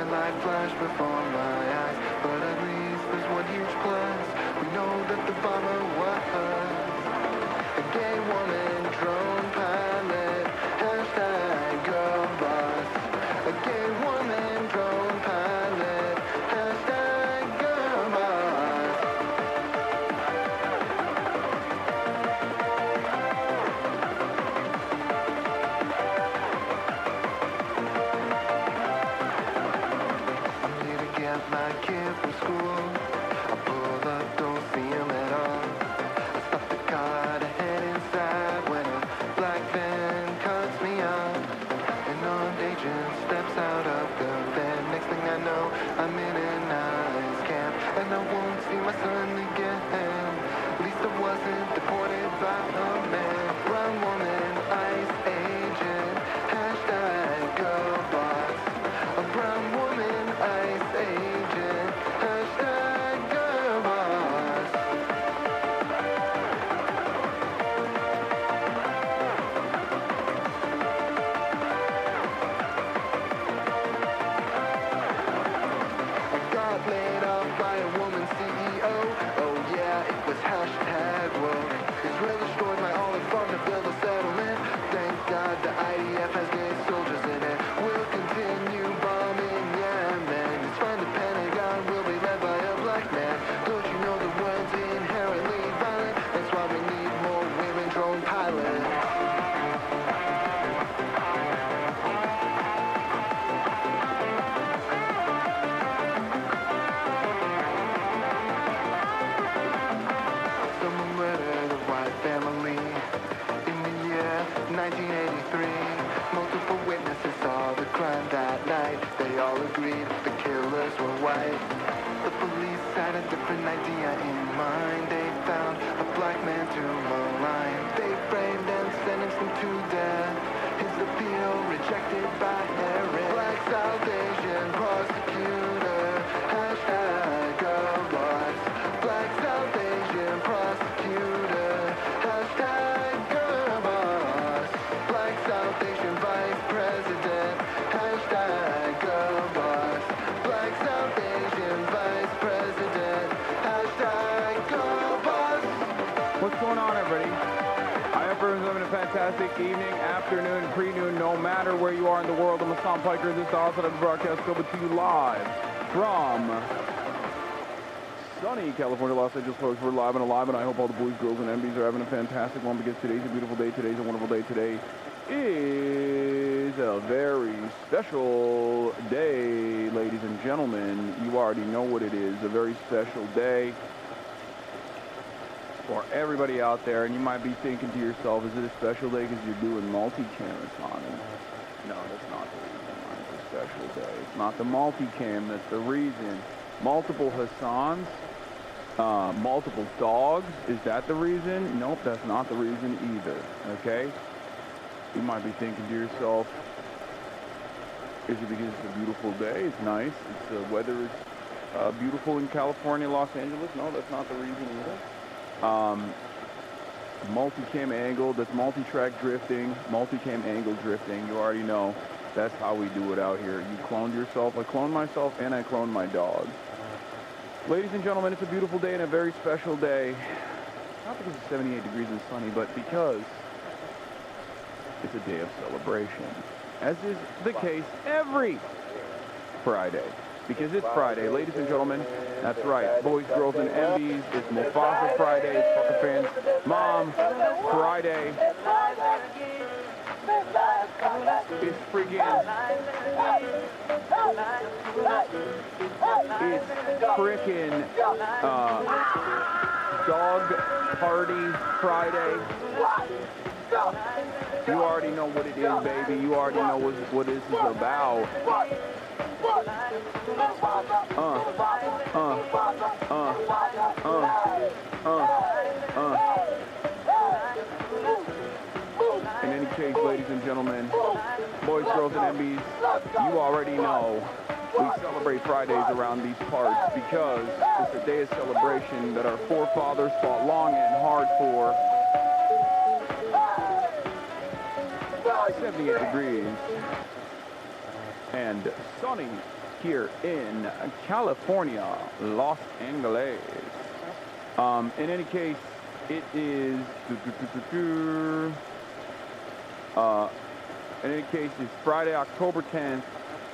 highlight flashed before my eyes, but at least there's one huge plus. We know that the bomber was a gay woman, drone pilot, hashtag girl boss. A gay woman, drone pilot, hashtag girl boss. I need to get my kid from school. I pull up, don't see him at all. I stop the car to head inside when a black van cuts me off. An armed agent steps out of the van. Next thing I know, I'm in an ICE camp, and I won't see my son again. At least I wasn't deported by a man. Brown woman, ICE agent, hashtag girl boss. A brown woman, ICE agent, hashtag girl boss. I got laid off by a woman CEO. Oh yeah, it was hashtag woke. Israel destroyed my olive farm to build a settlement. Thank God the IDF has gay soldiers in it. We'll continue bombing Yemen. It's fine, the Pentagon will be led by a black man. Don't you know the world's inherently violent? That's why we need more women drone pilots. Someone murdered a white family in the year 1983. Multiple witnesses saw the crime that night. They all agreed the killers were white. The police had a different idea in mind. They found a black man to malign. They framed and sentenced him to death. His appeal rejected by Harris. Black South Asian prosecutor, hashtag girl boss. Black South Asian prosecutor, hashtag girl boss. Black South Asian vice president, hashtag girl boss. Black South Asian vice president, hashtag girl boss. What's going on, everybody? I hope everyone's having a fantastic evening, afternoon, pre-noon, no matter where you are in the world. I'm Hassan Piker. This is the Hasanabi broadcast coming to you live from sunny California, Los Angeles, folks. We're live and alive, and I hope all the boys, girls, and MBs are having a fantastic one, because today's a beautiful day. Today's a wonderful day. Today is a very special day, ladies and gentlemen. You already know what it is. A very special day for everybody out there, and you might be thinking to yourself, is it a special day because you're doing multi-cam? No, that's not the reason why it's a special day. It's not the multi-cam that's the reason. Multiple Hassans, multiple dogs, is that the reason? Nope, that's not the reason either, okay? You might be thinking to yourself, is it because it's a beautiful day? It's nice. The weather is beautiful in California, Los Angeles. No, that's not the reason either. Multi-cam angle, that's multi-track drifting, multi-cam angle drifting. You already know that's how we do it out here. You cloned yourself, I cloned myself, and I cloned my dog. Ladies and gentlemen, it's a beautiful day and a very special day. Not because it's 78 degrees and sunny, but because it's a day of celebration, as is the case every Friday. Because it's Friday, ladies and gentlemen. That's right, boys, girls, and MBs. It's Mufasa Friday, it's Fucker Fans Mom Friday. It's freaking... It's frickin' Dog Party Friday. You already know what it is, baby. You already know what this is about. In any case, ladies and gentlemen, boys, girls, and MBs, you already know we celebrate Fridays around these parts because it's a day of celebration that our forefathers fought long and hard for. 78 degrees and sunny here in California, Los Angeles. In any case, it is... in any case, it's Friday, October 10th,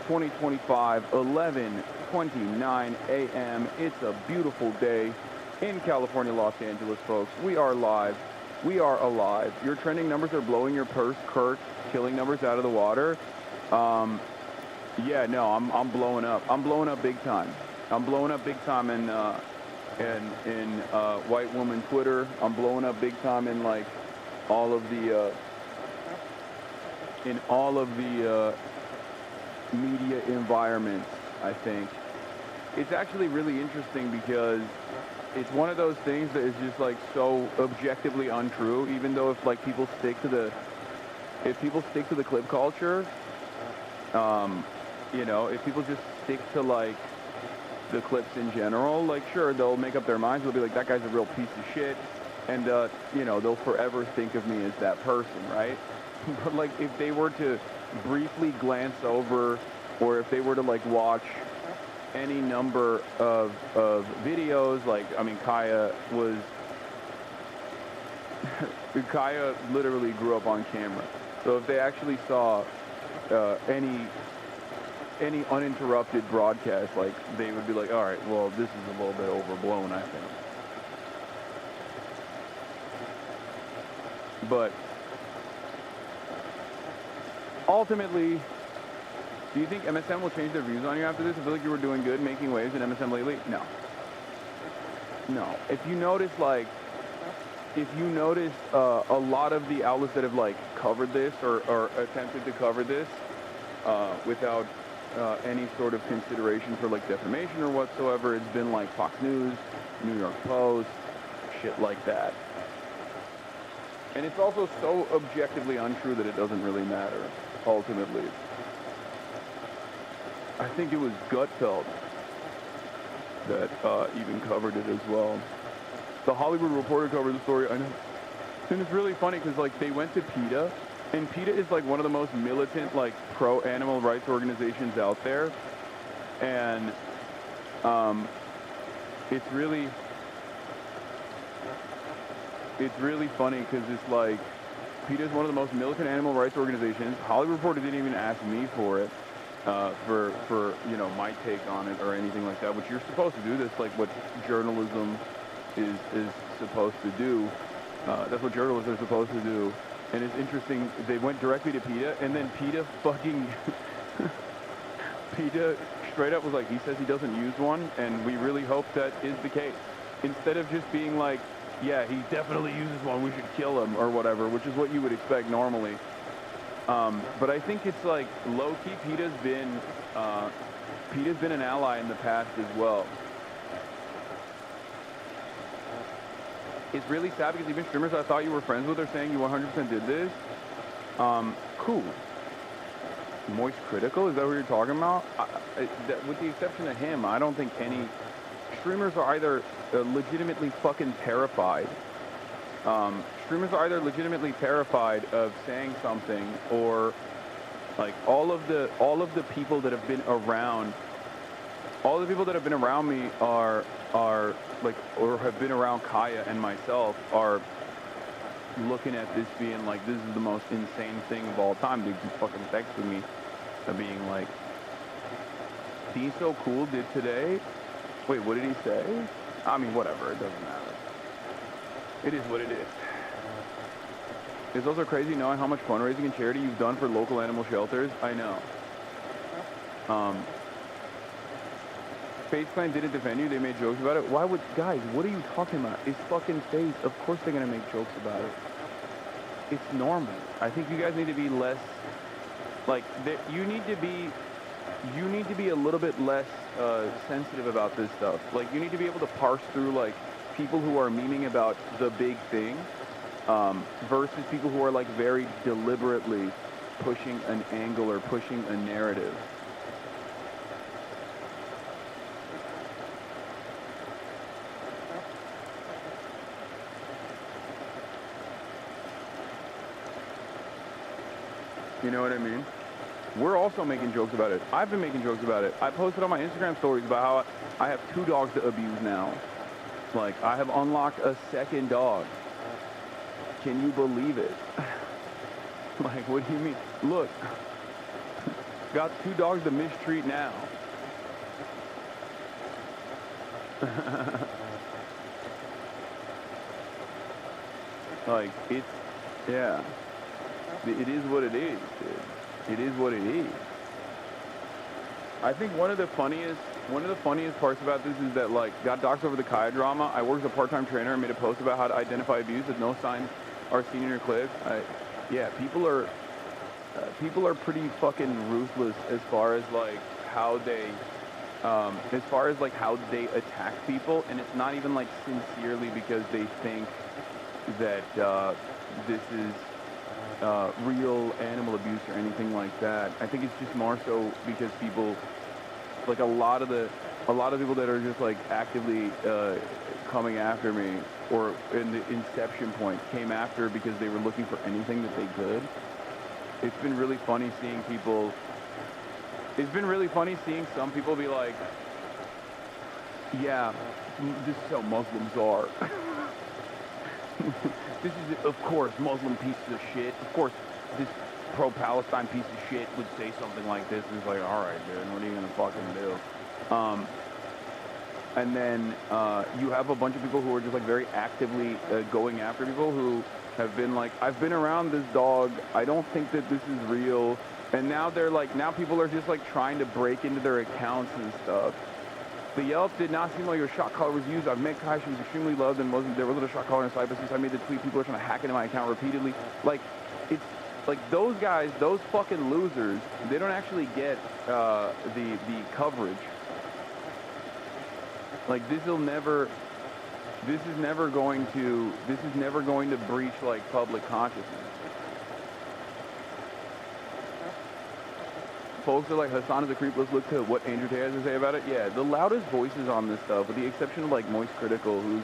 2025, 11:29 a.m. It's a beautiful day in California, Los Angeles, folks. We are live. We are alive. Your trending numbers are blowing your purse, Kurt, killing numbers out of the water. Yeah, no, I'm blowing up. I'm blowing up big time. I'm blowing up big time in white woman Twitter. I'm blowing up big time in like all of the media environments. I think it's actually really interesting because it's one of those things that is just like so objectively untrue. Even though if like people stick to the clip culture, you know, if people just stick to like the clips in general, like sure they'll make up their minds. They'll be like, that guy's a real piece of shit, and you know, they'll forever think of me as that person, right? But like if they were to briefly glance over, or if they were to like watch any number of videos, like I mean, Kaya literally grew up on camera. So if they actually saw any uninterrupted broadcast, like they would be like, all right, well, this is a little bit overblown, I think. But ultimately, do you think MSM will change their views on you after this? I feel like you were doing good, making waves in MSM lately. No. If you notice, a lot of the outlets that have like covered this or attempted to cover this without any sort of consideration for like defamation or whatsoever, it's been like Fox News, New York Post, shit like that. And it's also so objectively untrue that it doesn't really matter, ultimately. I think it was Gutfeld that even covered it as well. The Hollywood Reporter covered the story, I know. And it's really funny because like they went to PETA, and PETA is like one of the most militant, like pro-animal rights organizations out there. And it's really funny because it's like PETA is one of the most militant animal rights organizations. Hollywood Reporter didn't even ask me for it, for you know, my take on it or anything like that, which you're supposed to do. That's like what journalism is supposed to do. That's what journalists are supposed to do. And it's interesting, they went directly to PETA, and then PETA fucking PETA straight up was like, he says he doesn't use one, and we really hope that is the case. Instead of just being like, yeah, he definitely uses one, we should kill him, or whatever, which is what you would expect normally. But I think it's like, low-key, PETA's been an ally in the past as well. It's really sad because even streamers I thought you were friends with are saying you 100% did this. Cool. Moist Critical, is that what you're talking about? With the exception of him, I don't think any streamers are either legitimately fucking terrified. Streamers are either legitimately terrified of saying something, or like all of the people that have been around, me are like, or have been around Kaya and myself, are looking at this being like, this is the most insane thing of all time. They fucking texted me being like, "He's so cool did today." Wait, what did he say? I mean, whatever, it doesn't matter. It is what it is. It's also crazy knowing how much fundraising and charity you've done for local animal shelters. I know. Face Clan didn't defend you, they made jokes about it. Why would, guys, what are you talking about? It's fucking Face. Of course they're gonna make jokes about it. It's normal. I think you guys need to be less, like, you need to be a little bit less sensitive about this stuff. Like, you need to be able to parse through, like, people who are memeing about the big thing versus people who are, like, very deliberately pushing an angle or pushing a narrative. You know what I mean? We're also making jokes about it. I've been making jokes about it. I posted on my Instagram stories about how I have 2 dogs to abuse now. Like, I have unlocked a second dog. Can you believe it? Like, what do you mean? Look, got 2 dogs to mistreat now. Like, it's, yeah. It is what it is, dude. It is what it is. I think one of the funniest parts about this is that, like, got doxxed over the Kaya drama. I worked as a part-time trainer and made a post about how to identify abuse if no signs are seen in your clips. Yeah, people are pretty fucking ruthless as far as like how they attack people, and it's not even like sincerely because they think that this is real animal abuse or anything like that. I think it's just more so because people, like a lot of people that are just like actively coming after me, or in the inception point came after because they were looking for anything that they could. It's been really funny seeing people. It's been really funny seeing some people be like, yeah, this is how Muslims are. This is, of course, Muslim pieces of shit. Of course, this pro-Palestine piece of shit would say something like this. It's like, all right, dude, what are you gonna fucking do? And then you have a bunch of people who are just like very actively going after people who have been like, I've been around this dog. I don't think that this is real. And now they're like, now people are just like trying to break into their accounts and stuff. The Yelp did not seem like your shot caller was used. I've met Kai, she was extremely loved and there wasn't a shot caller in sight, but since I made the tweet, people are trying to hack into my account repeatedly. Like, it's like those guys, those fucking losers, they don't actually get the coverage. Like, this is never going to breach like public consciousness. Folks are like, Hasan is a creep. Let's look to what Andrew Tate has to say about it. Yeah, the loudest voices on this stuff, with the exception of like Moist Critical, who's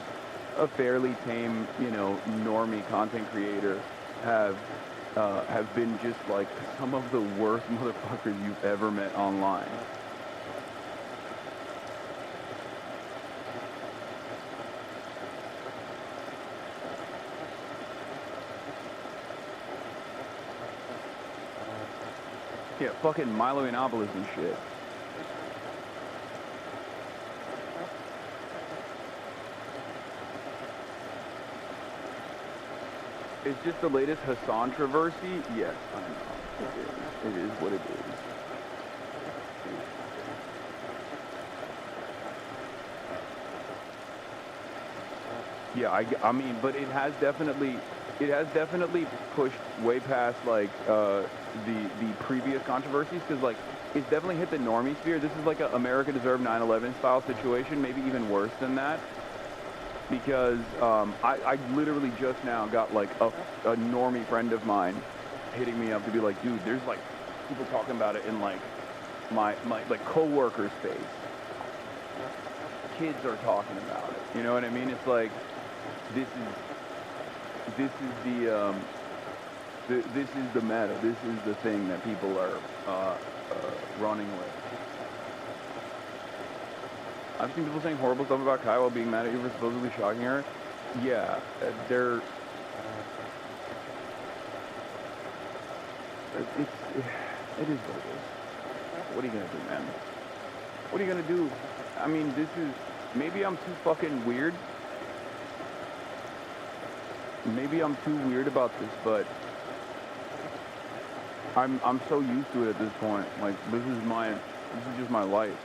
a fairly tame, you know, normie content creator, have been just like some of the worst motherfuckers you've ever met online. Yeah, fucking Milo Yiannopoulos and shit. It's just the latest Hasan controversy? Yes, I know. It is what it is. Yeah, I mean, but it has definitely pushed way past like the previous controversies, because like it's definitely hit the normie sphere. This is like a America Deserved 9/11 style situation, maybe even worse than that, because I literally just now got like a normie friend of mine hitting me up to be like, dude, there's like people talking about it in like my like co-worker space. Kids are talking about it. You know what I mean? It's like this is the meta. This is the thing that people are running with. I've seen people saying horrible stuff about Kai while being mad at you for supposedly shocking her. Yeah, it is what it is. What are you gonna do, man? What are you gonna do? I mean, this is, maybe I'm too fucking weird. Maybe I'm too weird about this, but I'm so used to it at this point. Like, this is just my life.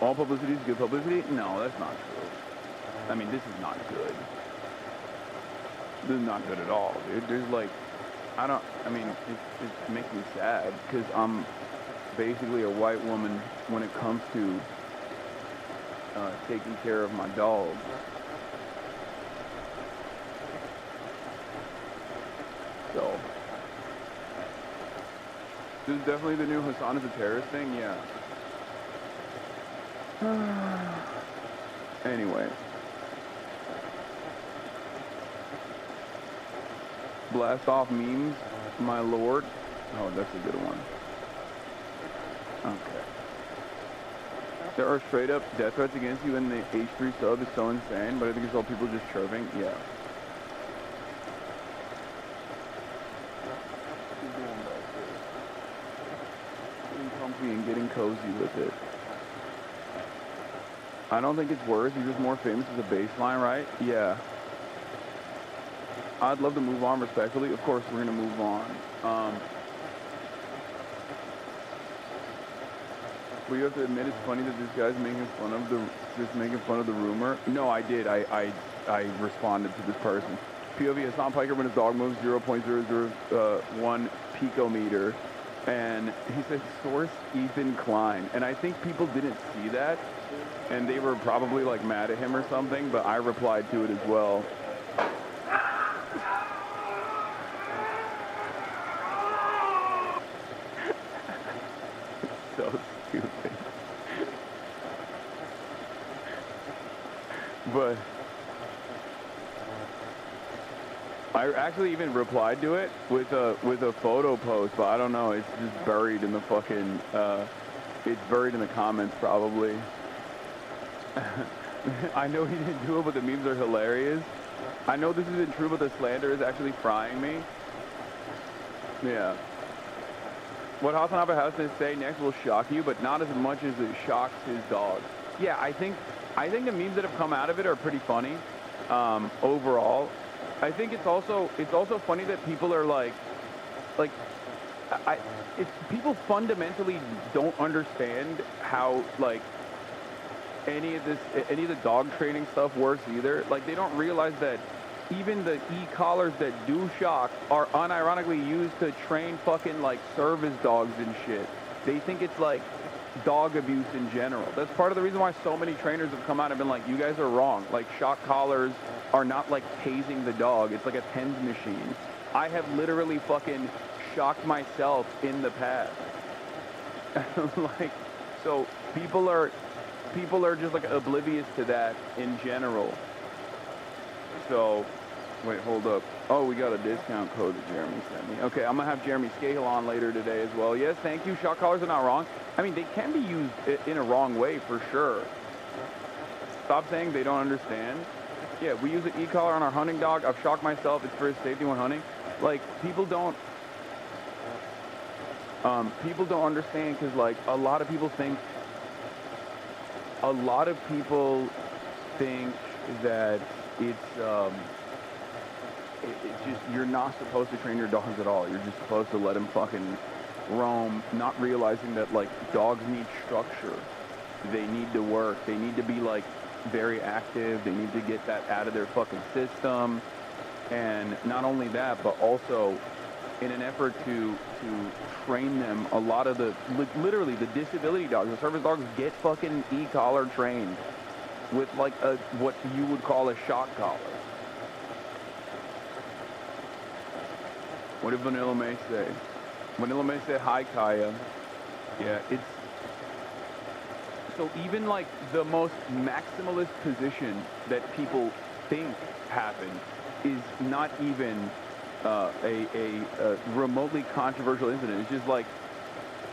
All publicity is good publicity? No, that's not true. I mean, this is not good. This is not good at all, dude. There's like, it makes me sad, because I'm basically a white woman when it comes to taking care of my dog. So, this is definitely the new Hasan is a terrorist thing, yeah. Anyway. Blast off memes, my lord. Oh, that's a good one. Okay. There are straight up death threats against you, and the H3 sub is so insane, but I think it's all people just chirping. Yeah. Getting comfy and getting cozy with it. I don't think it's worse. You're just more famous as a baseline, right? Yeah. I'd love to move on respectfully. Of course, we're going to move on. Well, you have to admit it's funny that this guy's making fun of the rumor. No, I did. I responded to this person. POV, Hassan Piker when his dog moves 0.001 picometer. And he said, source Ethan Klein. And I think people didn't see that. And they were probably like mad at him or something, but I replied to it as well. So stupid. But I actually even replied to it with a photo post, but I don't know, it's just buried in the fucking it's buried in the comments probably. I know he didn't do it, but the memes are hilarious. I know this isn't true, but the slander is actually frying me. Yeah. What Hasanabi has to say next will shock you, but not as much as it shocks his dog. Yeah, I think the memes that have come out of it are pretty funny. Overall, I think it's also funny that people are people fundamentally don't understand how like any of the dog training stuff works either. Like they don't realize that even the e-collars that do shock are unironically used to train fucking like service dogs and shit. They think it's like dog abuse in general. That's part of the reason why so many trainers have come out and been like, you guys are wrong. Like shock collars are not like tasing the dog. It's like a TENS machine. I have literally fucking shocked myself in the past. Like, so people are just like oblivious to that in general. So, wait, hold up. Oh, we got a discount code that Jeremy sent me. Okay, I'm gonna have Jeremy SCAHILL on later today as well. Yes, thank you. Shock collars are not wrong. I mean, they can be used in a wrong way for sure. Stop saying they don't understand. Yeah, we use an e-collar on our hunting dog. I've shocked myself. It's for his safety when hunting. Like, people don't understand because, like, a lot of people think that it's just, you're not supposed to train your dogs at all. You're just supposed to let them fucking roam, not realizing that, like, dogs need structure. They need to work. They need to be, like, very active. They need to get that out of their fucking system. And not only that, but also in an effort to train them, a lot of the, literally the disability dogs, the service dogs get fucking e-collar trained with like what you would call a shock collar. What did Vanilla May say? Vanilla May said, hi, Kaya. Yeah, it's... So even like the most maximalist position that people think happened is not even a remotely controversial incident. It's just like,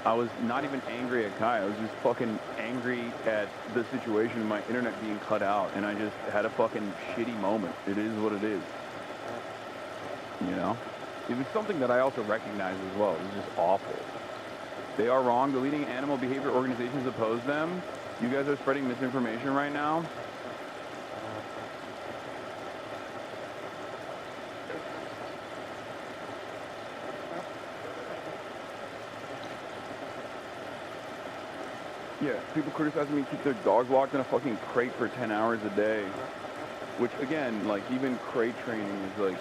I was not even angry at Kai. I was just fucking angry at the situation of my internet being cut out, and I just had a fucking shitty moment. It is what it is. You know? It was something that I also recognized as well. It was just awful. They are wrong. The leading animal behavior organizations oppose them. You guys are spreading misinformation right now. Yeah, people criticizing me keep their dogs locked in a fucking crate for 10 hours a day. Which, again, like, even crate training is like...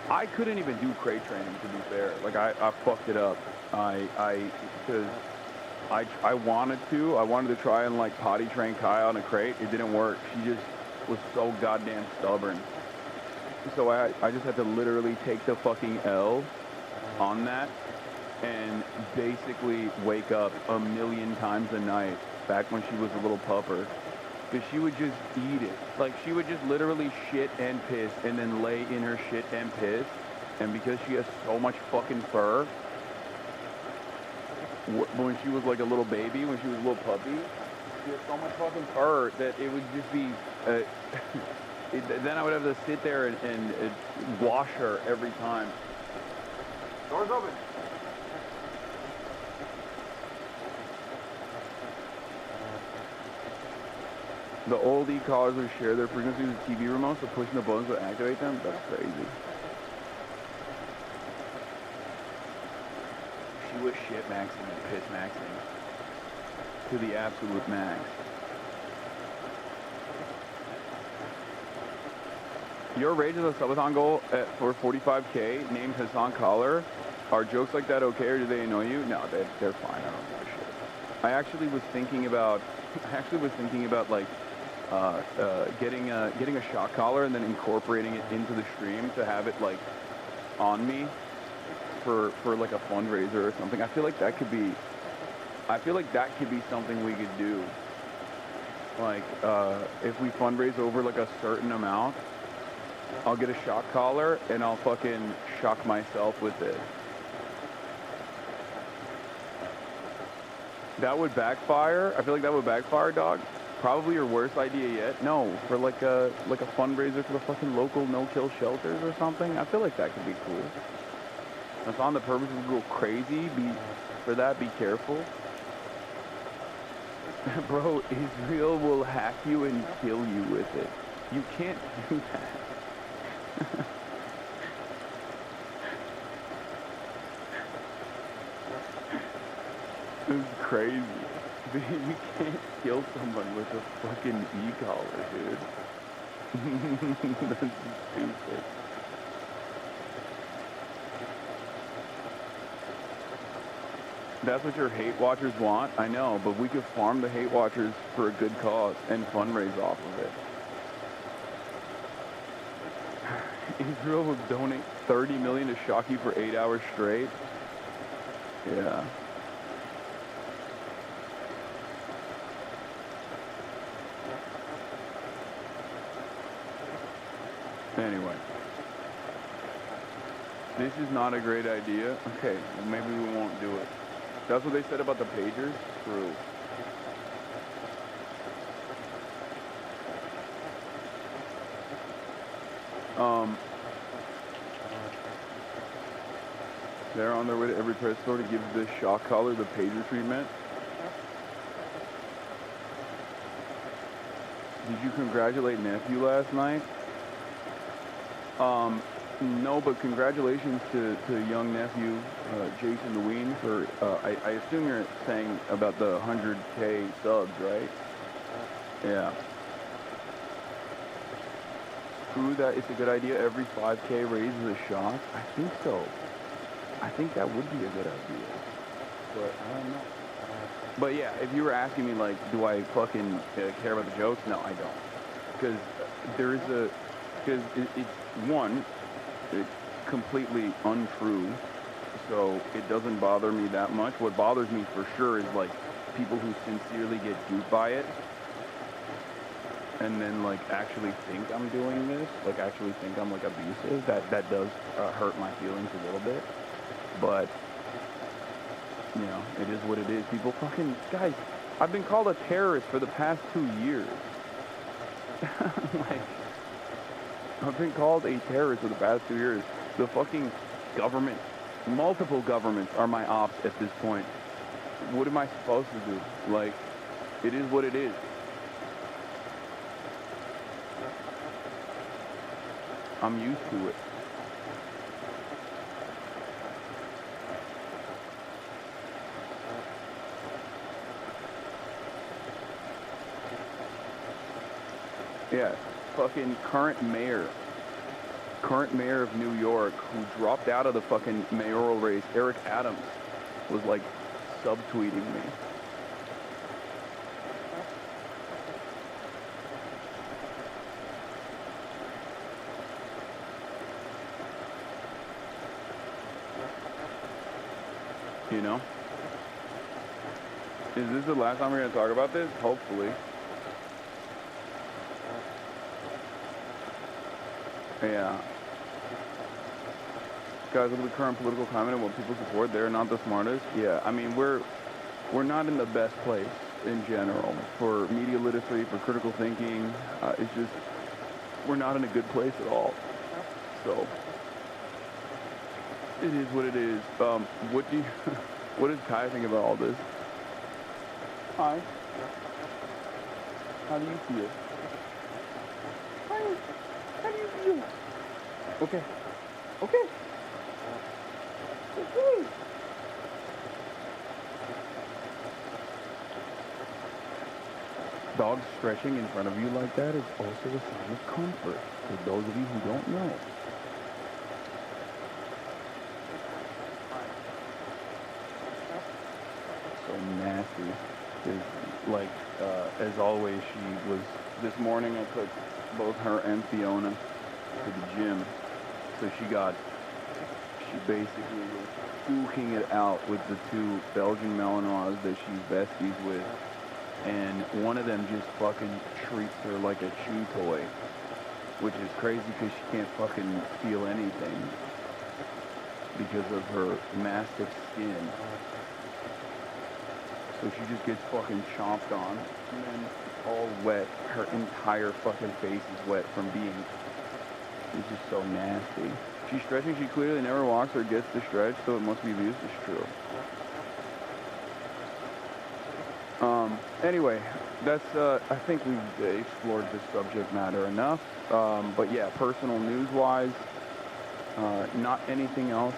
I couldn't even do crate training, to be fair. Like, I fucked it up. Because I wanted to. I wanted to try and, like, potty train Kai on a crate. It didn't work. She just was so goddamn stubborn. So I just had to literally take the fucking L on that and basically wake up a million times a night back when she was a little pupper Because she would just eat it. Like, she would just literally shit and piss and then lay in her shit and piss. And because she has so much fucking fur, when she was like a little baby, when she was a little puppy, she had so much fucking fur that it would just be... then I would have to sit there and wash her every time. Door's open. The old e-collars would share their frequency with TV remotes, so pushing the buttons would activate them? That's crazy. She was shit maxing and piss maxing. To the absolute max. Your Rage is a subathon goal for 45K, named Hasan Collar. Are jokes like that okay, or do they annoy you? No, they're fine. I don't give a shit. I actually was thinking about like getting a shock collar and then incorporating it into the stream to have it like on me for like a fundraiser or something. I feel like that could be something we could do. Like if we fundraise over like a certain amount, I'll get a shock collar and I'll fucking shock myself with it. That would backfire. I feel like that would backfire, dog. Probably your worst idea yet. No, for like a fundraiser for the fucking local no-kill shelters or something. I feel like that could be cool. If on the purpose to go crazy, be careful. Bro, Israel will hack you and kill you with it. You can't do that. This is crazy. Dude, you can't kill someone with a fucking e-collar, dude. That's stupid. That's what your hate watchers want? I know, but we could farm the hate watchers for a good cause and fundraise off of it. Israel will donate $30 million to shock you for 8 hours straight? Yeah. Anyway. This is not a great idea. Okay, well maybe we won't do it. That's what they said about the pagers? True. They're on their way to every pet store to give the shock collar the pager treatment. Did you congratulate nephew last night? No, but congratulations to young nephew, Jason the Ween, for, I assume you're saying about the 100K subs, right? Yeah. True that it's a good idea. Every 5K raises a shock. I think so. I think that would be a good idea. But I don't know. But yeah, if you were asking me, like, do I fucking care about the jokes? No, I don't. Because it's one, it's completely untrue. So it doesn't bother me that much. What bothers me for sure is, like, people who sincerely get duped by it. And then, like, actually think I'm doing this, like, actually think I'm, like, abusive. That does hurt my feelings a little bit. But, you know, it is what it is. People fucking... Guys, I've been called a terrorist for the past 2 years. Like, I've been called a terrorist for the past 2 years. The fucking government, multiple governments are my ops at this point. What am I supposed to do? Like, it is what it is. I'm used to it. Yeah, fucking current mayor of New York, who dropped out of the fucking mayoral race, Eric Adams, was like subtweeting me. You know? Is this the last time we're going to talk about this? Hopefully. Yeah. Guys, look at the current political climate and what people support. They're not the smartest. Yeah, I mean, we're not in the best place in general for media literacy, for critical thinking. It's just, we're not in a good place at all. So, it is what it is. What does Kai think about all this? Hi. How do you feel? How do you feel? Okay. Okay. Okay. Dogs stretching in front of you like that is also a sign of comfort, for those of you who don't know. So nasty. Like, as always, she was, this morning I took both her and Fiona to the gym. So she basically was ooking it out with the two Belgian Malinois that she's besties with. And one of them just fucking treats her like a chew toy, which is crazy because she can't fucking feel anything because of her mastiff skin. So she just gets fucking chomped on, and then it's all wet. Her entire fucking face is wet from being, it's just so nasty. She's stretching, she clearly never walks or gets to stretch, so it must be abuse. It's true. Anyway, that's, I think we've explored this subject matter enough. But yeah, personal news-wise, not anything else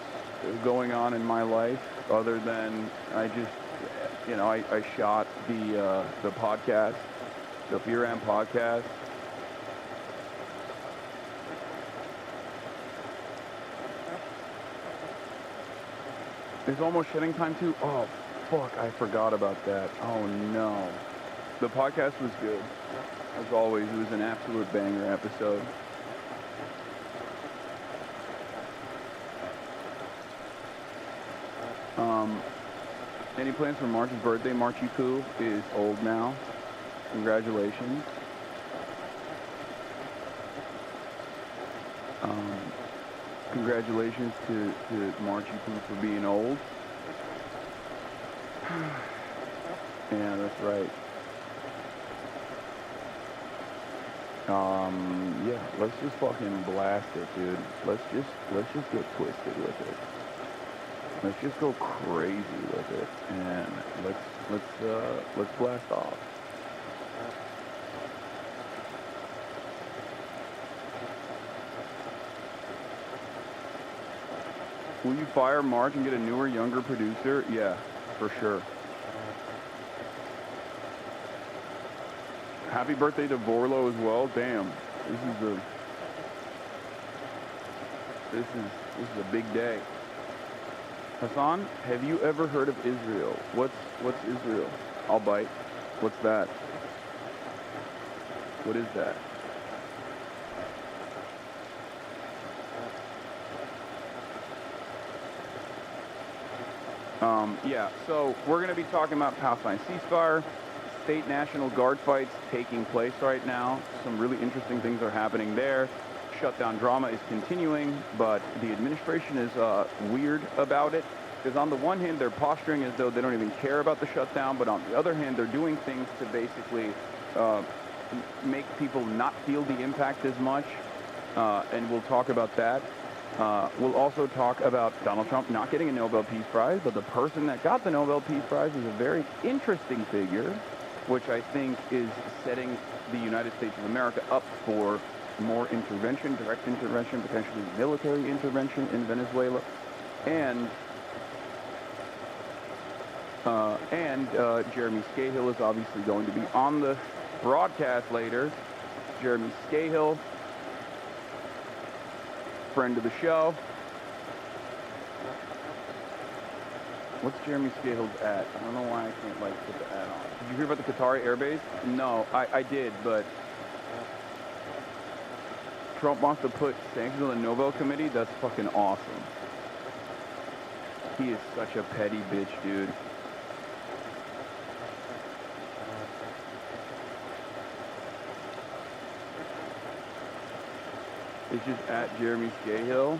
going on in my life other than I just, you know, I shot the podcast, the Firam podcast. It's almost shedding time too. Oh, fuck, I forgot about that. Oh, no. The podcast was good. As always, it was an absolute banger episode. Any plans for March's birthday? Marchiku is old now. Congratulations. Congratulations to Marchiku for being old. Yeah, that's right. Yeah, let's just fucking blast it, dude. Let's just get twisted with it. Let's just go crazy with it, and let's blast off. Will you fire March and get a newer, younger producer? Yeah, for sure. Happy birthday to Vorlo as well. Damn, this is a big day. Hasan, have you ever heard of Israel? What's Israel? I'll bite. What's that? What is that? Yeah, so we're going to be talking about Palestine ceasefire, state National Guard fights taking place right now. Some really interesting things are happening there. Shutdown drama is continuing, but the administration is weird about it, because on the one hand they're posturing as though they don't even care about the shutdown, but on the other hand they're doing things to basically make people not feel the impact as much, and we'll talk about that. We'll also talk about Donald Trump not getting a Nobel Peace Prize, but the person that got the Nobel Peace Prize is a very interesting figure, which I think is setting the United States of America up for more intervention, direct intervention, potentially military intervention in Venezuela, and Jeremy SCAHILL is obviously going to be on the broadcast later. Jeremy SCAHILL, friend of the show. What's Jeremy SCAHILL's at? I don't know why I can't put the ad on. Did you hear about the Qatari airbase? No, I did, but Trump wants to put sanctions on the Nobel Committee. That's fucking awesome. He is such a petty bitch, dude. It's just at Jeremy SCAHILL.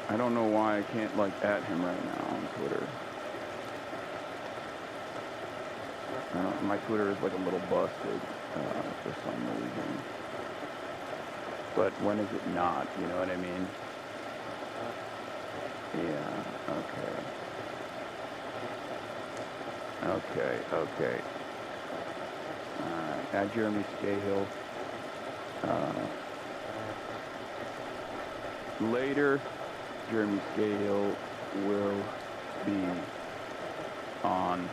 I don't know why I can't, like, at him right now on Twitter. My Twitter is, like, a little busted for some reason. But when is it not? You know what I mean? Yeah, okay. Alright, at Jeremy SCAHILL. Later, Jeremy SCAHILL will be on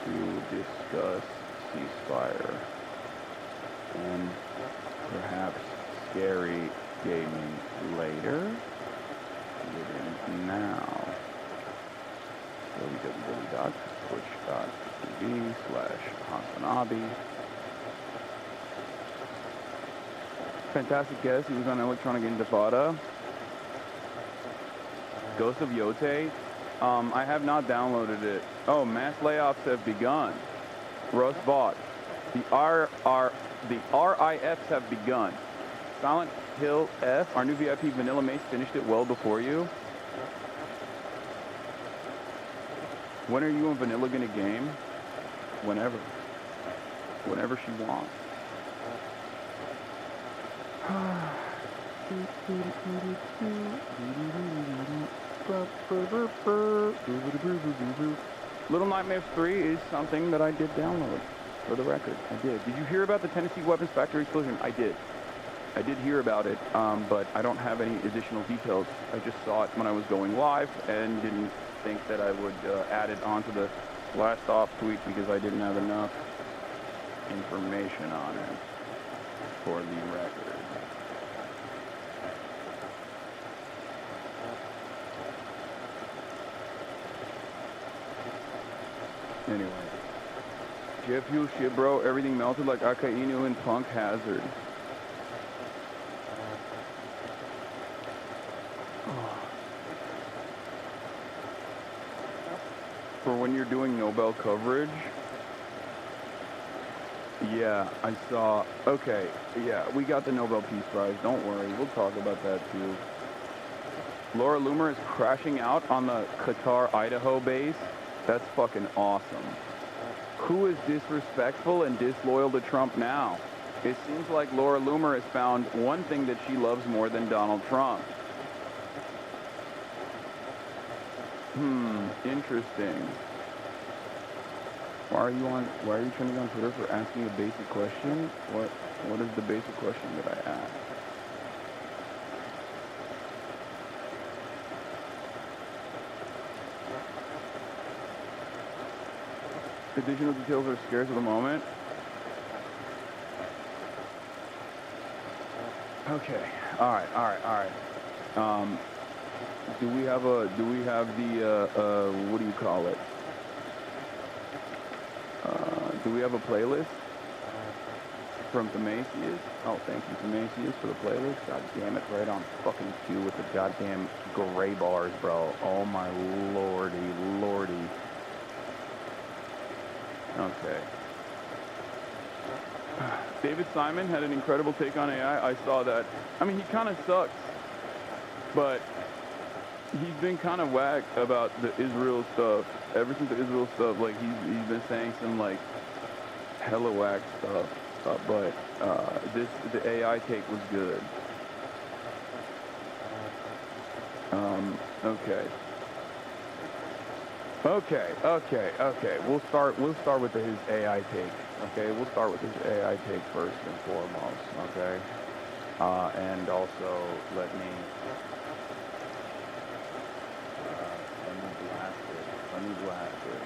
to discuss ceasefire and perhaps scary gaming later. Now, www.twitch.tv/Hasanabi. Fantastic guest. He was on Electronic Intifada. Ghost of Yote. I have not downloaded it. Oh, mass layoffs have begun. Russ bought. The RIFs have begun. Silent Hill F, our new VIP Vanilla Mace finished it well before you. When are you and Vanilla gonna game? Whenever. Whenever she wants. Little Nightmares 3 is something that I did download, for the record. I did. Did you hear about the Tennessee Weapons Factory explosion? I did. I did hear about it, but I don't have any additional details. I just saw it when I was going live and didn't think that I would add it onto the last off tweet because I didn't have enough information on it for the record. Anyway, Jeff Hughes shit, bro. Everything melted like Akainu and Punk Hazard. For when you're doing Nobel coverage, yeah, I saw. Okay, yeah, we got the Nobel Peace Prize. Don't worry, we'll talk about that too. Laura Loomer is crashing out on the Qatar, Idaho base. That's fucking awesome. Who is disrespectful and disloyal to Trump now? It seems like Laura Loomer has found one thing that she loves more than Donald Trump. Interesting. Why are you trending on Twitter for asking a basic question? What is the basic question that I asked? Additional details are scarce at the moment. Okay. All right. Do we have the what do you call it? Do we have a playlist from Themacius? Oh, thank you, Themacius, for the playlist. God damn it, right on fucking cue with the goddamn gray bars, bro. Oh my lordy. Okay. David Simon had an incredible take on AI. I saw that. I mean, he kind of sucks, but he's been kind of whack about the Israel stuff. Ever since the Israel stuff, like, he's been saying some, like, hella whack stuff. But the AI take was good. Okay. We'll start with his AI take. Okay, we'll start with his AI take first and foremost. Okay, and also let me blast it.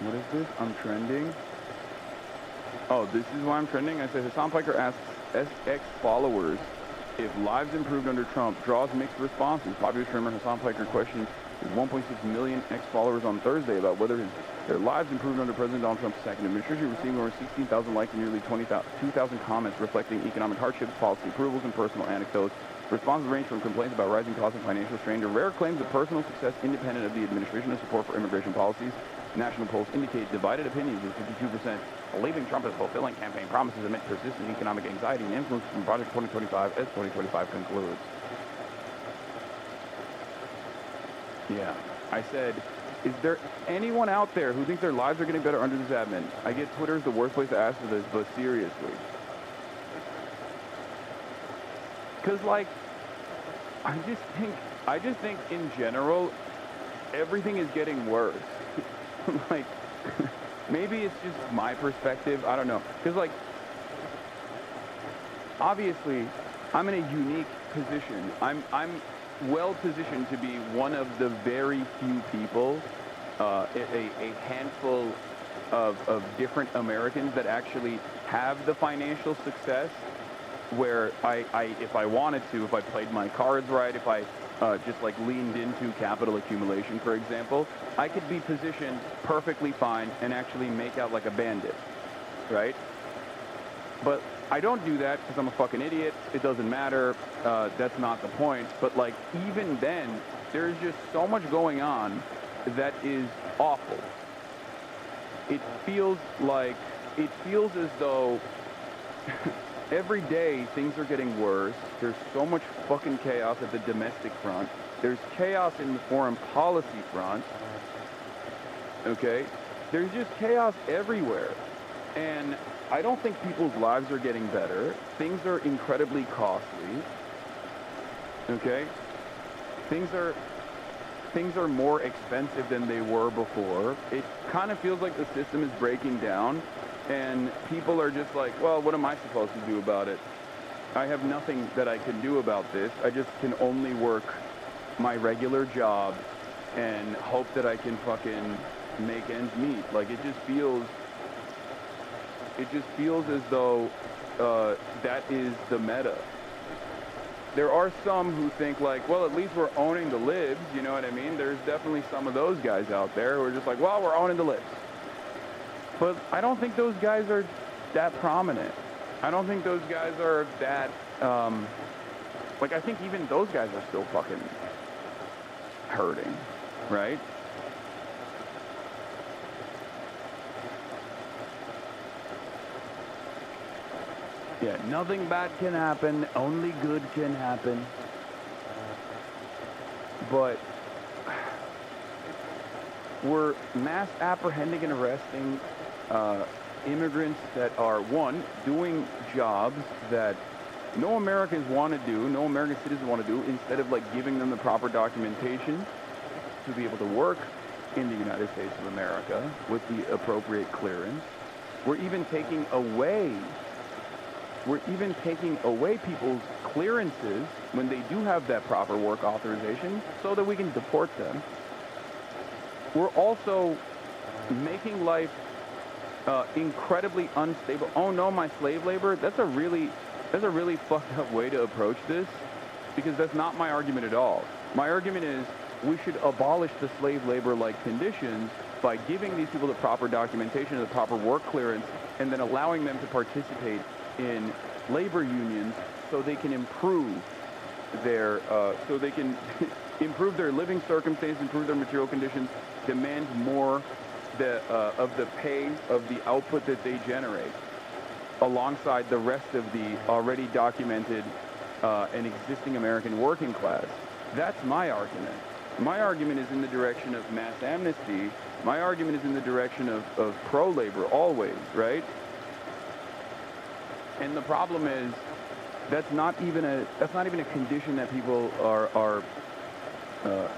What is this? I'm trending. Oh, this is why I'm trending. I said Hassan Piker asks SX followers if lives improved under Trump, draws mixed responses. Popular streamer Hassan Piker questioned his 1.6 million ex-followers on Thursday about whether their lives improved under President Donald Trump's second administration, receiving over 16,000 likes and nearly 2,000 comments reflecting economic hardships, policy approvals, and personal anecdotes. Responses range from complaints about rising costs and financial strain to rare claims of personal success independent of the administration and support for immigration policies. National polls indicate divided opinions with 52% believing Trump is fulfilling campaign promises amid persistent economic anxiety and influence from Project 2025 as 2025 concludes. Yeah, I said, is there anyone out there who thinks their lives are getting better under this admin? I get Twitter's the worst place to ask for this, but seriously. Because, like, I just think in general, everything is getting worse. Like, maybe it's just my perspective, I don't know. Because, like, obviously, I'm in a unique position. I'm well positioned to be one of the very few people, a handful of different Americans that actually have the financial success where if I wanted to, if I played my cards right, if I just like leaned into capital accumulation, for example, I could be positioned perfectly fine and actually make out like a bandit, right? But I don't do that because I'm a fucking idiot. It doesn't matter. That's not the point. But like even then, there's just so much going on that is awful. It feels as though every day things are getting worse. There's so much fucking chaos at the domestic front. There's chaos in the foreign policy front. Okay? There's just chaos everywhere. And I don't think people's lives are getting better. Things are incredibly costly. Okay? Things are more expensive than they were before. It kind of feels like the system is breaking down. And people are just like, well, what am I supposed to do about it? I have nothing that I can do about this. I just can only work my regular job and hope that I can fucking make ends meet. Like, it just feels as though that is the meta. There are some who think like, well, at least we're owning the libs, you know what I mean? There's definitely some of those guys out there who are just like, well, we're owning the libs. But I don't think those guys are that prominent. I don't think those guys are that, like, I think even those guys are still fucking hurting, right? Yeah, nothing bad can happen, only good can happen. But we're mass apprehending and arresting immigrants that are, one, doing jobs that no Americans want to do, no American citizens want to do, instead of like giving them the proper documentation to be able to work in the United States of America with the appropriate clearance. We're even taking away people's clearances when they do have that proper work authorization so that we can deport them. We're also making life incredibly unstable. Oh no, my slave labor? That's a really fucked up way to approach this, because that's not my argument at all. My argument is we should abolish the slave labor-like conditions by giving these people the proper documentation, the proper work clearance, and then allowing them to participate in labor unions so they can improve their improve their living circumstances, improve their material conditions, demand more of the pay of the output that they generate, alongside the rest of the already documented and existing American working class. That's my argument. My argument is in the direction of mass amnesty. My argument is in the direction of pro-labor, always, right? And the problem is that's not even a condition that people are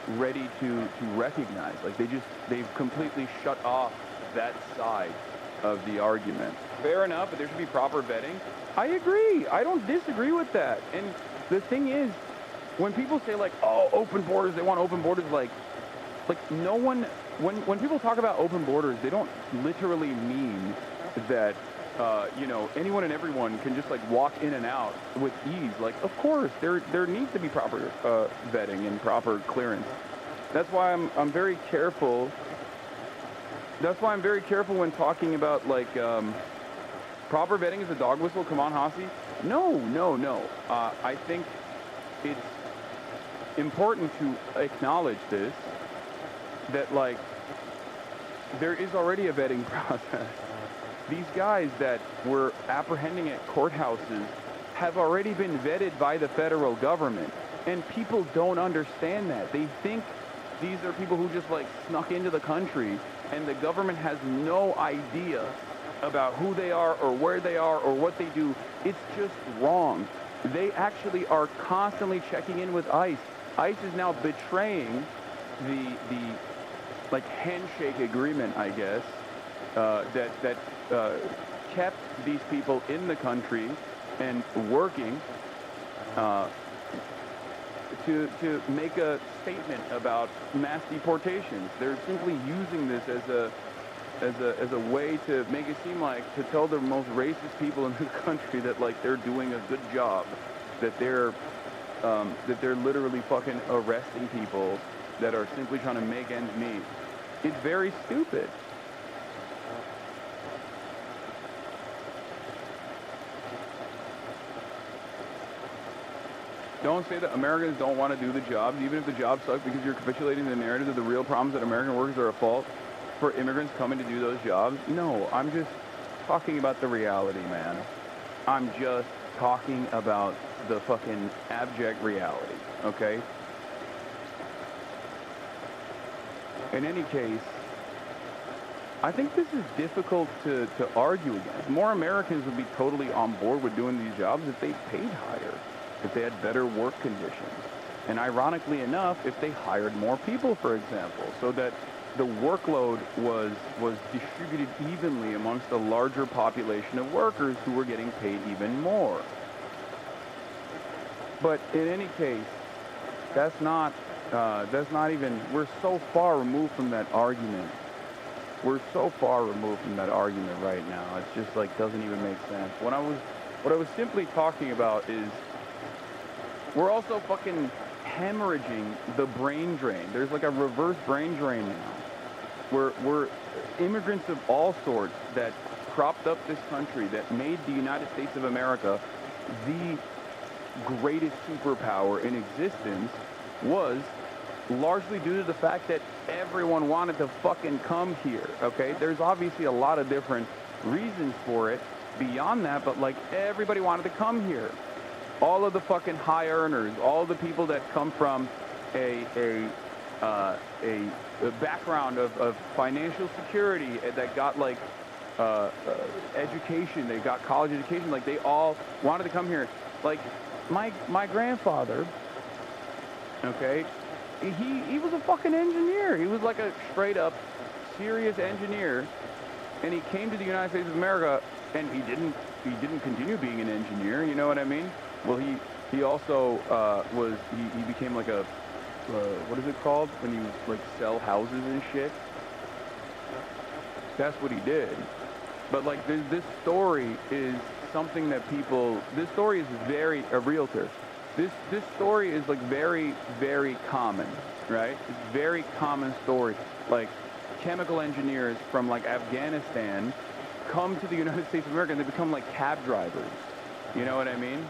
ready to recognize. Like they've completely shut off that side of the argument. Fair enough, but there should be proper vetting. I agree. I don't disagree with that. And the thing is, when people say like, oh, open borders, they want open borders, like no one, when people talk about open borders, they don't literally mean that anyone and everyone can just like walk in and out with ease. Like, of course, there needs to be proper vetting and proper clearance. That's why I'm very careful. That's why I'm very careful when talking about like proper vetting is a dog whistle. Come on, Hasi. No. I think it's important to acknowledge this. That like there is already a vetting process. These guys that we're apprehending at courthouses have already been vetted by the federal government. And people don't understand that. They think these are people who just like snuck into the country, and the government has no idea about who they are or where they are or what they do. It's just wrong. They actually are constantly checking in with ICE. ICE is now betraying the like handshake agreement, I guess, that kept these people in the country and working to make a statement about mass deportations. They're simply using this as a way to make it seem like, to tell the most racist people in the country that like they're doing a good job, that they're literally fucking arresting people that are simply trying to make ends meet. It's very stupid. Don't say that Americans don't want to do the jobs, even if the jobs suck, because you're capitulating the narrative of the real problems that American workers are at fault for immigrants coming to do those jobs. No, I'm just talking about the reality, man. I'm just talking about the fucking abject reality, okay? In any case, I think this is difficult to argue against. More Americans would be totally on board with doing these jobs if they paid higher, if they had better work conditions. And ironically enough, if they hired more people, for example, so that the workload was distributed evenly amongst a larger population of workers who were getting paid even more. But in any case, that's not even, we're so far removed from that argument. We're so far removed from that argument right now. It's just like doesn't even make sense. What I was simply talking about is we're also fucking hemorrhaging the brain drain. There's like a reverse brain drain now. We're immigrants of all sorts that propped up this country, that made the United States of America the greatest superpower in existence, was largely due to the fact that everyone wanted to fucking come here, okay? There's obviously a lot of different reasons for it beyond that, but like everybody wanted to come here. All of the fucking high earners, all the people that come from a background of financial security, that got like education, they got college education, like they all wanted to come here. Like my grandfather, okay, he was a fucking engineer. He was like a straight up serious engineer, and he came to the United States of America, and he didn't continue being an engineer, you know what I mean? Well, he also he became like a what is it called when you like sell houses and shit? That's what he did. But like this story is something that people, this story is a realtor. This story is like very, very common, right? It's a very common story. Like chemical engineers from like Afghanistan come to the United States of America and they become like cab drivers. You know what I mean?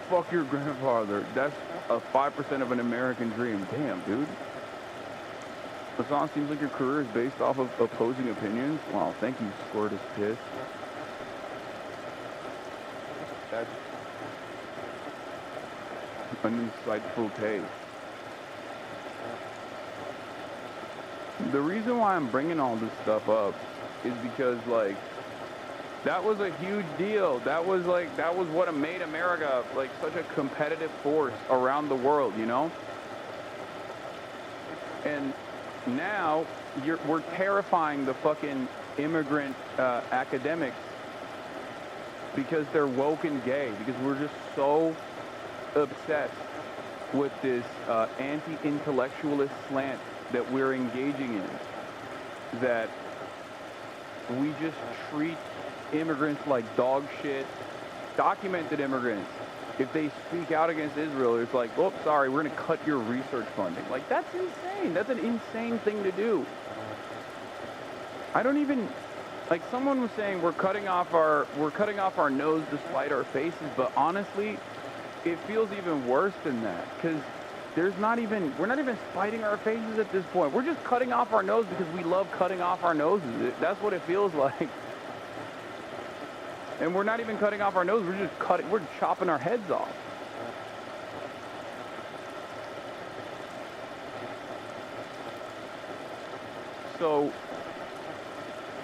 Fuck your grandfather. That's a 5% of an American dream. Damn, dude. Hasan, seems like your career is based off of opposing opinions. Wow, thank you, Squirtus Piss. That's an insightful take. The reason why I'm bringing all this stuff up is because, like, that was a huge deal. That was what made America, like, such a competitive force around the world, you know? And now we're terrifying the fucking immigrant academics because they're woke and gay, because we're just so obsessed with this anti-intellectualist slant that we're engaging in, that we just treat immigrants like dog shit. Documented immigrants, if they speak out against Israel, it's like, oh, sorry, we're going to cut your research funding. Like, that's insane. That's an insane thing to do. I don't even, like, someone was saying we're cutting off our nose to spite our faces, but honestly, it feels even worse than that, because we're not even spiting our faces at this point. We're just cutting off our nose because we love cutting off our noses. That's what it feels like. And we're not even cutting off our nose, we're chopping our heads off. So,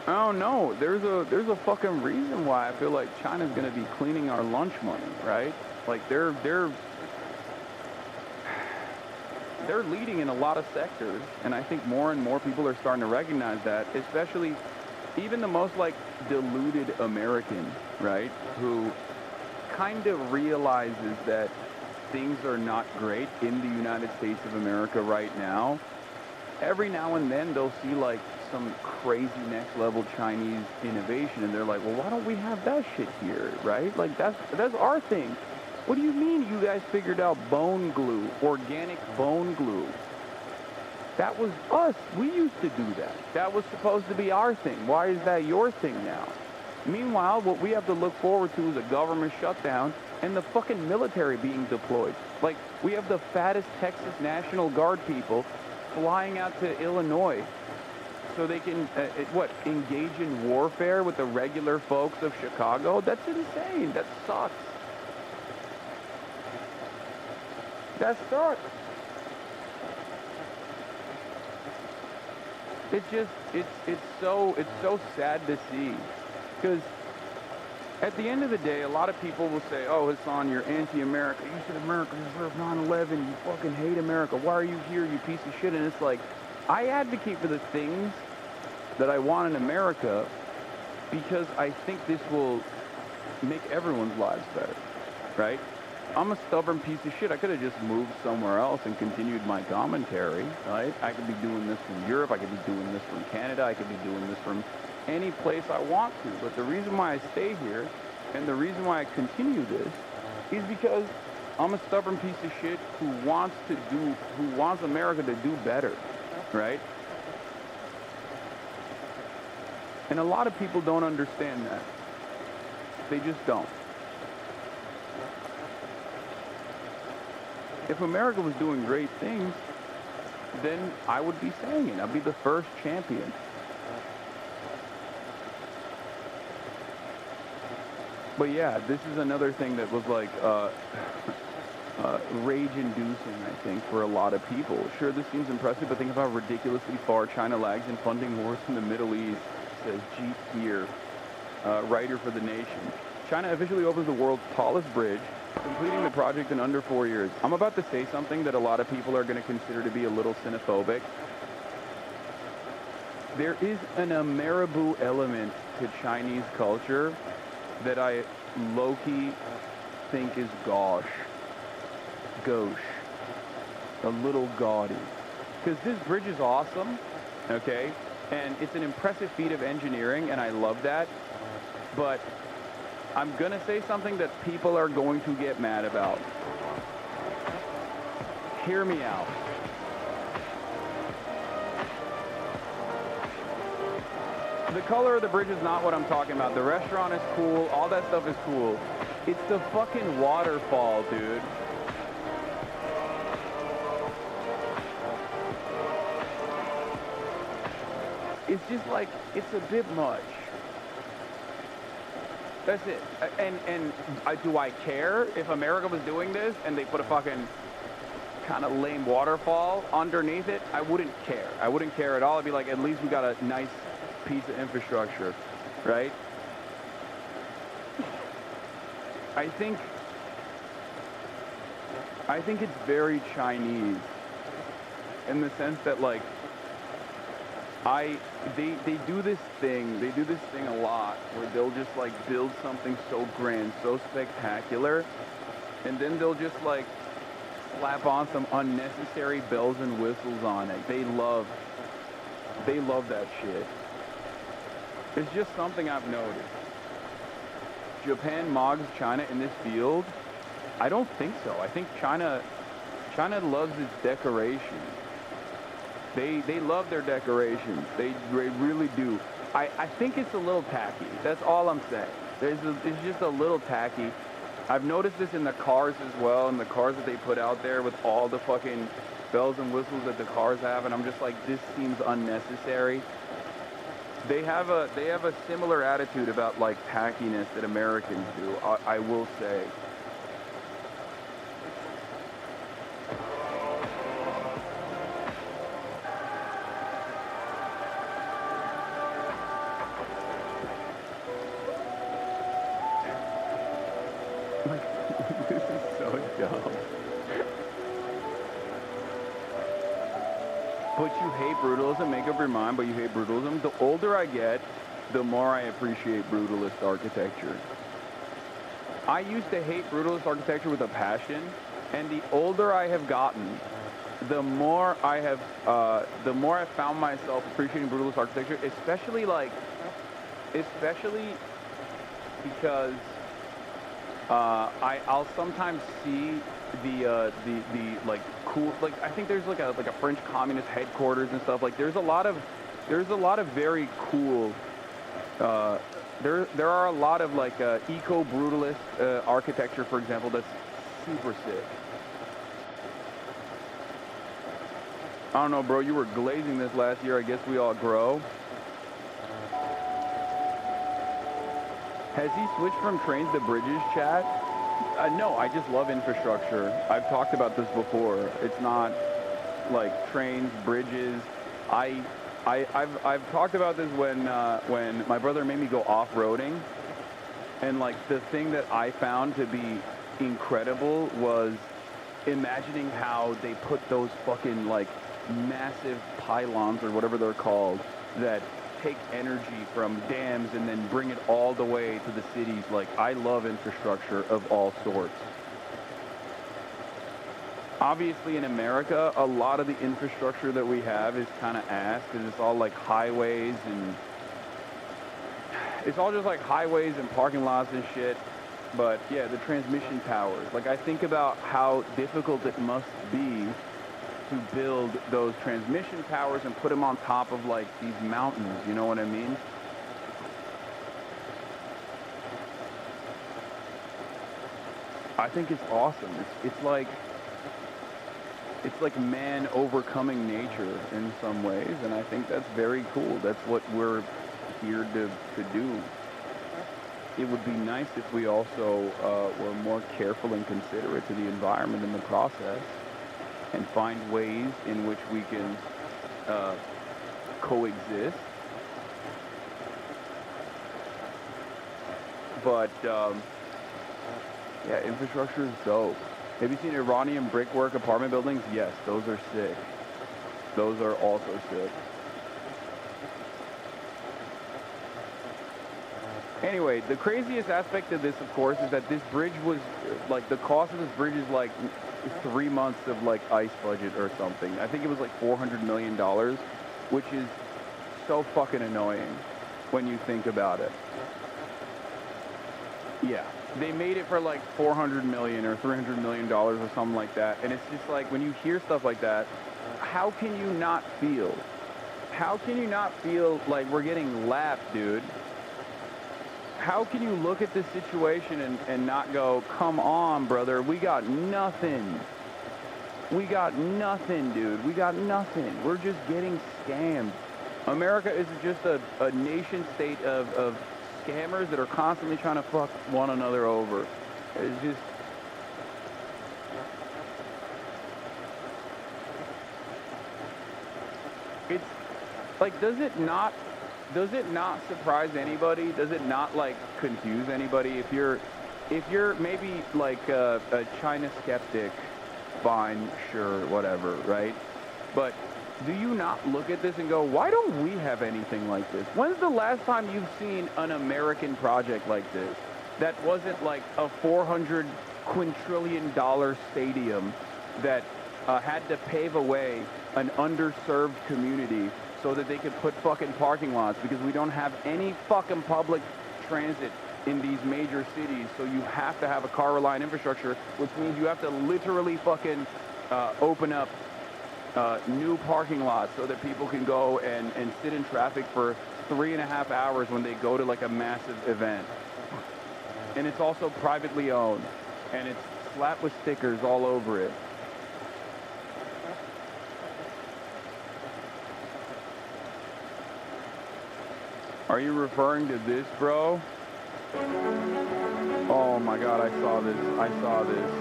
I don't know, there's a fucking reason why I feel like China's gonna be cleaning our lunch money, right? Like they're leading in a lot of sectors, and I think more and more people are starting to recognize that, especially even the most like deluded American, right, who kind of realizes that things are not great in the United States of America right now. Every now and then they'll see like some crazy next level Chinese innovation, and they're like, well, why don't we have that shit here, right? Like that's our thing. What do you mean you guys figured out bone glue, organic bone glue? That was us. We used to do that. That was supposed to be our thing. Why is that your thing now? Meanwhile, what we have to look forward to is a government shutdown and the fucking military being deployed. Like, we have the fattest Texas National Guard people flying out to Illinois so they can, engage in warfare with the regular folks of Chicago? That's insane. That sucks. That sucks. It's so sad to see, because at the end of the day, a lot of people will say, oh, Hasan, you're anti-America. You said America deserved 9/11. You fucking hate America. Why are you here, you piece of shit? And it's like, I advocate for the things that I want in America because I think this will make everyone's lives better, right? I'm a stubborn piece of shit. I could have just moved somewhere else and continued my commentary, right? I could be doing this from Europe. I could be doing this from Canada. I could be doing this from any place I want to. But the reason why I stay here and the reason why I continue this is because I'm a stubborn piece of shit who wants America to do better, right? And a lot of people don't understand that. They just don't. If America was doing great things, then I would be saying it. I'd be the first champion. But yeah, this is another thing that was like rage-inducing, I think, for a lot of people. Sure, this seems impressive, but think of how ridiculously far China lags in funding wars in the Middle East, says Jeet here, writer for The Nation. China officially opens the world's tallest bridge, completing the project in under 4 years. I'm about to say something that a lot of people are going to consider to be a little xenophobic. There is an Ameriboo element to Chinese culture that I low-key think is gauche, a little gaudy. Because this bridge is awesome, okay? And it's an impressive feat of engineering, and I love that. But I'm going to say something that people are going to get mad about. Hear me out. The color of the bridge is not what I'm talking about. The restaurant is cool. All that stuff is cool. It's the fucking waterfall, dude. It's just like, it's a bit much. That's it. And do I care if America was doing this and they put a fucking kind of lame waterfall underneath it? I wouldn't care. I wouldn't care at all. I'd be like, at least we got a nice piece of infrastructure, right? I think it's very Chinese in the sense that, like, they do this thing a lot where they'll just like build something so grand, so spectacular, and then they'll just like slap on some unnecessary bells and whistles on it. They love that shit. It's just something I've noticed. Japan mogs China in this field? I don't think so. I think China loves its decorations. They love their decorations. They really do. I think it's a little tacky. That's all I'm saying. It's just a little tacky. I've noticed this in the cars as well, in the cars that they put out there with all the fucking bells and whistles that the cars have, and I'm just like, this seems unnecessary. They have a similar attitude about like tackiness that Americans do, I will say. Like, this is so dumb. But you hate brutalism, make up your mind, but you hate brutalism. The older I get, the more I appreciate brutalist architecture. I used to hate brutalist architecture with a passion, and the older I have gotten, the more I found myself appreciating brutalist architecture, especially because I'll sometimes see the like cool, like I think there's like a French communist headquarters and stuff. Like there's a lot of very cool there are a lot of like eco-brutalist architecture, for example, that's super sick. I don't know, bro, you were glazing this last year. I guess we all grow. Has he switched from trains to bridges, chat? No, I just love infrastructure. I've talked about this before. It's not like trains, bridges. I've talked about this when my brother made me go off-roading, and like the thing that I found to be incredible was imagining how they put those fucking like massive pylons or whatever they're called that take energy from dams and then bring it all the way to the cities. Like, I love infrastructure of all sorts. Obviously in America, a lot of the infrastructure that we have is kind of ass, because it's all like highways and it's all just like highways and parking lots and shit. But yeah, the transmission towers, like I think about how difficult it must be to build those transmission towers and put them on top of like these mountains, you know what I mean? I think it's awesome. It's like man overcoming nature in some ways, and I think that's very cool. That's what we're here to do. It would be nice if we also were more careful and considerate to the environment in the process, and find ways in which we can coexist. But yeah, infrastructure is dope. Have you seen Iranian brickwork apartment buildings? Yes, those are sick. Those are also sick. Anyway, the craziest aspect of this, of course, is that this bridge was, like, the cost of this bridge is like 3 months of like ICE budget or something. I think it was like $400 million, which is so fucking annoying when you think about it. Yeah, they made it for like $400 million or $300 million or something like that, and it's just like, when you hear stuff like that, how can you not feel? How can you not feel like we're getting lapped, dude? How can you look at this situation and not go, come on, brother, we got nothing. We got nothing, dude. We got nothing. We're just getting scammed. America is just a nation state of scammers that are constantly trying to fuck one another over. It's just... It's like, does it not surprise anybody? Does it not like confuse anybody? If you're maybe like a China skeptic, fine, sure, whatever, right? But do you not look at this and go, why don't we have anything like this? When's the last time you've seen an American project like this that wasn't like a $400 quintillion stadium that had to pave away an underserved community so that they could put fucking parking lots, because we don't have any fucking public transit in these major cities, so you have to have a car-reliant infrastructure, which means you have to literally fucking open up new parking lots so that people can go and sit in traffic for 3.5 hours when they go to like a massive event. And it's also privately owned. and it's slapped with stickers all over it. Are you referring to this, bro? Oh my god, I saw this.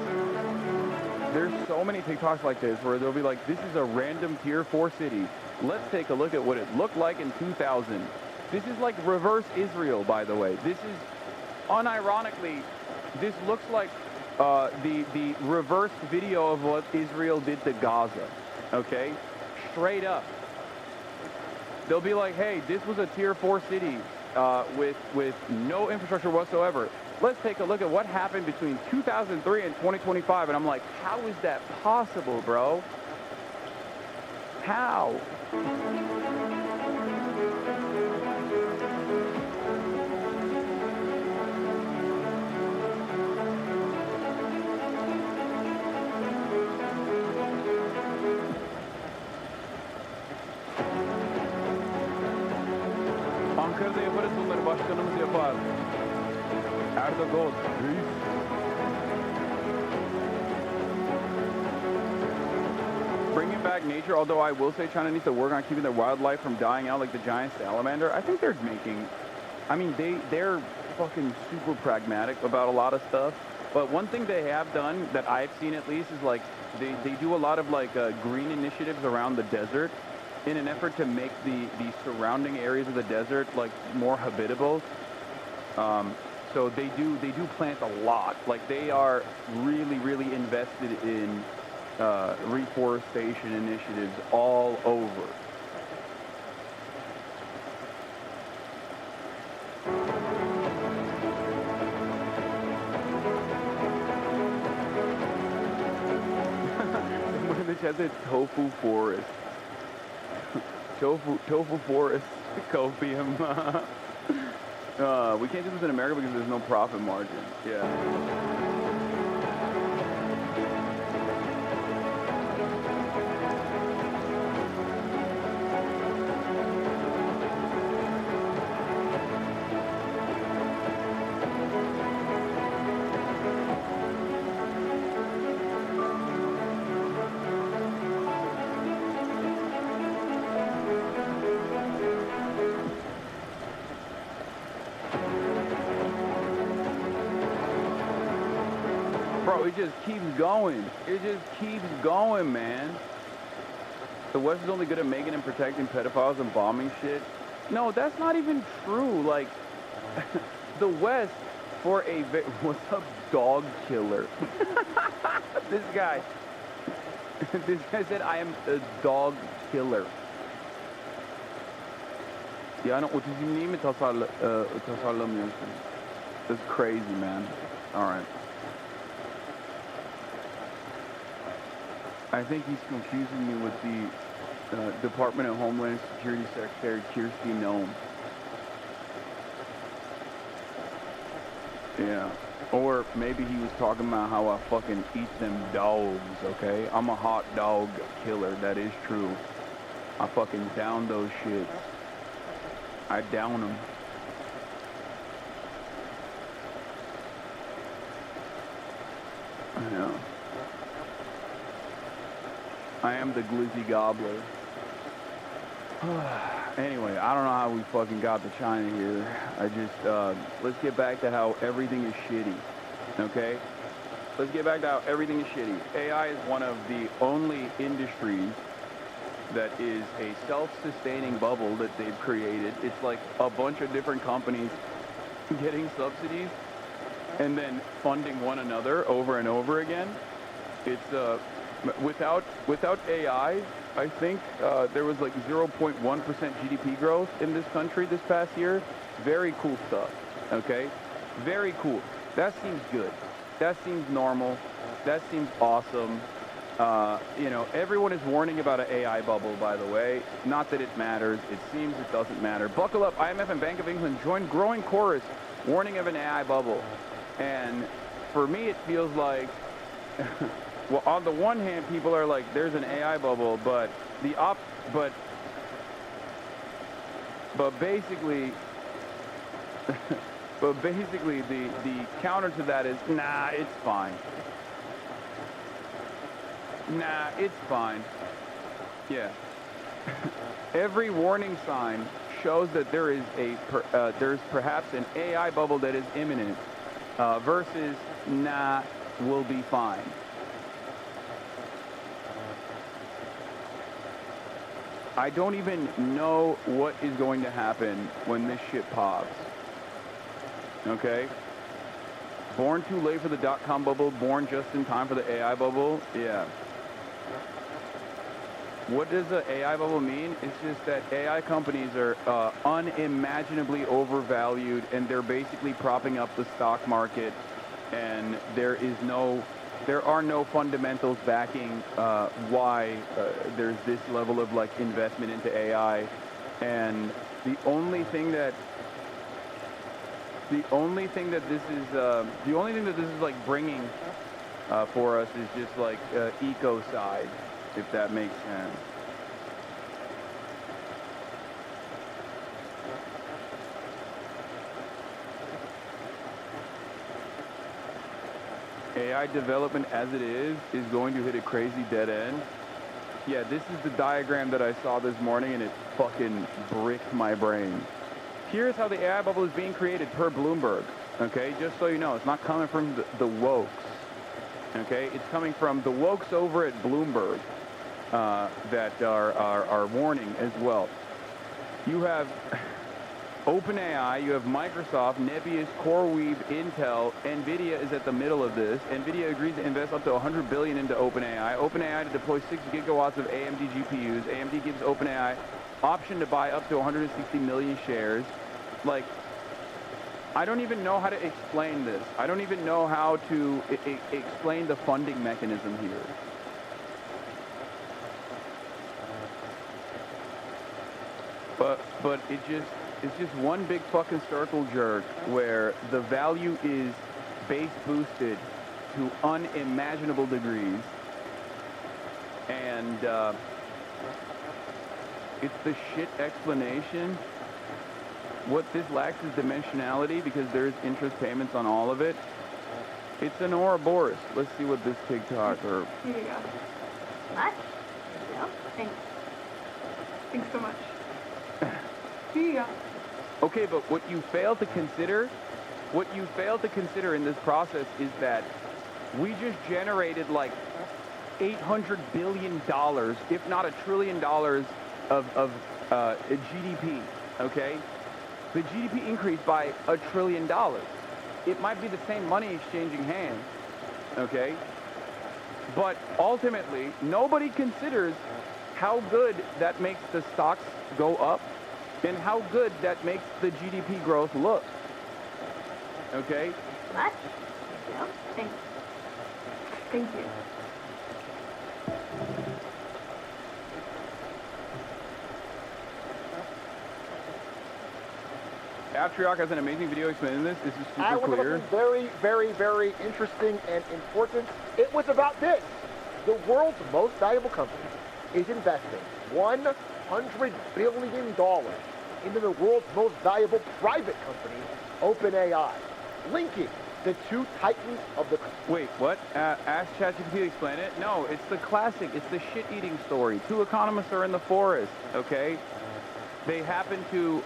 There's so many TikToks like this where they'll be like, this is a random tier 4 city. Let's take a look at what it looked like in 2000. This is like reverse Israel, by the way. This is, unironically, this looks like the reverse video of what Israel did to Gaza, okay? Straight up. They'll be like, hey, this was a tier 4 city with no infrastructure whatsoever. Let's take a look at what happened between 2003 and 2025. And I'm like, how is that possible, bro? How? Ankara'da yaparız bunları, başkanımız yapar. Erdoğan, reis. Bringing back nature, although I will say China needs to work on keeping their wildlife from dying out like the giant salamander. I think they're making, I mean, they're fucking super pragmatic about a lot of stuff. But one thing they have done that I've seen at least is like, they do a lot of like green initiatives around the desert in an effort to make the surrounding areas of the desert like more habitable. So they do plant a lot. Like they are really invested in reforestation initiatives all over. The chat said tofu forest. Tofu forest, copium. We can't do this in America because there's no profit margin. Yeah. Bro, it just keeps going. It just keeps going, man. The West is only good at making and protecting pedophiles and bombing shit. No, that's not even true. Like, the West, for a... What's up, dog killer? This guy said, I am a dog killer. Yani otizmliği mi tasarlamıyorsun? That's crazy, man. All right. I think he's confusing me with the Department of Homeland Security Secretary Kirsty Noem. Yeah. Or maybe he was talking about how I fucking eat them dogs, okay? I'm a hot dog killer, that is true. I fucking down those shits. I down them. Yeah. I am the glizzy gobbler. Anyway, I don't know how we fucking got to China here. I just, let's get back to how everything is shitty, okay? Let's get back to how everything is shitty. AI is one of the only industries that is a self-sustaining bubble that they've created. It's like a bunch of different companies getting subsidies and then funding one another over and over again. It's, without AI, I think there was like 0.1% GDP growth in this country this past year. Very cool stuff, okay? Very cool. That seems good. That seems normal. That seems awesome. You know, everyone is warning about an AI bubble, by the way. Not that it matters. It seems it doesn't matter. Buckle up. IMF and Bank of England join growing chorus warning of an AI bubble. And for me, it feels like... Well, on the one hand, people are like, there's an AI bubble, but basically, But basically, the counter to that is, nah, it's fine. Nah, it's fine. Yeah. Every warning sign shows that there is there's perhaps an AI bubble that is imminent, versus, nah, we'll be fine. I don't even know what is going to happen when this shit pops. Okay? Born too late for the dot-com bubble, born just in time for the AI bubble? Yeah. What does the AI bubble mean? It's just that AI companies are unimaginably overvalued, and they're basically propping up the stock market, and there are no fundamentals backing why there's this level of like investment into AI, and the only thing that this is like bringing for us is just like eco side, if that makes sense. AI development as it is going to hit a crazy dead end. Yeah, this is the diagram that I saw this morning, and it fucking bricked my brain. Here's how the AI bubble is being created per Bloomberg, okay? Just so you know, it's not coming from the wokes, okay? It's coming from the wokes over at Bloomberg that are warning as well. You have OpenAI, you have Microsoft, Nebius, CoreWeave, Intel, NVIDIA is at the middle of this. NVIDIA agrees to invest up to $100 billion into OpenAI. OpenAI to deploy 6 gigawatts of AMD GPUs. AMD gives OpenAI option to buy up to 160 million shares. Like, I don't even know how to explain this. I don't even know how to explain the funding mechanism here. But it's just one big fucking circle jerk where the value is base boosted to unimaginable degrees, and it's the shit explanation. What this lacks is dimensionality because there's interest payments on all of it. It's an Ouroboros. Let's see what this TikTok or... Here you go. Much? No? Thanks. Thanks so much. Here you go. Okay, but what you fail to consider in this process is that we just generated like $800 billion, if not $1 trillion of GDP, okay? The GDP increased by $1 trillion. It might be the same money exchanging hands, okay? But ultimately, nobody considers how good that makes the stocks go up and how good that makes the GDP growth look, okay? Much? No? Thanks. Thank you. Abtriok has an amazing video explaining this. This is I super want clear. something very, very, very interesting and important. It was about this. The world's most valuable company is investing $100 billion into the world's most valuable private company, OpenAI, linking the two titans of the... Wait, what? Ask ChatGPT to explain it? No, it's the classic. It's the shit-eating story. Two economists are in the forest, okay? They happen to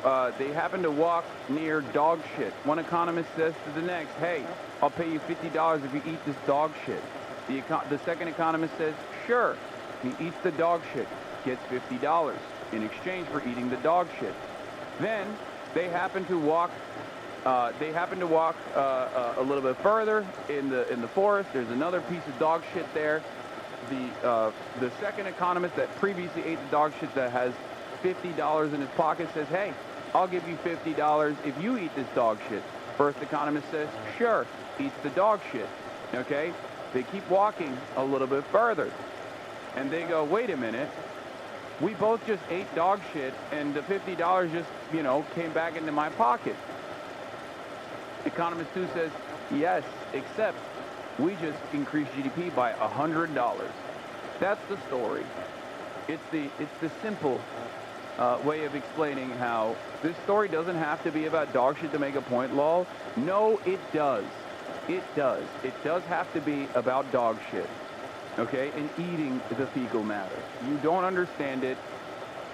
walk near dog shit. One economist says to the next, hey, I'll pay you $50 if you eat this dog shit. The second economist says, sure. He eats the dog shit, gets $50 in exchange for eating the dog shit. Then they happen to walk a little bit further in the forest. There's another piece of dog shit there. The second economist that previously ate the dog shit that has $50 in his pocket says, hey, I'll give you $50 if you eat this dog shit. First economist says, sure, eats the dog shit, okay? They keep walking a little bit further, and they go, wait a minute, we both just ate dog shit, and the $50 just, came back into my pocket. Economist 2 says, yes, except we just increased GDP by $100. That's the story. It's the simple way of explaining how this story doesn't have to be about dog shit to make a point, lol. No, it does. It does. It does have to be about dog shit, okay? And eating the fecal matter. You don't understand it.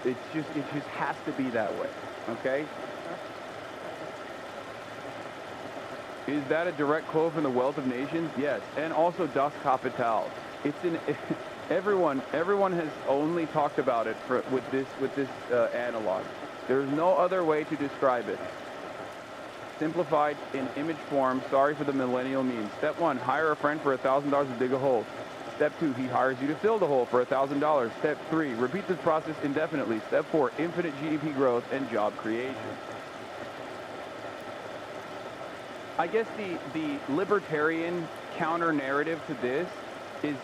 It just has to be that way, okay? Is that a direct quote from The Wealth of Nations? Yes. And also Das Kapital. It's in everyone has only talked about it with this analog. There's no other way to describe it. Simplified in image form. Sorry for the millennial meme. Step 1, hire a friend for $1,000 to dig a hole. Step 2, he hires you to fill the hole for $1,000. Step 3, repeat this process indefinitely. Step 4, infinite GDP growth and job creation. I guess the libertarian counter-narrative to this is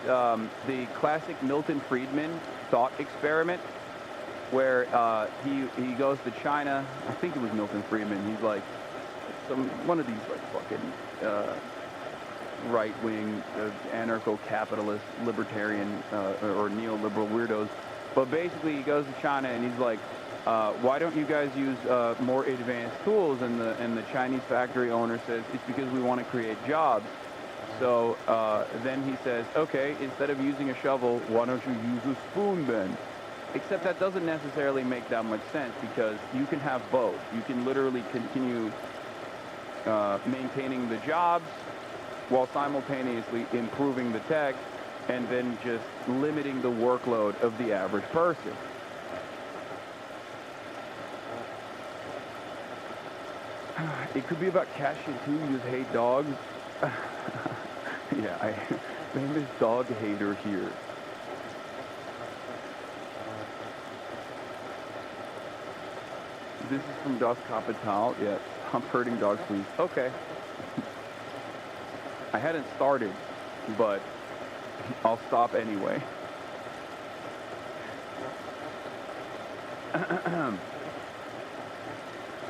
the classic Milton Friedman thought experiment, where he goes to China. I think it was Milton Friedman. He's like one of these like fucking right-wing anarcho-capitalist libertarian or neoliberal weirdos. But basically, he goes to China and he's like, why don't you guys use more advanced tools? And the Chinese factory owner says, it's because we want to create jobs. So then he says, okay, instead of using a shovel, why don't you use a spoon then? Except that doesn't necessarily make that much sense, because you can have both. You can literally continue maintaining the jobs while simultaneously improving the tech, and then just limiting the workload of the average person. It could be about cat shit too. You just hate dogs. Yeah, name is Dog Hater here. This is from Das Kapital. Yeah, I'm hurting dogs, please. Okay. I hadn't started, but I'll stop anyway.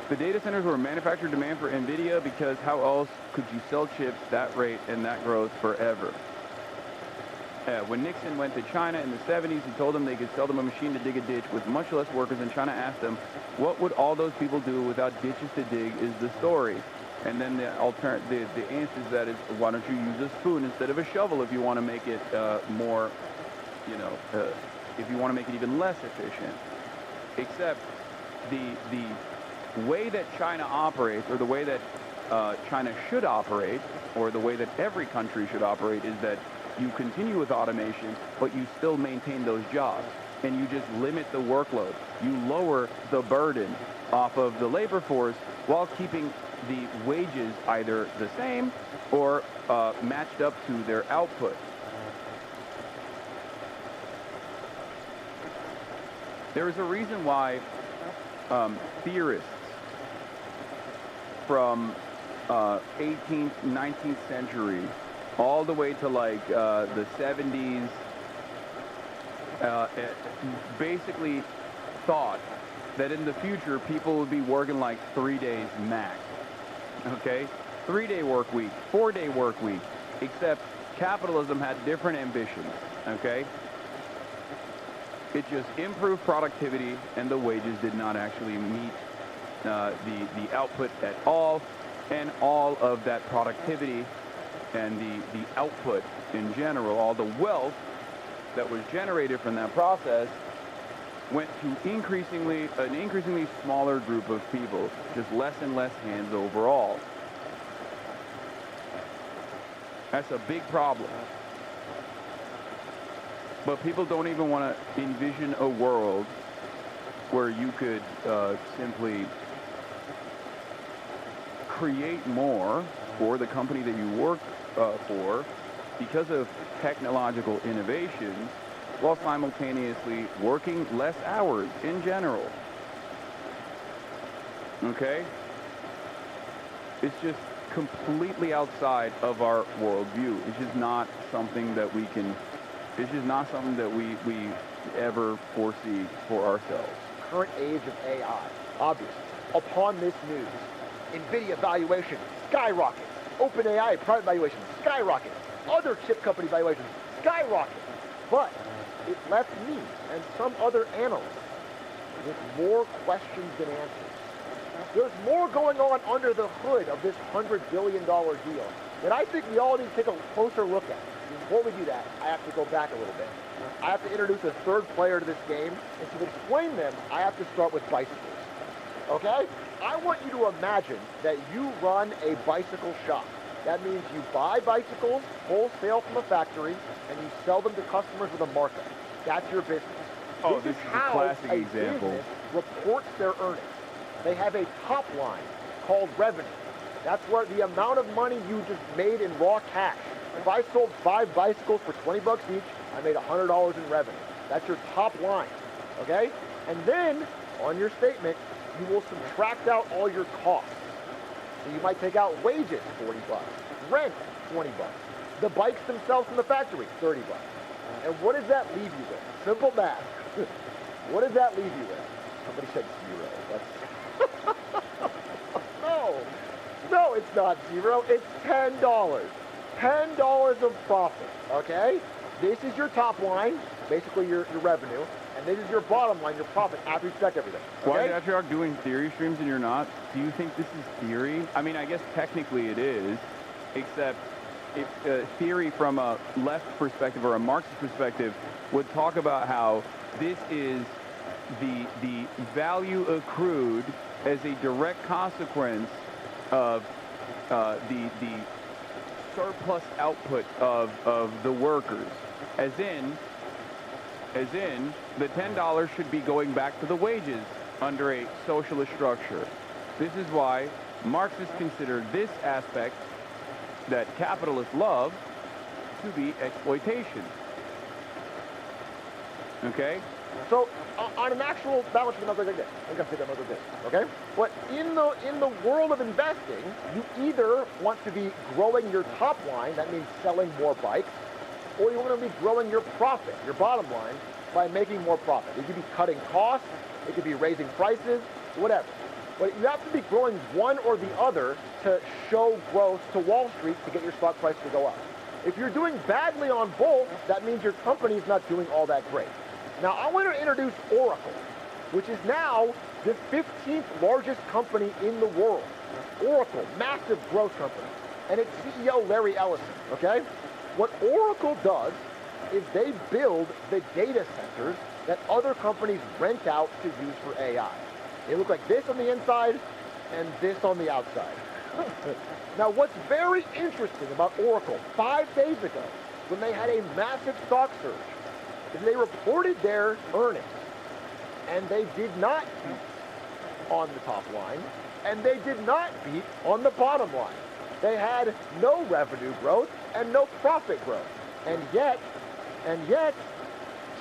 The data centers were manufactured demand for NVIDIA, because how else could you sell chips that rate and that growth forever? When Nixon went to China in the 70s, he told them they could sell them a machine to dig a ditch with much less workers, and China asked them, what would all those people do without ditches to dig is the story. And then the answer to that is, why don't you use a spoon instead of a shovel if you want to make it more, if you want to make it even less efficient. Except the way that China operates, or the way that China should operate, or the way that every country should operate, is that you continue with automation, but you still maintain those jobs, and you just limit the workload. You lower the burden off of the labor force while keeping the wages either the same or matched up to their output. There is a reason why theorists from 18th, 19th century all the way to like the 70s basically thought that in the future people would be working like 3 days max. Okay? 3-day work week, 4-day work week, except capitalism had different ambitions. Okay? It just improved productivity, and the wages did not actually meet the output at all, and all of that productivity and the output in general, all the wealth that was generated from that process, went to an increasingly smaller group of people, just less and less hands overall. That's a big problem. But people don't even want to envision a world where you could simply create more for the company that you work for because of technological innovations, while simultaneously working less hours in general. Okay? It's just completely outside of our worldview. It's just not something that we can, it's just not something that we ever foresee for ourselves. Current age of AI, obviously. Upon this news, NVIDIA valuation skyrockets. OpenAI private valuation skyrockets. Other chip company valuations skyrocket. But it left me and some other analysts with more questions than answers. There's more going on under the hood of this $100 billion deal that I think we all need to take a closer look at. Before we do that, I have to go back a little bit. I have to introduce a third player to this game, and to explain them, I have to start with bicycles. Okay? I want you to imagine that you run a bicycle shop. That means you buy bicycles wholesale from a factory, and you sell them to customers with a markup. That's your business. Oh, this this is is a how classic a example. business reports their earnings. They have a top line called revenue. That's where the amount of money you just made in raw cash. If I sold 5 bicycles for 20 bucks each, I made $100 in revenue. That's your top line, okay? And then, on your statement, you will subtract out all your costs. So you might take out wages, 40 bucks, rent, 20 bucks, the bikes themselves from the factory, 30 bucks. And what does that leave you with? Simple math. What does that leave you with? Somebody said 0. That's No, it's not 0. It's $10. $10 of profit, okay? This is your top line, basically your revenue, and this is your bottom line, your profit, after you deduct everything. Okay? Why is Atriarch doing theory streams and you're not? Do you think this is theory? I mean, I guess technically it is, except if theory from a left perspective or a Marxist perspective would talk about how this is the value accrued as a direct consequence of the surplus output of the workers, as in the $10 should be going back to the wages under a socialist structure. This is why Marxists consider this aspect that capitalists love to be exploitation. Okay? So, on an actual balance sheet, I'm going to say this, okay? But in the world of investing, you either want to be growing your top line, that means selling more bikes, or you want to be growing your profit, your bottom line, by making more profit. It could be cutting costs, it could be raising prices, whatever. But you have to be growing one or the other to show growth to Wall Street to get your stock price to go up. If you're doing badly on both, that means your company is not doing all that great. Now, I want to introduce Oracle, which is now the 15th largest company in the world. Oracle, massive growth company. And its CEO, Larry Ellison, okay? What Oracle does is they build the data centers that other companies rent out to use for AI. They look like this on the inside and this on the outside. Now, what's very interesting about Oracle 5 days ago, when they had a massive stock surge, is they reported their earnings, and they did not beat on the top line, and they did not beat on the bottom line. They had no revenue growth and no profit growth. And yet,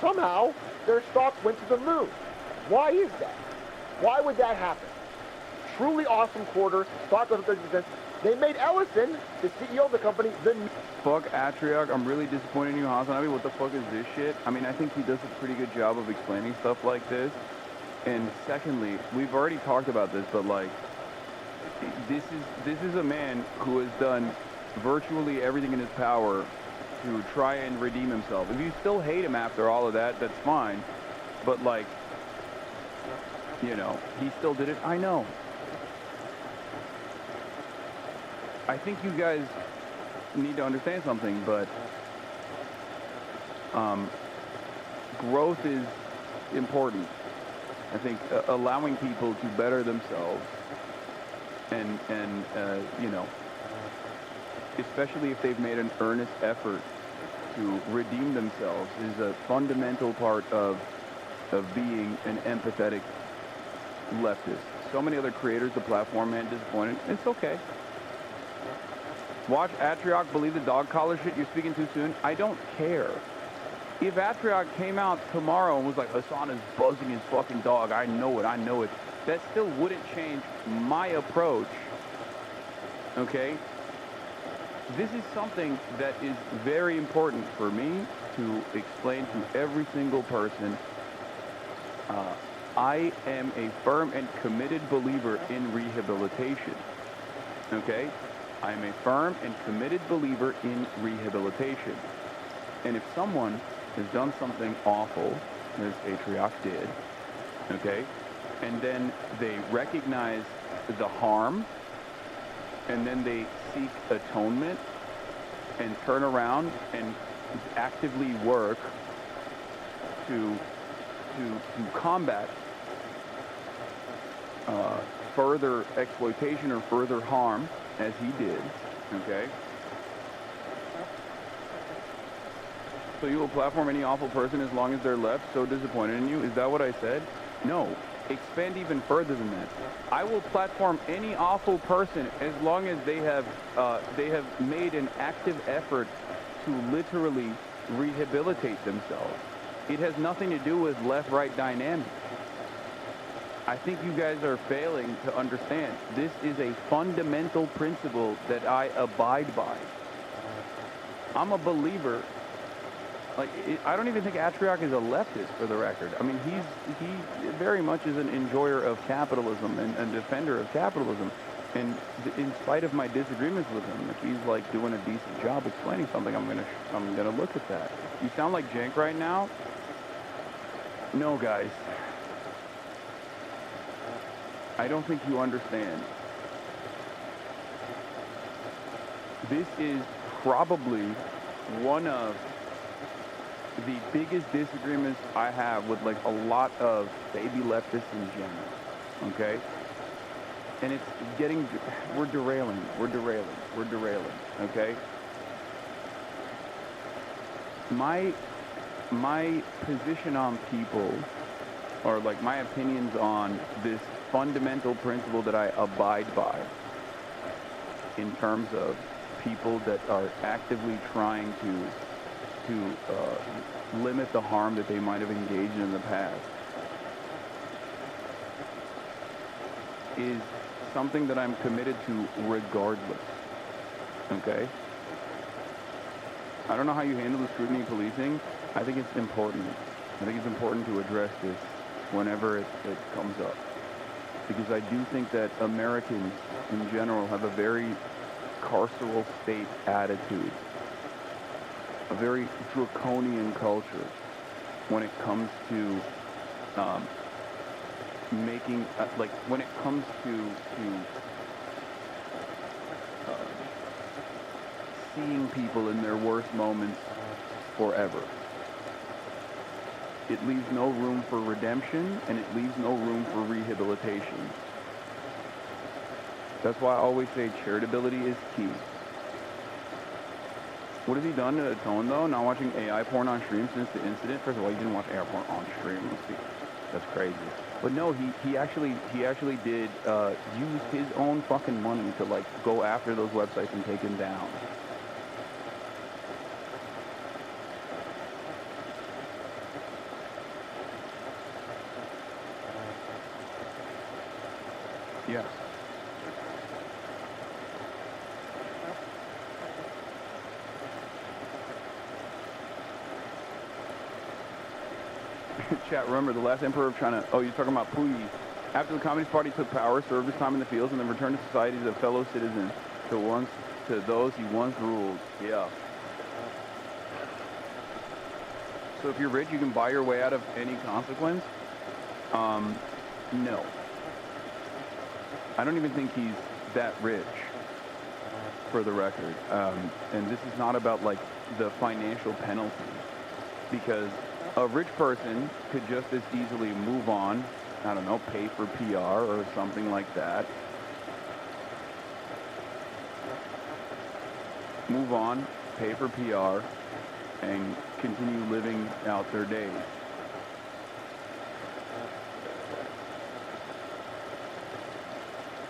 somehow, their stock went to the moon. Why is that? Why would that happen? Truly awesome quarter, stock goes up 30%. They made Ellison, the CEO of the company, the... Fuck Atriarch, I'm really disappointed in you, Hasanabi. What the fuck is this shit? I mean, I think he does a pretty good job of explaining stuff like this. And secondly, we've already talked about this, but like, this is a man who has done virtually everything in his power to try and redeem himself. If you still hate him after all of that, that's fine. But like, you know, he still did it. I know. I think you guys need to understand something, but growth is important. I think allowing people to better themselves and you know, especially if they've made an earnest effort to redeem themselves, is a fundamental part of being an empathetic leftist. So many other creators, the platform, man, disappointed. It's okay. Watch Atriarch believe the dog collar shit. You're speaking too soon. I don't care. If Atriarch came out tomorrow and was like, Hasan is buzzing his fucking dog, I know it, that still wouldn't change my approach. Okay? This is something that is very important for me to explain to every single person. I am a firm and committed believer in rehabilitation. Okay? I am a firm and committed believer in rehabilitation. And if someone has done something awful, as Atriarch did, okay? And then they recognize the harm, and then they seek atonement and turn around and actively work to combat further exploitation or further harm, as he did, okay? So you will platform any awful person as long as they're left so disappointed in you? Is that what I said? No. Expand even further than that. I will platform any awful person as long as they have made an active effort to literally rehabilitate themselves. It has nothing to do with left-right dynamics. I think you guys are failing to understand. This is a fundamental principle that I abide by. I'm a believer. Like, I don't even think Atriarch is a leftist, for the record. I mean, he very much is an enjoyer of capitalism and a defender of capitalism. And in spite of my disagreements with him, if he's like doing a decent job explaining something, I'm gonna look at that. You sound like Jank right now. No, guys. I don't think you understand. This is probably one of the biggest disagreements I have with like a lot of baby leftists in general, okay? And it's getting, we're derailing, okay? My position on people, or like my opinions on this fundamental principle that I abide by in terms of people that are actively trying to limit the harm that they might have engaged in the past, is something that I'm committed to regardless, okay? I don't know how you handle the scrutiny of policing. I think it's important. I think it's important to address this whenever it comes up. Because I do think that Americans in general have a very carceral state attitude, a very draconian culture when it comes to when it comes to seeing people in their worst moments forever. It leaves no room for redemption, and it leaves no room for rehabilitation. That's why I always say charitability is key. What has he done to atone, though? Not watching AI porn on stream since the incident? First of all, he didn't watch AI porn on stream. That's crazy. But no, he actually did use his own fucking money to, like, go after those websites and take them down. Yes. Chat, remember, the last emperor of China... Oh, you're talking about Puyi. After the Communist Party took power, served his time in the fields, and then returned to society as a fellow citizen to those he once ruled. Yeah. So if you're rich, you can buy your way out of any consequence? No. I don't even think he's that rich, for the record. And this is not about, like, the financial penalty. Because a rich person could just as easily move on, I don't know, pay for PR or something like that. Move on, pay for PR, and continue living out their days.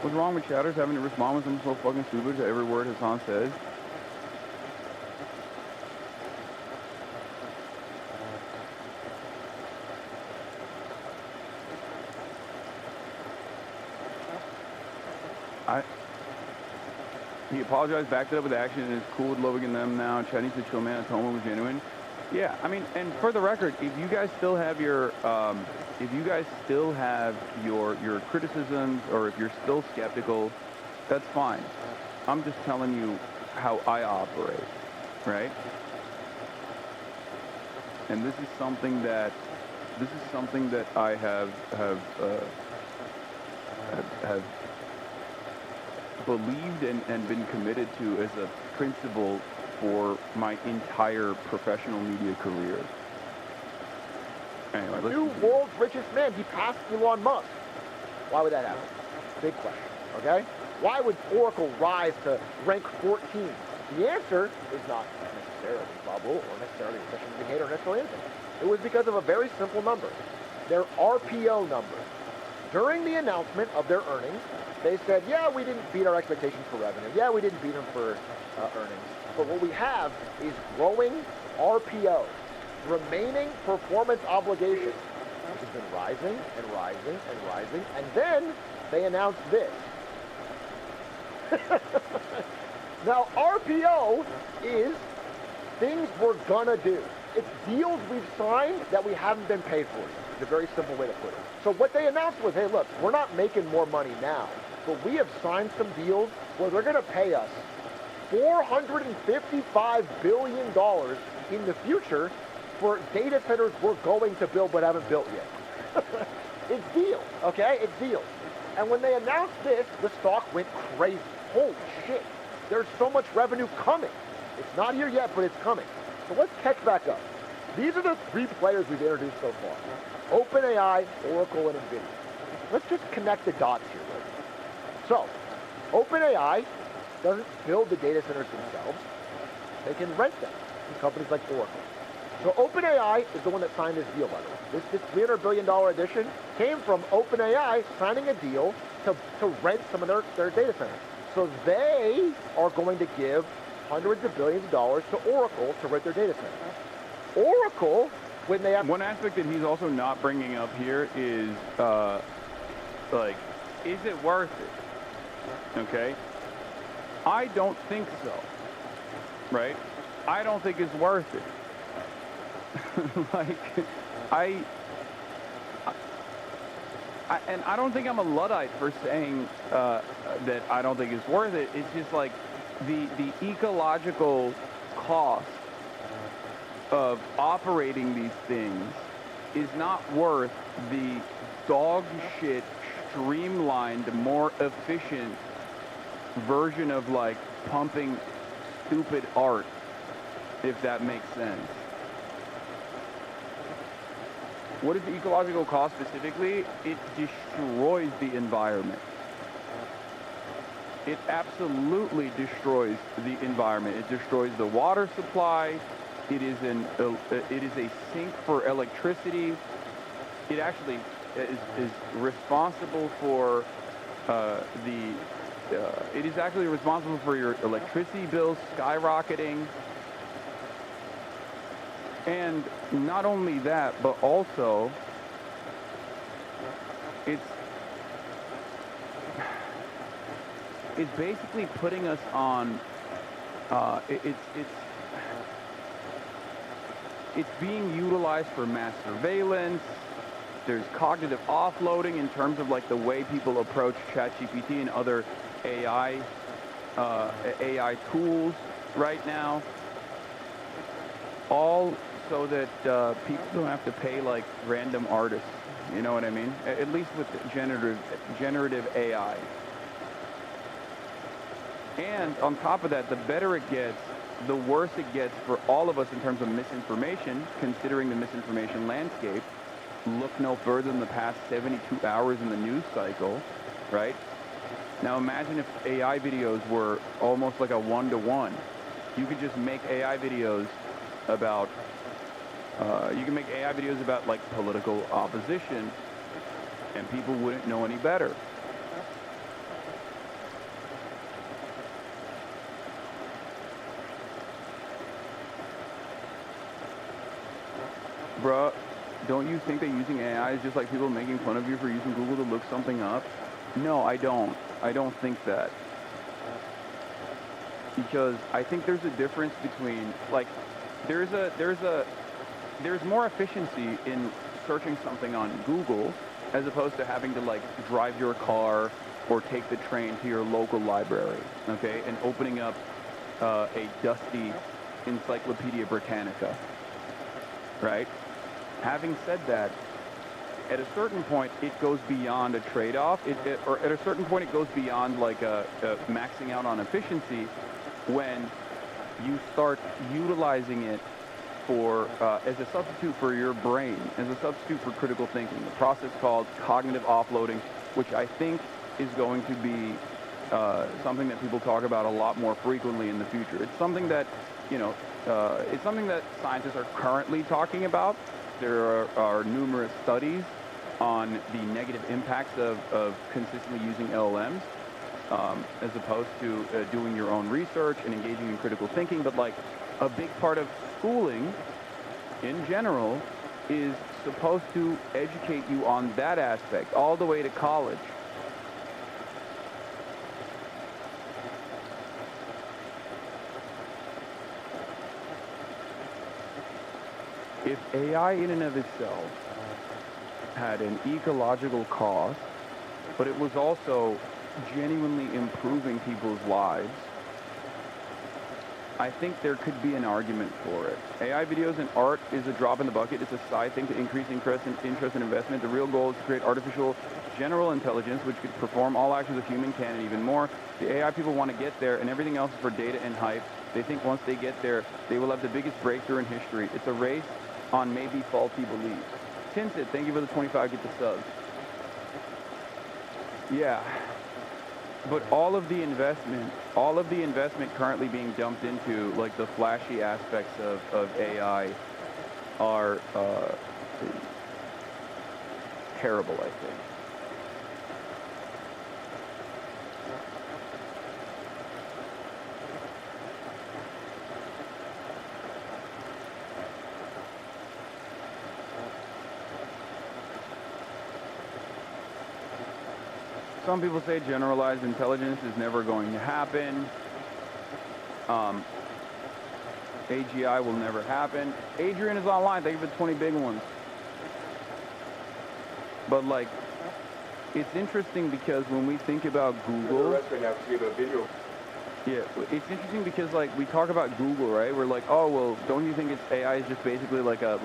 What's wrong with chatters having to respond when someone's so fucking stupid to every word Hasan says? He apologized, backed it up with action, and is cool with loving them now. Chinese to chill, man. Atoma was genuine. Yeah, I mean, and for the record, if you guys still have your, your criticisms, or if you're still skeptical, that's fine. I'm just telling you how I operate, right? And this is something that this is something that I have believed and been committed to as a principle for my entire professional media career. Anyway, The new world's richest man, he passed Elon Musk. Why would that happen? Big question, okay? Why would Oracle rise to rank 14? The answer is not necessarily bubble or necessarily recession indicator or necessarily anything. It was because of a very simple number, their RPO number. During the announcement of their earnings, they said, yeah, we didn't beat our expectations for revenue. Yeah, we didn't beat them for earnings. But what we have is growing RPO, remaining performance obligations, which has been rising and rising and rising. And then they announced this. Now, RPO is things we're gonna do. It's deals we've signed that we haven't been paid for. It's a very simple way to put it. So what they announced was, hey, look, we're not making more money now, but we have signed some deals where they're gonna pay us $455 billion in the future for data centers we're going to build but haven't built yet. It's deals, okay? It's deals. And when they announced this, the stock went crazy. Holy shit, there's so much revenue coming. It's not here yet, but it's coming. So let's catch back up. These are the three players we've introduced so far. OpenAI, Oracle, and NVIDIA. Let's just connect the dots here. Right? So, OpenAI doesn't build the data centers themselves. They can rent them from companies like Oracle. So OpenAI is the one that signed this deal, by the way. This $300 billion addition came from OpenAI signing a deal to rent some of their data centers. So they are going to give hundreds of billions of dollars to Oracle to rent their data centers. Oracle, when they have... One aspect that he's also not bringing up here is, like, is it worth it? Okay? I don't think so. Right? I don't think it's worth it. Like, and I don't think I'm a Luddite for saying that I don't think it's worth it. It's just like the ecological cost of operating these things is not worth the dog shit, streamlined, more efficient version of like pumping stupid art, if that makes sense. What is the ecological cost specifically? It destroys the environment. It absolutely destroys the environment. It destroys the water supply. It is a sink for electricity. It actually is responsible for it is actually responsible for your electricity bills skyrocketing. And not only that, but also it's basically putting us on it's being utilized for mass surveillance. There's cognitive offloading in terms of like the way people approach ChatGPT and other AI tools right now, all so that people don't have to pay like random artists, you know what I mean? At least with generative AI. And on top of that, the better it gets, the worse it gets for all of us in terms of misinformation, considering the misinformation landscape. Look no further than the past 72 hours in the news cycle, right? Now imagine if AI videos were almost like a one-to-one. You could just make AI videos about, like political opposition, and people wouldn't know any better. Bruh, don't you think that using AI is just like people making fun of you for using Google to look something up? No, I don't. I don't think that. Because I think there's a difference between, like, there's more efficiency in searching something on Google as opposed to having to, like, drive your car or take the train to your local library, okay, and opening up a dusty Encyclopedia Britannica, right? Having said that, at a certain point, it goes beyond a trade-off, or at a certain point, it goes beyond like maxing out on efficiency when you start utilizing it for as a substitute for your brain, as a substitute for critical thinking, a process called cognitive offloading, which I think is going to be something that people talk about a lot more frequently in the future. It's something that, it's something that scientists are currently talking about. There are numerous studies on the negative impacts of consistently using LLMs, as opposed to doing your own research and engaging in critical thinking. But like a big part of schooling in general is supposed to educate you on that aspect all the way to college. If AI in and of itself had an ecological cost, but it was also genuinely improving people's lives, I think there could be an argument for it. AI videos and art is a drop in the bucket. It's a side thing to increase interest and investment. The real goal is to create artificial general intelligence, which could perform all actions a human can and even more. The AI people want to get there, and everything else is for data and hype. They think once they get there, they will have the biggest breakthrough in history. It's a race on maybe faulty beliefs. Tinted, thank you for the 25, get the subs. Yeah. But all of the investment currently being dumped into like the flashy aspects of AI are terrible, I think. Some people say generalized intelligence is never going to happen. AGI will never happen. Adrian is online. Thank you for 20 big ones. But like, it's interesting because when we think about Google, yeah, it's interesting because like we talk about Google, right? We're like, oh well, don't you think it's AI is just basically like a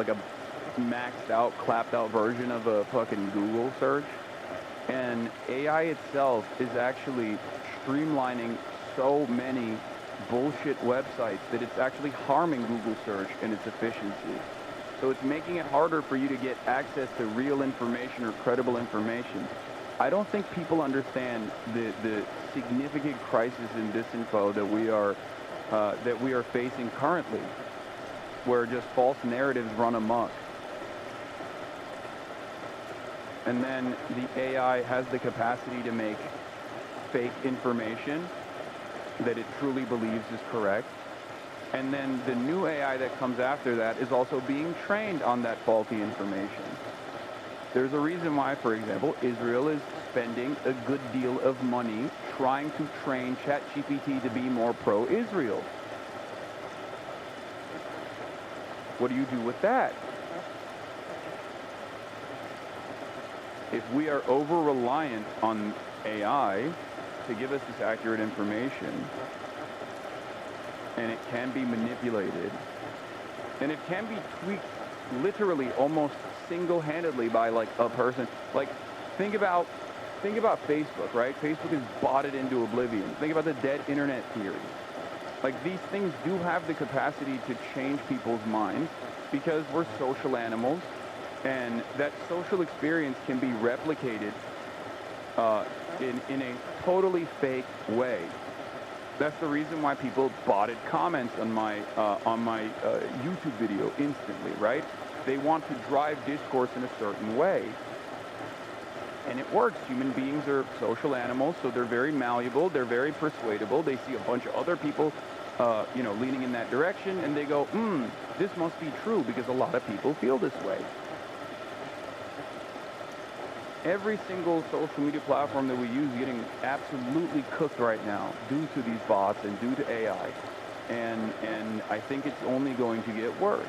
maxed out, clapped out version of a fucking Google search? And AI itself is actually streamlining so many bullshit websites that it's actually harming Google search and its efficiency. So it's making it harder for you to get access to real information or credible information. I don't think people understand the significant crisis in disinfo that we are facing currently, where just false narratives run amok. And then the AI has the capacity to make fake information that it truly believes is correct. And then the new AI that comes after that is also being trained on that faulty information. There's a reason why, for example, Israel is spending a good deal of money trying to train ChatGPT to be more pro-Israel. What do you do with that? If we are over-reliant on AI to give us this accurate information, and it can be manipulated, and it can be tweaked literally almost single-handedly by like a person. Like, think about Facebook, right? Facebook is botted into oblivion. Think about the dead internet theory. Like, these things do have the capacity to change people's minds because we're social animals. And that social experience can be replicated in a totally fake way. That's the reason why people botted comments on my YouTube video instantly, right? They want to drive discourse in a certain way. And it works. Human beings are social animals, so they're very malleable, they're very persuadable. They see a bunch of other people leaning in that direction, and they go, this must be true because a lot of people feel this way. Every single social media platform that we use is getting absolutely cooked right now due to these bots and due to AI. And I think it's only going to get worse.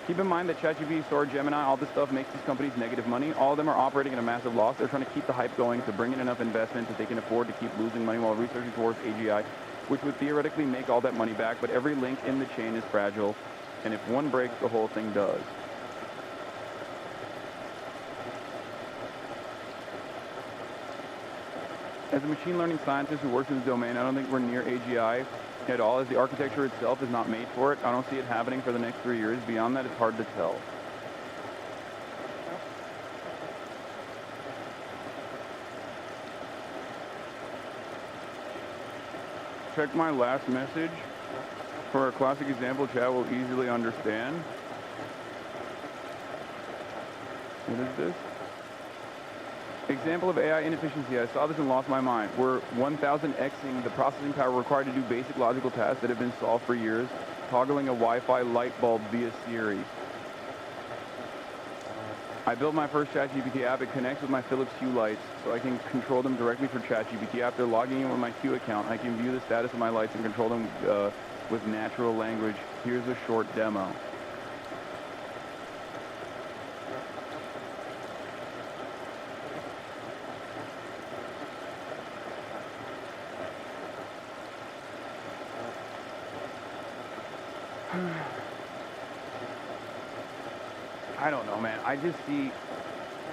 Keep in mind that ChatGPT, Sora, Gemini, all this stuff makes these companies negative money. All of them are operating at a massive loss. They're trying to keep the hype going to bring in enough investment that they can afford to keep losing money while researching towards AGI, which would theoretically make all that money back. But every link in the chain is fragile, and if one breaks, the whole thing does. As a machine learning scientist who works in the domain, I don't think we're near AGI at all, as the architecture itself is not made for it. I don't see it happening for the next 3 years. Beyond that, it's hard to tell. Check my last message for a classic example chat will easily understand. What is this? Example of AI inefficiency. I saw this and lost my mind. We're 1000xing the processing power required to do basic logical tasks that have been solved for years, toggling a Wi-Fi light bulb via Siri. I built my first ChatGPT app. It connects with my Philips Hue lights, so I can control them directly for ChatGPT. After logging in with my Hue account, I can view the status of my lights and control them with natural language. Here's a short demo. I don't know, man. I just see,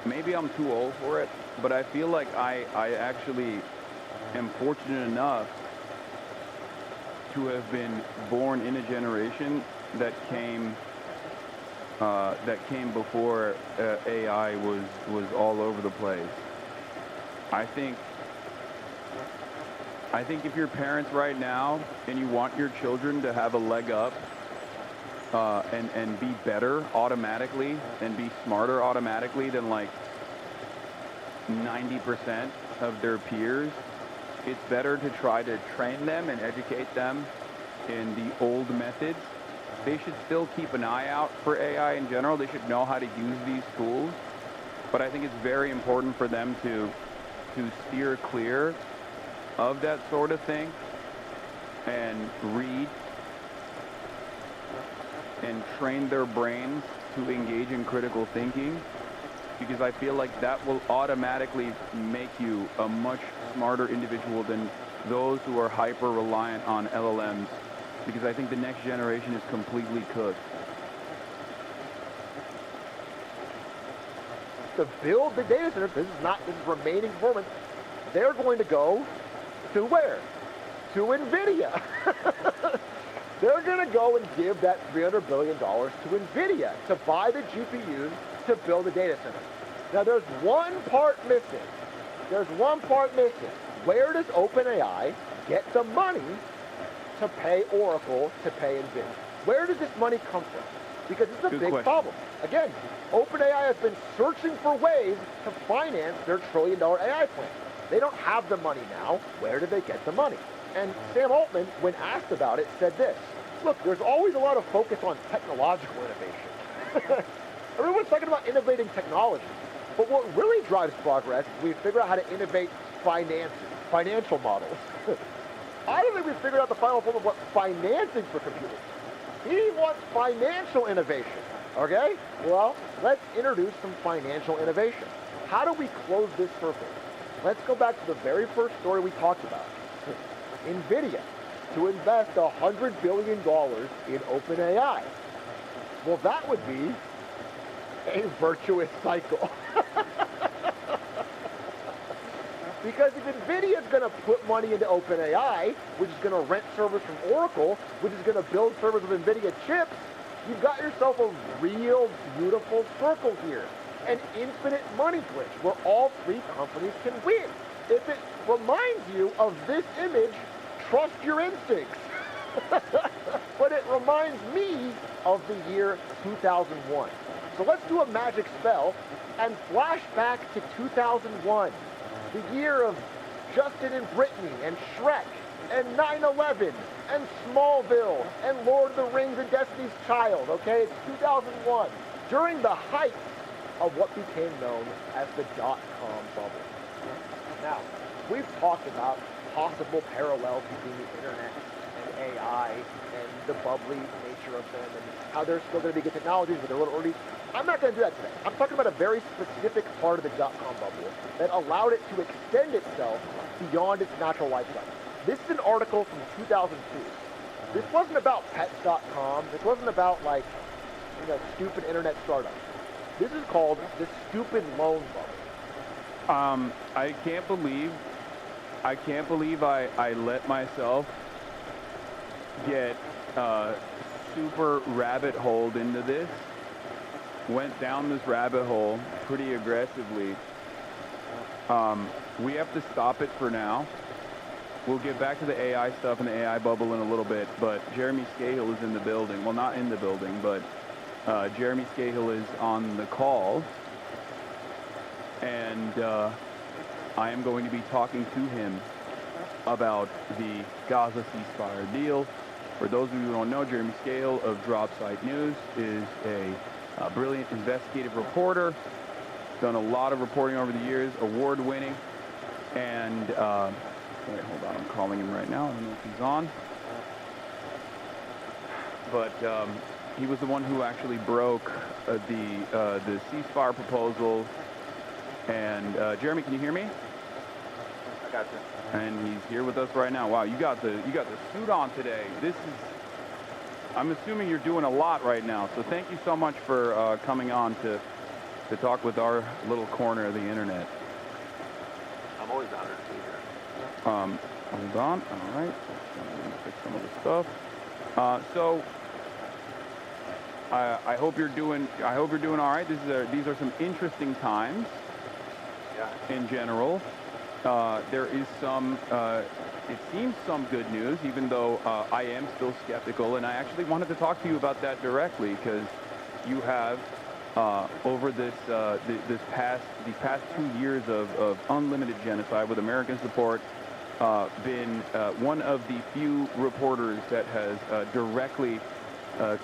maybe I'm too old for it, but I feel like I actually am fortunate enough to have been born in a generation that came before AI was all over the place. I think if you're parents right now and you want your children to have a leg up and be better automatically and be smarter automatically than like 90% of their peers, it's better to try to train them and educate them in the old methods. They should still keep an eye out for AI in general. They should know how to use these tools. But I think it's very important for them to steer clear of that sort of thing and read and train their brains to engage in critical thinking, because I feel like that will automatically make you a much smarter individual than those who are hyper reliant on LLMs, because I think the next generation is completely cooked. To build the data center, this is remaining performance, they're going to go to where? To NVIDIA. They're going to go and give that $300 billion to NVIDIA to buy the GPUs to build a data center. Now, there's one part missing. Where does OpenAI get the money to pay Oracle, to pay NVIDIA? Where does this money come from? Because it's a big problem. Again, OpenAI has been searching for ways to finance their $1 trillion AI plan. They don't have the money now. Where do they get the money? And Sam Altman, when asked about it, said this: look, there's always a lot of focus on technological innovation. Everyone's talking about innovating technology. But what really drives progress is we figure out how to innovate financial models. I don't think we've figured out the final form of what financing for computers. He wants financial innovation, okay? Well, let's introduce some financial innovation. How do we close this circle? Let's go back to the very first story we talked about. NVIDIA to invest $100 billion in OpenAI. Well, that would be a virtuous cycle. Because if NVIDIA is going to put money into OpenAI, which is going to rent servers from Oracle, which is going to build servers with NVIDIA chips, you've got yourself a real beautiful circle here. An infinite money glitch where all three companies can win. If it reminds you of this image, trust your instincts. But it reminds me of the year 2001. So let's do a magic spell and flash back to 2001. The year of Justin and Brittany and Shrek and 9/11 and Smallville and Lord of the Rings and Destiny's Child, okay? It's 2001, during the height of what became known as the dot-com bubble. Now, we've talked about possible parallels between the internet and AI and the bubbly nature of them and how they're still going to be good technologies, but they're a little early. I'm not going to do that today. I'm talking about a very specific part of the dot-com bubble that allowed it to extend itself beyond its natural life cycle. This is an article from 2002. This wasn't about pets.com. This wasn't about, like, stupid internet startups. This is called the stupid loan bubble. I can't believe I can't believe I let myself get super rabbit holed into this. Went down this rabbit hole pretty aggressively. We have to stop it for now. We'll get back to the AI stuff and the AI bubble in a little bit, but Jeremy SCAHILL is in the building. Well, not in the building, but Jeremy SCAHILL is on the call, and I am going to be talking to him about the Gaza ceasefire deal. For those of you who don't know, Jeremy SCAHILL of Dropsite News is a brilliant investigative reporter. Done a lot of reporting over the years, award-winning, and wait, hold on, I'm calling him right now. I don't know if he's on, but he was the one who actually broke the ceasefire proposal. And Jeremy, can you hear me? I got you. And he's here with us right now. Wow, you got the suit on today. This is, I'm assuming you're doing a lot right now. So thank you so much for coming on to talk with our little corner of the internet. I'm always honored to be here. Hold on. All right. Let me fix some of the stuff. So I hope you're doing. I hope you're doing all right. These are some interesting times. Yeah. In general, there is some. It seems some good news, even though I am still skeptical. And I actually wanted to talk to you about that directly because you have. Over these past 2 years of unlimited genocide with American support, been one of the few reporters that has directly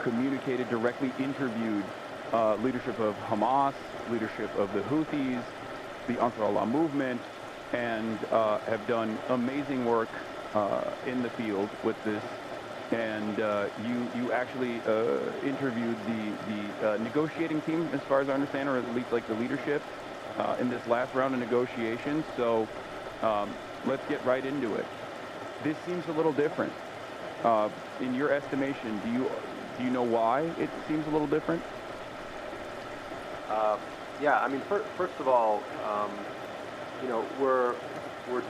communicated, directly interviewed leadership of Hamas, leadership of the Houthis, the Ansar Allah movement, and have done amazing work in the field with this. And you actually interviewed the negotiating team, as far as I understand, or at least like the leadership in this last round of negotiations. So let's get right into it. This seems a little different. In your estimation, do you know why it seems a little different? Yeah, I mean, first of all, you know, we're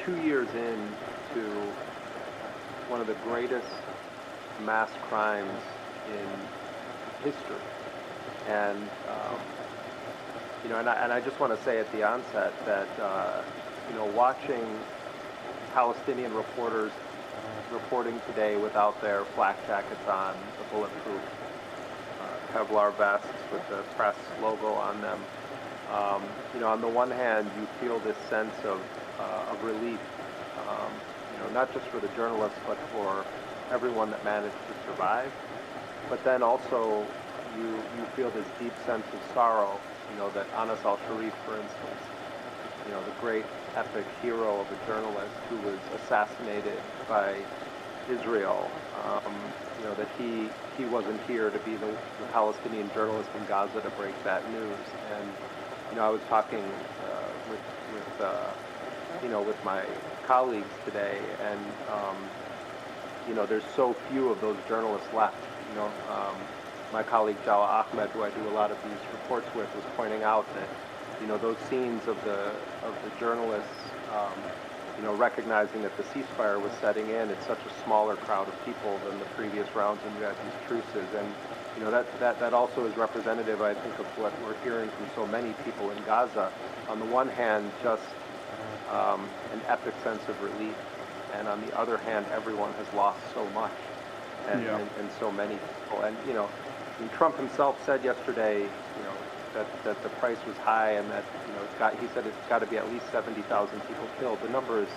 2 years into one of the greatest mass crimes in history, and you know, and I just want to say at the onset that you know, watching Palestinian reporters reporting today without their flak jackets on, the bulletproof Kevlar vests with the press logo on them, you know, on the one hand, you feel this sense of relief, you know, not just for the journalists, but for everyone that managed to survive. But then also you feel this deep sense of sorrow, you know, that Anas al-Sharif, for instance, you know, the great epic hero of a journalist who was assassinated by Israel, you know, that he wasn't here to be the Palestinian journalist in Gaza to break that news. And, you know, I was talking with you know, with my colleagues today, and you know, there's so few of those journalists left. You know, my colleague Jawa Ahmed, who I do a lot of these reports with, was pointing out that, you know, those scenes of the journalists, you know, recognizing that the ceasefire was setting in, it's such a smaller crowd of people than the previous rounds when you had these truces, and you know, that also is representative, I think, of what we're hearing from so many people in Gaza. On the one hand, just an epic sense of relief. And on the other hand, everyone has lost so much, and so many people. And you know, I mean, Trump himself said yesterday, you know, that the price was high, and that, you know, he said it's got to be at least 70,000 people killed. The number is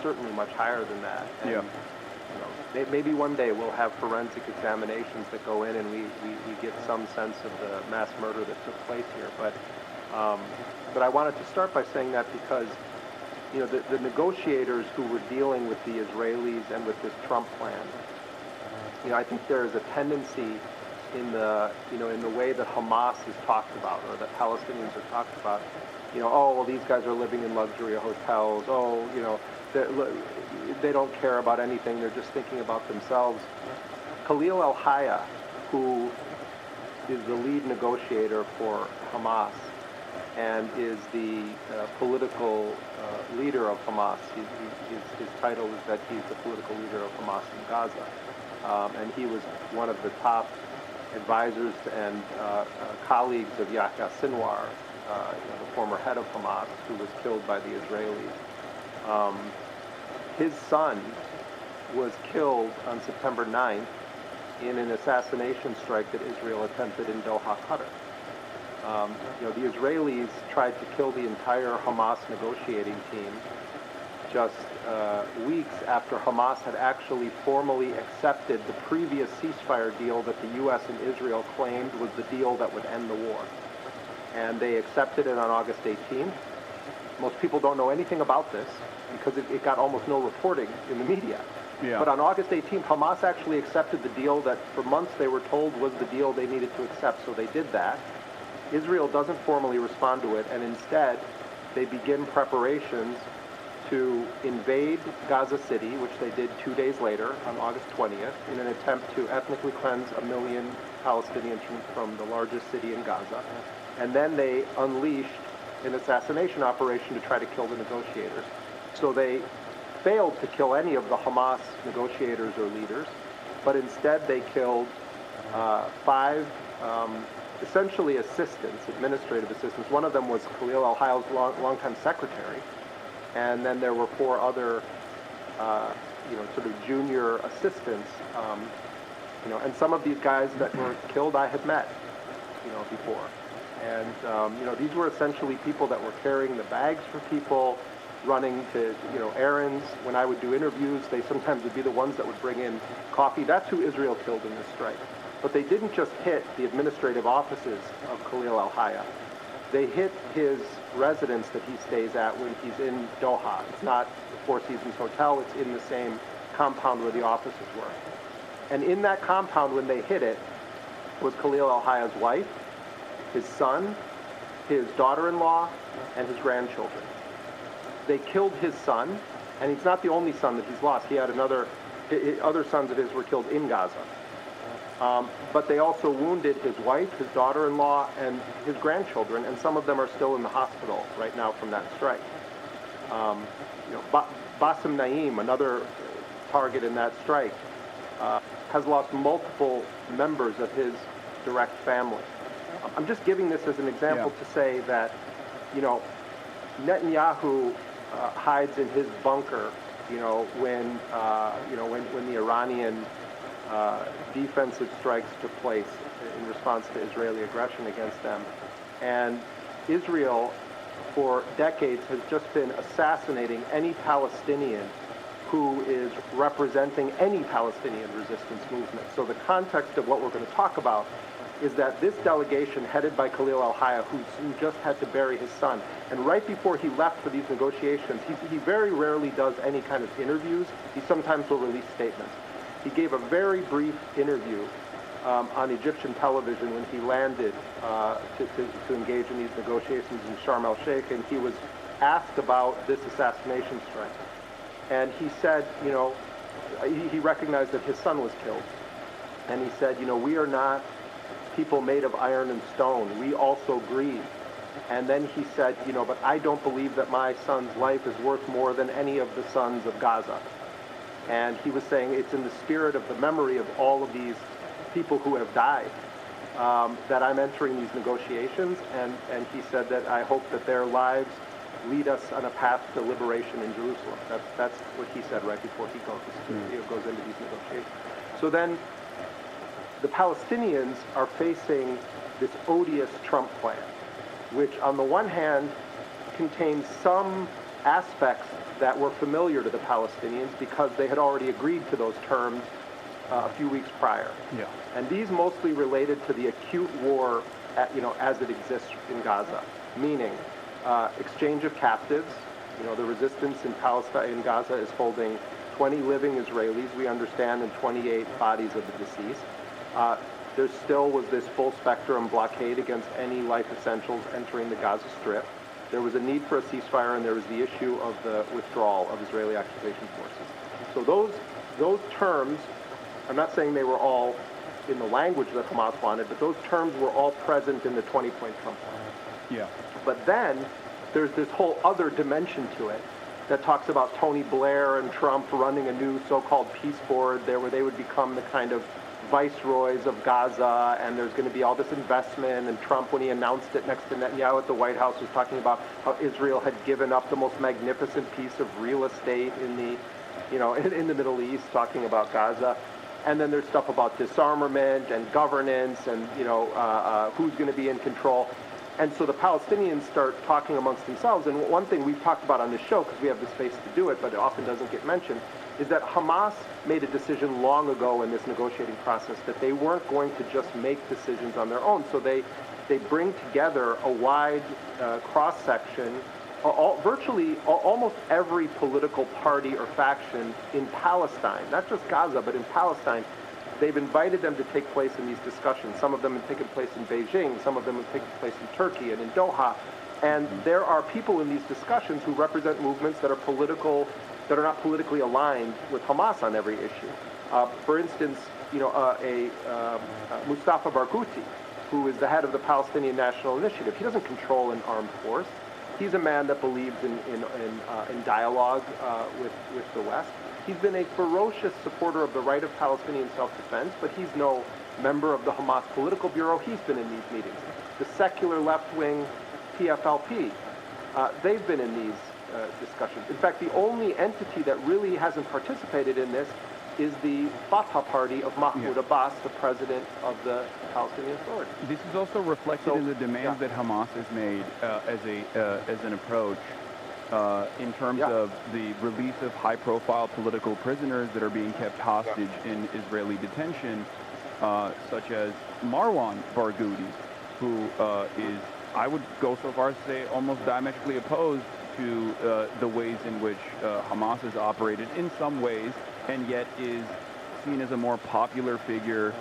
certainly much higher than that. And, you know, maybe one day we'll have forensic examinations that go in, and we get some sense of the mass murder that took place here. But I wanted to start by saying that because, you know, the negotiators who were dealing with the Israelis and with this Trump plan, you know, I think there is a tendency in the, you know, in the way that Hamas is talked about, or that Palestinians are talked about, you know, oh, well, these guys are living in luxury hotels, oh, you know, they don't care about anything, they're just thinking about themselves. Khalil al-Hayya, who is the lead negotiator for Hamas, and is the political leader of Hamas. His title is that he's the political leader of Hamas in Gaza. And he was one of the top advisors and colleagues of Yahya Sinwar, the former head of Hamas, who was killed by the Israelis. His son was killed on September 9th in an assassination strike that Israel attempted in Doha, Qatar. The Israelis tried to kill the entire Hamas negotiating team just weeks after Hamas had actually formally accepted the previous ceasefire deal that the U.S. and Israel claimed was the deal that would end the war. And they accepted it on August 18th. Most people don't know anything about this because it got almost no reporting in the media. Yeah. But on August 18th, Hamas actually accepted the deal that for months they were told was the deal they needed to accept, so they did that. Israel doesn't formally respond to it, and instead they begin preparations to invade Gaza City, which they did 2 days later on August 20th, in an attempt to ethnically cleanse 1 million Palestinians from the largest city in Gaza. And then they unleashed an assassination operation to try to kill the negotiators. So they failed to kill any of the Hamas negotiators or leaders, but instead they killed 5 essentially assistants, administrative assistants. One of them was Khalil al-Hayya's longtime secretary, and then there were 4 other, sort of junior assistants. And some of these guys that were killed I had met, before. And, these were essentially people that were carrying the bags for people, running to, errands. When I would do interviews, they sometimes would be the ones that would bring in coffee. That's who Israel killed in this strike. But they didn't just hit the administrative offices of Khalil al-Hayya. They hit his residence that he stays at when he's in Doha. It's not the Four Seasons Hotel. It's in the same compound where the offices were. And in that compound, when they hit it, was Khalil al-Hayya's wife, his son, his daughter-in-law, and his grandchildren. They killed his son, and he's not the only son that he's lost. He had other sons of his were killed in Gaza. But they also wounded his wife, his daughter-in-law, and his grandchildren, and some of them are still in the hospital right now from that strike. Bassem Naim, another target in that strike, has lost multiple members of his direct family. I'm just giving this as an example to say that, Netanyahu hides in his bunker, when the Iranian defensive strikes took place in response to Israeli aggression against them. And Israel, for decades, has just been assassinating any Palestinian who is representing any Palestinian resistance movement. So the context of what we're going to talk about is that this delegation headed by Khalil al-Hayya, who just had to bury his son, and right before he left for these negotiations, he very rarely does any kind of interviews. He sometimes will release statements. He gave a very brief interview on Egyptian television when he landed to engage in these negotiations in Sharm el-Sheikh, and he was asked about this assassination strike. And he said, he recognized that his son was killed. And he said, we are not people made of iron and stone. We also grieve. And then he said, but I don't believe that my son's life is worth more than any of the sons of Gaza. And he was saying it's in the spirit of the memory of all of these people who have died that I'm entering these negotiations. And he said that I hope that their lives lead us on a path to liberation in Jerusalem. That's what he said right before he goes into these negotiations. So then the Palestinians are facing this odious Trump plan, which on the one hand contains some aspects that were familiar to the Palestinians because they had already agreed to those terms a few weeks prior. Yeah. And these mostly related to the acute war, as it exists in Gaza, meaning exchange of captives. The resistance in Palestine, in Gaza, is holding 20 living Israelis, we understand, and 28 bodies of the deceased. There still was this full-spectrum blockade against any life essentials entering the Gaza Strip. There was a need for a ceasefire, and there was the issue of the withdrawal of Israeli occupation forces. So those terms, I'm not saying they were all in the language that Hamas wanted, but those terms were all present in the 20-point Trump plan. Yeah. But then there's this whole other dimension to it that talks about Tony Blair and Trump running a new so-called peace board there where they would become the kind of viceroys of Gaza, and there's going to be all this investment. And Trump, when he announced it next to Netanyahu at the White House, was talking about how Israel had given up the most magnificent piece of real estate in the, in the Middle East, talking about Gaza. And then there's stuff about disarmament and governance and, who's going to be in control. And so the Palestinians start talking amongst themselves. And one thing we've talked about on this show, because we have the space to do it, but it often doesn't get mentioned, is that Hamas made a decision long ago in this negotiating process that they weren't going to just make decisions on their own. So they bring together a wide cross-section, virtually almost every political party or faction in Palestine, not just Gaza, but in Palestine. They've invited them to take place in these discussions. Some of them have taken place in Beijing, some of them have taken place in Turkey and in Doha. And there are people in these discussions who represent movements that are political, that are not politically aligned with Hamas on every issue. For instance, Mustafa Barghouti, who is the head of the Palestinian National Initiative, he doesn't control an armed force. He's a man that believes in dialogue with the West. He's been a ferocious supporter of the right of Palestinian self-defense, but he's no member of the Hamas political bureau. He's been in these meetings. The secular left-wing PFLP, they've been in these discussions. In fact, the only entity that really hasn't participated in this is the Fatah party of Mahmoud Abbas, the president of the Palestinian Authority. This is also reflected in the demands that Hamas has made as an approach in terms of the release of high-profile political prisoners that are being kept hostage in Israeli detention, such as Marwan Barghouti, who is, I would go so far as to say, almost diametrically opposed to the ways in which Hamas has operated in some ways, and yet is seen as a more popular figure.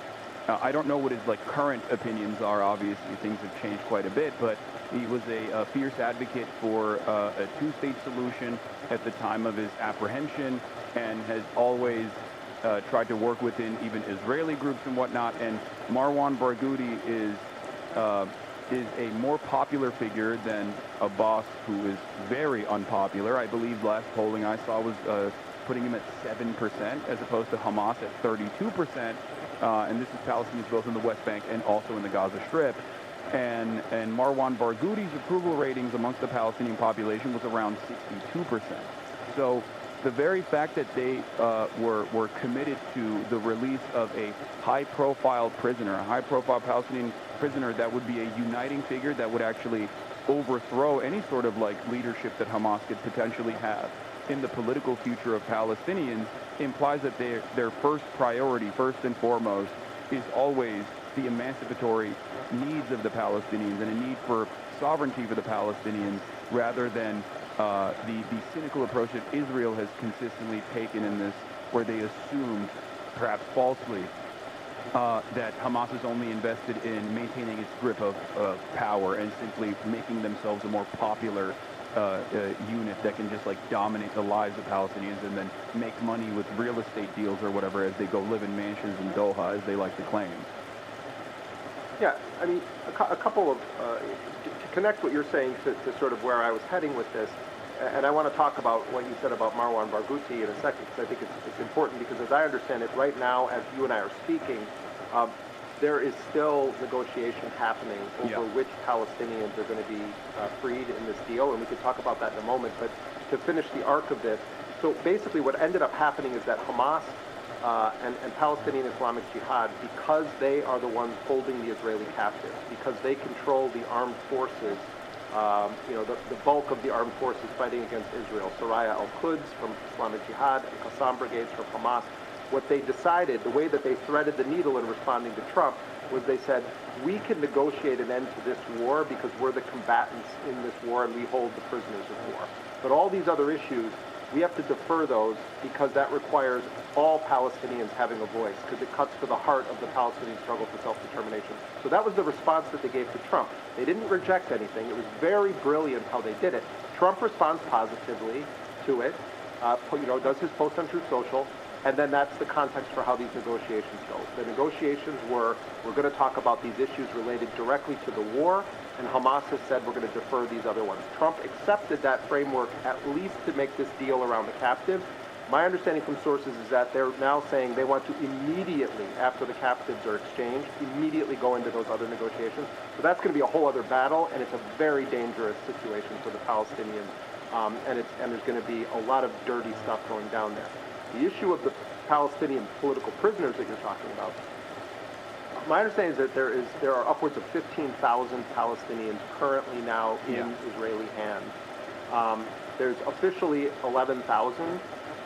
I don't know what his current opinions are. Obviously, things have changed quite a bit, but he was a fierce advocate for a two-state solution at the time of his apprehension, and has always tried to work within even Israeli groups and whatnot. And Marwan Barghouti is a more popular figure than Abbas, who is very unpopular. I believe last polling I saw was putting him at 7% as opposed to Hamas at 32%. And this is Palestinians both in the West Bank and also in the Gaza Strip. And Marwan Barghouti's approval ratings amongst the Palestinian population was around 62%. So the very fact that they were committed to the release of a high-profile prisoner, a high-profile Palestinian prisoner that would be a uniting figure that would actually overthrow any sort of leadership that Hamas could potentially have in the political future of Palestinians, implies that their first priority, first and foremost, is always the emancipatory needs of the Palestinians and a need for sovereignty for the Palestinians, rather than the cynical approach that Israel has consistently taken in this, where they assumed, perhaps falsely, that Hamas is only invested in maintaining its grip of power and simply making themselves a more popular unit that can just dominate the lives of Palestinians and then make money with real estate deals or whatever as they go live in mansions in Doha, as they like to claim. Yeah, I mean, a couple of, to connect what you're saying to sort of where I was heading with this, and I want to talk about what you said about Marwan Barghouti in a second, because I think it's important, because as I understand it, right now, as you and I are speaking, there is still negotiation happening over which Palestinians are going to be freed in this deal, and we could talk about that in a moment. But to finish the arc of this, so basically what ended up happening is that Hamas and Palestinian Islamic Jihad, because they are the ones holding the Israeli captives, because they control the armed forces, the bulk of the armed forces fighting against Israel, Soraya al-Quds from Islamic Jihad and Qassam brigades from Hamas. What they decided, the way that they threaded the needle in responding to Trump, was they said, we can negotiate an end to this war because we're the combatants in this war and we hold the prisoners of war. But all these other issues, we have to defer those because that requires all Palestinians having a voice, because it cuts to the heart of the Palestinian struggle for self-determination. So that was the response that they gave to Trump. They didn't reject anything. It was very brilliant how they did it. Trump responds positively to it, does his post on Truth Social, And then that's the context for how these negotiations go. The negotiations we're going to talk about these issues related directly to the war, and Hamas has said we're going to defer these other ones. Trump accepted that framework at least to make this deal around the captives. My understanding from sources is that they're now saying they want to immediately, after the captives are exchanged, immediately go into those other negotiations. So that's going to be a whole other battle, and it's a very dangerous situation for the Palestinians. And there's going to be a lot of dirty stuff going down there. The issue of the Palestinian political prisoners that you're talking about, my understanding is that there are upwards of 15,000 Palestinians currently now in Israeli hands. There's officially 11,000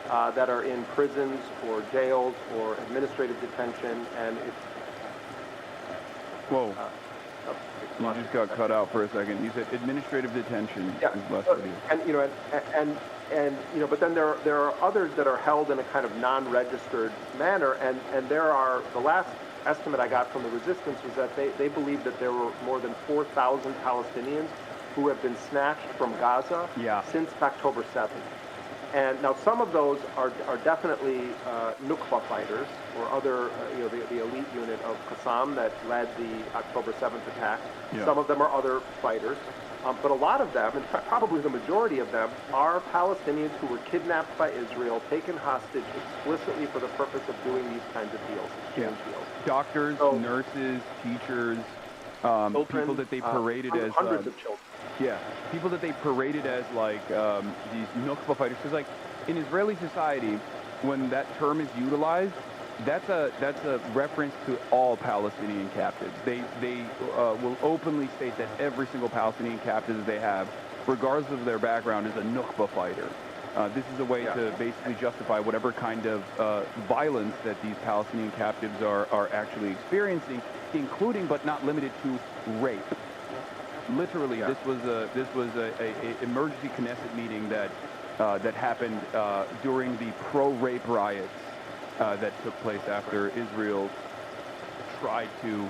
that are in prisons or jails or administrative detention, and it's... Whoa. You just got cut out for a second. You said administrative detention is less of you. And but then there are others that are held in a kind of non-registered manner, and there are, the last estimate I got from the resistance was that they believe that there were more than 4,000 Palestinians who have been snatched from Gaza since October 7th. And now some of those are definitely Nukba fighters or other, the elite unit of Qassam that led the October 7th attack. Yeah. Some of them are other fighters. But a lot of them, in fact, probably the majority of them, are Palestinians who were kidnapped by Israel, taken hostage explicitly for the purpose of doing these kinds of deals, exchange deals. Doctors, nurses, teachers, children, people that they paraded as... Hundreds of children. Yeah, people that they paraded as, like, these Nukba fighters. Because, like, in Israeli society, when that term is utilized, that's a reference to all Palestinian captives. They will openly state that every single Palestinian captive that they have, regardless of their background, is a Nukba fighter. This is a way to basically justify whatever kind of violence that these Palestinian captives are actually experiencing, including but not limited to rape. Literally, this was a emergency Knesset meeting that happened during the pro-rape riots that took place after Israel tried to,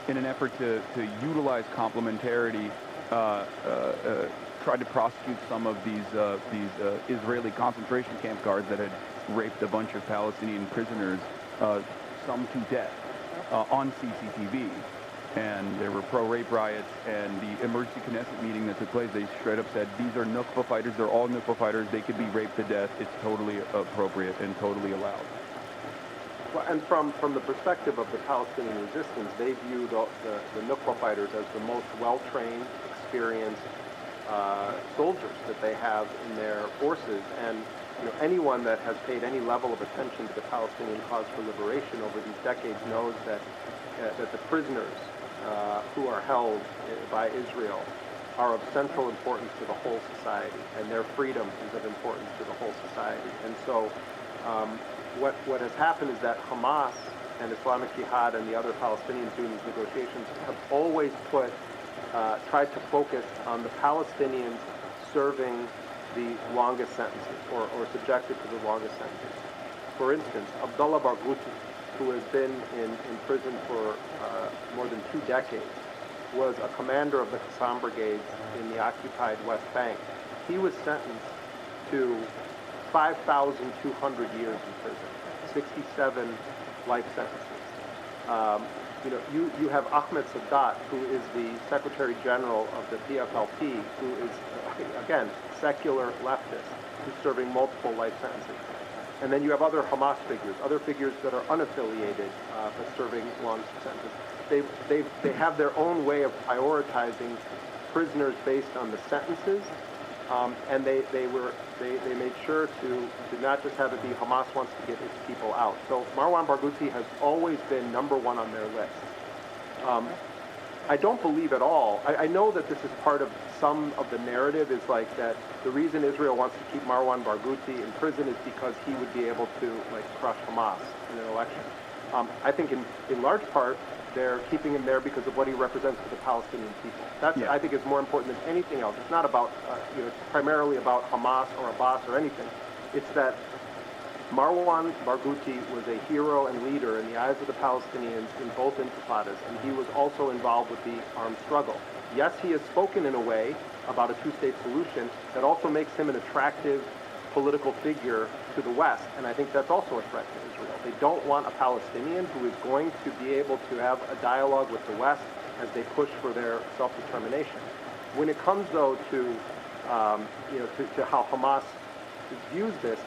in an effort to utilize complementarity, tried to prosecute some of these Israeli concentration camp guards that had raped a bunch of Palestinian prisoners, some to death, on CCTV. And there were pro-rape riots, and the emergency Knesset meeting that took place, they straight up said, these are Nukba fighters, they're all Nukba fighters, they could be raped to death, it's totally appropriate and totally allowed. Well, and from the perspective of the Palestinian resistance, they view the Nukba fighters as the most well-trained, experienced soldiers that they have in their forces. And anyone that has paid any level of attention to the Palestinian cause for liberation over these decades knows that the prisoners who are held by Israel are of central importance to the whole society, and their freedom is of importance to the whole society. And so what has happened is that Hamas and Islamic Jihad and the other Palestinians doing these negotiations have always tried to focus on the Palestinians serving the longest sentences or subjected to the longest sentences. For instance, Abdullah Barghouti, who has been in prison for more than 2 decades, was a commander of the Qassam brigades in the occupied West Bank. He was sentenced to 5,200 years in prison, 67 life sentences. You have Ahmed Sadat, who is the Secretary General of the PFLP, who is, again, secular leftist, who's serving multiple life sentences. And then you have other Hamas figures, other figures that are unaffiliated but serving long sentences. They have their own way of prioritizing prisoners based on the sentences, and they made sure to not just have it be Hamas wants to get its people out. So Marwan Barghouti has always been number 1 on their list. I don't believe at all. I know that this is part of some of the narrative is like that the reason Israel wants to keep Marwan Barghouti in prison is because he would be able to crush Hamas in an election. I think in large part they're keeping him there because of what he represents to the Palestinian people. That's I think is more important than anything else. It's not about it's primarily about Hamas or Abbas or anything. It's that Marwan Barghouti was a hero and leader in the eyes of the Palestinians in both intifadas, and he was also involved with the armed struggle. Yes, he has spoken in a way about a 2-state solution that also makes him an attractive political figure to the West, and I think that's also a threat to Israel. They don't want a Palestinian who is going to be able to have a dialogue with the West as they push for their self-determination. When it comes, though, to how Hamas views this,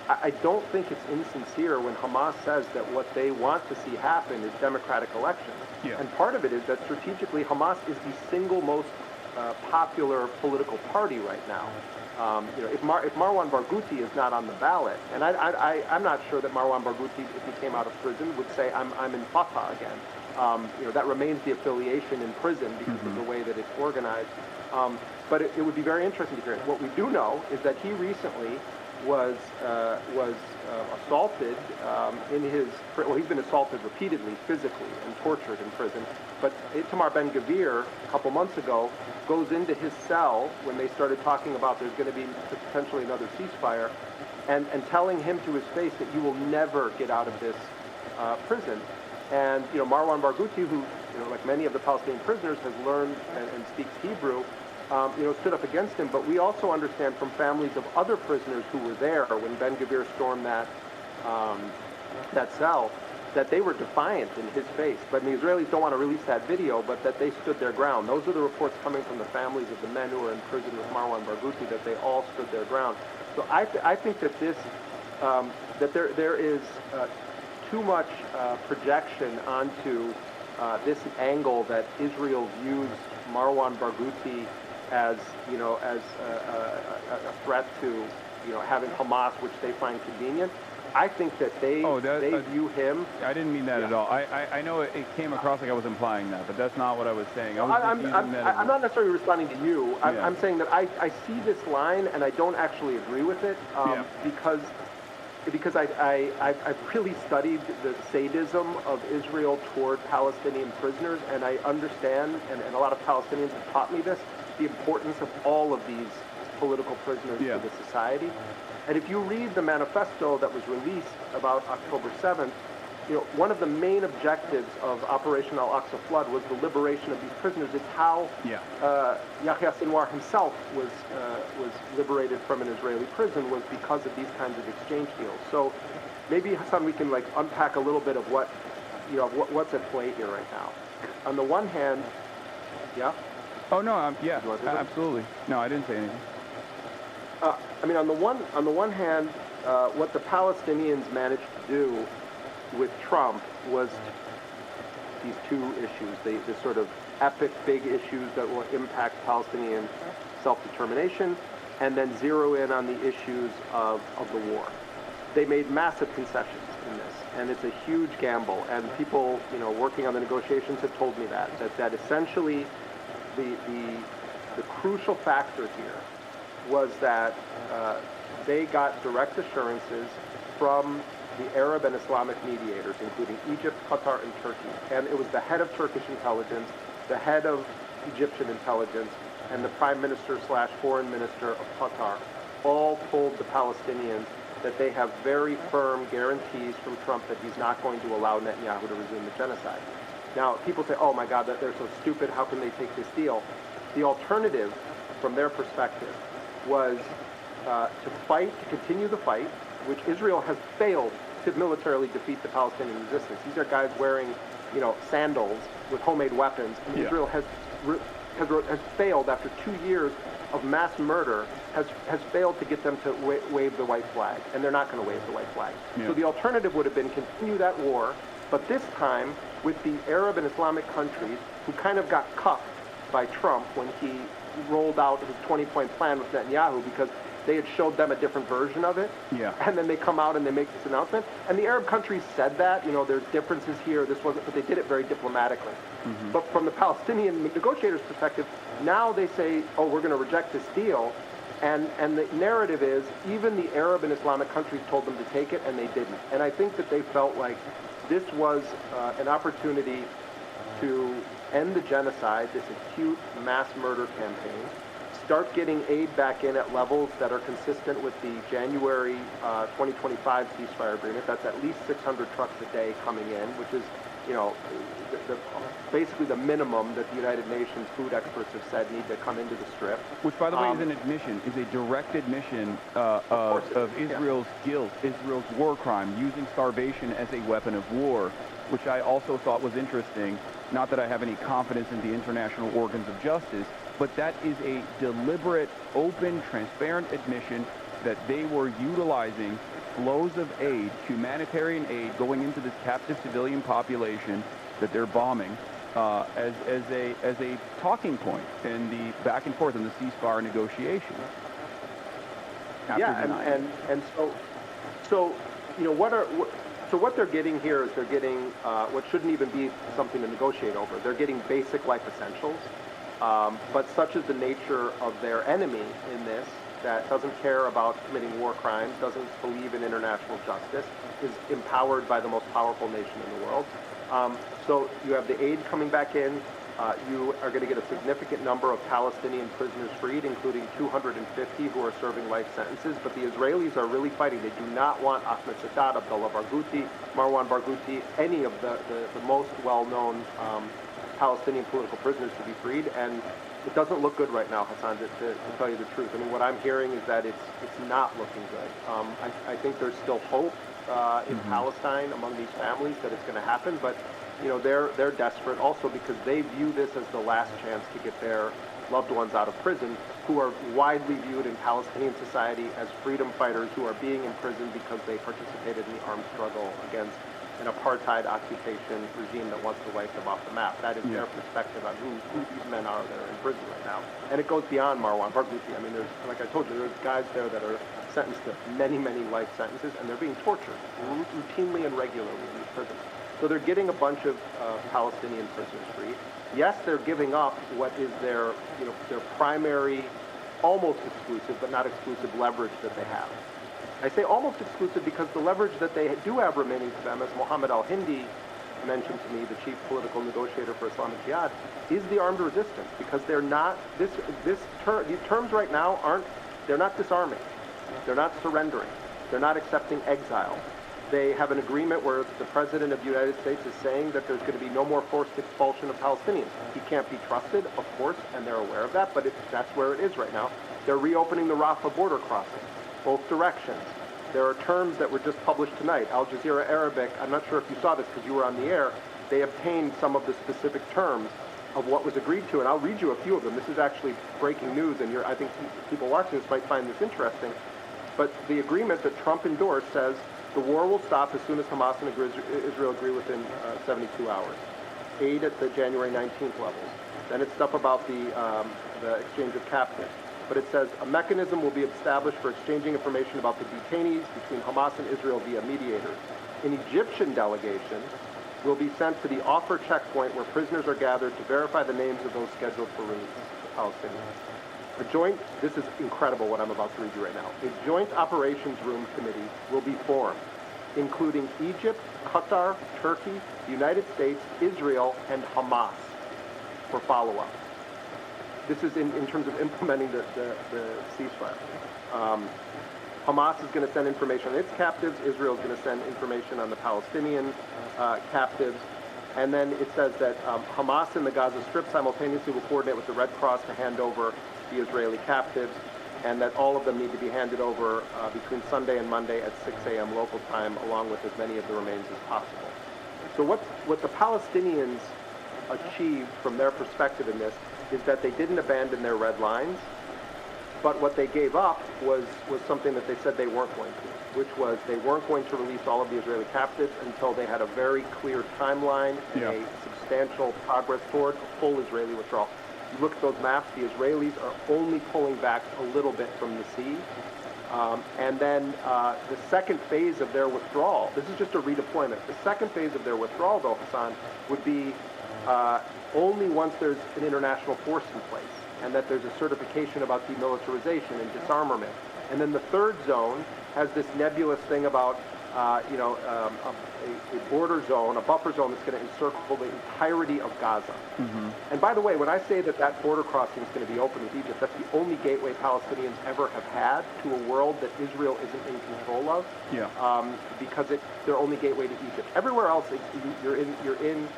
I don't think it's insincere when Hamas says that what they want to see happen is democratic elections. Yeah. And part of it is that strategically Hamas is the single most popular political party right now. If Marwan Barghouti is not on the ballot, and I'm not sure that Marwan Barghouti, if he came out of prison, would say I'm in Fatah again. That remains the affiliation in prison because of the way that it's organized. But it would be very interesting to hear. What we do know is that he recently was assaulted in his. Well, he's been assaulted repeatedly, physically, and tortured in prison. But Itamar Ben-Gvir, a couple months ago, goes into his cell when they started talking about there's going to be potentially another ceasefire, and telling him to his face that you will never get out of this prison. And Marwan Barghouti, who like many of the Palestinian prisoners, has learned and speaks Hebrew, stood up against him. But we also understand from families of other prisoners who were there when Ben-Gvir stormed that cell, that they were defiant in his face. But the Israelis don't want to release that video, but that they stood their ground. Those are the reports coming from the families of the men who are in prison with Marwan Barghouti, that they all stood their ground. So I think that this, that there is too much projection onto this angle that Israel views Marwan Barghouti as a threat to having Hamas, which they find convenient. I think that they view him. I didn't mean that at all. I know it came across like I was implying that, but that's not what I was saying. I'm not necessarily responding to you. I'm saying that I see this line and I don't actually agree with it because I've really studied the sadism of Israel toward Palestinian prisoners, and I understand, and a lot of Palestinians have taught me this, the importance of all of these political prisoners to the society. And if you read the manifesto that was released about October 7th, one of the main objectives of Operation Al-Aqsa Flood was the liberation of these prisoners. It's how Yahya Sinwar himself was liberated from an Israeli prison, was because of these kinds of exchange deals. So maybe, Hasan, we can unpack a little bit of what's at play here right now. On the one hand, Oh no, absolutely. No, I didn't say anything. On the one hand, what the Palestinians managed to do with Trump was these two issues, the sort of epic big issues that will impact Palestinian self-determination, and then zero in on the issues of the war. They made massive concessions in this, and it's a huge gamble. And people, working on the negotiations have told me that essentially the crucial factor here was that they got direct assurances from the Arab and Islamic mediators, including Egypt, Qatar, and Turkey. And it was the head of Turkish intelligence, the head of Egyptian intelligence, and the prime minister / foreign minister of Qatar all told the Palestinians that they have very firm guarantees from Trump that he's not going to allow Netanyahu to resume the genocide. Now, people say, oh my God, that they're so stupid, how can they take this deal? The alternative, from their perspective, was to continue the fight, which Israel has failed to militarily defeat the Palestinian resistance. These are guys wearing, sandals with homemade weapons. And Israel has failed, after 2 years of mass murder, has failed to get them to wave the white flag, and they're not going to wave the white flag. So the alternative would have been continue that war, but this time with the Arab and Islamic countries who kind of got cuffed by Trump when he rolled out his 20-point plan with Netanyahu, because they had showed them a different version of it. And then they come out and they make this announcement. And the Arab countries said that, there's differences here, this wasn't, but they did it very diplomatically. But from the Palestinian negotiators' perspective, now they say, oh, we're going to reject this deal. And the narrative is, even the Arab and Islamic countries told them to take it, and they didn't. And I think that they felt like this was an opportunity to end the genocide, this acute mass murder campaign, start getting aid back in at levels that are consistent with the January 2025 ceasefire agreement. That's at least 600 trucks a day coming in, which is you know, basically the minimum that the United Nations food experts have said need to come into the Strip. Which, by the way, is an admission, is a direct admission of Israel's guilt, Israel's war crime, using starvation as a weapon of war, which I also thought was interesting. Not that I have any confidence in the international organs of justice, but that is a deliberate, open, transparent admission that they were utilizing flows of aid, humanitarian aid, going into this captive civilian population that they're bombing as a talking point in the back and forth in the ceasefire negotiations. Yeah, and so you know what they're getting here is they're getting what shouldn't even be something to negotiate over. They're getting basic life essentials, but such is the nature of their enemy in this, that doesn't care about committing war crimes, doesn't believe in international justice, is empowered by the most powerful nation in the world. So you have the aid coming back in. You are going to get a significant number of Palestinian prisoners freed, including 250 who are serving life sentences. But the Israelis are really fighting. They do not want Ahmed Sadat, Abdullah Barghouti, Marwan Barghouti, any of the most well-known Palestinian political prisoners to be freed. And it doesn't look good right now, Hasan, to tell you the truth. I mean, what I'm hearing is that it's not looking good. I think there's still hope in Palestine among these families that it's going to happen, but you know they're desperate also because they view this as the last chance to get their loved ones out of prison, who are widely viewed in Palestinian society as freedom fighters who are being imprisoned because they participated in the armed struggle against an apartheid occupation regime that wants to wipe them off the map. That is their perspective on who these men are that are in prison right now. And it goes beyond Marwan Barghouti. I mean, there's, like I told you, there's guys there that are sentenced to many, many life sentences, and they're being tortured routinely and regularly in these prisons. So they're getting a bunch of Palestinian prisoners free. Yes, they're giving up what is their primary, almost exclusive, but not exclusive leverage that they have. I say almost exclusive because the leverage that they do have remaining to them, as Mohammed al-Hindi mentioned to me, the chief political negotiator for Islamic Jihad, is the armed resistance, because they're not, these terms right now they're not disarming, they're not surrendering, they're not accepting exile. They have an agreement where the President of the United States is saying that there's going to be no more forced expulsion of Palestinians. He can't be trusted, of course, and they're aware of that, but that's where it is right now. They're reopening the Rafah border crossing, both directions. There are terms that were just published tonight. Al Jazeera Arabic, I'm not sure if you saw this because you were on the air, they obtained some of the specific terms of what was agreed to, and I'll read you a few of them. This is actually breaking news, and I think people watching this might find this interesting. But the agreement that Trump endorsed says the war will stop as soon as Hamas and Israel agree within 72 hours. Aid at the January 19th levels. Then it's stuff about the exchange of captives. But it says a mechanism will be established for exchanging information about the detainees between Hamas and Israel via mediators. An Egyptian delegation will be sent to the offer checkpoint where prisoners are gathered to verify the names of those scheduled for release, the Palestinians. This is incredible what I'm about to read you right now. A joint operations room committee will be formed, including Egypt, Qatar, Turkey, the United States, Israel, and Hamas for follow-up. This is in terms of implementing the ceasefire. Hamas is going to send information on its captives. Israel is going to send information on the Palestinian captives. And then it says that Hamas and the Gaza Strip simultaneously will coordinate with the Red Cross to hand over the Israeli captives, and that all of them need to be handed over between Sunday and Monday at 6 a.m. local time, along with as many of the remains as possible. So what the Palestinians achieved from their perspective in this is that they didn't abandon their red lines, but what they gave up was something that they said they weren't going to, which was they weren't going to release all of the Israeli captives until they had a very clear timeline and a substantial progress toward a full Israeli withdrawal. You look at those maps, the Israelis are only pulling back a little bit from the sea. And then the second phase of their withdrawal, this is just a redeployment. The second phase of their withdrawal, though, Hasan, would be only once there's an international force in place and that there's a certification about demilitarization and disarmament. And then the third zone has this nebulous thing about a border zone, a buffer zone that's going to encircle the entirety of Gaza. And by the way, when I say that that border crossing is going to be open with Egypt, that's the only gateway Palestinians ever have had to a world that Israel isn't in control of. Because it's their only gateway to Egypt. Everywhere else, you're in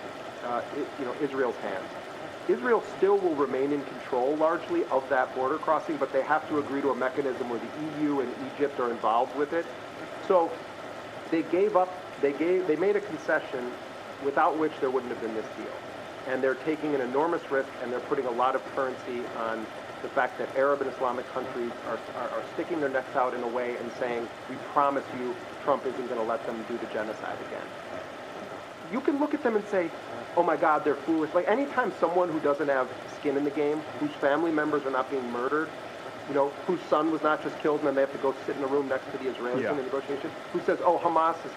Israel's hands. Israel still will remain in control largely of that border crossing, but they have to agree to a mechanism where the EU and Egypt are involved with it. So they made a concession without which there wouldn't have been this deal. And they're taking an enormous risk, and they're putting a lot of currency on the fact that Arab and Islamic countries are sticking their necks out in a way and saying, we promise you Trump isn't going to let them do the genocide again. You can look at them and say, oh my God, they're foolish. Like anytime someone who doesn't have skin in the game, whose family members are not being murdered, whose son was not just killed and then they have to go sit in a room next to the Israelis in the negotiation, who says, oh, Hamas is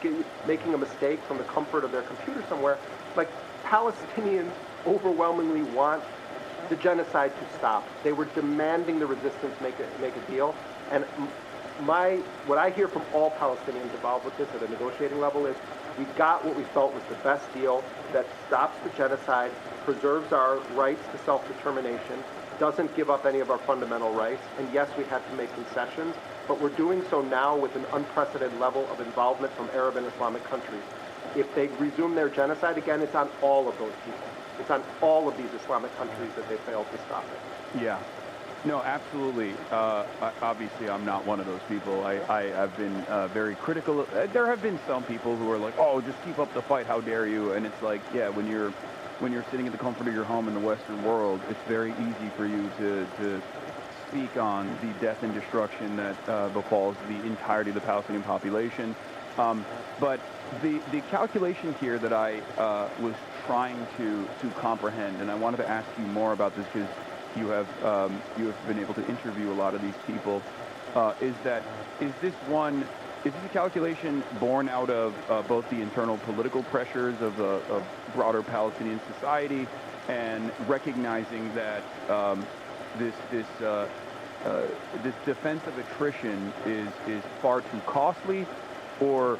making a mistake from the comfort of their computer somewhere. Like, Palestinians overwhelmingly want the genocide to stop. They were demanding the resistance make a deal. And what I hear from all Palestinians involved with this at a negotiating level is, we got what we felt was the best deal that stops the genocide, preserves our rights to self-determination, doesn't give up any of our fundamental rights, and yes, we had to make concessions, but we're doing so now with an unprecedented level of involvement from Arab and Islamic countries. If they resume their genocide again, it's on all of those people. It's on all of these Islamic countries that they failed to stop it. Yeah. No, absolutely. Obviously, I'm not one of those people. I have been very critical. There have been some people who are like, oh, just keep up the fight, how dare you? And it's like, yeah, when you're sitting in the comfort of your home in the Western world, it's very easy for you to speak on the death and destruction that befalls the entirety of the Palestinian population. But the calculation here that I was trying to comprehend, and I wanted to ask you more about this because you have been able to interview a lot of these people, is this a calculation born out of both the internal political pressures of broader Palestinian society and recognizing that this defensive attrition is far too costly, or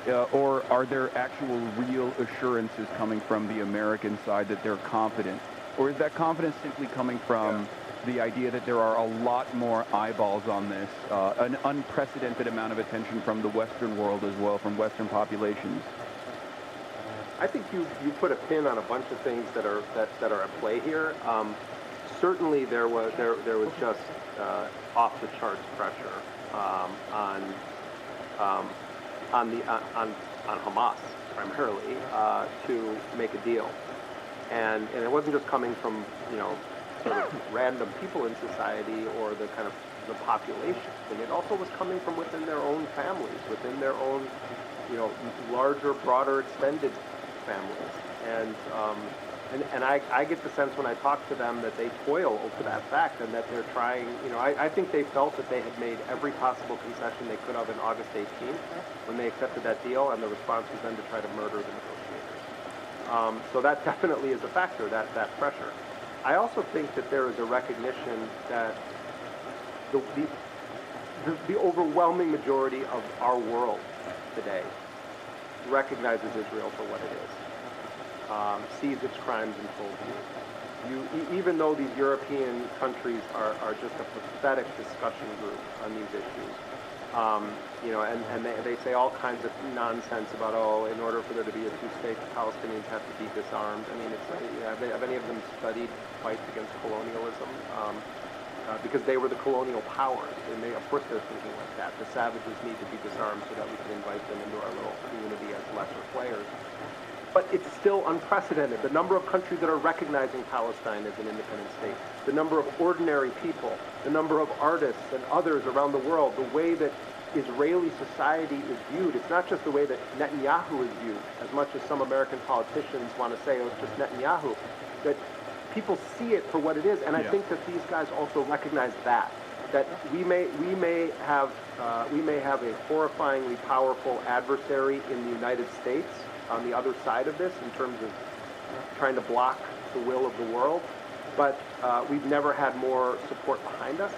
are there actual real assurances coming from the American side that they're confident? Or is that confidence simply coming from the idea that there are a lot more eyeballs on this, an unprecedented amount of attention from the Western world as well, from Western populations? I think you put a pin on a bunch of things that are at play here. Certainly, there was just off the charts pressure on Hamas primarily to make a deal. And it wasn't just coming from, sort of random people in society or the kind of the population thing. It also was coming from within their own families, within their own, larger, broader, extended families. And I get the sense when I talk to them that they toil over that fact and that they're trying, I think they felt that they had made every possible concession they could have in August 18th when they accepted that deal, and the response was then to try to murder the negotiators. So that definitely is a factor, that pressure. I also think that there is a recognition that the overwhelming majority of our world today recognizes Israel for what it is, sees its crimes in full view. Even though these European countries are just a pathetic discussion group on these issues, and they say all kinds of nonsense about, in order for there to be a two-state, the Palestinians have to be disarmed. I mean, have any of them studied fights against colonialism? Because they were the colonial powers, and of course they're thinking like that. The savages need to be disarmed so that we can invite them into our little community as lesser players. But it's still unprecedented. The number of countries that are recognizing Palestine as an independent state, the number of ordinary people, the number of artists and others around the world, the way that Israeli society is viewed. It's not just the way that Netanyahu is viewed, as much as some American politicians want to say, it's just Netanyahu, that people see it for what it is. And I think that these guys also recognize that we may have a horrifyingly powerful adversary in the United States on the other side of this in terms of trying to block the will of the world, but we've never had more support behind us.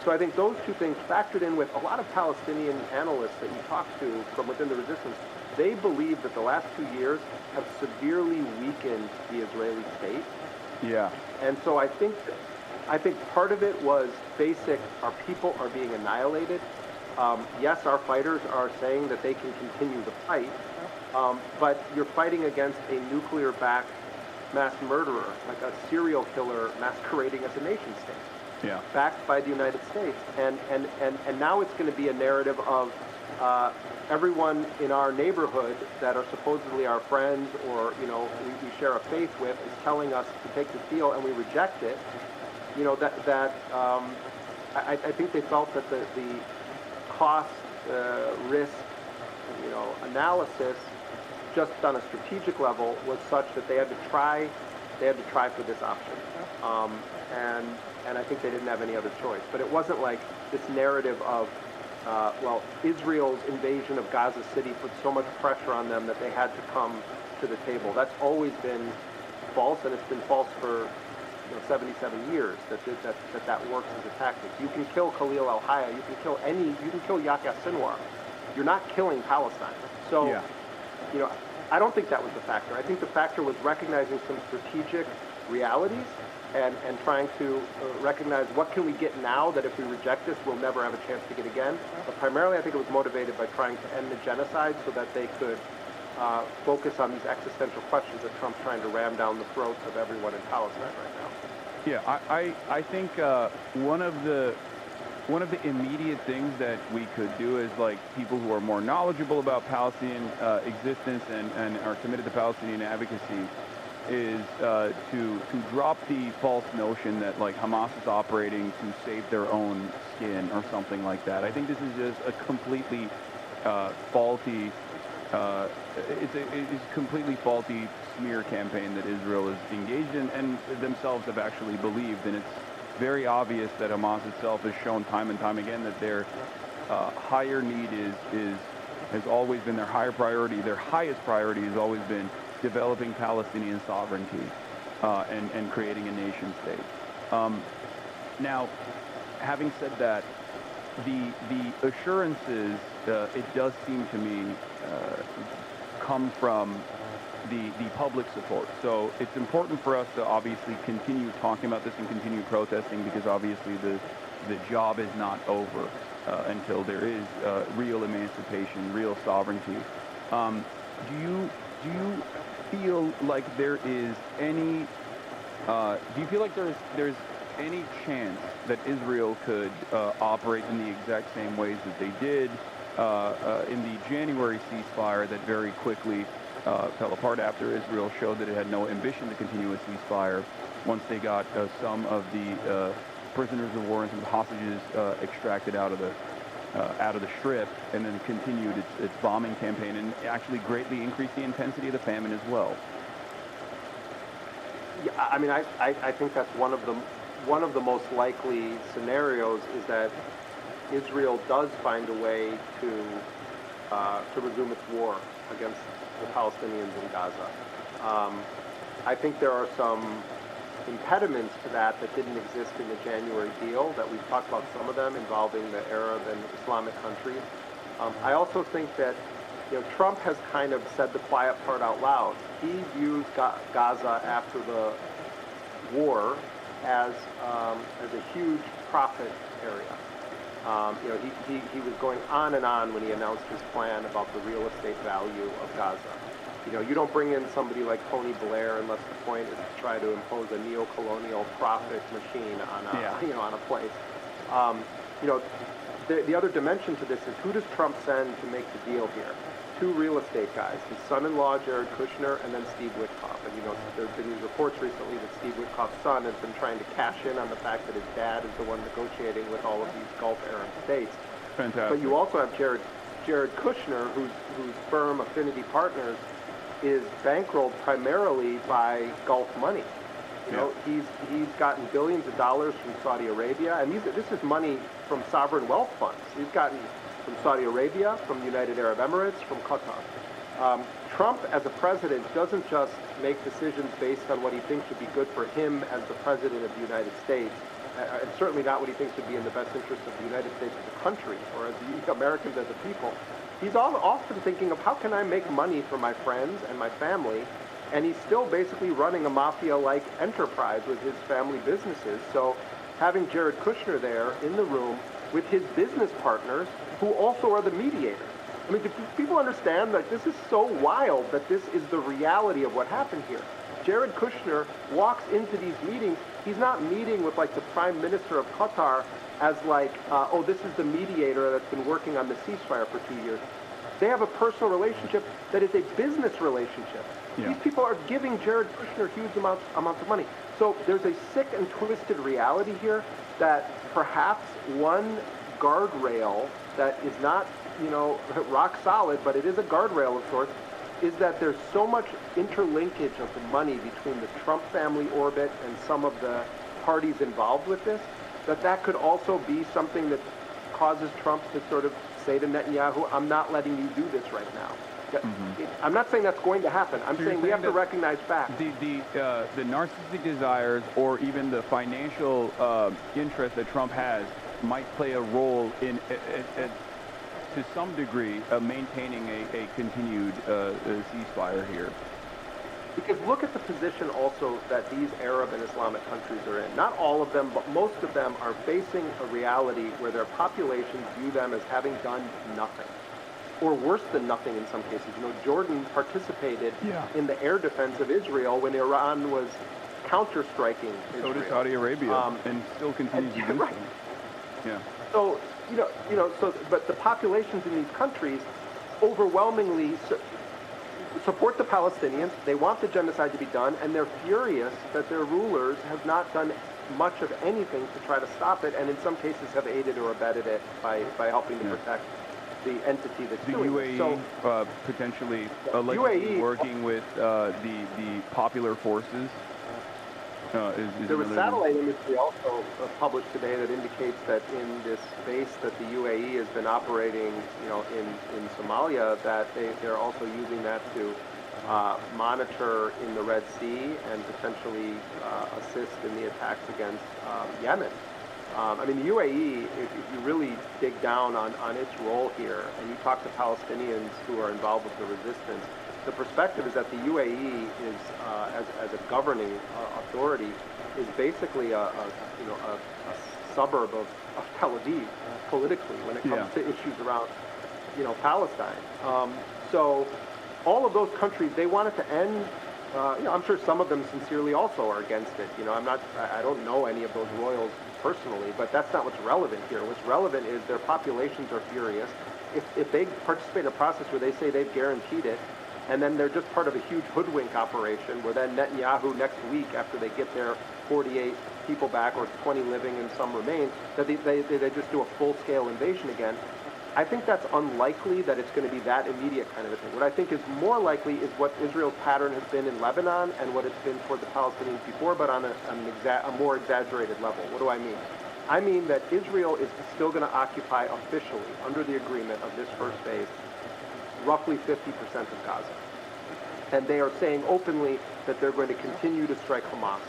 So I think those two things factored in with a lot of Palestinian analysts that you talk to from within the resistance. They believe that the last 2 years have severely weakened the Israeli state. Yeah. And so I think part of it was basic, our people are being annihilated. Yes, our fighters are saying that they can continue the fight, but you're fighting against a nuclear-backed mass murderer, like a serial killer masquerading as a nation state, Yeah. backed by the United States. And now it's going to be a narrative of everyone in our neighborhood that are supposedly our friends or, you know, we share a faith with is telling us to take this deal and we reject it. You know, I think they felt that the cost, risk, you know, analysis just on a strategic level was such that they had to try for this option. And I think they didn't have any other choice. But it wasn't like this narrative of, well, Israel's invasion of Gaza City put so much pressure on them that they had to come to the table. That's always been false, and it's been false for 77 years that works as a tactic. You can kill Khalil al-Hayya, you can kill Yahya Sinwar. You're not killing Palestine. So, Yeah. you know, I don't think that was the factor. I think the factor was recognizing some strategic realities and trying to recognize what can we get now that if we reject this, we'll never have a chance to get again. But primarily, I think it was motivated by trying to end the genocide so that they could focus on these existential questions that Trump's trying to ram down the throats of everyone in Palestine right now. Yeah, I think one of the immediate things that we could do is, like, people who are more knowledgeable about Palestinian existence and are committed to Palestinian advocacy is to drop the false notion that, like, Hamas is operating to save their own skin or something like that. I think this is just a completely faulty it's a completely faulty smear campaign that Israel is engaged in and themselves have actually believed. And it's very obvious that Hamas itself has shown time and time again that their higher need has always been their higher priority. Their highest priority has always been developing Palestinian sovereignty and creating a nation state. Now, having said that, the assurances, it does seem to me, come from the public support. So it's important for us to obviously continue talking about this and continue protesting, because obviously the job is not over until there is real emancipation, real sovereignty. Do you feel like there is any? Do you feel like there's any chance that Israel could operate in the exact same ways that they did in the January ceasefire that very quickly fell apart after Israel showed that it had no ambition to continue a ceasefire once they got some of the prisoners of war and some of the hostages extracted out of the Strip, and then continued its bombing campaign and actually greatly increased the intensity of the famine as well? Yeah, I mean, I think that's one of the most likely scenarios is that Israel does find a way to resume its war against the Palestinians in Gaza. I think there are some impediments to that didn't exist in the January deal, that we've talked about some of them involving the Arab and Islamic countries. I also think that Trump has kind of said the quiet part out loud. He views Gaza after the war as a huge profit area. He was going on and on when he announced his plan about the real estate value of Gaza. You don't bring in somebody like Tony Blair unless the point is to try to impose a neo-colonial profit machine on a place. The other dimension to this is, who does Trump send to make the deal here? Two real estate guys, his son-in-law Jared Kushner and then Steve Witkoff. And there's been these reports recently that Steve Witkoff's son has been trying to cash in on the fact that his dad is the one negotiating with all of these Gulf Arab states. Fantastic. But you also have Jared Kushner, whose firm Affinity Partners is bankrolled primarily by Gulf money. He's gotten billions of dollars from Saudi Arabia, and this is money from sovereign wealth funds. He's gotten from Saudi Arabia, from the United Arab Emirates, from Qatar. Trump, as a president, doesn't just make decisions based on what he thinks would be good for him as the president of the United States. and certainly not what he thinks would be in the best interest of the United States as a country or as the Americans as a people. He's often thinking of how can I make money for my friends and my family, and he's still basically running a mafia-like enterprise with his family businesses. So having Jared Kushner there in the room with his business partners who also are the mediators. I mean, do people understand that this is so wild that this is the reality of what happened here? Jared Kushner walks into these meetings. He's not meeting with like the Prime Minister of Qatar as like, oh, this is the mediator that's been working on the ceasefire for 2 years. They have a personal relationship that is a business relationship. Yeah. These people are giving Jared Kushner huge amounts of money. So there's a sick and twisted reality here that perhaps one guardrail that is not, you know, rock solid, but it is a guardrail of sorts, is that there's so much interlinkage of the money between the Trump family orbit and some of the parties involved with this, that could also be something that causes Trump to sort of say to Netanyahu, I'm not letting you do this right now. I'm not saying that's going to happen. I'm saying we have to recognize facts. The narcissistic desires or even the financial interest that Trump has might play a role in, to some degree, maintaining a continued ceasefire here. Because look at the position also that these Arab and Islamic countries are in. Not all of them, but most of them are facing a reality where their populations view them as having done nothing. Or worse than nothing in some cases. You know, Jordan participated in the air defense of Israel when Iran was counter-striking Israel. So did Saudi Arabia, and still continues to do so. Yeah. So, but the populations in these countries overwhelmingly support the Palestinians. They want the genocide to be done, and they're furious that their rulers have not done much of anything to try to stop it, and in some cases have aided or abetted it by helping to protect the entity that's doing UAE, it. So, potentially UAE working with the popular forces. There was satellite imagery also published today that indicates that in this base that the UAE has been operating, you know, in Somalia, that they're also using that to monitor in the Red Sea and potentially assist in the attacks against Yemen. I mean, the UAE, if you really dig down on its role here, and you talk to Palestinians who are involved with the resistance, the perspective is that the UAE is, as a governing authority, is basically a suburb of Tel Aviv politically when it comes to issues around, you know, Palestine. So all of those countries, they want it to end. You know, I'm sure some of them sincerely also are against it. You know, I don't know any of those royals personally, but that's not what's relevant here. What's relevant is their populations are furious. If they participate in a process where they say they've guaranteed it, and then they're just part of a huge hoodwink operation where then Netanyahu next week, after they get their 48 people back or 20 living and some remain, that they just do a full-scale invasion again. I think that's unlikely that it's going to be that immediate kind of a thing. What I think is more likely is what Israel's pattern has been in Lebanon and what it's been toward the Palestinians before, but on a more exaggerated level. What do I mean? I mean that Israel is still going to occupy officially, under the agreement of this first phase, roughly 50% of Gaza. And they are saying openly that they're going to continue to strike Hamas.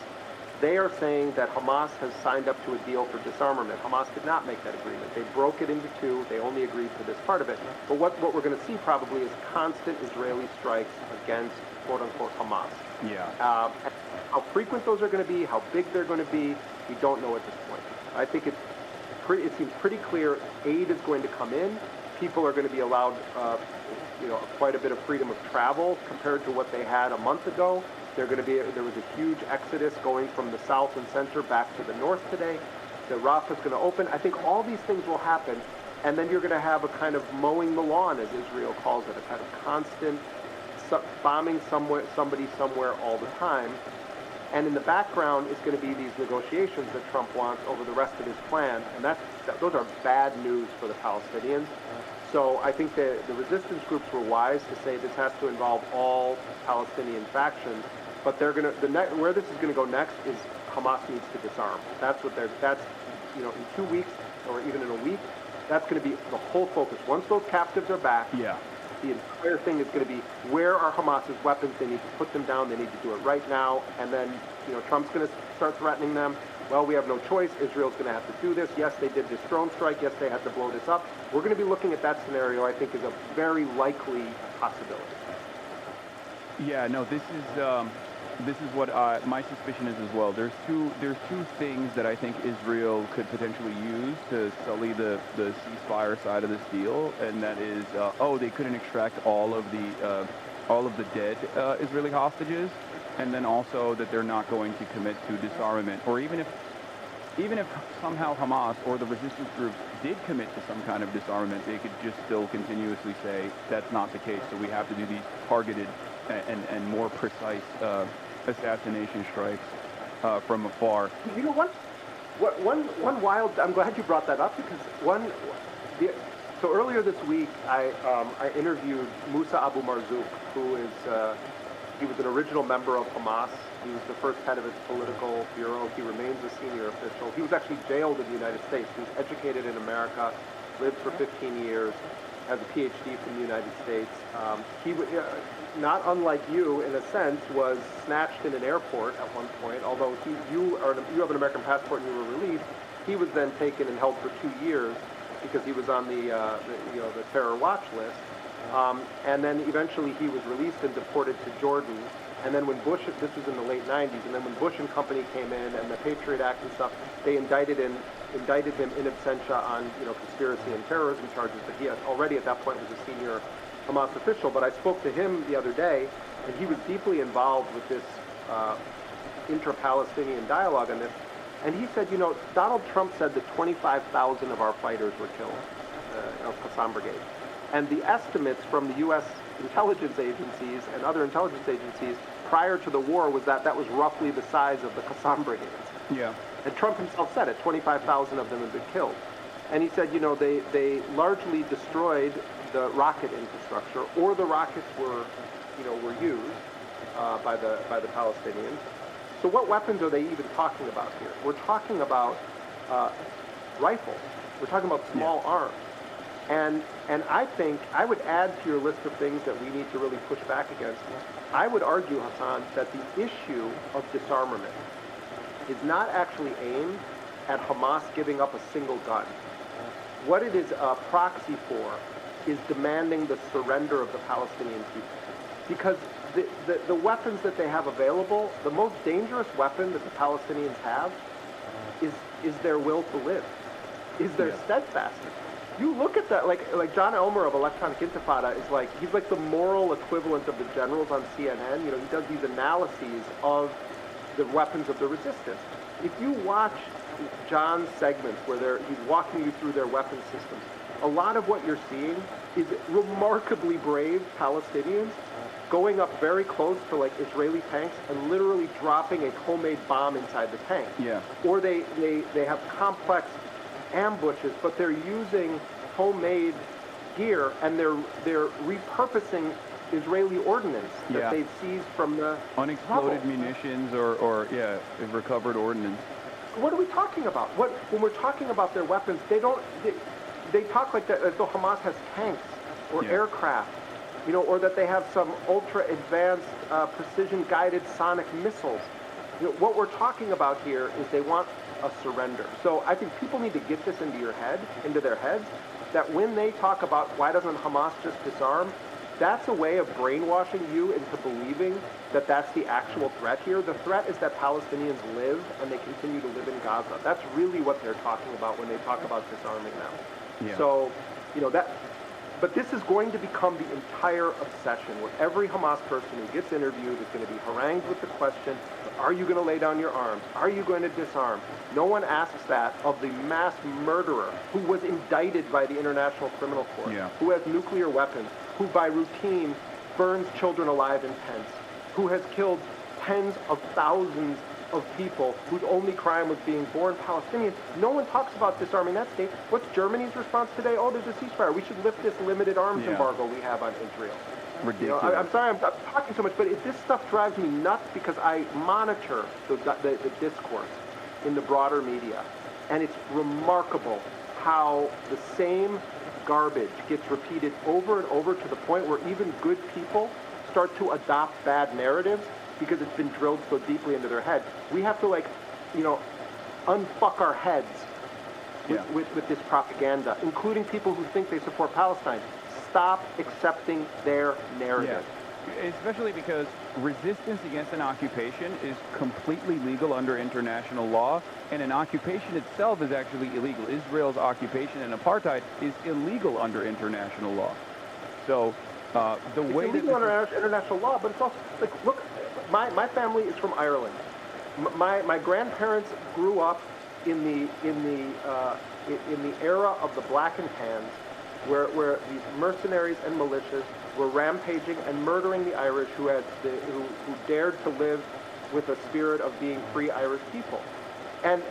They are saying that Hamas has signed up to a deal for disarmament. Hamas did not make that agreement. They broke it into two. They only agreed to this part of it. But what we're going to see probably is constant Israeli strikes against, quote-unquote, Hamas. Yeah. How frequent those are going to be, how big they're going to be, we don't know at this point. I think it seems pretty clear aid is going to come in. People are going to be allowed, quite a bit of freedom of travel compared to what they had a month ago. There was a huge exodus going from the south and center back to the north today. The Rafah is going to open. I think all these things will happen, and then you're going to have a kind of mowing the lawn, as Israel calls it, a kind of constant bombing somebody somewhere all the time. And in the background is going to be these negotiations that Trump wants over the rest of his plan, and those are bad news for the Palestinians. So I think the resistance groups were wise to say this has to involve all Palestinian factions, but where this is going to go next is Hamas needs to disarm. In 2 weeks or even in a week, that's going to be the whole focus. Once those captives are back, the entire thing is going to be where are Hamas's weapons? They need to put them down. They need to do it right now. And then, Trump's going to start threatening them. well, we have no choice. Israel's going to have to do this. Yes, they did this drone strike. Yes, they had to blow this up. We're going to be looking at that scenario, I think, is a very likely possibility. Yeah, no, this is what my suspicion is as well. There's two things that I think Israel could potentially use to sully the ceasefire side of this deal, and that is, they couldn't extract all of the dead Israeli hostages, and then also that they're not going to commit to disarmament, or even if somehow Hamas or the resistance groups did commit to some kind of disarmament, they could just still continuously say that's not the case. So we have to do these targeted and more precise assassination strikes from afar. You know what? One wild. I'm glad you brought that up because so earlier this week I interviewed Musa Abu Marzouk, who is he was an original member of Hamas. He was the first head of its political bureau. He remains a senior official. He was actually jailed in the United States. He was educated in America, lived for 15 years, has a PhD from the United States. He not unlike you, in a sense, was snatched in an airport at one point. Although you have an American passport and you were released, he was then taken and held for 2 years because he was on the terror watch list. And then eventually he was released and deported to Jordan. And then when Bush, this was in the late 90s, and then when Bush and company came in and the Patriot Act and stuff, they indicted him in absentia on conspiracy and terrorism charges. But he already at that point was a senior Hamas official. But I spoke to him the other day, and he was deeply involved with this intra-Palestinian dialogue on this. And he said, Donald Trump said that 25,000 of our fighters were killed of Qassam Brigade. And the estimates from the U.S. intelligence agencies and other intelligence agencies prior to the war was that was roughly the size of the Qassam Brigades. Yeah. And Trump himself said it, 25,000 of them had been killed. And he said, they largely destroyed the rocket infrastructure, or the rockets were used by the Palestinians. So what weapons are they even talking about here? We're talking about rifles. We're talking about small arms. And I think I would add to your list of things that we need to really push back against. I would argue, Hasan, that the issue of disarmament is not actually aimed at Hamas giving up a single gun. What it is a proxy for is demanding the surrender of the Palestinian people. Because the weapons that they have available, the most dangerous weapon that the Palestinians have is their will to live, is their steadfastness. You look at that, like John Elmer of Electronic Intifada is he's like the moral equivalent of the generals on CNN. He does these analyses of the weapons of the resistance. If you watch John's segments where he's walking you through their weapon systems, a lot of what you're seeing is remarkably brave Palestinians going up very close to Israeli tanks and literally dropping a homemade bomb inside the tank. Yeah. Or they have complex ambushes, but they're using homemade gear and they're repurposing Israeli ordnance that they've seized from the unexploded rubble. munitions or recovered ordnance. What are we talking about? When we're talking about their weapons, they talk like that as though Hamas has tanks or aircraft, or that they have some ultra advanced precision guided sonic missiles. What we're talking about here is they want a surrender. So I think people need to get this into their heads, that when they talk about why doesn't Hamas just disarm, that's a way of brainwashing you into believing that that's the actual threat here. The threat is that Palestinians live and they continue to live in Gaza. That's really what they're talking about when they talk about disarming now. Yeah. So, but this is going to become the entire obsession where every Hamas person who gets interviewed is going to be harangued with the question, are you going to lay down your arms? Are you going to disarm? No one asks that of the mass murderer who was indicted by the International Criminal Court, who has nuclear weapons, who by routine burns children alive in tents, who has killed tens of thousands of people whose only crime was being born Palestinians. No one talks about disarming that state. What's Germany's response today? Oh, there's a ceasefire. We should lift this limited arms embargo we have on Israel. Ridiculous. I'm sorry I'm talking so much, but this stuff drives me nuts because I monitor the discourse in the broader media, and it's remarkable how the same garbage gets repeated over and over to the point where even good people start to adopt bad narratives because it's been drilled so deeply into their head. We have to unfuck our heads with, Yeah. with this propaganda, including people who think they support Palestine. Stop accepting their narrative. Yeah. Especially because resistance against an occupation is completely legal under international law, and an occupation itself is actually illegal. Israel's occupation and apartheid is illegal under international law. So the way It's illegal under international law, but it's also like, look, my family is from Ireland. My grandparents grew up in the era of the Blackened Hands, where these mercenaries and militias were rampaging and murdering the Irish who dared to live with a spirit of being free Irish people. And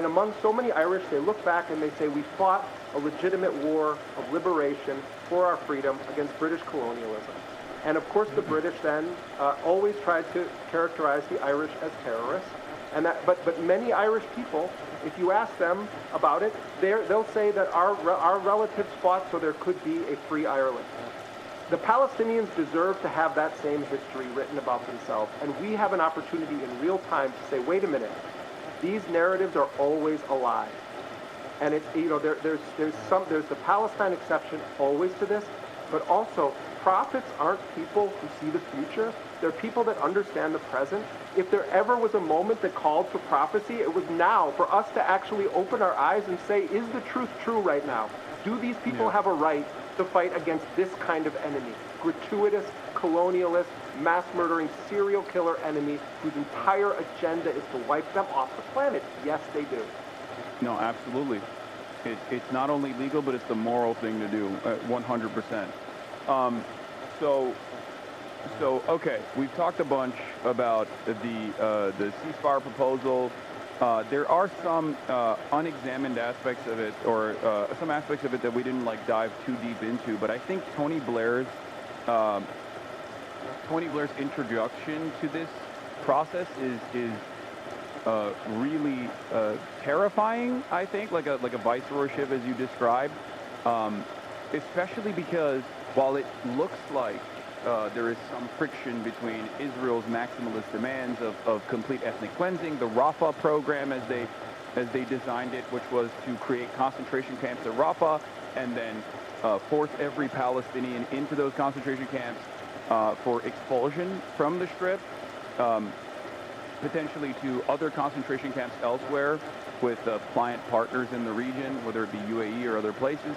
among so many Irish, they look back and they say, we fought a legitimate war of liberation for our freedom against British colonialism. And of course, the British then always tried to characterize the Irish as terrorists. But many Irish people, if you ask them about it, they'll say that our relatives fought so there could be a free Ireland. The Palestinians deserve to have that same history written about themselves, and we have an opportunity in real time to say, wait a minute, these narratives are always a lie. And it's, there's the Palestine exception always to this, but also prophets aren't people who see the future. They're people that understand the present. If there ever was a moment that called for prophecy, it was now for us to actually open our eyes and say, is the truth true right now? Do these people have a right to fight against this kind of enemy? Gratuitous, colonialist, mass-murdering, serial killer enemy whose entire agenda is to wipe them off the planet? Yes, they do. No, absolutely. It's not only legal, but it's the moral thing to do, 100%. So okay, we've talked a bunch about the ceasefire proposal. There are some unexamined aspects of it, or some aspects of it that we didn't dive too deep into. But I think Tony Blair's introduction to this process is really terrifying. I think like a viceroyship as you described, especially because while it looks like there is some friction between Israel's maximalist demands of complete ethnic cleansing, the Rafah program as they designed it, which was to create concentration camps at Rafah and then force every Palestinian into those concentration camps for expulsion from the Strip, potentially to other concentration camps elsewhere with pliant partners in the region, whether it be UAE or other places.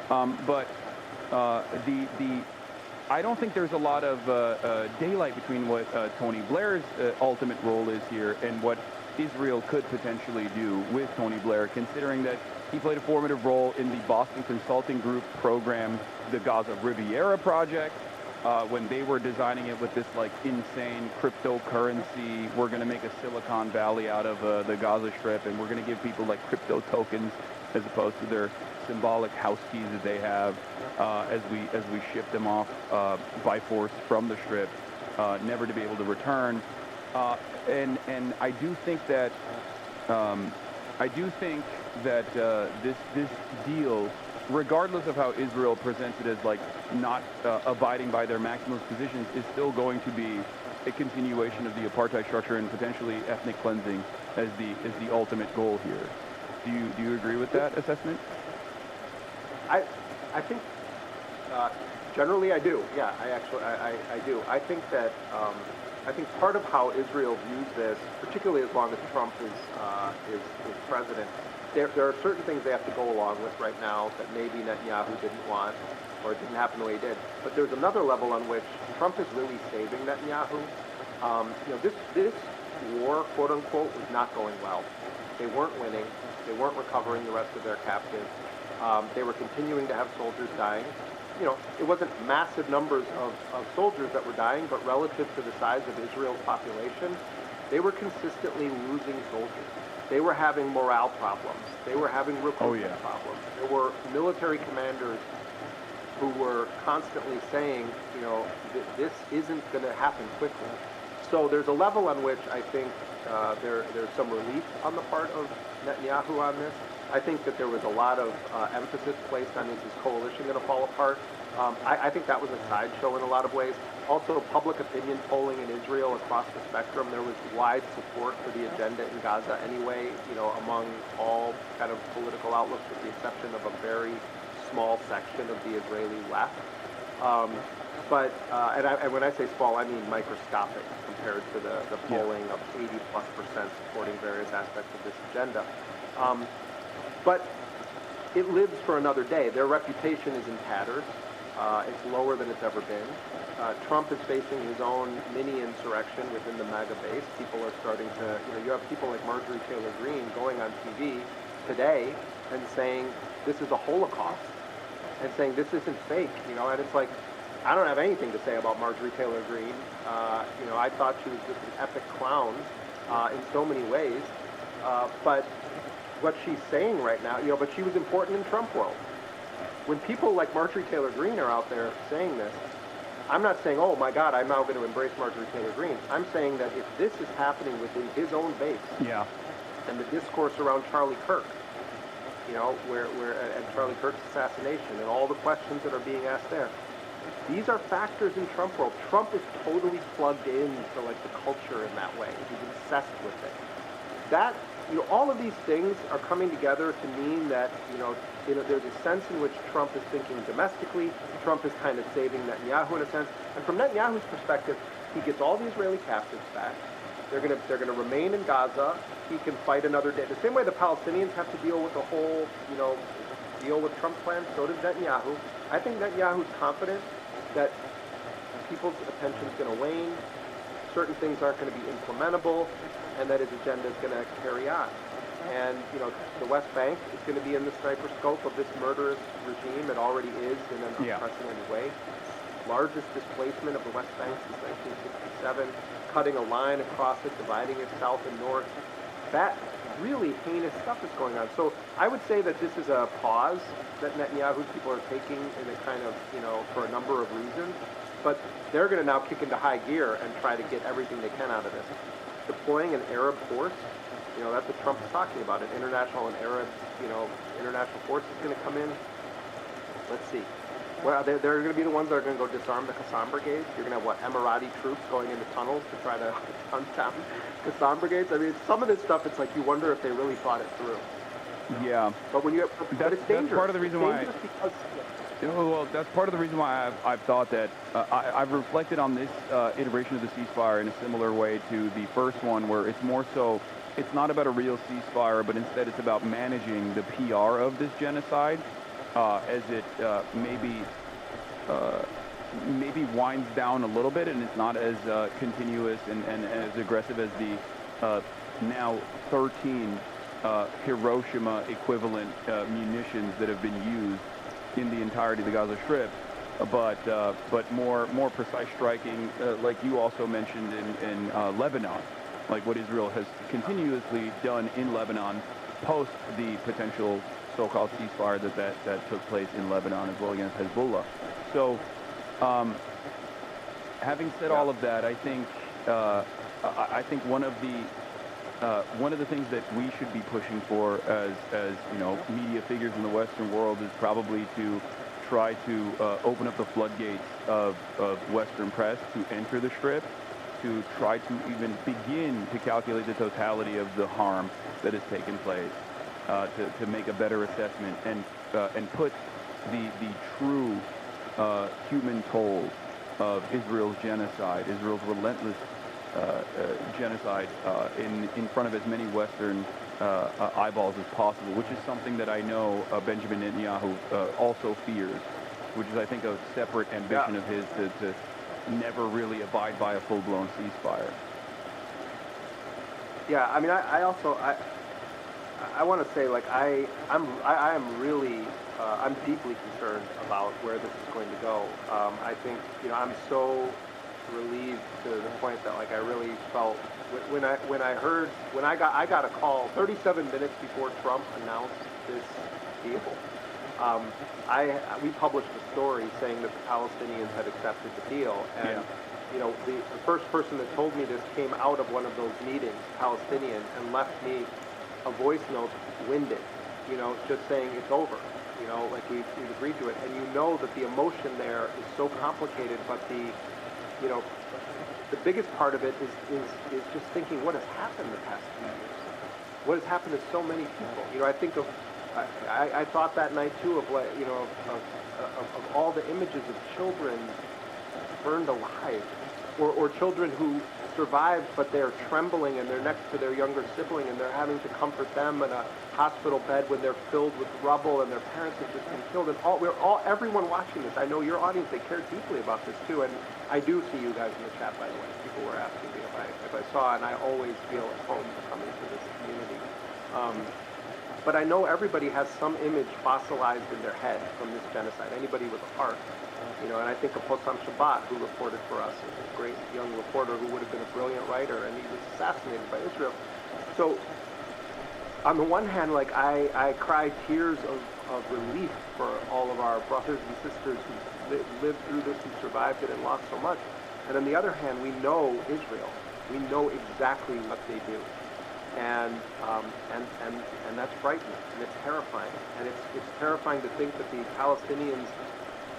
But I don't think there's a lot of daylight between what Tony Blair's ultimate role is here and what Israel could potentially do with Tony Blair, considering that he played a formative role in the Boston Consulting Group program, the Gaza Riviera project, when they were designing it with this insane cryptocurrency. We're going to make a Silicon Valley out of the Gaza Strip, and we're going to give people crypto tokens as opposed to their symbolic house keys that they have as we ship them off by force from the Strip, never to be able to return. And I do think that this deal, regardless of how Israel presents it as not abiding by their maximalist positions, is still going to be a continuation of the apartheid structure and potentially ethnic cleansing as the ultimate goal here. Do you agree with that assessment? I think generally I do. Yeah, I do. I think that part of how Israel views this, particularly as long as Trump is president, there are certain things they have to go along with right now that maybe Netanyahu didn't want or it didn't happen the way he did. But there's another level on which Trump is really saving Netanyahu. This war, quote unquote, was not going well. They weren't winning. They weren't recovering the rest of their captives. They were continuing to have soldiers dying. It wasn't massive numbers of soldiers that were dying, but relative to the size of Israel's population, they were consistently losing soldiers. They were having morale problems. They were having recruitment problems. There were military commanders who were constantly saying, this isn't going to happen quickly. So there's a level on which I think there's some relief on the part of Netanyahu on this. I think that there was a lot of emphasis placed on is this coalition going to fall apart. I think that was a sideshow in a lot of ways. Also, public opinion polling in Israel across the spectrum, there was wide support for the agenda in Gaza anyway, among all kind of political outlooks with the exception of a very small section of the Israeli left. And when I say small, I mean microscopic compared to the polling of 80+% supporting various aspects of this agenda. But it lives for another day. Their reputation is in tatters. It's lower than it's ever been. Trump is facing his own mini-insurrection within the MAGA base. People are starting to, you have people like Marjorie Taylor Greene going on TV today and saying this is a Holocaust and saying this isn't fake, and it's like, I don't have anything to say about Marjorie Taylor Greene. I thought she was just an epic clown in so many ways. But what she's saying right now, but she was important in Trump world. When people like Marjorie Taylor Greene are out there saying this, I'm not saying, oh my God, I'm now going to embrace Marjorie Taylor Greene. I'm saying that if this is happening within his own base, and the discourse around Charlie Kirk, and Charlie Kirk's assassination and all the questions that are being asked there, these are factors in Trump world. Trump is totally plugged into like the culture in that way. He's obsessed with it. That, all of these things are coming together to mean that, there's a sense in which Trump is thinking domestically. Trump is kind of saving Netanyahu in a sense. And from Netanyahu's perspective, he gets all the Israeli captives back. They're gonna remain in Gaza. He can fight another day. The same way the Palestinians have to deal with the whole, deal with Trump's plan, so does Netanyahu. I think Netanyahu's confident that people's attention is going to wane, certain things aren't going to be implementable, and that his agenda is going to carry on. And, the West Bank is going to be in the sniper scope of this murderous regime. It already is in an unprecedented way. Largest displacement of the West Bank since 1967, cutting a line across it, dividing it south and north. That really heinous stuff is going on. So I would say that this is a pause that Netanyahu's people are taking in a kind of, for a number of reasons. But they're going to now kick into high gear and try to get everything they can out of this. Deploying an Arab force, that's what Trump is talking about. An international and Arab, international force is going to come in. Let's see. Well, they're going to be the ones that are going to go disarm the Hasan brigades. You're going to have, Emirati troops going into tunnels to try to hunt down Hasan brigades. I mean, some of this stuff, it's like you wonder if they really thought it through. Yeah. But when you, but it's dangerous. That's part of the reason why. Because, that's part of the reason why I've thought that I've reflected on this iteration of the ceasefire in a similar way to the first one, where it's more so, it's not about a real ceasefire, but instead it's about managing the PR of this genocide as it maybe winds down a little bit, and it's not as continuous and as aggressive as the now 13 Hiroshima equivalent munitions that have been used in the entirety of the Gaza Strip, but more precise striking, like you also mentioned in Lebanon, like what Israel has continuously done in Lebanon post the potential so-called ceasefire that took place in Lebanon as well against Hezbollah. So, having said all of that, I think one of the things that we should be pushing for as media figures in the Western world is probably to try to open up the floodgates of Western press to enter the Strip, to try to even begin to calculate the totality of the harm that has taken place, to make a better assessment and put the true human toll of Israel's genocide, Israel's relentless genocide in front of as many Western eyeballs as possible, which is something that I know Benjamin Netanyahu also fears, which is, I think, a separate ambition of his to never really abide by a full-blown ceasefire. Yeah, I mean, I want to say, like, I am really, I'm deeply concerned about where this is going to go. I think, I'm so relieved to the point that, like, I really felt when I got a call 37 minutes before Trump announced this deal. We published a story saying that the Palestinians had accepted the deal, and you know, the first person that told me this came out of one of those meetings, Palestinian, and left me a voice note winded, you know, just saying it's over, you know, like we've agreed to it. And you know that the emotion there is so complicated, but the, you know, the biggest part of it is just thinking what has happened the past 2 years. What has happened to so many people. You know, I think of, I thought that night too of like, you know, of all the images of children burned alive, or children who survived but they're trembling and they're next to their younger sibling and they're having to comfort them in a hospital bed when they're filled with rubble and their parents have just been killed. And everyone watching this, I know your audience, they care deeply about this too. And I do see you guys in the chat, by the way. People were asking me if I saw, and I always feel at home coming to this community. But I know everybody has some image fossilized in their head from this genocide. Anybody with a heart, you know. And I think of Hassan Shabbat, who reported for us, a great young reporter who would have been a brilliant writer, and he was assassinated by Israel. So, on the one hand, like I cry tears of relief for all of our brothers and sisters who lived through this, who survived it, and lost so much. And on the other hand, we know Israel. We know exactly what they do. And that's frightening, and it's terrifying. And it's terrifying to think that the Palestinians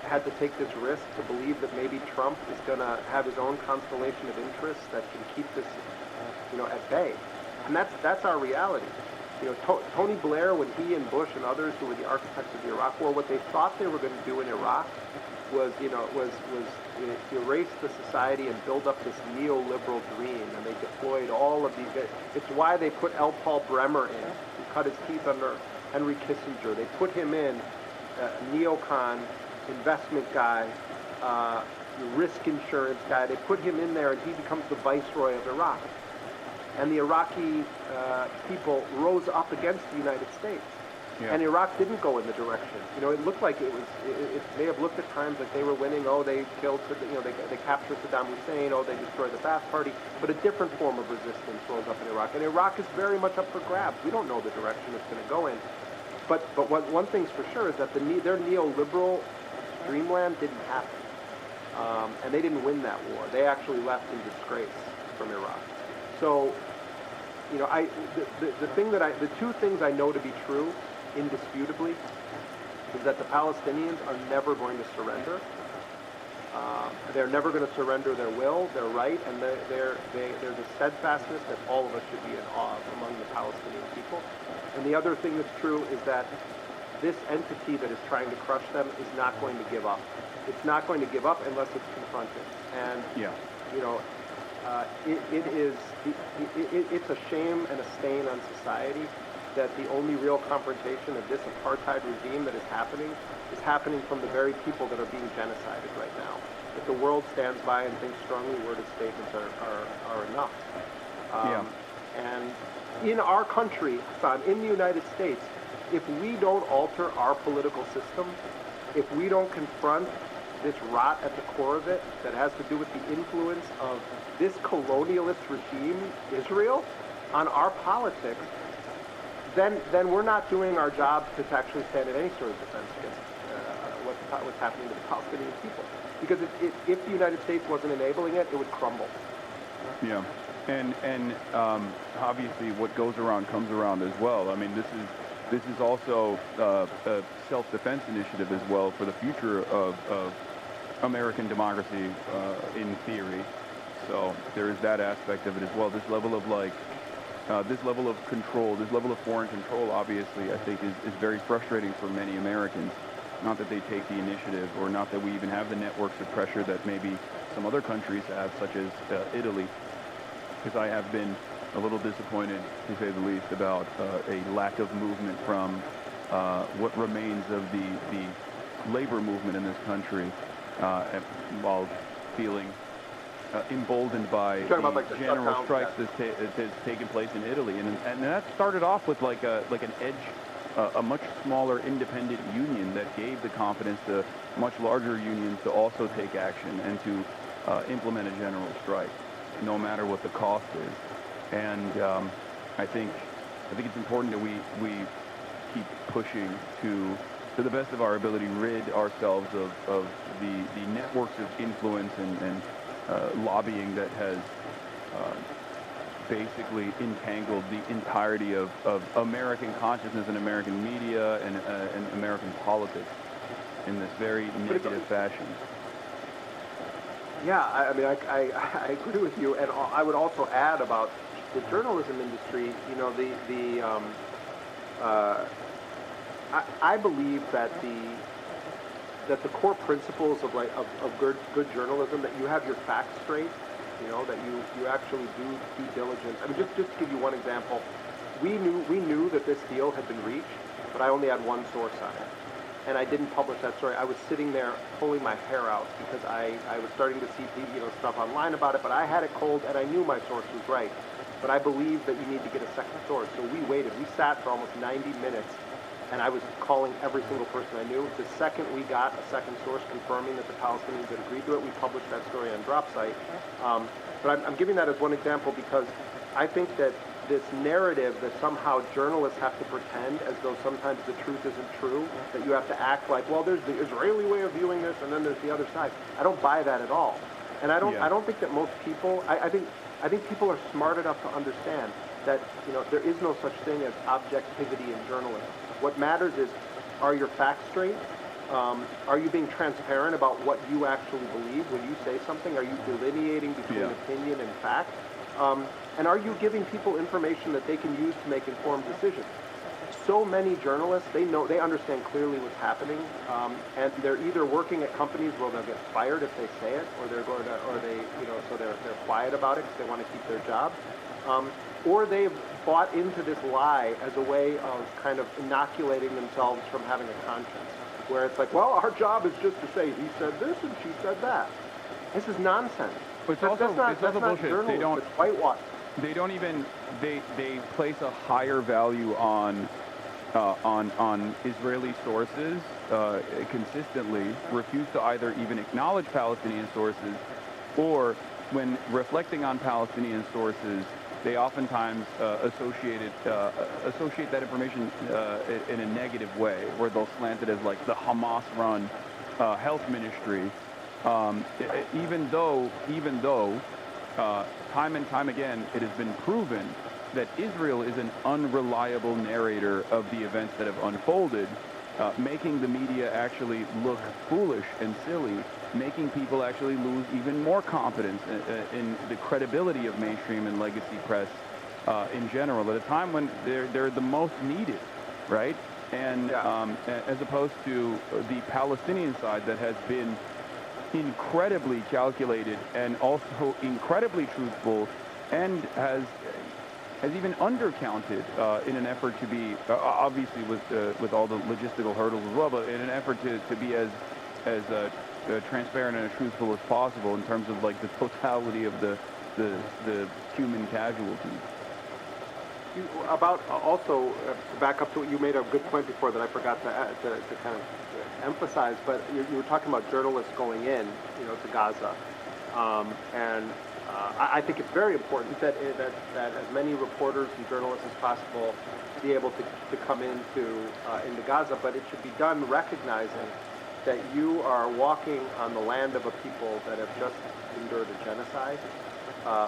had to take this risk to believe that maybe Trump is going to have his own constellation of interests that can keep this, you know, at bay. And that's our reality. You know, Tony Blair, when he and Bush and others who were the architects of the Iraq War, what they thought they were going to do in Iraq was, you know, was erase the society and build up this neoliberal dream. And they deployed all of these. It's why they put L. Paul Bremer in, who cut his teeth under Henry Kissinger. They put him in, neocon, investment guy, risk insurance guy. They put him in there, and he becomes the viceroy of Iraq. And the Iraqi people rose up against the United States. Yeah. And Iraq didn't go in the direction. You know, it looked like it may have looked at times like they were winning. Oh, they killed, you know, they captured Saddam Hussein. Oh, they destroyed the Ba'ath Party. But a different form of resistance rose up in Iraq. And Iraq is very much up for grabs. We don't know the direction it's going to go in. But one thing's for sure is that their neoliberal dreamland didn't happen. And they didn't win that war. They actually left in disgrace from Iraq. So, you know, the two things I know to be true, indisputably, is that the Palestinians are never going to surrender. They're never going to surrender their will, their right, and there's a steadfastness that all of us should be in awe of among the Palestinian people. And the other thing that's true is that this entity that is trying to crush them is not going to give up. It's not going to give up unless it's confronted. And, you know, it's a shame and a stain on society that the only real confrontation of this apartheid regime that is happening from the very people that are being genocided right now. If the world stands by and thinks strongly worded statements are enough. And in our country, Hasan, in the United States, if we don't alter our political system, if we don't confront this rot at the core of it that has to do with the influence of this colonialist regime, Israel, on our politics, then we're not doing our job to actually stand in any sort of defense against what's happening to the Palestinian people. Because if the United States wasn't enabling it, it would crumble. Yeah, and obviously what goes around comes around as well. I mean, this is also a self-defense initiative as well for the future of American democracy in theory. So there is that aspect of it as well. This level of control, this level of foreign control, obviously, I think is very frustrating for many Americans. Not that they take the initiative, or not that we even have the networks of pressure that maybe some other countries have, such as Italy. Because I have been a little disappointed, to say the least, about a lack of movement from what remains of the labor movement in this country, while feeling emboldened by the general strikes that's taken place in Italy, and that started off with like an edge, a much smaller independent union that gave the confidence to much larger unions to also take action and to implement a general strike, no matter what the cost is. And I think it's important that we keep pushing to the best of our ability, rid ourselves of the networks of influence and lobbying that has basically entangled the entirety of American consciousness and American media and American politics in this very negative fashion. Yeah, I mean, I agree with you, and I would also add about the journalism industry. You know, I believe that the core principles of good journalism, that you have your facts straight, you know, that you actually do due diligence. I mean, just to give you one example, we knew that this deal had been reached, but I only had one source on it. And I didn't publish that story. I was sitting there pulling my hair out because I was starting to see stuff online about it, but I had it cold and I knew my source was right. But I believe that you need to get a second source. So we waited. We sat for almost 90 minutes and I was calling every single person I knew. The second we got a second source confirming that the Palestinians had agreed to it, we published that story on DropSite. But I'm giving that as one example because I think that this narrative that somehow journalists have to pretend as though sometimes the truth isn't true, that you have to act like, well, there's the Israeli way of viewing this and then there's the other side. I don't buy that at all. And I don't think that most people, I think people are smart enough to understand that, you know, there is no such thing as objectivity in journalism. What matters is, are your facts straight? Are you being transparent about what you actually believe when you say something? Are you delineating between opinion and fact? And are you giving people information that they can use to make informed decisions? So many journalists, they understand clearly what's happening, and they're either working at companies where they'll get fired if they say it, or they're quiet about it because they want to keep their job, or they've bought into this lie as a way of kind of inoculating themselves from having a conscience, where it's like, well, our job is just to say he said this and she said that. This is nonsense. But that's not bullshit. It's whitewash. They don't even they place a higher value on Israeli sources consistently, refuse to either even acknowledge Palestinian sources, or when reflecting on Palestinian sources, they oftentimes associate that information in a negative way, where they'll slant it as like the Hamas-run health ministry, even though time and time again it has been proven that Israel is an unreliable narrator of the events that have unfolded, making the media actually look foolish and silly, making people actually lose even more confidence in the credibility of mainstream and legacy press in general, at a time when they're the most needed, right? And as opposed to the Palestinian side that has been incredibly calculated and also incredibly truthful, and has even undercounted in an effort to be, obviously with all the logistical hurdles as well, but in an effort to be as transparent and as truthful as possible in terms of like the totality of the human casualties. Also, to back up to what you made a good point before that I forgot to kind of emphasize, but you were talking about journalists going in, to Gaza, and I think it's very important that as many reporters and journalists as possible be able to come into Gaza, but it should be done recognizing that you are walking on the land of a people that have just endured a genocide,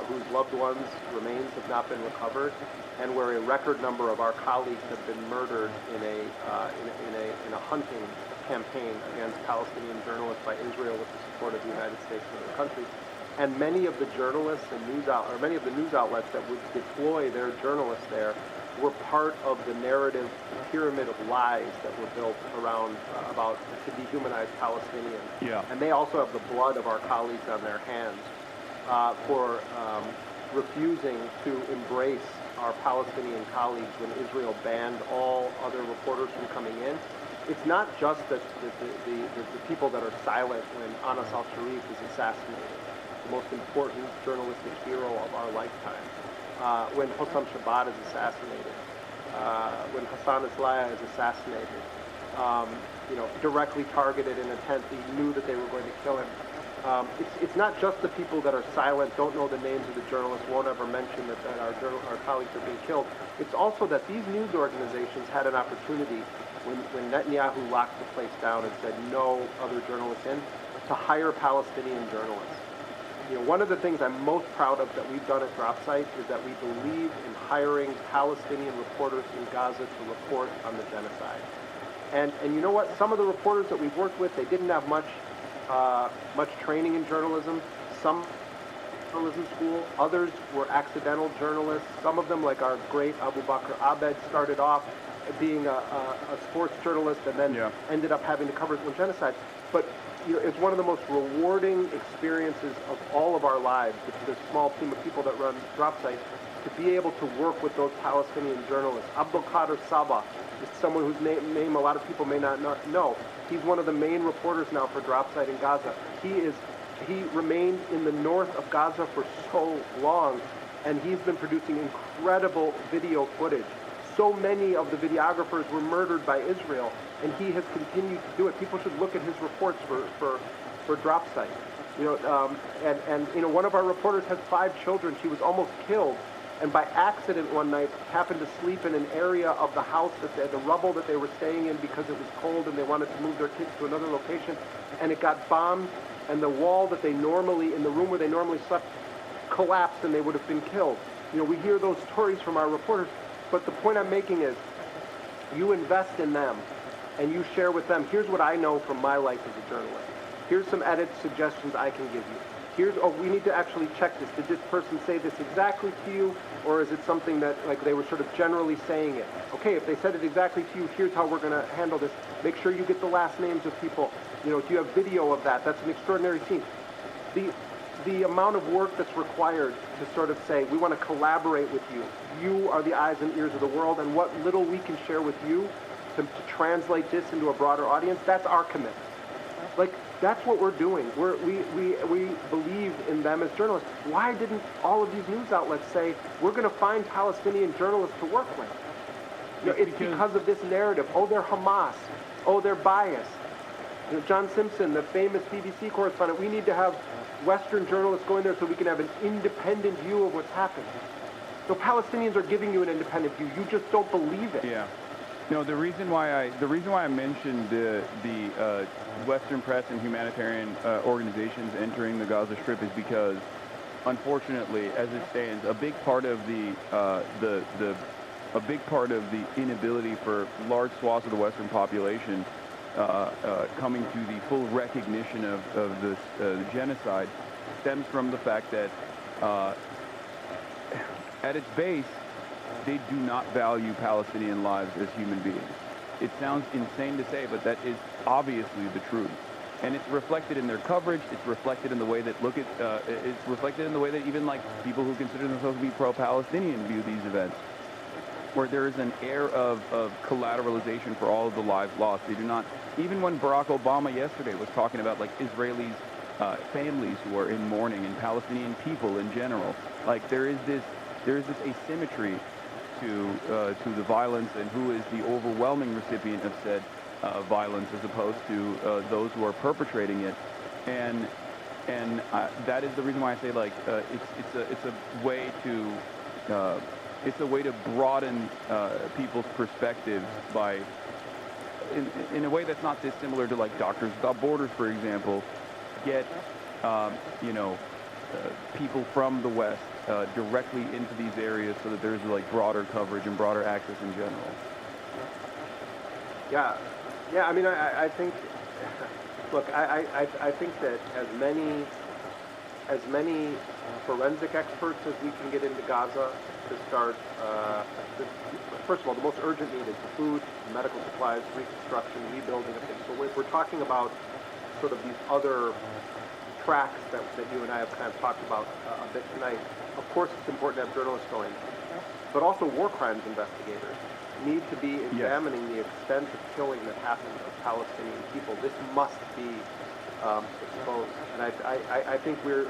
whose loved ones' remains have not been recovered, and where a record number of our colleagues have been murdered in a hunting campaign against Palestinian journalists by Israel with the support of the United States and other countries. And many of the journalists and many of the news outlets that would deploy their journalists there were part of the narrative pyramid of lies that were built around to dehumanize Palestinians. Yeah. And they also have the blood of our colleagues on their hands for refusing to embrace our Palestinian colleagues when Israel banned all other reporters from coming in. It's not just that the people that are silent when Anas al-Sharif is assassinated, the most important journalistic hero of our lifetime, when Hossam Shabbat is assassinated, when Hassan Islaya is assassinated, directly targeted in a tent, he knew that they were going to kill him. It's not just the people that are silent, don't know the names of the journalists, won't ever mention that our colleagues are being killed. It's also that these news organizations had an opportunity when Netanyahu locked the place down and said no other journalists in, to hire Palestinian journalists. one of the things I'm most proud of that we've done at DropSite is that we believe in hiring Palestinian reporters in Gaza to report on the genocide. And you know what? Some of the reporters that we've worked with, they didn't have much training in journalism. Some journalism school. Others were accidental journalists. Some of them, like our great Abu Bakr Abed, started off being a sports journalist and then ended up having to cover the genocide. But it's one of the most rewarding experiences of all of our lives, the small team of people that run DropSite, to be able to work with those Palestinian journalists. Abdul Qadir Sabah is someone whose name a lot of people may not know. He's one of the main reporters now for DropSite in Gaza. He remained in the north of Gaza for so long, and he's been producing incredible video footage. So many of the videographers were murdered by Israel, and he has continued to do it. People should look at his reports for DropSite. One of our reporters has 5 children. She was almost killed, and by accident one night happened to sleep in an area of the house, the rubble that they were staying in, because it was cold and they wanted to move their kids to another location, and it got bombed, and the wall that in the room where they normally slept, collapsed, and they would have been killed. We hear those stories from our reporters, but the point I'm making is, you invest in them, and you share with them, here's what I know from my life as a journalist. Here's some edit suggestions I can give you. We need to actually check this. Did this person say this exactly to you, or is it something that, like, they were sort of generally saying it? Okay, if they said it exactly to you, here's how we're going to handle this. Make sure you get the last names of people. Do you have video of that? That's an extraordinary scene. The amount of work that's required to sort of say, we want to collaborate with you. You are the eyes and ears of the world, and what little we can share with you to translate this into a broader audience, that's our commitment. Like, that's what we're doing. We believe in them as journalists. Why didn't all of these news outlets say, we're going to find Palestinian journalists to work with? It's because of this narrative. Oh, they're Hamas. Oh, they're biased. John Simpson, the famous BBC correspondent, we need to have Western journalists going there so we can have an independent view of what's happening. So Palestinians are giving you an independent view. You just don't believe it. Yeah. No, the reason why I mentioned the Western press and humanitarian organizations entering the Gaza Strip is because, unfortunately, as it stands, a big part of the inability for large swaths of the Western population coming to the full recognition of this genocide stems from the fact that at its base, they do not value Palestinian lives as human beings. It sounds insane to say, but that is obviously the truth. And it's reflected in their coverage. It's reflected in the way that it's reflected in the way that even like people who consider themselves to be pro-Palestinian view these events, where there is an air of collateralization for all of the lives lost. They do not, even when Barack Obama yesterday was talking about like Israelis, families who are in mourning, and Palestinian people in general, like there is this asymmetry to the violence and who is the overwhelming recipient of said violence as opposed to those who are perpetrating it, and that is the reason why I say like it's a way to broaden people's perspectives by in a way that's not dissimilar to like Doctors Without Borders, for example, get people from the West directly into these areas so that there's like broader coverage and broader access in general. Yeah. I mean, I think. Look, I think that as many forensic experts as we can get into Gaza to start. First of all, the most urgent need is the food, medical supplies, reconstruction, rebuilding of things. So we're talking about sort of these other tracks that you and I have kind of talked about a bit tonight. Of course, it's important to have journalists going, but also war crimes investigators need to be examining the extent of killing that happened of Palestinian people. This must be exposed, and I think we're,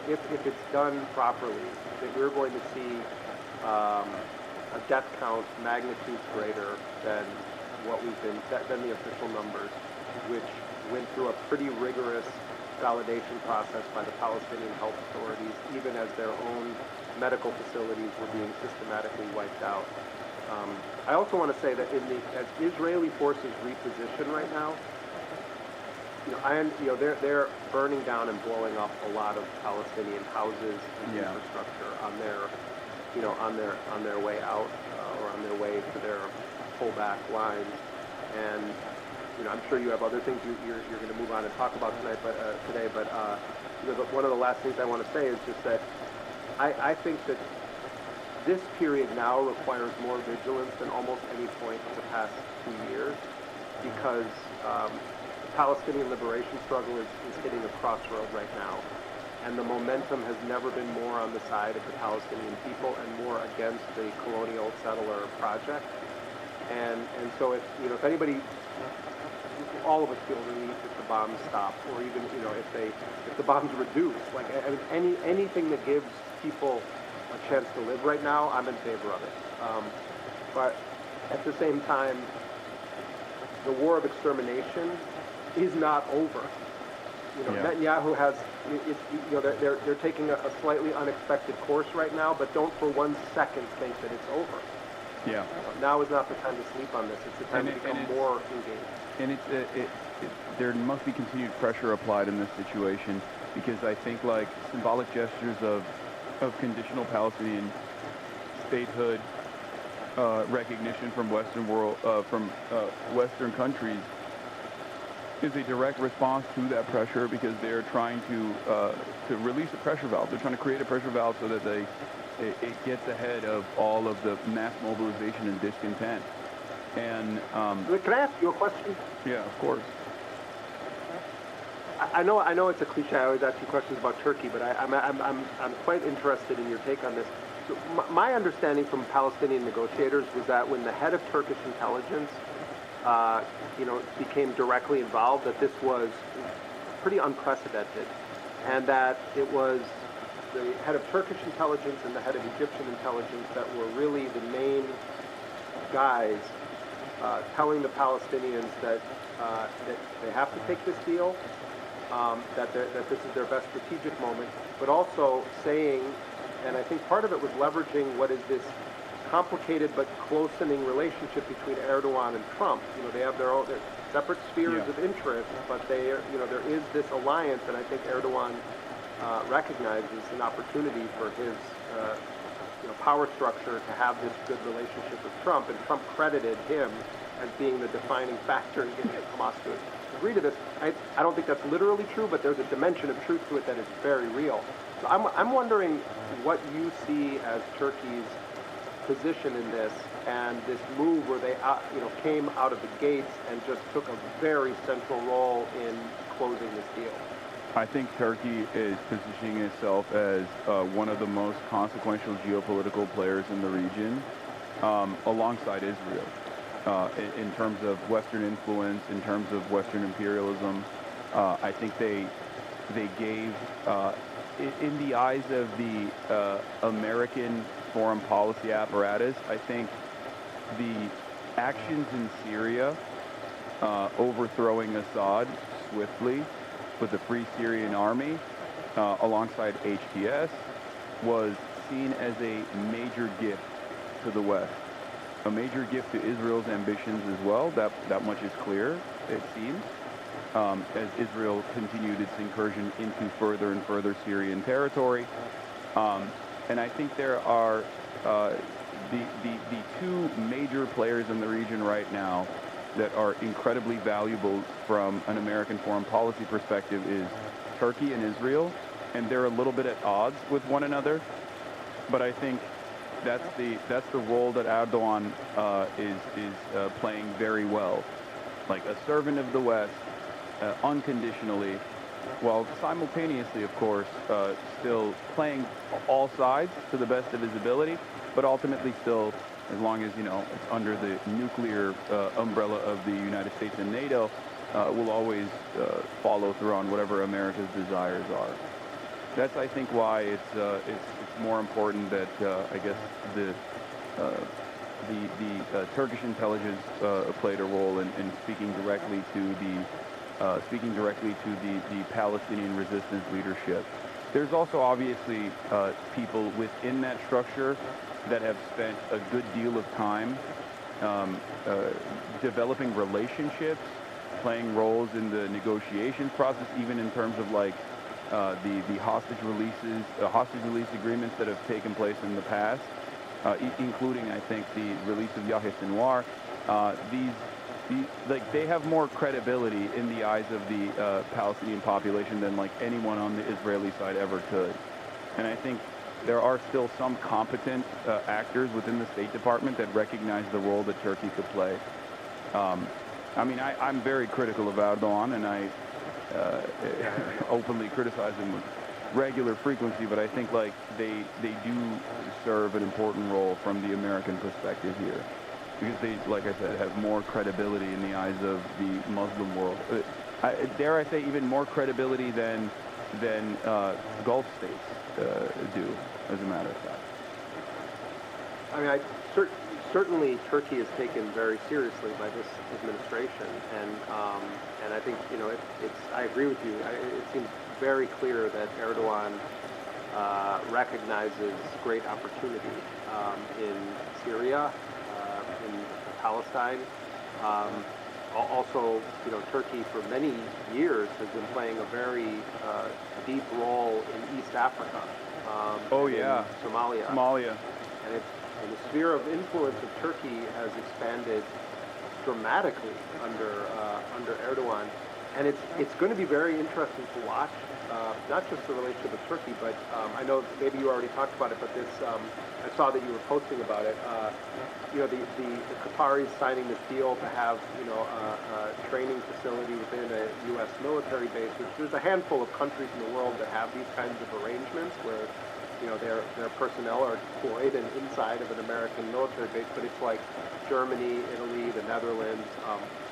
if it's done properly, that we're going to see a death count magnitudes greater than what than the official numbers, which went through a pretty rigorous validation process by the Palestinian health authorities, even as their own medical facilities were being systematically wiped out. I also want to say that as Israeli forces reposition right now, they're burning down and blowing up a lot of Palestinian houses and Yeah. infrastructure on their way out or on their way to their pullback lines. And I'm sure you have other things you're going to move on and talk about tonight, today. But one of the last things I want to say is just that I think that this period now requires more vigilance than almost any point in the past 2 years, because the Palestinian liberation struggle is hitting a crossroad right now. And the momentum has never been more on the side of the Palestinian people and more against the colonial settler project. And so if anybody, all of us feel relief if the bombs stop, or even if the bombs reduce. Like anything that gives people a chance to live right now, I'm in favor of it. But at the same time, the war of extermination is not over. Netanyahu has, they're taking a slightly unexpected course right now, but don't for 1 second think that it's over. Yeah. Now is not the time to sleep on this. It's the time to become more engaged. And there must be continued pressure applied in this situation, because I think like symbolic gestures of conditional Palestinian statehood, recognition from Western countries is a direct response to that pressure, because they're trying to release a pressure valve. They're trying to create a pressure valve so that it gets ahead of all of the mass mobilization and discontent. And can I ask you a question? Yeah, of course. I know it's a cliche. I always ask you questions about Turkey, but I'm quite interested in your take on this. So my understanding from Palestinian negotiators was that when the head of Turkish intelligence, became directly involved, that this was pretty unprecedented, and that it was the head of Turkish intelligence and the head of Egyptian intelligence that were really the main guys telling the Palestinians that they have to take this deal, that this is their best strategic moment, but also saying, and I think part of it was leveraging what is this complicated but closening relationship between Erdogan and Trump. They have their separate spheres of interest, but there is this alliance, and I think Erdogan recognizes an opportunity for his power structure to have this good relationship with Trump, and Trump credited him as being the defining factor in getting Hamas to agree to this. I don't think that's literally true, but there's a dimension of truth to it that is very real. So I'm wondering what you see as Turkey's position in this, and this move where they came out of the gates and just took a very central role in closing this deal. I think Turkey is positioning itself as one of the most consequential geopolitical players in the region, alongside Israel, in terms of Western influence, in terms of Western imperialism. I think they gave, in the eyes of the American foreign policy apparatus, I think the actions in Syria, overthrowing Assad swiftly with the Free Syrian Army, alongside HTS, was seen as a major gift to the West. A major gift to Israel's ambitions as well. That much is clear, it seems, as Israel continued its incursion into further and further Syrian territory. And I think there are the two major players in the region right now that are incredibly valuable from an American foreign policy perspective is Turkey and Israel, and they're a little bit at odds with one another. But I think that's the role that Erdogan is playing very well, like a servant of the West, unconditionally, while simultaneously, of course, still playing all sides to the best of his ability, but ultimately still, as long as, it's under the nuclear umbrella of the United States and NATO, will always follow through on whatever America's desires are. That's, I think, why it's more important that, I guess, the Turkish intelligence played a role in speaking directly to the Palestinian resistance leadership. There's also obviously people within that structure that have spent a good deal of time developing relationships playing roles in the negotiations process, even in terms of like the hostage release agreements that have taken place in the past, including, I think, the release of Yahya Sinwar. Like, they have more credibility in the eyes of the Palestinian population than like anyone on the Israeli side ever could. And I think there are still some competent actors within the State Department that recognize the role that Turkey could play. I mean, I'm very critical of Erdogan, and I openly criticize him with regular frequency, but I think like they do serve an important role from the American perspective here, because they, like I said, have more credibility in the eyes of the Muslim world. Dare I say, even more credibility than Gulf states do, as a matter of fact. I mean, certainly Turkey is taken very seriously by this administration, and I think, you know, I agree with you. It seems very clear that Erdogan recognizes great opportunity in Syria, in Palestine. Also, you know, Turkey for many years has been playing a very deep role in East Africa. In Somalia. And the sphere of influence of Turkey has expanded dramatically under Erdogan, and it's going to be very interesting to watch, not just the relationship with Turkey, but I know maybe you already talked about it, but this I saw that you were posting about it. You know, the Qataris signing this deal to have, you know, a training facility within a U.S. military base, which there's a handful of countries in the world that have these kinds of arrangements where, you know, their personnel are deployed and inside of an American military base, but it's like Germany, Italy, the Netherlands,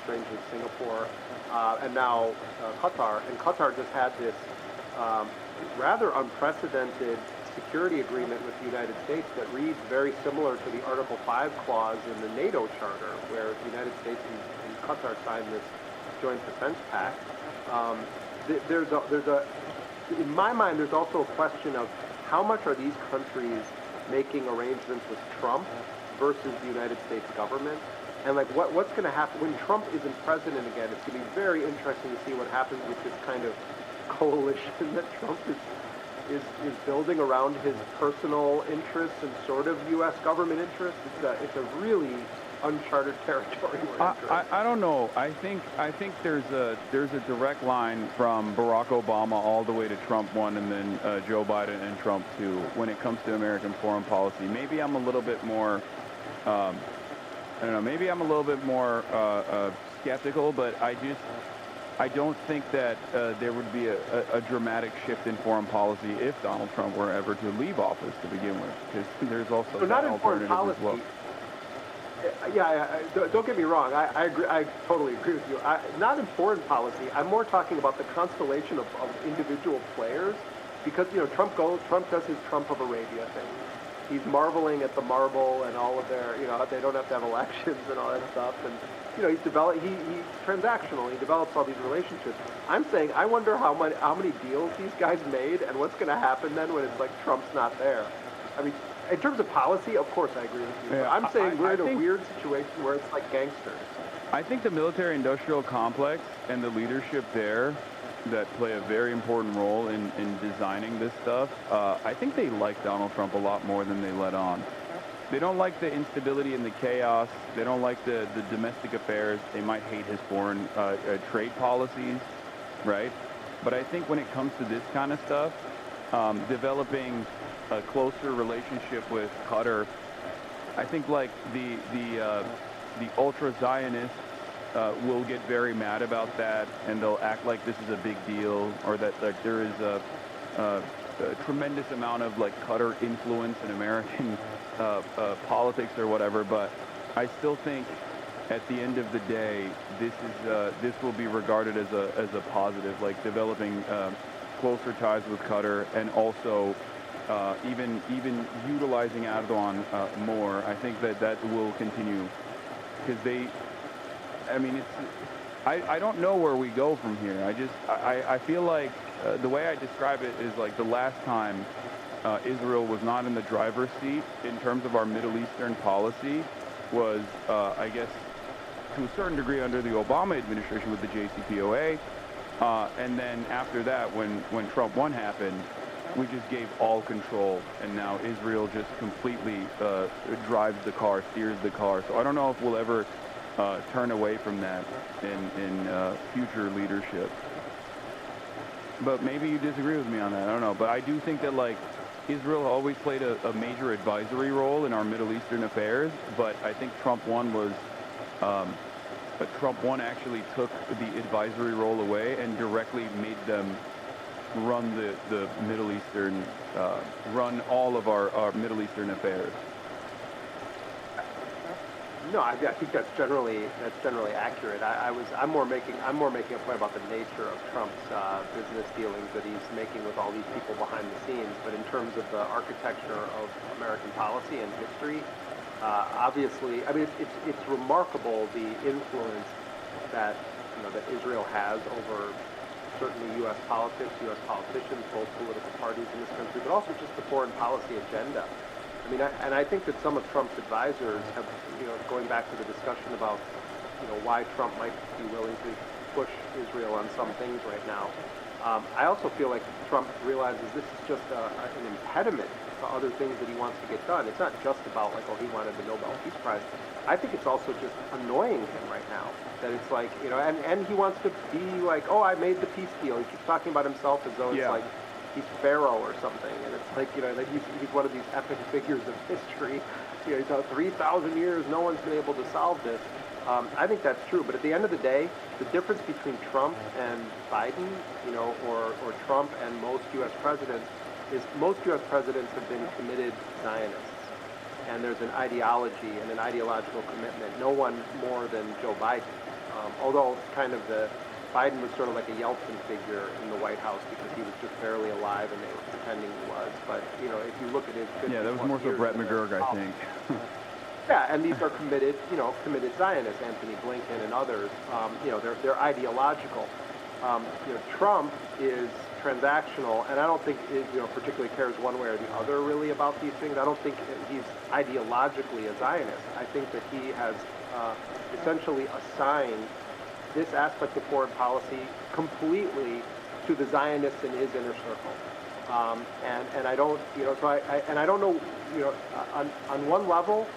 strangely Singapore, and now Qatar. And Qatar just had this rather unprecedented security agreement with the United States that reads very similar to the Article 5 clause in the NATO Charter, where the United States and Qatar signed this joint defense pact. In my mind, there's also a question of how much are these countries making arrangements with Trump versus the United States government? And like what's going to happen when Trump isn't president again? It's going to be very interesting to see what happens with this kind of coalition that Trump is building around his personal interests and sort of U.S. government interests. It's a really uncharted territory we're entering. I don't know. I think there's a direct line from Barack Obama all the way to Trump 1 and then Joe Biden and Trump 2 when it comes to American foreign policy. Maybe I'm a little bit more, I don't know, maybe I'm a little bit more skeptical, but I don't think that there would be a dramatic shift in foreign policy if Donald Trump were ever to leave office to begin with, because there's also so not in foreign policy. As well. Yeah, don't get me wrong. I agree. I totally agree with you. Not in foreign policy. I'm more talking about the constellation of individual players, because, you know, Trump does his Trump of Arabia thing. He's marveling at the marble and all of their, you know, they don't have to have elections and all that stuff. And, you know, he's transactional. He develops all these relationships. I'm saying, I wonder how many deals these guys made and what's going to happen then when it's like Trump's not there. I mean, in terms of policy, of course I agree with you. Yeah, I'm saying we're in a weird situation where it's like gangsters. I think the military-industrial complex and the leadership there that play a very important role in designing this stuff, I think they like Donald Trump a lot more than they let on. They don't like the instability and the chaos. They don't like the domestic affairs. They might hate his foreign trade policies, right? But I think when it comes to this kind of stuff, developing a closer relationship with Qatar, I think like the ultra-Zionists will get very mad about that, and they'll act like this is a big deal, or that like there is a tremendous amount of like Qatar influence in American politics or whatever. But I still think at the end of the day, this will be regarded as a positive, like developing closer ties with Qatar, and also even utilizing Erdogan more. I think that will continue, because I mean, I don't know where we go from here. I feel like the way I describe it is like the last time Israel was not in the driver's seat in terms of our Middle Eastern policy was, I guess, to a certain degree under the Obama administration with the JCPOA. And then after that, when Trump 1 happened, we just gave all control, and now Israel just completely drives the car, steers the car. So I don't know if we'll ever turn away from that in future leadership. But maybe you disagree with me on that. I don't know. But I do think that, like, Israel always played a major advisory role in our Middle Eastern affairs. But I think Trump 1 was, Trump 1 actually took the advisory role away and directly made them run the Middle Eastern, run all of our Middle Eastern affairs. No, I think that's generally accurate. I'm more making a point about the nature of Trump's business dealings that he's making with all these people behind the scenes. But in terms of the architecture of American policy and history, obviously, I mean, it's remarkable the influence that that Israel has over certainly U.S. politics, U.S. politicians, both political parties in this country, but also just the foreign policy agenda. I mean, I think that some of Trump's advisors have, going back to the discussion about, why Trump might be willing to push Israel on some things right now. I also feel like Trump realizes this is just an impediment to other things that he wants to get done. It's not just about like, oh, he wanted the Nobel Peace Prize. I think it's also just annoying him right now. That it's like, and he wants to be like, oh, I made the peace deal. He keeps talking about himself as though it's like he's Pharaoh or something. And it's like, that he's one of these epic figures of history. He's 3,000 years, no one's been able to solve this. I think that's true. But at the end of the day, the difference between Trump and Biden, or Trump and most U.S. presidents is most U.S. presidents have been committed Zionists. And there's an ideology and an ideological commitment. No one more than Joe Biden. Although kind of Biden was sort of like a Yeltsin figure in the White House because he was just barely alive and they were pretending he was. But, if you look at his... Yeah, that was more so Brett McGurk, I think. Yeah, and these are committed Zionists, Anthony Blinken and others. They're ideological. Trump is transactional, and I don't think it, particularly cares one way or the other really about these things. I don't think he's ideologically a Zionist. I think that he has essentially assigned this aspect of foreign policy completely to the Zionists in his inner circle. And I don't, I don't know, on one level,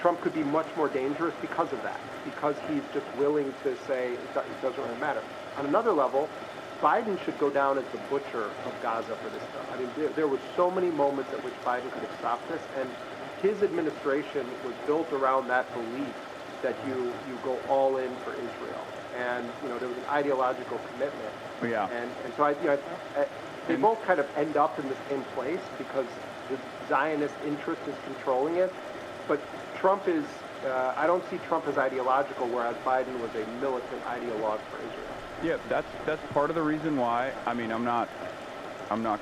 Trump could be much more dangerous because of that, because he's just willing to say it doesn't really matter. On another level, Biden should go down as the butcher of Gaza for this stuff. I mean, there were so many moments at which Biden could have stopped this, and his administration was built around that belief that you go all in for Israel. And, there was an ideological commitment. Yeah. And so they both kind of end up in the same place because the Zionist interest is controlling it. But Trump is, I don't see Trump as ideological, whereas Biden was a militant ideologue for Israel. Yeah, that's part of the reason why. I mean, I'm not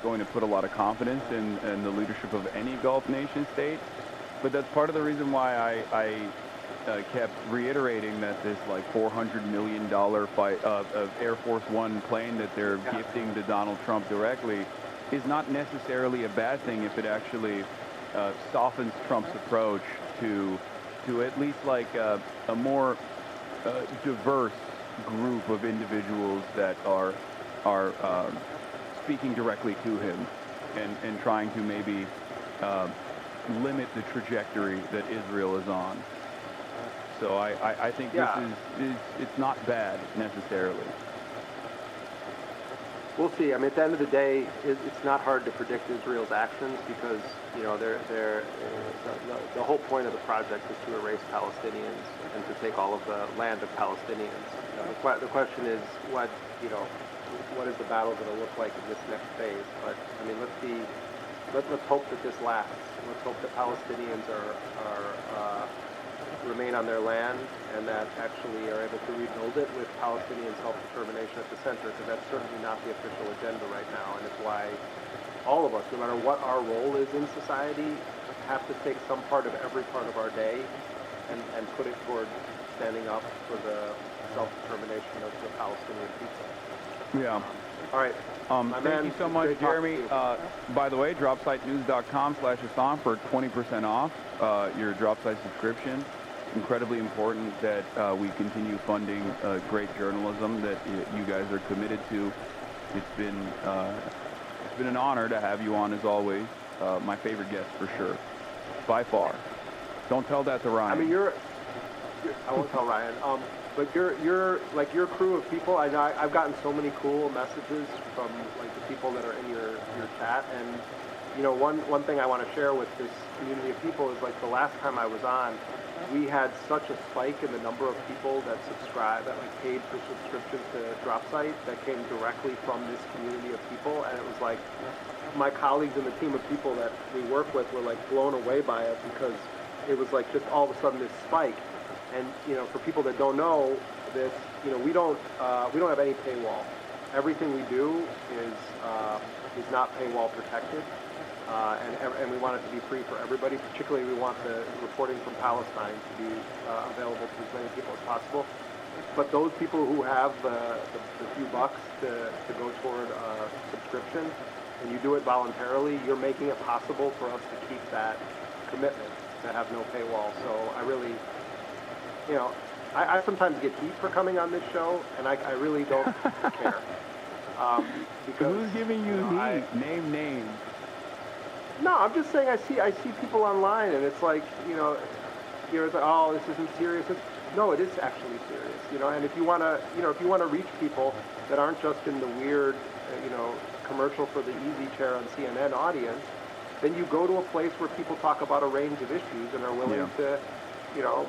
going to put a lot of confidence in the leadership of any Gulf nation state, but that's part of the reason why I kept reiterating that this like $400 million fight of Air Force One plane that they're gifting to Donald Trump directly is not necessarily a bad thing if it actually softens Trump's approach to at least like a more diverse group of individuals that are speaking directly to him and trying to maybe limit the trajectory that Israel is on. So I think this is it's not bad necessarily. We'll see. I mean, at the end of the day, it's not hard to predict Israel's actions because, the whole point of the project is to erase Palestinians and to take all of the land of Palestinians. The question is what is the battle going to look like in this next phase? But, I mean, let's hope that this lasts. Let's hope that Palestinians remain on their land and that actually are able to rebuild it with Palestinian self-determination at the center, because that's certainly not the official agenda right now, and it's why all of us, no matter what our role is in society, have to take some part of every part of our day and put it toward standing up for the self-determination of the Palestinian people. Yeah. All right. Thank you so much, Jeremy. By the way, dropsitenews.com/Hasan for 20% off your drop site subscription. incredibly important that we continue funding great journalism that you guys are committed to. It's been an honor to have you on as always. My favorite guest for sure, by far. Don't tell that to Ryan. I mean, I won't tell Ryan. But you're like your crew of people. I know I've gotten so many cool messages from like the people that are in your chat, and you know, one thing I want to share with this community of people is like the last time I was on, we had such a spike in the number of people that like paid for subscriptions to DropSite that came directly from this community of people, and it was like my colleagues and the team of people that we work with were like blown away by it because it was like just all of a sudden this spike. And you know, for people that don't know this, you know, we don't have any paywall. Everything we do is not paywall protected, and we want it to be free for everybody. Particularly, we want the reporting from Palestine to be available to as many people as possible. But those people who have the few bucks to go toward a subscription, and you do it voluntarily, you're making it possible for us to keep that commitment to have no paywall. So I really, you know, I sometimes get heat for coming on this show, and I really don't care. Because who's giving you heat? Name names. No, I'm just saying I see people online, and it's like, you know, it's like, oh, this isn't serious. No, it is actually serious, you know. And if you want to reach people that aren't just in the weird, you know, commercial for the easy chair on CNN audience, then you go to a place where people talk about a range of issues and are willing to, you know,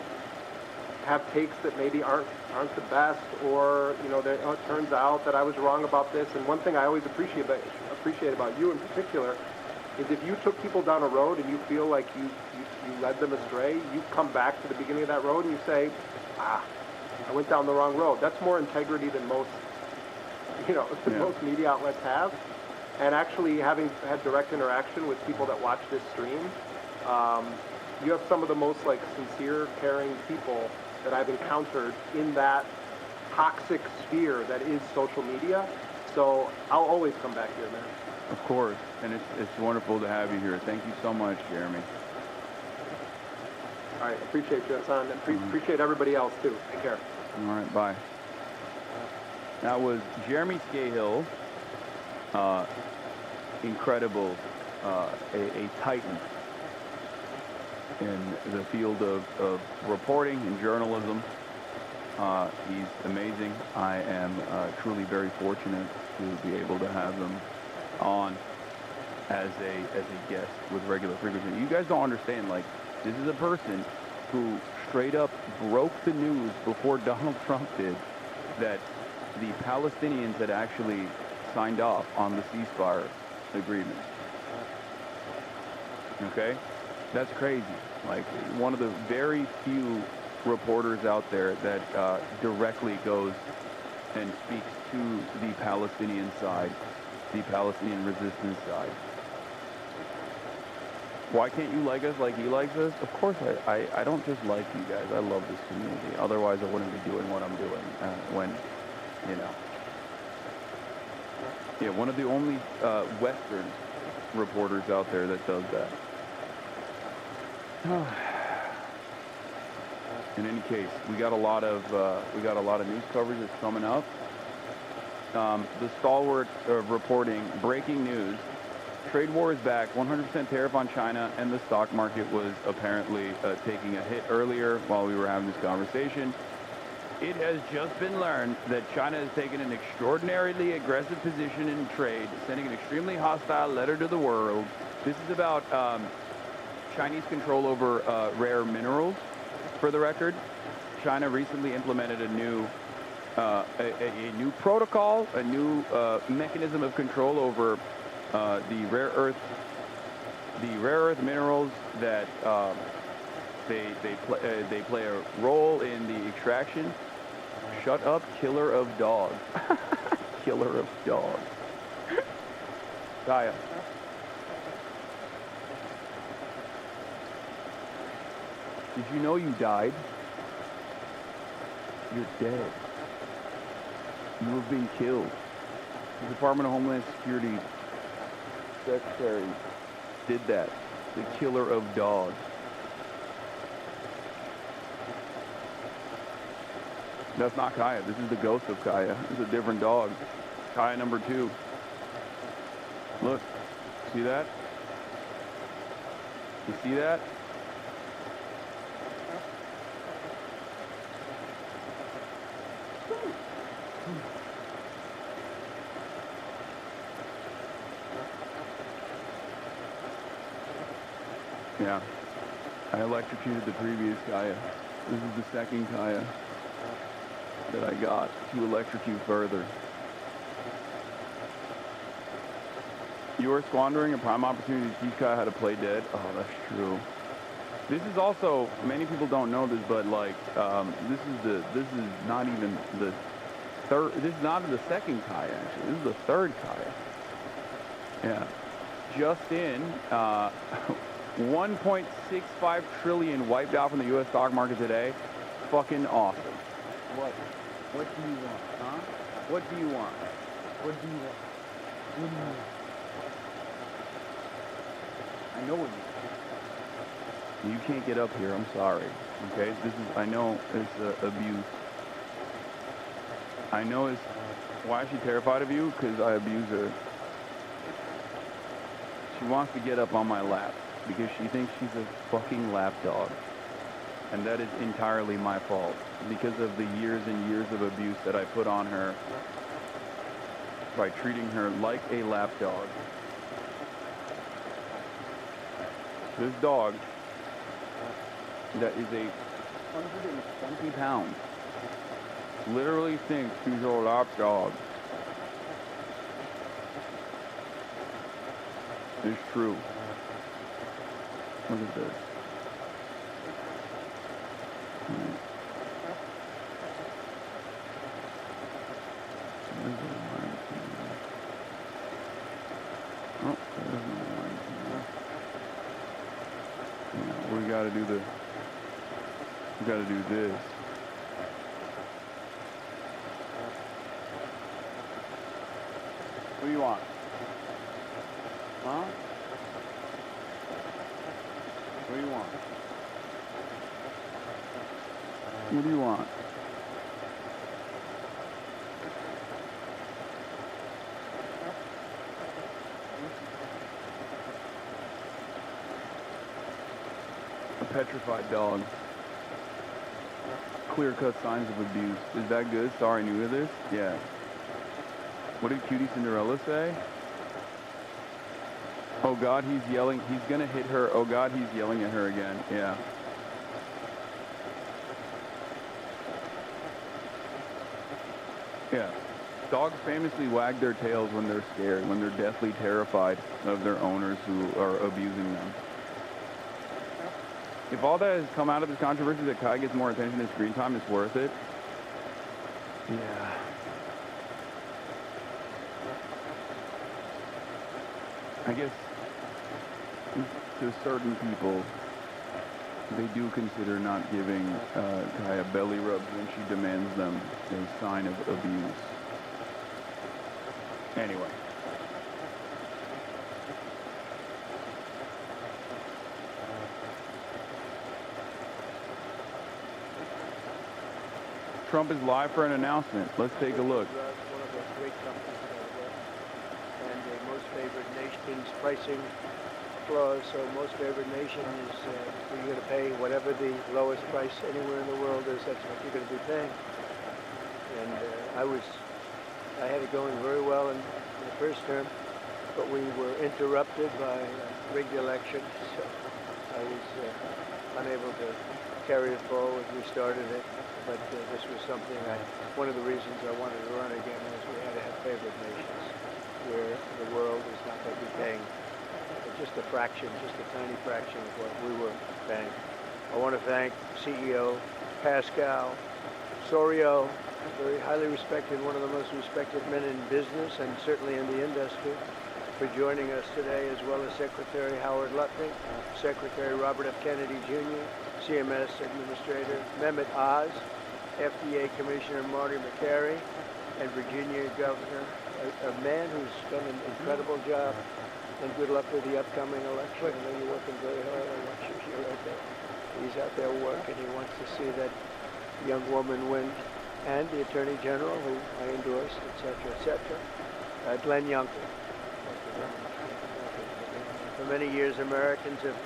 have takes that maybe aren't the best, or you know, it turns out that I was wrong about this. And one thing I always appreciate about you in particular is if you took people down a road and you feel like you led them astray, you come back to the beginning of that road and you say, I went down the wrong road. That's more integrity than most, you know, most media outlets have. And actually, having had direct interaction with people that watch this stream, you have some of the most like sincere, caring people that I've encountered in that toxic sphere that is social media. So I'll always come back here, man. Of course, and it's wonderful to have you here. Thank you so much, Jeremy. All right, appreciate you, Hasan, and appreciate everybody else too. Take care. All right, bye. That was Jeremy SCAHILL, incredible, a titan in the field of reporting and journalism. He's amazing. I am truly very fortunate to be able to have him on as a guest with regular frequency. You guys don't understand, like, this is a person who straight up broke the news before Donald Trump did that the Palestinians had actually signed off on the ceasefire agreement. Okay? That's crazy. Like, one of the very few reporters out there that directly goes and speaks to the Palestinian side, the Palestinian resistance side. Why can't you like us like he likes us? Of course, I don't just like you guys. I love this community. Otherwise, I wouldn't be doing what I'm doing. When, you know. Yeah, one of the only Western reporters out there that does that. In any case, we got a lot of news coverage that's coming up. The stalwart of reporting, breaking news. Trade war is back, 100% tariff on China, and the stock market was apparently taking a hit earlier while we were having this conversation. It has just been learned that China has taken an extraordinarily aggressive position in trade, sending an extremely hostile letter to the world. This is about Chinese control over rare minerals. For the record, China recently implemented a new protocol, a new mechanism of control over the rare earth minerals that they play a role in the extraction. Shut up, killer of dogs. Killer of dogs. Kaya. Did you know you died? You're dead. You have been killed. The Department of Homeland Security Secretary did that. The killer of dogs. That's not Kaya. This is the ghost of Kaya. It's a different dog. Kaya number 2. Look. See that? You see that? Yeah. I electrocuted the previous Kaya. This is the second Kaya that I got to electrocute further. You are squandering a prime opportunity to teach Kaya how to play dead. Oh, that's true. This is also, many people don't know this, but like, this is not even the third, this is not the second Kaya, actually. This is the third Kaya. Yeah. Just in, 1.65 trillion wiped out from the U.S. stock market today. Fucking awesome. What? What do you want, huh? What do you want? What do you want? What do you want? I know what you want. You can't get up here, I'm sorry. Okay? This is, I know it's abuse. I know it's, why is she terrified of you? Because I abuse her. She wants to get up on my lap because she thinks she's a fucking lap dog. And that is entirely my fault because of the years and years of abuse that I put on her by treating her like a lap dog. This dog that is 120 pounds literally thinks she's a lap dog. It's true. Look at this. Oh, we gotta do the, we gotta do this. What do you want? Huh? What do you want? What do you want? A petrified dog. Clear-cut signs of abuse. Is that good? Sorry, new to this? Yeah. What did Cutie Cinderella say? Oh God, he's yelling. He's gonna hit her. Oh God, he's yelling at her again. Yeah. Yeah. Dogs famously wag their tails when they're scared, when they're deathly terrified of their owners who are abusing them. If all that has come out of this controversy that Kai gets more attention in screen time, it's worth it. Yeah. I guess to certain people, they do consider not giving Kaya belly rubs when she demands them a sign of abuse. Anyway. Trump is live for an announcement. Let's take a look. One of those great companies and a most favored nations pricing clause. So most favored nation is you're going to pay whatever the lowest price anywhere in the world is. That's what you're going to be paying. And I had it going very well in the first term, but we were interrupted by a rigged election, so I was unable to carry it forward. We started it, but this was something one of the reasons I wanted to run again was we had to have favored nations, where the world is not going to be paying just a fraction, just a tiny fraction of what we were paying. I want to thank CEO Pascal Soriot, very highly respected, one of the most respected men in business and certainly in the industry, for joining us today, as well as Secretary Howard Lutnick, Secretary Robert F. Kennedy Jr., CMS Administrator Mehmet Oz, FDA Commissioner Marty McCary, and Virginia Governor, a man who's done an incredible job, and good luck with the upcoming election. I know you're working very hard. I watch you here right there. He's out there working. He wants to see that young woman win and the Attorney General, who I endorsed, etc., Glenn Youngkin. For many years, Americans have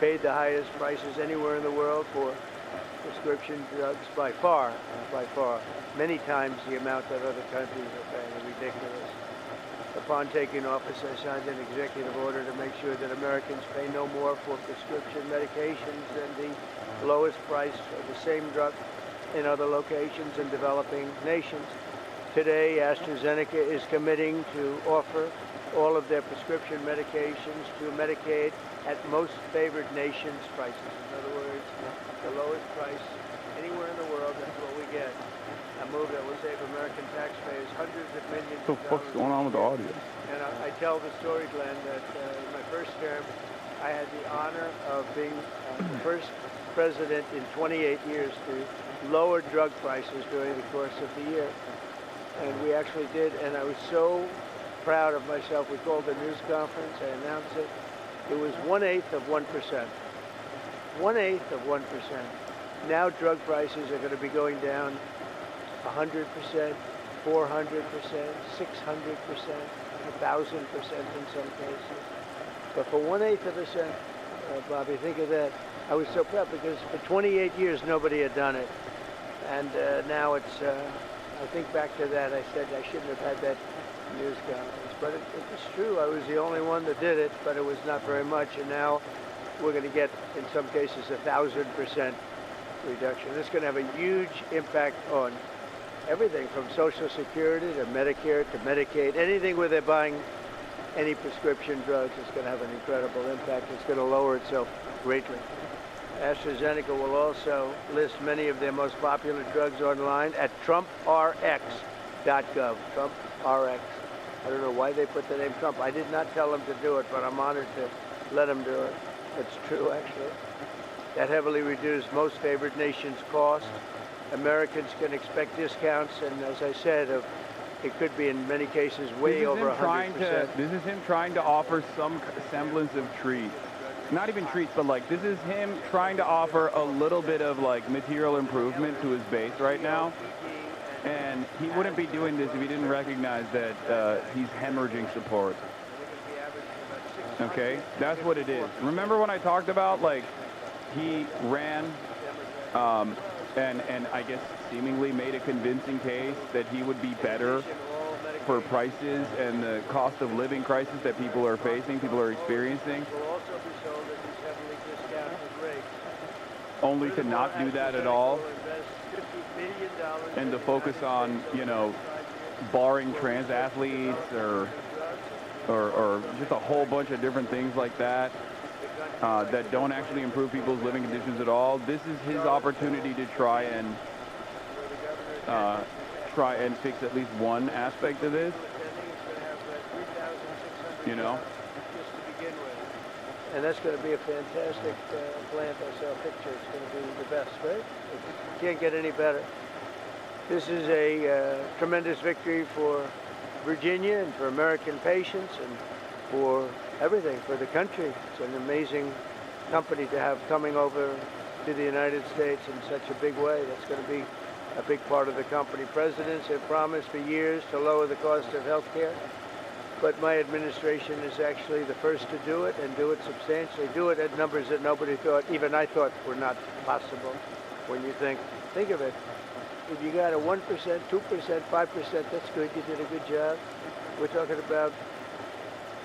paid the highest prices anywhere in the world for prescription drugs by far, many times the amount that other countries are paying. Ridiculous. Upon taking office, I signed an executive order to make sure that Americans pay no more for prescription medications than the lowest price of the same drug in other locations in developing nations. Today, AstraZeneca is committing to offer all of their prescription medications to Medicaid at most favored nations prices. In other words, the lowest price anywhere in the world, that's what we get. A move that will save American taxpayers hundreds of millions of dollars. What the fuck's going on with the audio? And I tell the story, Glenn, that in my first term, I had the honor of being the first president in 28 years to lower drug prices during the course of the year. And we actually did, and I was so proud of myself. We called a news conference, I announced it. It was 1/8 of 1%. 1/8 of 1%. Now drug prices are going to be going down 100%, 400%, 600%, 1,000% in some cases. But for 1/8 of a cent, Bobby, think of that. I was so proud because for 28 years nobody had done it. And now it's, I think back to that, I said I shouldn't have had that news conference. But it was true, I was the only one that did it, but it was not very much. And now we're going to get, in some cases, 1,000% reduction. It's going to have a huge impact on everything from Social Security to Medicare to Medicaid. Anything where they're buying any prescription drugs is going to have an incredible impact. It's going to lower itself greatly. AstraZeneca will also list many of their most popular drugs online at TrumpRx.gov. TrumpRx. I don't know why they put the name Trump. I did not tell them to do it, but I'm honored to let them do it. It's true, actually. That heavily reduced most favored nations cost. Americans can expect discounts, and as I said, it could be in many cases way over 100%. This is him trying to offer some semblance of treat. Not even treats, but like this is him trying to offer a little bit of like material improvement to his base right now. And he wouldn't be doing this if he didn't recognize that he's hemorrhaging support. Okay, that's what it is. Remember when I talked about like he ran and I guess seemingly made a convincing case that he would be better for prices and the cost of living crisis that people are facing, people are experiencing. Only to not do that at all, and to focus on, you know, barring trans athletes or just a whole bunch of different things like that that don't actually improve people's living conditions at all. This is his opportunity to try and fix at least one aspect of this, you know. And that's going to be a fantastic plant. I saw a picture. It's going to be the best, right? It can't get any better. This is a tremendous victory for Virginia and for American patients and for everything, for the country. It's an amazing company to have coming over to the United States in such a big way. That's going to be a big part of the company. Presidents have promised for years to lower the cost of health care. But my administration is actually the first to do it and do it substantially, do it at numbers that nobody thought, even I thought were not possible. When you think of it, if you got a 1%, 2%, 5%, that's good, you did a good job. We're talking about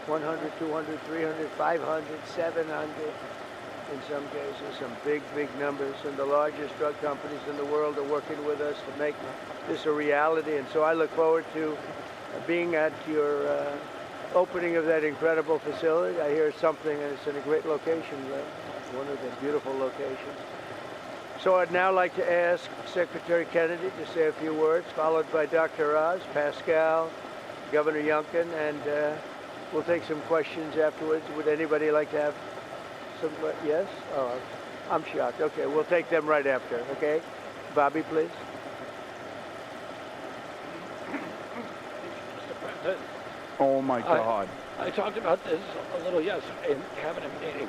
100, 200, 300, 500, 700, in some cases, some big, big numbers. And the largest drug companies in the world are working with us to make this a reality. And so I look forward to being at your opening of that incredible facility. I hear something, and it's in a great location, one of the beautiful locations. So I'd now like to ask Secretary Kennedy to say a few words, followed by Dr. Oz, Pascal, Governor Youngkin, and we'll take some questions afterwards. Would anybody like to have some, yes? Oh, I'm shocked. Okay, we'll take them right after, okay? Bobby, please. Oh my God. I talked about this a little yesterday in cabinet meeting.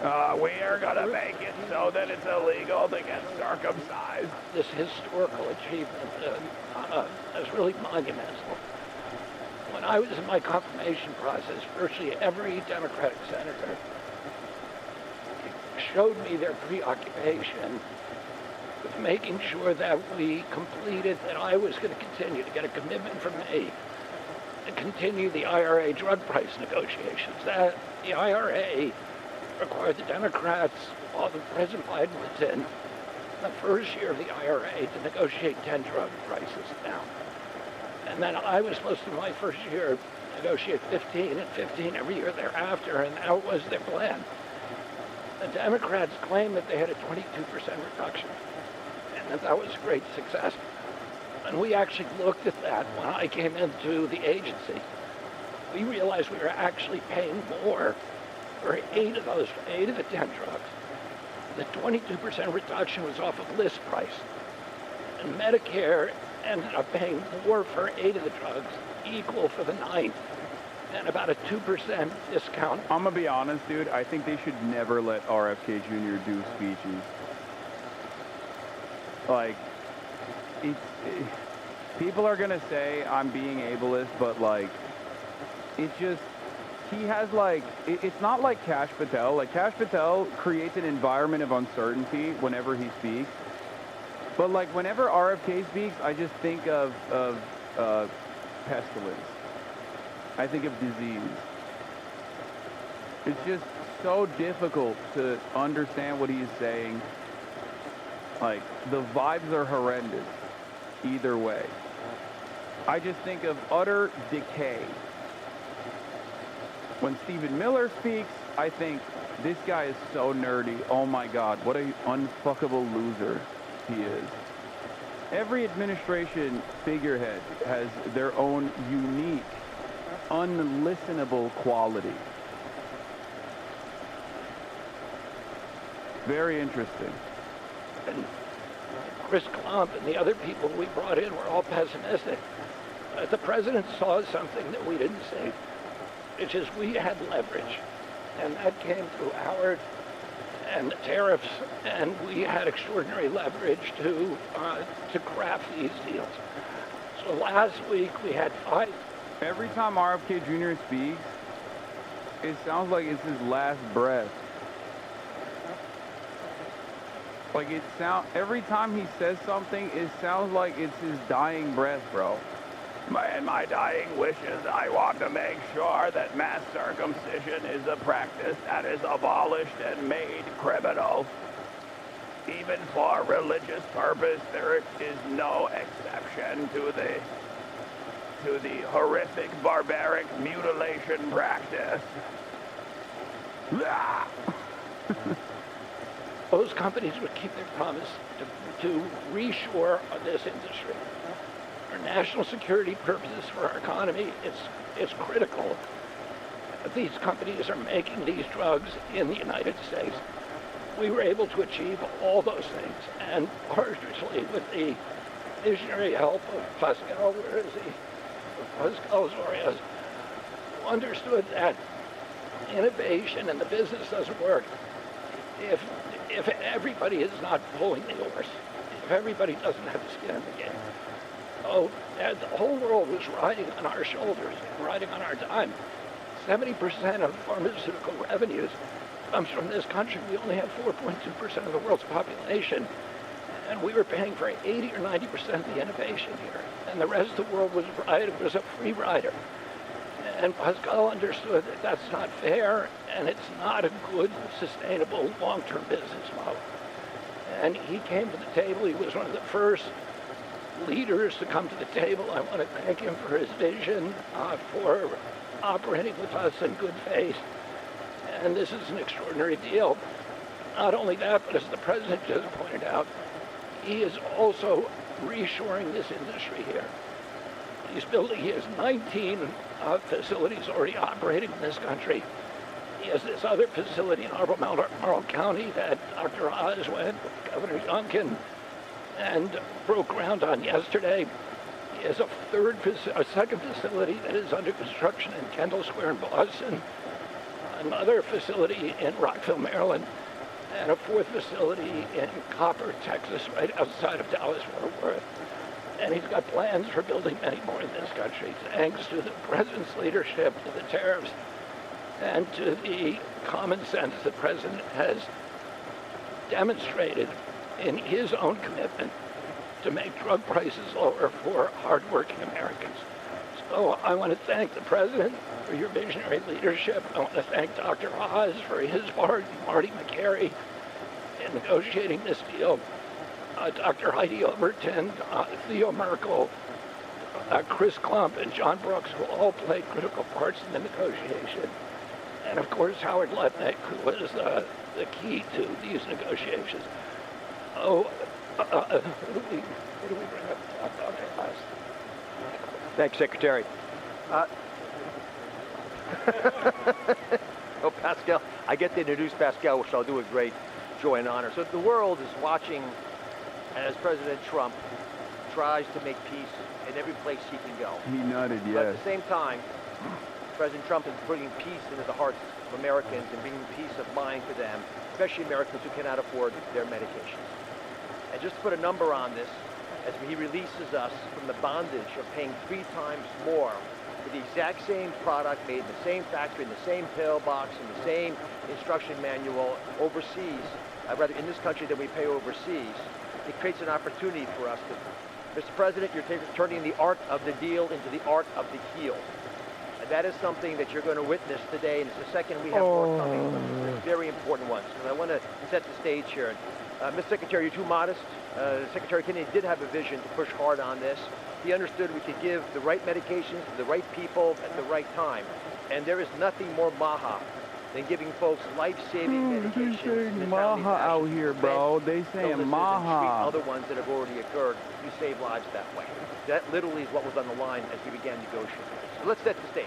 We are gonna make it so that it's illegal to get circumcised. This historical achievement is really monumental. When I was in my confirmation process, virtually every Democratic senator showed me their preoccupation with making sure that we completed, that I was going to continue to get a commitment from me to continue the IRA drug price negotiations. That the IRA required the Democrats, while the President Biden was in the first year of the IRA, to negotiate 10 drug prices down. And then I was supposed to, my first year, negotiate 15 and 15 every year thereafter, and that was their plan. The Democrats claimed that they had a 22% reduction, and that was a great success. And we actually looked at that when I came into the agency. We realized we were actually paying more for 8 of the 10 drugs. The 22% reduction was off of list price. And Medicare ended up paying more for 8 of the drugs, equal for the 9th, and about a 2% discount. I'm gonna be honest, dude. I think they should never let RFK Jr. do speeches. Like, people are gonna say I'm being ableist, but like, it's just, he has like, it's not like Kash Patel. Like, Kash Patel creates an environment of uncertainty whenever he speaks. But like, whenever RFK speaks, I just think of pestilence. I think of disease. It's just so difficult to understand what he's saying. Like, the vibes are horrendous either way. I just think of utter decay. When Stephen Miller speaks, I think this guy is so nerdy. Oh my God, what an unfuckable loser he is. Every administration figurehead has their own unique, unlistenable quality. Very interesting. And Chris Klump and the other people we brought in were all pessimistic. The president saw something that we didn't see, which is we had leverage, and that came through Howard and the tariffs, and we had extraordinary leverage to craft these deals. So last week we had 5. Every time RFK Jr. speaks, it sounds like it's his last breath. Like, every time he says something, it sounds like it's his dying breath, bro. In my dying wishes, I want to make sure that mass circumcision is a practice that is abolished and made criminal. Even for religious purpose, there is no exception to the horrific, barbaric mutilation practice. Those companies would keep their promise to reshore this industry. For national security purposes, for our economy, it's critical that these companies are making these drugs in the United States. We were able to achieve all those things, and partially with the visionary help of Pascal, where is he? Pascal Zorias, who understood that innovation and the business doesn't work if everybody is not pulling the oars, if everybody doesn't have the skin in the game. So the whole world was riding on our shoulders, riding on our dime. 70% of pharmaceutical revenues comes from this country. We only have 4.2% of the world's population, and we were paying for 80 or 90% of the innovation here. And the rest of the world was a free rider. And Pascal understood that that's not fair, and it's not a good, sustainable, long-term business model. And he came to the table. He was one of the first leaders to come to the table. I want to thank him for his vision, for operating with us in good faith. And this is an extraordinary deal. Not only that, but as the president just pointed out, he is also reshoring this industry here. He has 19 facilities already operating in this country. He has this other facility in Marl County that Dr. Oz went, Governor Youngkin, and broke ground on yesterday. He has a second facility that is under construction in Kendall Square in Boston. another facility in Rockville, Maryland, and a fourth facility in Copper, Texas, right outside of Dallas-Fort Worth. And he's got plans for building many more in this country, thanks to the president's leadership, to the tariffs, and to the common sense the president has demonstrated in his own commitment to make drug prices lower for hardworking Americans. So I want to thank the president for your visionary leadership. I want to thank Dr. Oz for his part, Marty McCary, in negotiating this deal. Dr. Heidi Overton, Theo Merkel, Chris Klump, and John Brooks, who all played critical parts in the negotiation. And of course, Howard Lutnick, who was the key to these negotiations. Oh, who do we bring up? Dr. Oz. Thanks, Secretary. Oh, Pascal, I get to introduce Pascal, which I'll do with great joy and honor. So the world is watching as President Trump tries to make peace in every place he can go. He nutted, yes. But at the same time, President Trump is bringing peace into the hearts of Americans and bringing peace of mind to them, especially Americans who cannot afford their medications. And just to put a number on this, as he releases us from the bondage of paying 3 times more for the exact same product made in the same factory, in the same pill box, in the same instruction manual overseas, rather in this country than we pay overseas, it creates an opportunity for us to, Mr. President, you're turning the art of the deal into the art of the heel. And that is something that you're going to witness today, and it's the second we have more coming, some very important ones. And I want to set the stage here. Mr. Secretary, you're too modest. Secretary Kennedy did have a vision to push hard on this. He understood we could give the right medications to the right people at the right time. And there is nothing more maha than giving folks life-saving medications. They saying maha out here, bro. They saying maha. Other ones that have already occurred. You save lives that way. That literally is what was on the line as we began negotiating. So let's set the stage.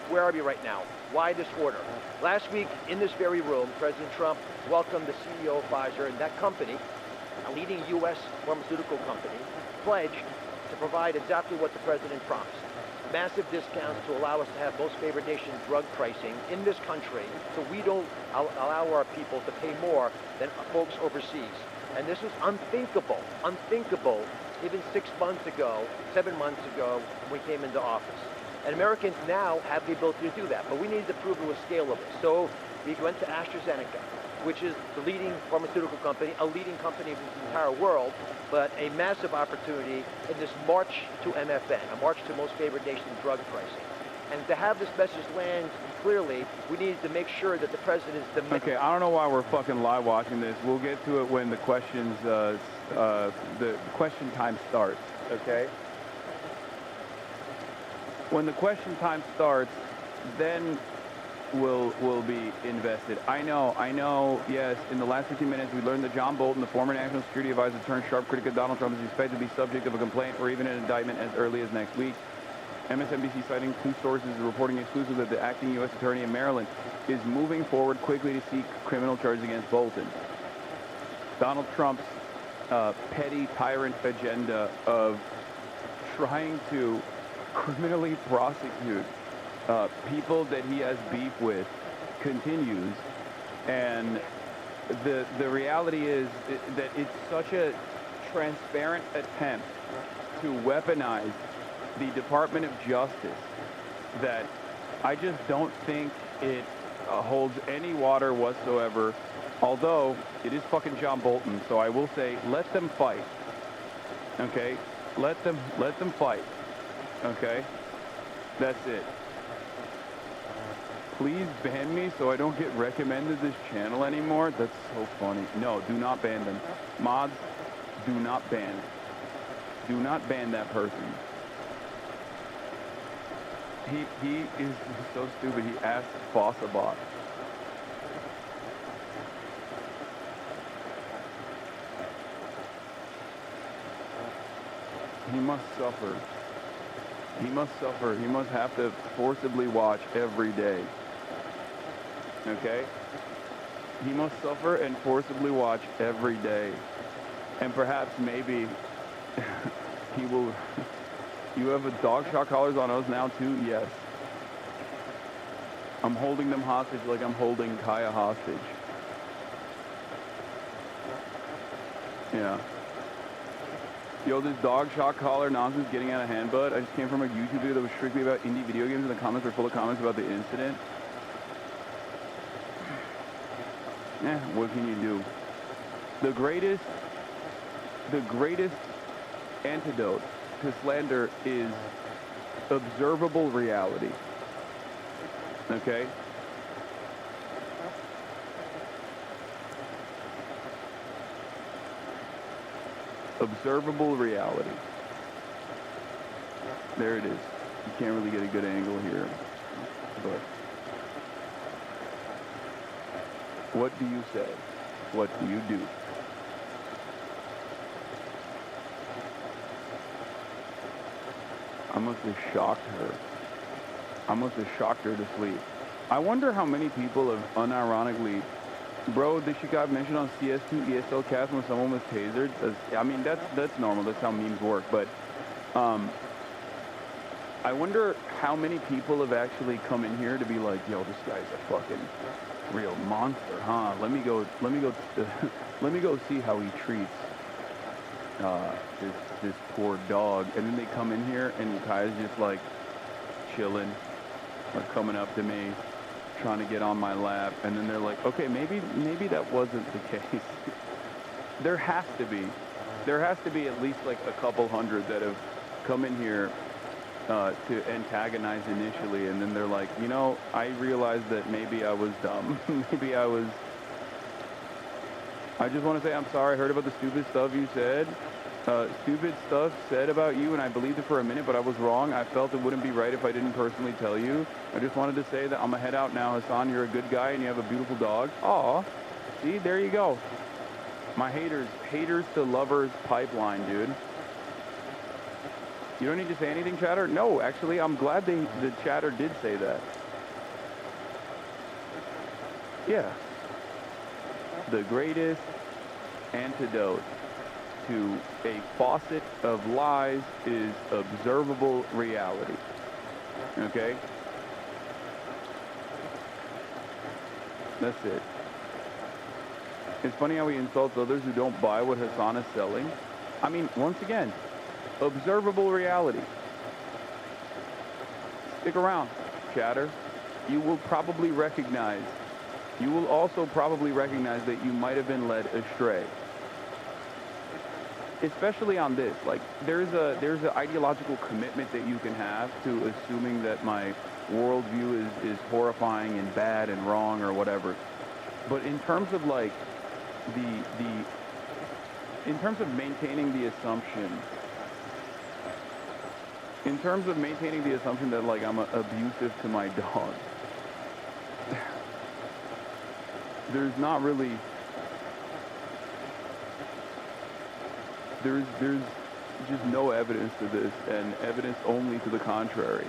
Where are we right now? Why this order? Last week, in this very room, President Trump welcomed the CEO of Pfizer, and that company, a leading U.S. pharmaceutical company, pledged to provide exactly what the president promised. Massive discounts to allow us to have most favored nation drug pricing in this country so we don't allow our people to pay more than folks overseas. And this was unthinkable even 6 months ago, 7 months ago when we came into office. And Americans now have the ability to do that, but we needed to prove it was scalable. So we went to AstraZeneca, which is the leading pharmaceutical company, a leading company in the entire world, but a massive opportunity in this march to MFN, a march to most favored nation drug pricing. And to have this message land clearly, we needed to make sure that the president is the... Okay, I don't know why we're fucking live watching this. We'll get to it when the questions, the question time starts, okay? When the question time starts, then will be invested. I know, yes, in the last 15 minutes we learned that John Bolton, the former National Security Advisor turned sharp critic of Donald Trump, is expected to be subject of a complaint or even an indictment as early as next week. MSNBC, citing 2 sources, is reporting exclusively that the acting U.S. Attorney in Maryland is moving forward quickly to seek criminal charges against Bolton. Donald Trump's petty tyrant agenda of trying to criminally prosecute people that he has beef with continues, and the reality is that it's such a transparent attempt to weaponize the Department of Justice that I just don't think it holds any water whatsoever, although it is fucking John Bolton, so I will say let them fight. Okay? Let them fight. Okay? That's it. Please ban me so I don't get recommended this channel anymore. That's so funny. No, do not ban them. Mods, do not ban. Do not ban that person. He is so stupid. He asked Fossabot. He must suffer. He must suffer. He must have to forcibly watch every day. Okay? He must suffer and forcibly watch every day. And perhaps maybe he will... You have a dog shot collars on us now too? Yes. I'm holding them hostage like I'm holding Kaya hostage. Yeah. Yo, this dog shock collar nonsense getting out of hand, bud. I just came from a YouTube video that was strictly about indie video games, and the comments were full of comments about the incident. What can you do? The greatest antidote to slander is observable reality. Okay? Observable reality. There it is. You can't really get a good angle here, but what do you say? What do you do? I must have shocked her. I must have shocked her to sleep. I wonder how many people have unironically... Bro, this shit got mentioned on CS2 ESL cast when someone was tasered. I mean, that's normal. That's how memes work. But I wonder how many people have actually come in here to be like, yo, this guy's a fucking real monster, huh? Let me go see how he treats this poor dog. And then they come in here and Kaya's just like chilling or coming up to me, trying to get on my lap, and then they're like, okay, maybe that wasn't the case. There has to be at least like a couple hundred that have come in here to antagonize initially, and then they're like, you know, I realized that maybe I was dumb. I just want to say I'm sorry. I heard about the stupid stuff you said. Stupid stuff said about you, and I believed it for a minute, but I was wrong. I felt it wouldn't be right if I didn't personally tell you. I just wanted to say that I'm gonna head out now, Hasan. You're a good guy, and you have a beautiful dog. Aw, see, there you go. My haters to lovers pipeline, dude. You don't need to say anything, chatter? No, actually, I'm glad the chatter did say that. Yeah. The greatest antidote to a faucet of lies is observable reality. Okay? That's it. It's funny how he insults others who don't buy what Hasan is selling. I mean, once again, observable reality. Stick around, chatter. You will also probably recognize that you might have been led astray. Especially on this, like, there's an ideological commitment that you can have to assuming that my worldview is horrifying and bad and wrong or whatever. But in terms of like in terms of maintaining the assumption, that like I'm abusive to my dog, there's not really. There's just no evidence to this, and evidence only to the contrary.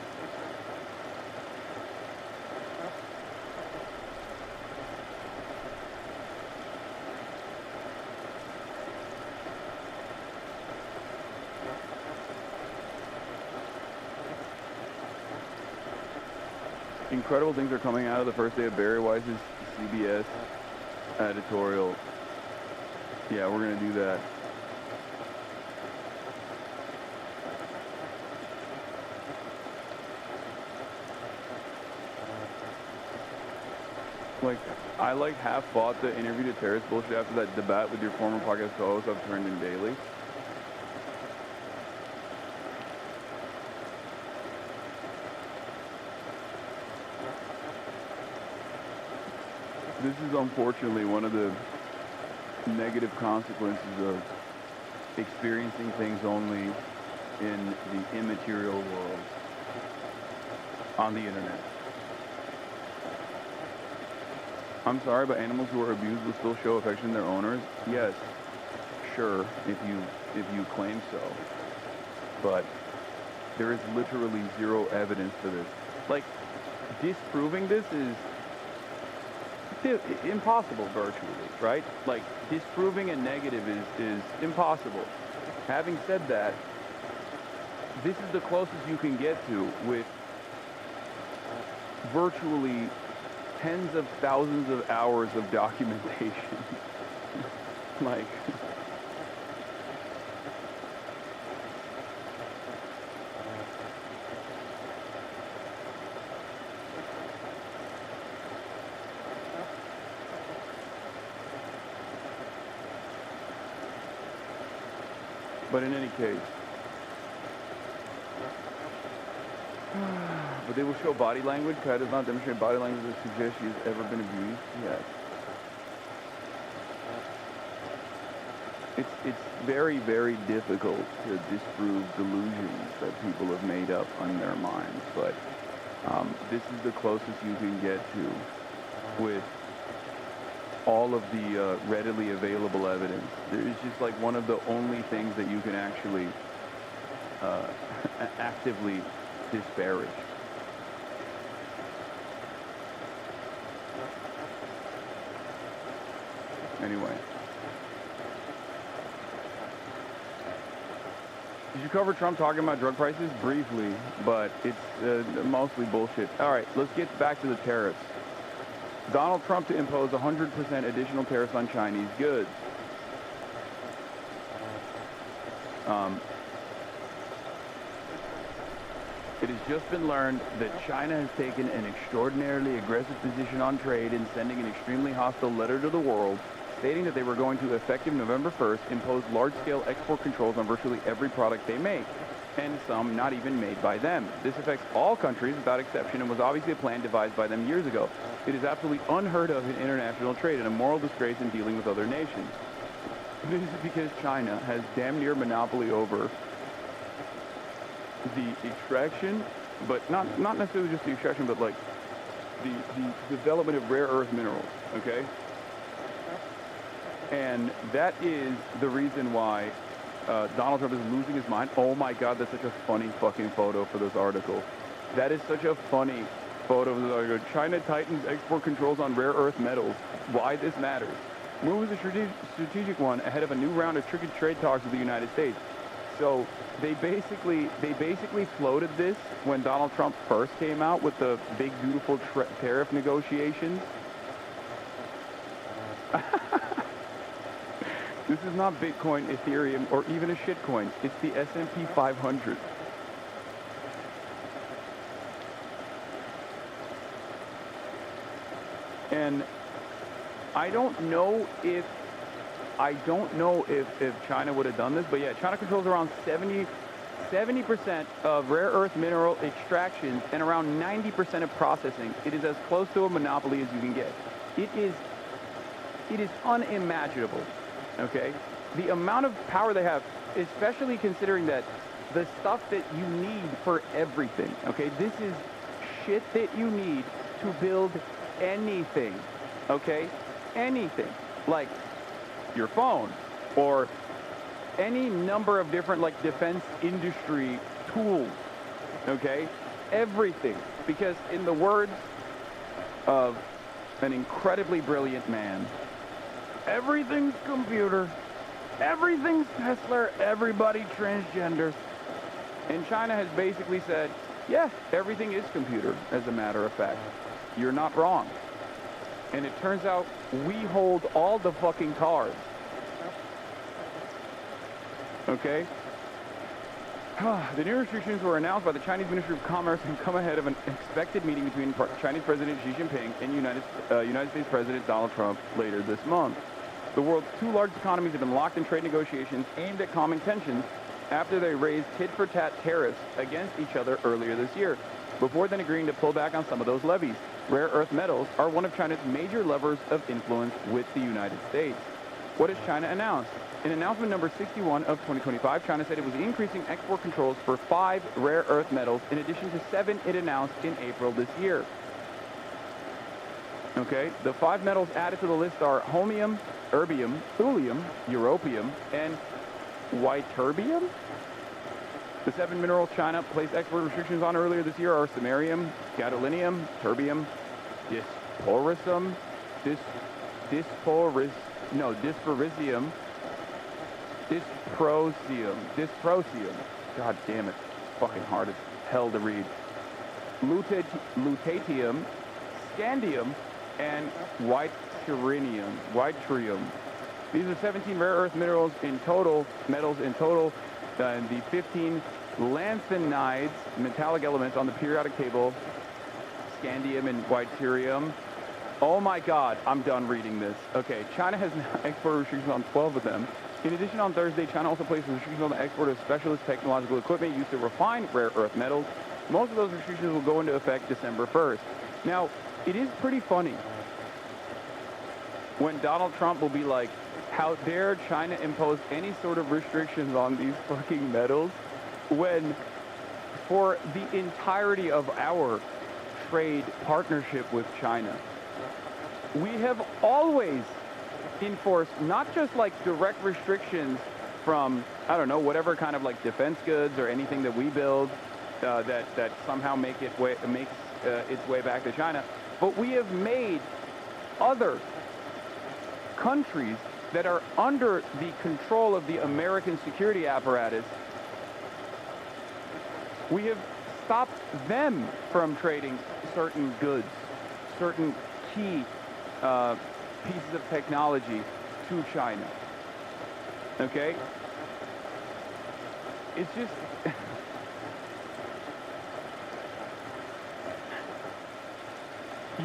Incredible things are coming out of the first day of Barry Weiss's CBS editorial. Yeah, we're going to do that. Like, I like half bought the interview to terrorist bullshit after that debate with your former podcast co-host I've turned in daily. This is unfortunately one of the negative consequences of experiencing things only in the immaterial world on the internet. I'm sorry, but animals who are abused will still show affection to their owners? Yes, sure, if you claim so. But there is literally zero evidence for this. Like, disproving this is impossible virtually, right? Like, disproving a negative is impossible. Having said that, this is the closest you can get to with virtually tens of thousands of hours of documentation. Like, but in any case, but they will show body language. Kai does not demonstrate body language that suggests she has ever been abused. Yes. It's very, very difficult to disprove delusions that people have made up on their minds, but this is the closest you can get to with all of the readily available evidence. It's just like one of the only things that you can actually actively disparage. Anyway. Did you cover Trump talking about drug prices? Briefly, but it's mostly bullshit. All right, let's get back to the tariffs. Donald Trump to impose 100% additional tariffs on Chinese goods. It has just been learned that China has taken an extraordinarily aggressive position on trade in sending an extremely hostile letter to the world, stating that they were going to, effective November 1st, impose large-scale export controls on virtually every product they make, and some not even made by them. This affects all countries without exception and was obviously a plan devised by them years ago. It is absolutely unheard of in international trade and a moral disgrace in dealing with other nations. This is because China has damn near monopoly over the extraction, but not necessarily just the extraction, but like the development of rare earth minerals, okay? And that is the reason why Donald Trump is losing his mind. Oh my God, that's such a funny fucking photo for this article. That is such a funny photo of this article. China tightens export controls on rare earth metals. Why this matters. Move is a strategic one ahead of a new round of tricky trade talks with the United States. So they basically floated this when Donald Trump first came out with the big, beautiful tariff negotiations. This is not Bitcoin, Ethereum, or even a shitcoin. It's the S&P 500. And I don't know if China would have done this, but yeah, China controls around 70% of rare earth mineral extractions and around 90% of processing. It is as close to a monopoly as you can get. It is unimaginable, okay? The amount of power they have, especially considering that the stuff that you need for everything, okay? This is shit that you need to build anything, okay? Anything. Like your phone or any number of different like defense industry tools, okay? Everything. Because in the words of an incredibly brilliant man, everything's computer, everything's Tesla, everybody transgender. And China has basically said, yeah, everything is computer, as a matter of fact. You're not wrong. And it turns out we hold all the fucking cards. Okay? The new restrictions were announced by the Chinese Ministry of Commerce and come ahead of an expected meeting between Chinese President Xi Jinping and United States President Donald Trump later this month. The world's two largest economies have been locked in trade negotiations aimed at calming tensions after they raised tit-for-tat tariffs against each other earlier this year, before then agreeing to pull back on some of those levies. Rare earth metals are one of China's major levers of influence with the United States. What has China announced? In announcement number 61 of 2025, China said it was increasing export controls for 5 rare earth metals in addition to 7 it announced in April this year. Okay, the 5 metals added to the list are holmium, erbium, thulium, europium, and ytterbium. The 7 minerals China placed export restrictions on earlier this year are samarium, gadolinium, terbium, dysprosium, dysprosium. God damn it, fucking hard as hell to read. Lutetium, scandium, and yttrium. These are 17 rare earth metals in total, and the 15 lanthanides, metallic elements on the periodic table, scandium and yttrium. Oh my God, I'm done reading this. Okay, China has now export restrictions on 12 of them. In addition, on Thursday, China also placed restrictions on the export of specialist technological equipment used to refine rare earth metals. Most of those restrictions will go into effect December 1st. Now, it is pretty funny when Donald Trump will be like, how dare China impose any sort of restrictions on these fucking metals, when for the entirety of our trade partnership with China, we have always enforced not just like direct restrictions from, I don't know, whatever kind of like defense goods or anything that we build that somehow makes its way back to China, but we have made other countries that are under the control of the American security apparatus, we have stopped them from trading certain goods, certain key pieces of technology to China. Okay? It's just...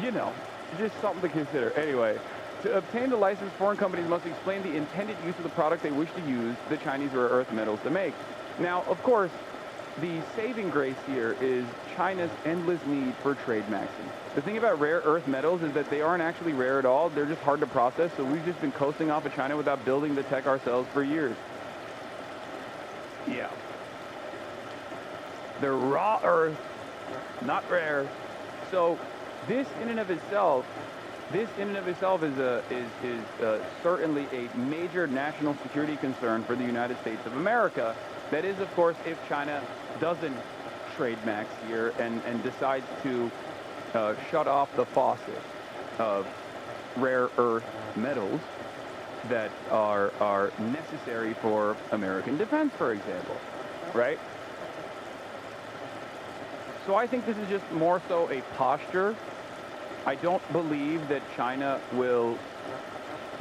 you know, just something to consider. Anyway, to obtain the license, foreign companies must explain the intended use of the product they wish to use the Chinese rare earth metals to make. Now, of course, the saving grace here is China's endless need for trade maxing. The thing about rare earth metals is that they aren't actually rare at all. They're just hard to process, so we've just been coasting off of China without building the tech ourselves for years. Yeah. They're raw earth, not rare. So this in and of itself is certainly a major national security concern for the United States of America. That is, of course, if China doesn't trade max here and decides to shut off the faucet of rare earth metals that are necessary for American defense, for example, right? So I think this is just more so a posture. I don't believe that China will...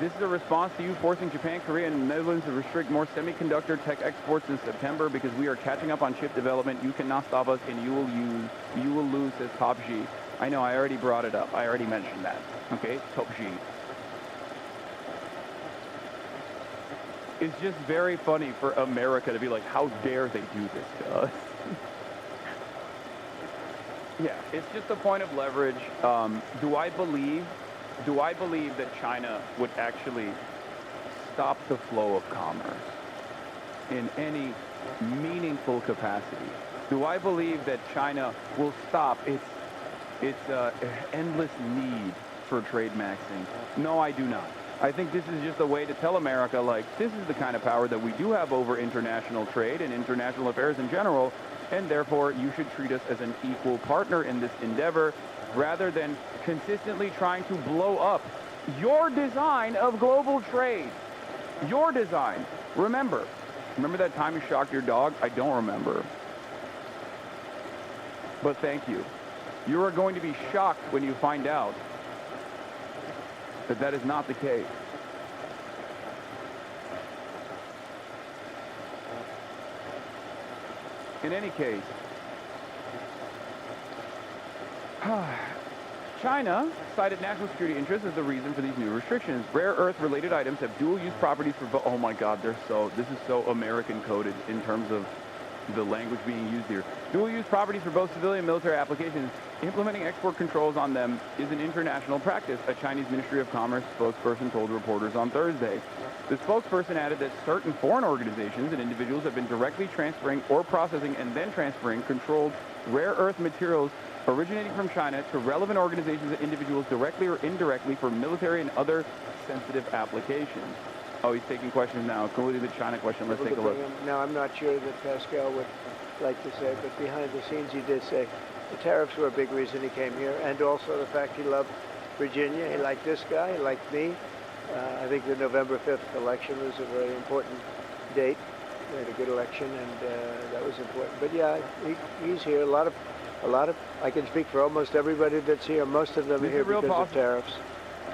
This is a response to you forcing Japan, Korea, and the Netherlands to restrict more semiconductor tech exports in September because we are catching up on chip development. You cannot stop us, and you will lose, says Top G. I know, I already brought it up. I already mentioned that. Okay, Top G. It's just very funny for America to be like, how dare they do this to us? Yeah, it's just a point of leverage. Do I believe that China would actually stop the flow of commerce in any meaningful capacity? Do I believe that China will stop its endless need for trade maxing? No, I do not. I think this is just a way to tell America, like, this is the kind of power that we do have over international trade and international affairs in general, and therefore you should treat us as an equal partner in this endeavor rather than consistently trying to blow up your design of global trade. Your design. Remember that time you shocked your dog? I don't remember. But thank you. You are going to be shocked when you find out that that is not the case. In any case, China cited national security interests as the reason for these new restrictions. Rare earth-related items have dual-use properties for... Oh my God, this is so American-coded in terms of the language being used here. Dual-use properties for both civilian and military applications. Implementing export controls on them is an international practice, a Chinese Ministry of Commerce spokesperson told reporters on Thursday. The spokesperson added that certain foreign organizations and individuals have been directly transferring or processing and then transferring controlled rare earth materials originating from China to relevant organizations and individuals directly or indirectly for military and other sensitive applications. Oh, he's taking questions now, including the China question. Let's take a look. Now, I'm not sure that Pascal would like to say, but behind the scenes he did say the tariffs were a big reason he came here, and also the fact he loved Virginia. He liked this guy, he liked me. I think the November 5th election was a very important date. We had a good election, and that was important. But yeah, he's here. A lot of A lot of, I can speak for almost everybody that's here. Most of them are here because of tariffs.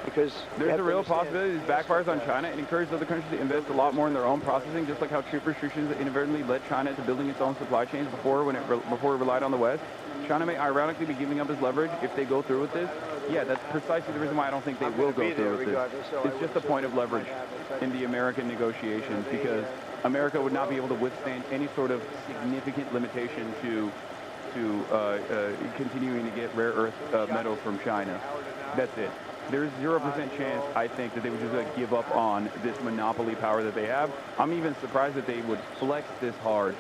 Because there's a real possibility this backfires on China and encourages other countries to invest a lot more in their own processing, just like how trade restrictions inadvertently led China into building its own supply chains before it relied on the West. China may ironically be giving up its leverage if they go through with this. Yeah, that's precisely the reason why I don't think they will go through with this. It's just a point of leverage in the American negotiations, because America would not be able to withstand any sort of significant limitation to continuing to get rare earth metals from China. That's it. There's 0% chance, I think, that they would just give up on this monopoly power that they have. I'm even surprised that they would flex this hard.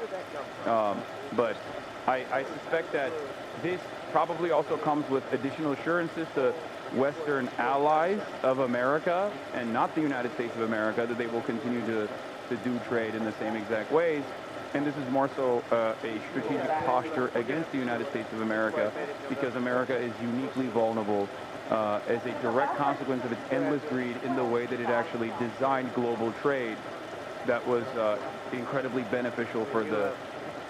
But I suspect that this probably also comes with additional assurances to Western allies of America, and not the United States of America, that they will continue to do trade in the same exact ways. And this is more so a strategic posture against the United States of America, because America is uniquely vulnerable as a direct consequence of its endless greed in the way that it actually designed global trade that was incredibly beneficial for the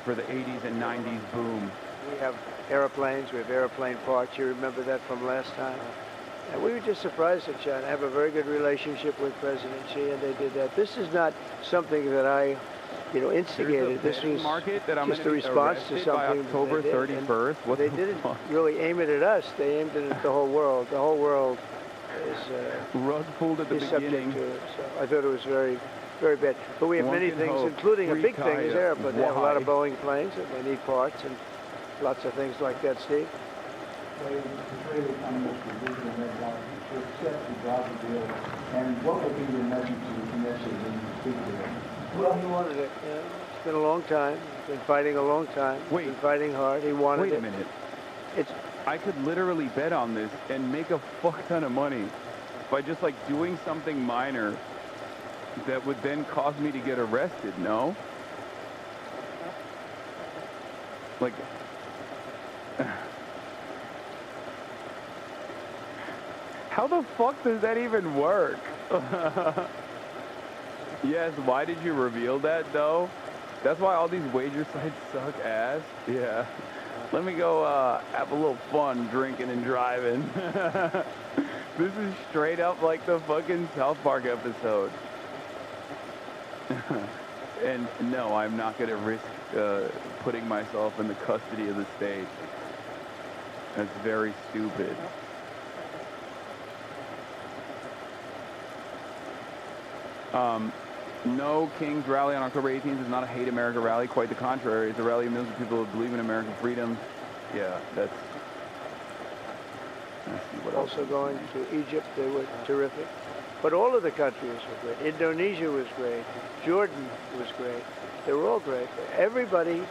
80s and 90s boom. We have airplanes, we have airplane parts. You remember that from last time? And we were just surprised at China. I have a very good relationship with President Xi, and they did that. This is not something that I, instigated. This was just a response to something. October 31st. What they didn't really aim it at us. They aimed it at the whole world. The whole world is rug pulled at the beginning. To it. So I thought it was very, very bad. But we have many things, including a big thing is airplanes. They have a lot of Boeing planes, and they need parts and lots of things like that, Steve. And what would be your message to the Knesset when you speak to them? Well, he wanted it. Yeah. It's been a long time. He's been fighting a long time. Wait. He's been fighting hard. He wanted it. Wait a minute. I could literally bet on this and make a fuck ton of money by just like doing something minor that would then cause me to get arrested, no? Like... How the fuck does that even work? Yes, why did you reveal that, though? That's why all these wager sites suck ass? Yeah. Let me go have a little fun drinking and driving. This is straight up like the fucking South Park episode. And no, I'm not going to risk putting myself in the custody of the state. That's very stupid. No King's Rally on October 18th is not a hate America rally. Quite the contrary. It's a rally of millions of people who believe in American freedom. Yeah, that's... Let's see what also going to Egypt, they were terrific. But all of the countries were great. Indonesia was great. Jordan was great. They were all great. Everybody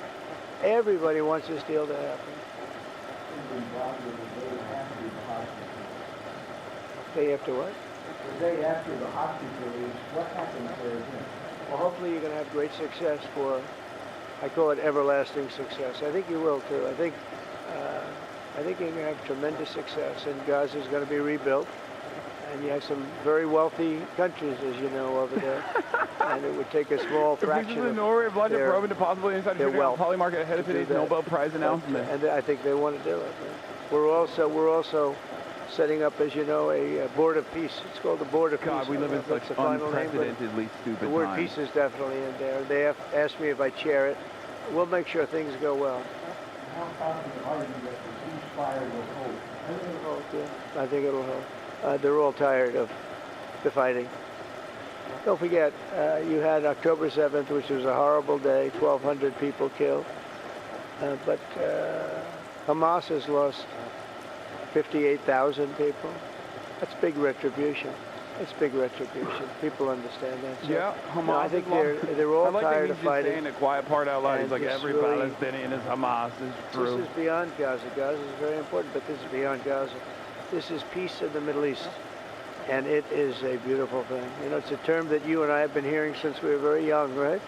wants this deal to happen. Day after what? The day after the hostage release, what happens there again? Well, hopefully you're going to have great success I call it everlasting success. I think you will too. I think you're going to have tremendous success, and Gaza is going to be rebuilt. And you have some very wealthy countries, as you know, over there. And it would take a small fraction of Norway have launched a probe into possible inside shooting on Poly market ahead of today's Nobel Prize announcement. And I think they want to do it. We're also setting up, as you know, a board of peace. It's called the board of peace. God, we live in such unprecedentedly stupid times. The word peace is definitely in there. They have asked me if I chair it. We'll make sure things go well. How confident are you that the ceasefire will hold? I think it'll hold, yeah. I think it'll hold. They're all tired of the fighting. Don't forget, you had October 7th, which was a horrible day, 1,200 people killed. But Hamas has lost 58,000 people. That's big retribution. It's big retribution. People understand that. So, yeah, Hamas. No, I think they're all tired of fighting. Saying the quiet part out loud. He's like, every Palestinian is Hamas. Is true. This is beyond Gaza. Gaza is very important, but this is beyond Gaza. This is peace in the Middle East, and it is a beautiful thing. You know, it's a term that you and I have been hearing since we were very young, right?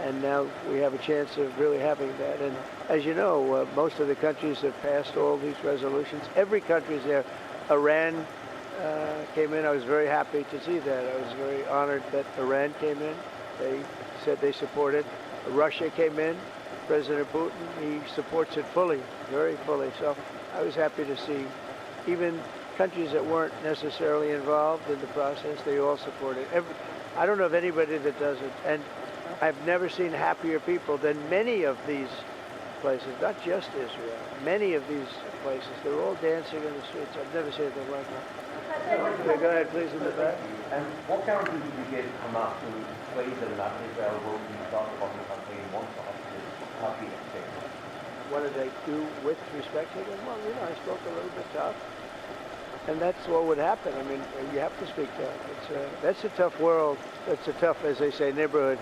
And now we have a chance of really having that. And as you know, most of the countries have passed all these resolutions. Every country is there. Iran came in. I was very happy to see that. I was very honored that Iran came in. They said they supported. Russia came in. President Putin, he supports it fully, very fully. So I was happy to see even countries that weren't necessarily involved in the process, they all support it. I don't know of anybody that doesn't. And I've never seen happier people than many of these places, not just Israel, many of these places. They're all dancing in the streets. I've never seen anything like that. Okay, go ahead, please, in the back. And what guarantee did you give Hamas to Sweden that Israel will restart the bombing campaign once the hostages have been exchanged? What do they do with respect to them? Well, I spoke a little bit tough. And that's what would happen. I mean, you have to speak tough. That's a tough world. That's a tough, as they say, neighborhood.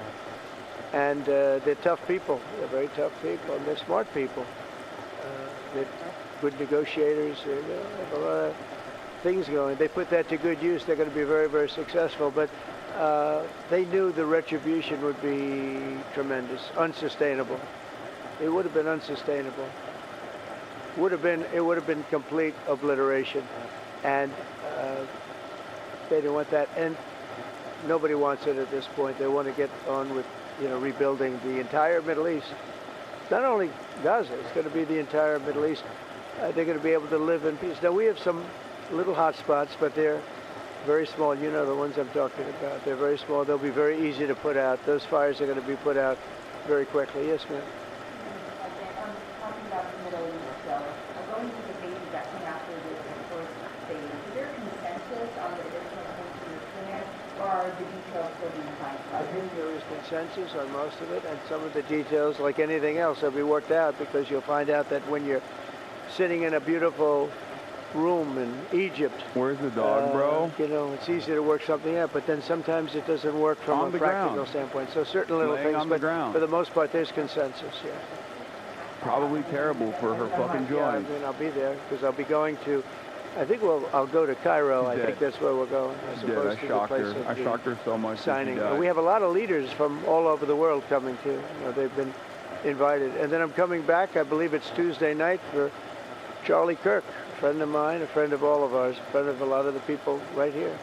And they're tough people. They're very tough people, and they're smart people. They're good negotiators. They have a lot of things going. They put that to good use. They're going to be very, very successful. But they knew the retribution would be tremendous, unsustainable. It would have been unsustainable. It would have been complete obliteration. And they didn't want that. And nobody wants it at this point. They want to get on with, rebuilding the entire Middle East. It's not only Gaza, it's going to be the entire Middle East. They're going to be able to live in peace. Now, we have some little hot spots, but they're very small. You know the ones I'm talking about. They're very small. They'll be very easy to put out. Those fires are going to be put out very quickly. Yes, ma'am. I'm talking about the Middle East, so going to the debate that came after this first stage, is there consensus on the additional points in the plan, or are the details still being defined? I think there is consensus on most of it, and some of the details, like anything else, will be worked out, because you'll find out that when you're sitting in a beautiful room in Egypt. Where's the dog, bro? It's easy to work something out, but then sometimes it doesn't work from a practical standpoint. So certain little things, but for the most part, there's consensus, yeah. Probably terrible for her fucking joints. I'll be there, because I'll be going to, I'll go to Cairo. I think that's where we're going, as opposed to the place of I shocked her so much. Signing. We have a lot of leaders from all over the world coming too. They've been invited. And then I'm coming back, I believe it's Tuesday night, for Charlie Kirk, a friend of mine, a friend of all of ours, a friend of a lot of the people right here.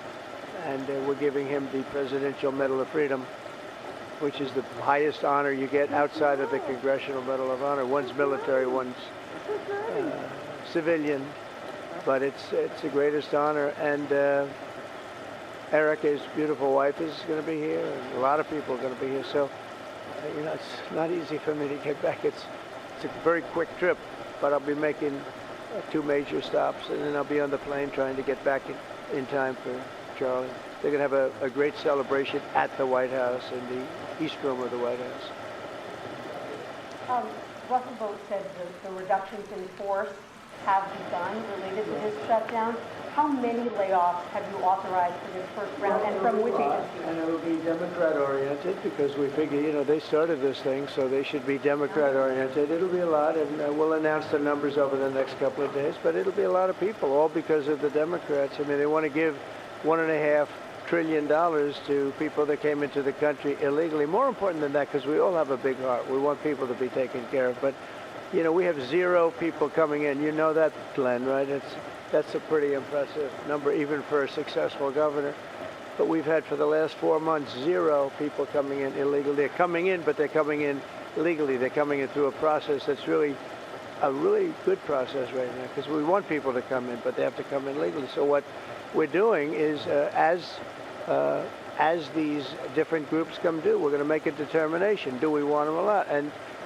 And we're giving him the Presidential Medal of Freedom, which is the highest honor you get outside of the Congressional Medal of Honor. One's military, one's civilian, but it's the greatest honor. And Eric, his beautiful wife, is going to be here, and a lot of people are going to be here. So, it's not easy for me to get back. It's a very quick trip, but I'll be making 2 major stops, and then I'll be on the plane trying to get back in time for Charlie. They're going to have a great celebration at the White House, in the East Room of the White House. Russell Vogt said the reductions in force have begun related to this shutdown. How many layoffs have you authorized for this first round, and from which agencies? And it will be Democrat-oriented, because we figure, they started this thing, so they should be Democrat-oriented. It'll be a lot, and we'll announce the numbers over the next couple of days, but it'll be a lot of people, all because of the Democrats. I mean, they want to give $1.5 trillion to people that came into the country illegally. More important than that, because we all have a big heart. We want people to be taken care of, but, we have 0 people coming in. You know that, Glenn, right? That's a pretty impressive number, even for a successful governor. But we've had, for the last 4 months, 0 people coming in illegally. They're coming in, but they're coming in legally. They're coming in through a process that's really a really good process right now, because we want people to come in, but they have to come in legally. So what we're doing is, as these different groups come due, we're going to make a determination. Do we want them or not?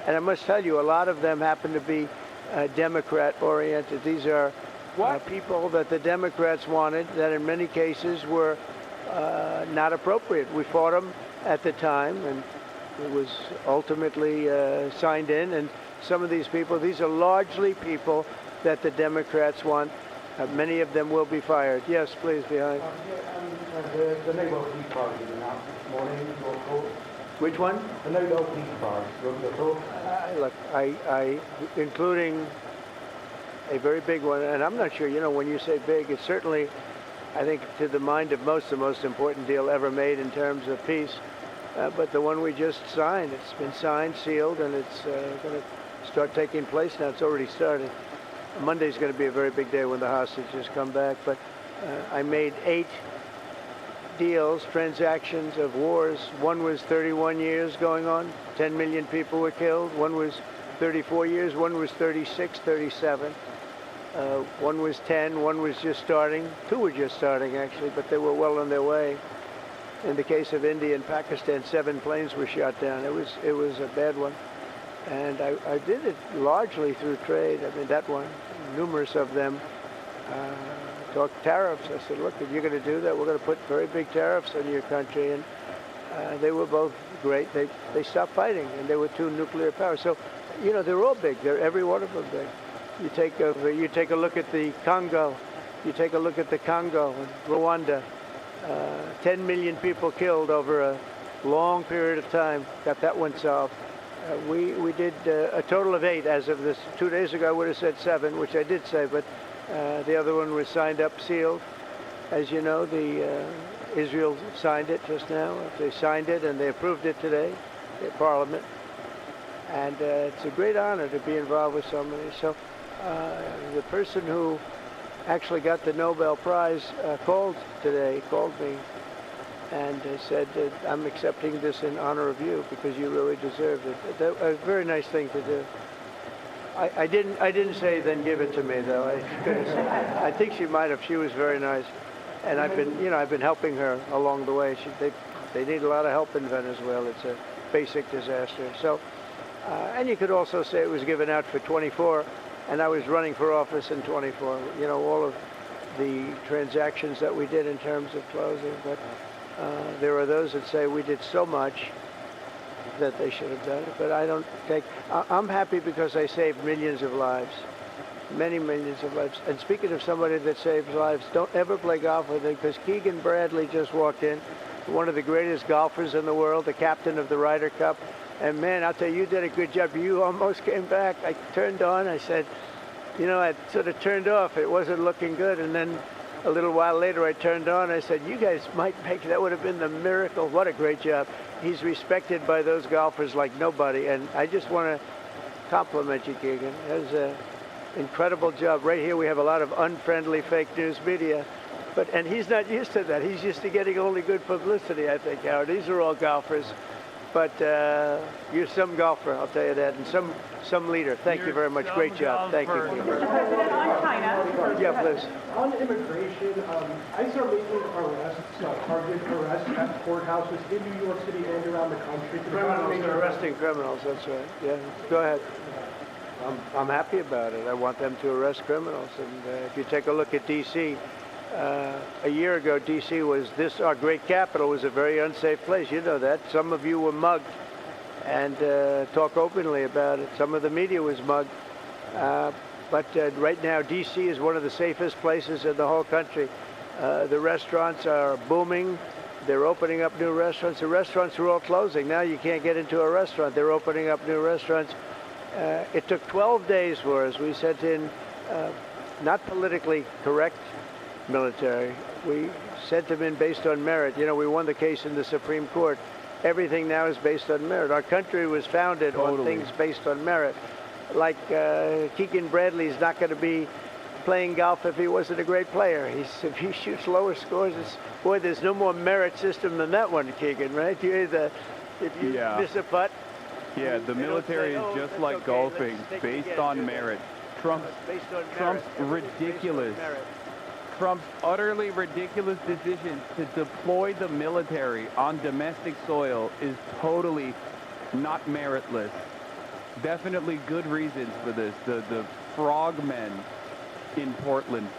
And I must tell you, a lot of them happen to be Democrat-oriented. These are people that the Democrats wanted, that in many cases were not appropriate. We fought them at the time, and it was ultimately signed in. And some of these people, these are largely people that the Democrats want. Many of them will be fired. Yes, please, behind. The Nobel Peace Prize was announced this morning. Your thoughts? Which one? The Nobel Peace Prize. Your thoughts? Look, I including a very big one, and I'm not sure, when you say big, it's certainly, I think, to the mind of most, the most important deal ever made in terms of peace. But the one we just signed, it's been signed, sealed, and it's going to start taking place now. It's already started. Monday's going to be a very big day when the hostages come back, but I made 8 deals, transactions of wars. One was 31 years going on, 10 million people were killed. One was 34 years, one was 36, 37. One was 10, one was just starting. Two were just starting, actually, but they were well on their way. In the case of India and Pakistan, 7 planes were shot down. It was a bad one. And I did it largely through trade. I mean, that one, numerous of them talked tariffs. I said, look, if you're going to do that, we're going to put very big tariffs on your country. And they were both great. They stopped fighting, and there were 2 nuclear powers. So, you know, they're all big. They're every one of them big. You take a look at the Congo. You take a look at the Congo and Rwanda. 10 million people killed over a long period of time. Got that one solved. We did a total of 8 as of this. 2 days ago, I would have said 7, which I did say, but the other one was signed up, sealed. As you know, Israel signed it just now. They signed it and they approved it today, the Parliament. And it's a great honor to be involved with so many. So the person who actually got the Nobel Prize called me and said, I'm accepting this in honor of you because you really deserved it. That was a very nice thing to do. I didn't say then give it to me though. I think she might have. She was very nice, and I've been helping her along the way. They need a lot of help in Venezuela. It's a basic disaster. So, and you could also say it was given out for 24, and I was running for office in 24. You know, all of the transactions that we did in terms of closing, but there are those that say we did so much that they should have done it, but I don't think, I'm happy because I saved millions of lives, many millions of lives. And speaking of somebody that saves lives, don't ever play golf with him because Keegan Bradley just walked in, one of the greatest golfers in the world, the captain of the Ryder Cup. And man, I'll tell you, you did a good job. You almost came back. I turned on, I said, you know, I sort of turned off. It wasn't looking good. And then a little while later, I turned on. I said, you guys might make, that would have been the miracle. What a great job. He's respected by those golfers like nobody. And I just want to compliment you, Keegan. That was an incredible job. Right here, we have a lot of unfriendly fake news media. And he's not used to that. He's used to getting only good publicity, I think, Howard. These are all golfers. But you're some golfer, I'll tell you that, and some leader. Thank you very much. Great job. Thank you. Mr. President, on China. Yeah, please. On immigration, ICE are making arrests, targeted arrests at courthouses in New York City and around the country. Criminals, they're arresting criminals, that's right. Yeah, go ahead. I'm happy about it. I want them to arrest criminals. And if you take a look at D.C., a year ago, D.C. was our great capital was a very unsafe place. You know that. Some of you were mugged and talk openly about it. Some of the media was mugged. But right now, D.C. is one of the safest places in the whole country. The restaurants are booming. They're opening up new restaurants. The restaurants are all closing. Now you can't get into a restaurant. They're opening up new restaurants. It took 12 days for us. We sent in not politically correct military. We sent them in based on merit. You know, we won the case in the Supreme Court. Everything now is based on merit. Our country was founded on things based on merit. Like Keegan Bradley's not going to be playing golf if he wasn't a great player. If he shoots lower scores, boy, there's no more merit system than that one, Keegan, right? If you miss a putt. Yeah, the military is just like golfing, based on merit. Trump's ridiculous. Trump's utterly ridiculous decision to deploy the military on domestic soil is totally not meritless. Definitely good reasons for this. The frogmen in Portland.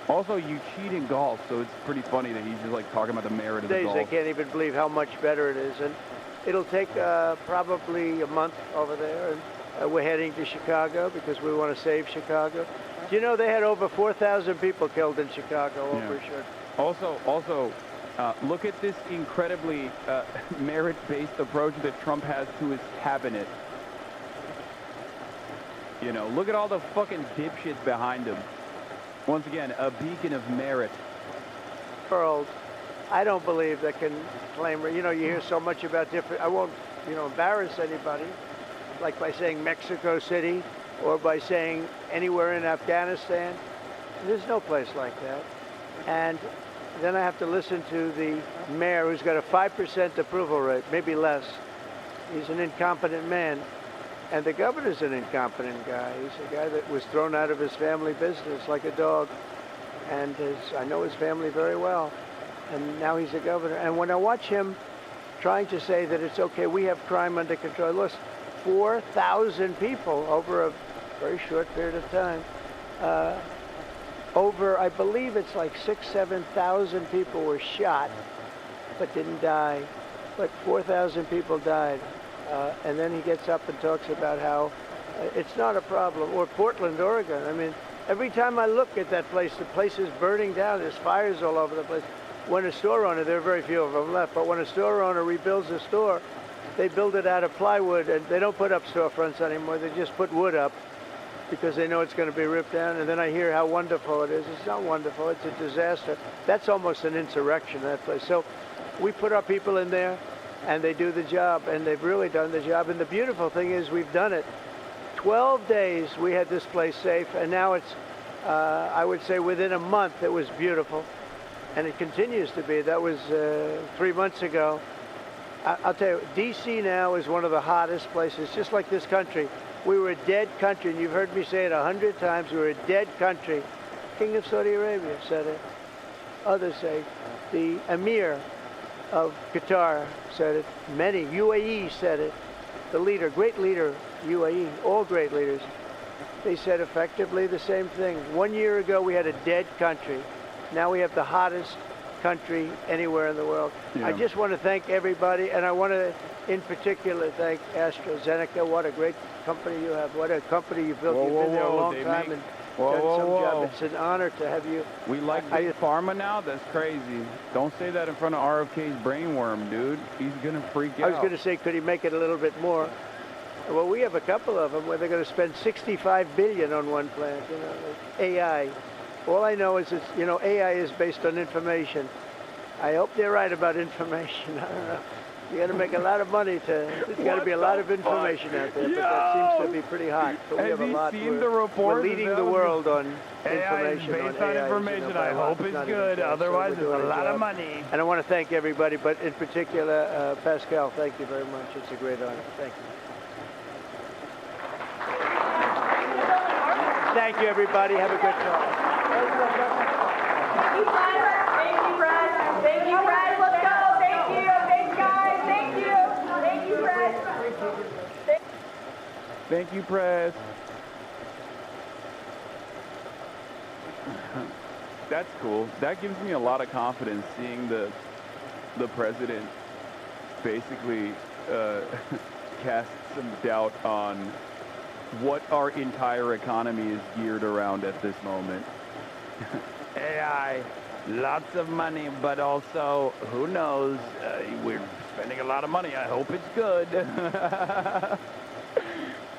Also, you cheat in golf, so it's pretty funny that he's just like talking about the merit of the golf. I can't even believe how much better it is. And it'll take probably a month over there. And we're heading to Chicago because we want to save Chicago. Do you know they had over 4,000 people killed in Chicago over a short? Also, look at this incredibly merit-based approach that Trump has to his cabinet. You know, look at all the fucking dipshits behind him. Once again, a beacon of merit. World, I don't believe they can claim, you know, you hear so much about different, I won't, you know, embarrass anybody, like by saying Mexico City or by saying anywhere in Afghanistan. There's no place like that. And then I have to listen to the mayor who's got a 5% approval rate, maybe less. He's an incompetent man. And the governor's an incompetent guy. He's a guy that was thrown out of his family business like a dog. And I know his family very well. And now he's a governor. And when I watch him trying to say that it's okay, we have crime under control. Look, 4,000 people over a very short period of time. I believe it's like 7,000 people were shot, but didn't die. But 4,000 people died. And then he gets up and talks about how it's not a problem. Or Portland, Oregon. I mean, every time I look at that place, the place is burning down. There's fires all over the place. When a store owner, there are very few of them left, but when a store owner rebuilds a store, they build it out of plywood, and they don't put up storefronts anymore. They just put wood up because they know it's going to be ripped down. And then I hear how wonderful it is. It's not wonderful. It's a disaster. That's almost an insurrection, that place. So we put our people in there, and they do the job, and they've really done the job. And the beautiful thing is we've done it. 12 days we had this place safe, and now it's, I would say within a month it was beautiful, and it continues to be. That was 3 months ago. I'll tell you, D.C. now is one of the hottest places, just like this country. We were a dead country, and you've heard me say it 100 times, we were a dead country. King of Saudi Arabia said it. Others say, the Emir of Qatar said it. Many, UAE said it. The leader, great leader, UAE, all great leaders, they said effectively the same thing. 1 year ago, we had a dead country. Now we have the hottest country anywhere in the world. Yeah. I just want to thank everybody, and I want to, in particular, thank AstraZeneca. What a great company you have. What a company you've built. You've been there a long time and done some job. It's an honor to have you. We like big pharma now? That's crazy. Don't say that in front of RFK's brainworm, dude. He's going to freak out. I was going to say, could he make it a little bit more? Well, we have a couple of them where they're going to spend $65 billion on one plant, you know, AI. All I know is, you know, AI is based on information. I hope they're right about information. I don't know. You got to make a lot of money there's got to be a lot of information out there, but that seems to be pretty hot. But we have a lot. We're leading the world on information. Based on information, I hope it's good. Otherwise, it's a lot of money. And I want to thank everybody, but in particular, Pascal, thank you very much. It's a great honor. Thank you. Thank you, everybody. Have a good time. Thank you, Brad. Thank you, Brad. Let's go. Thank you. Thanks, guys. Thank you. Thank you, Brad. Thank you, press. That's cool. That gives me a lot of confidence seeing the president basically cast some doubt on what our entire economy is geared around at this moment. AI, lots of money, but also, who knows, we're spending a lot of money. I hope it's good.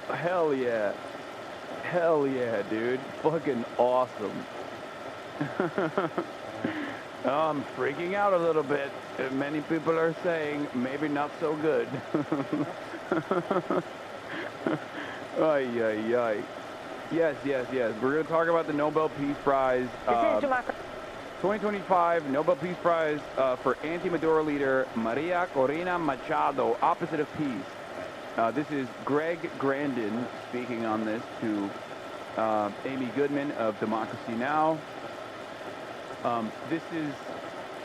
Hell yeah. Hell yeah, dude. Fucking awesome. I'm freaking out a little bit. Many people are saying maybe not so good. Ay, ay, ay. Yes. We're going to talk about the Nobel Peace Prize. 2025 Nobel Peace Prize for anti-Maduro leader Maria Corina Machado, opposite of peace. This is Greg Grandin speaking on this to Amy Goodman of Democracy Now! This is,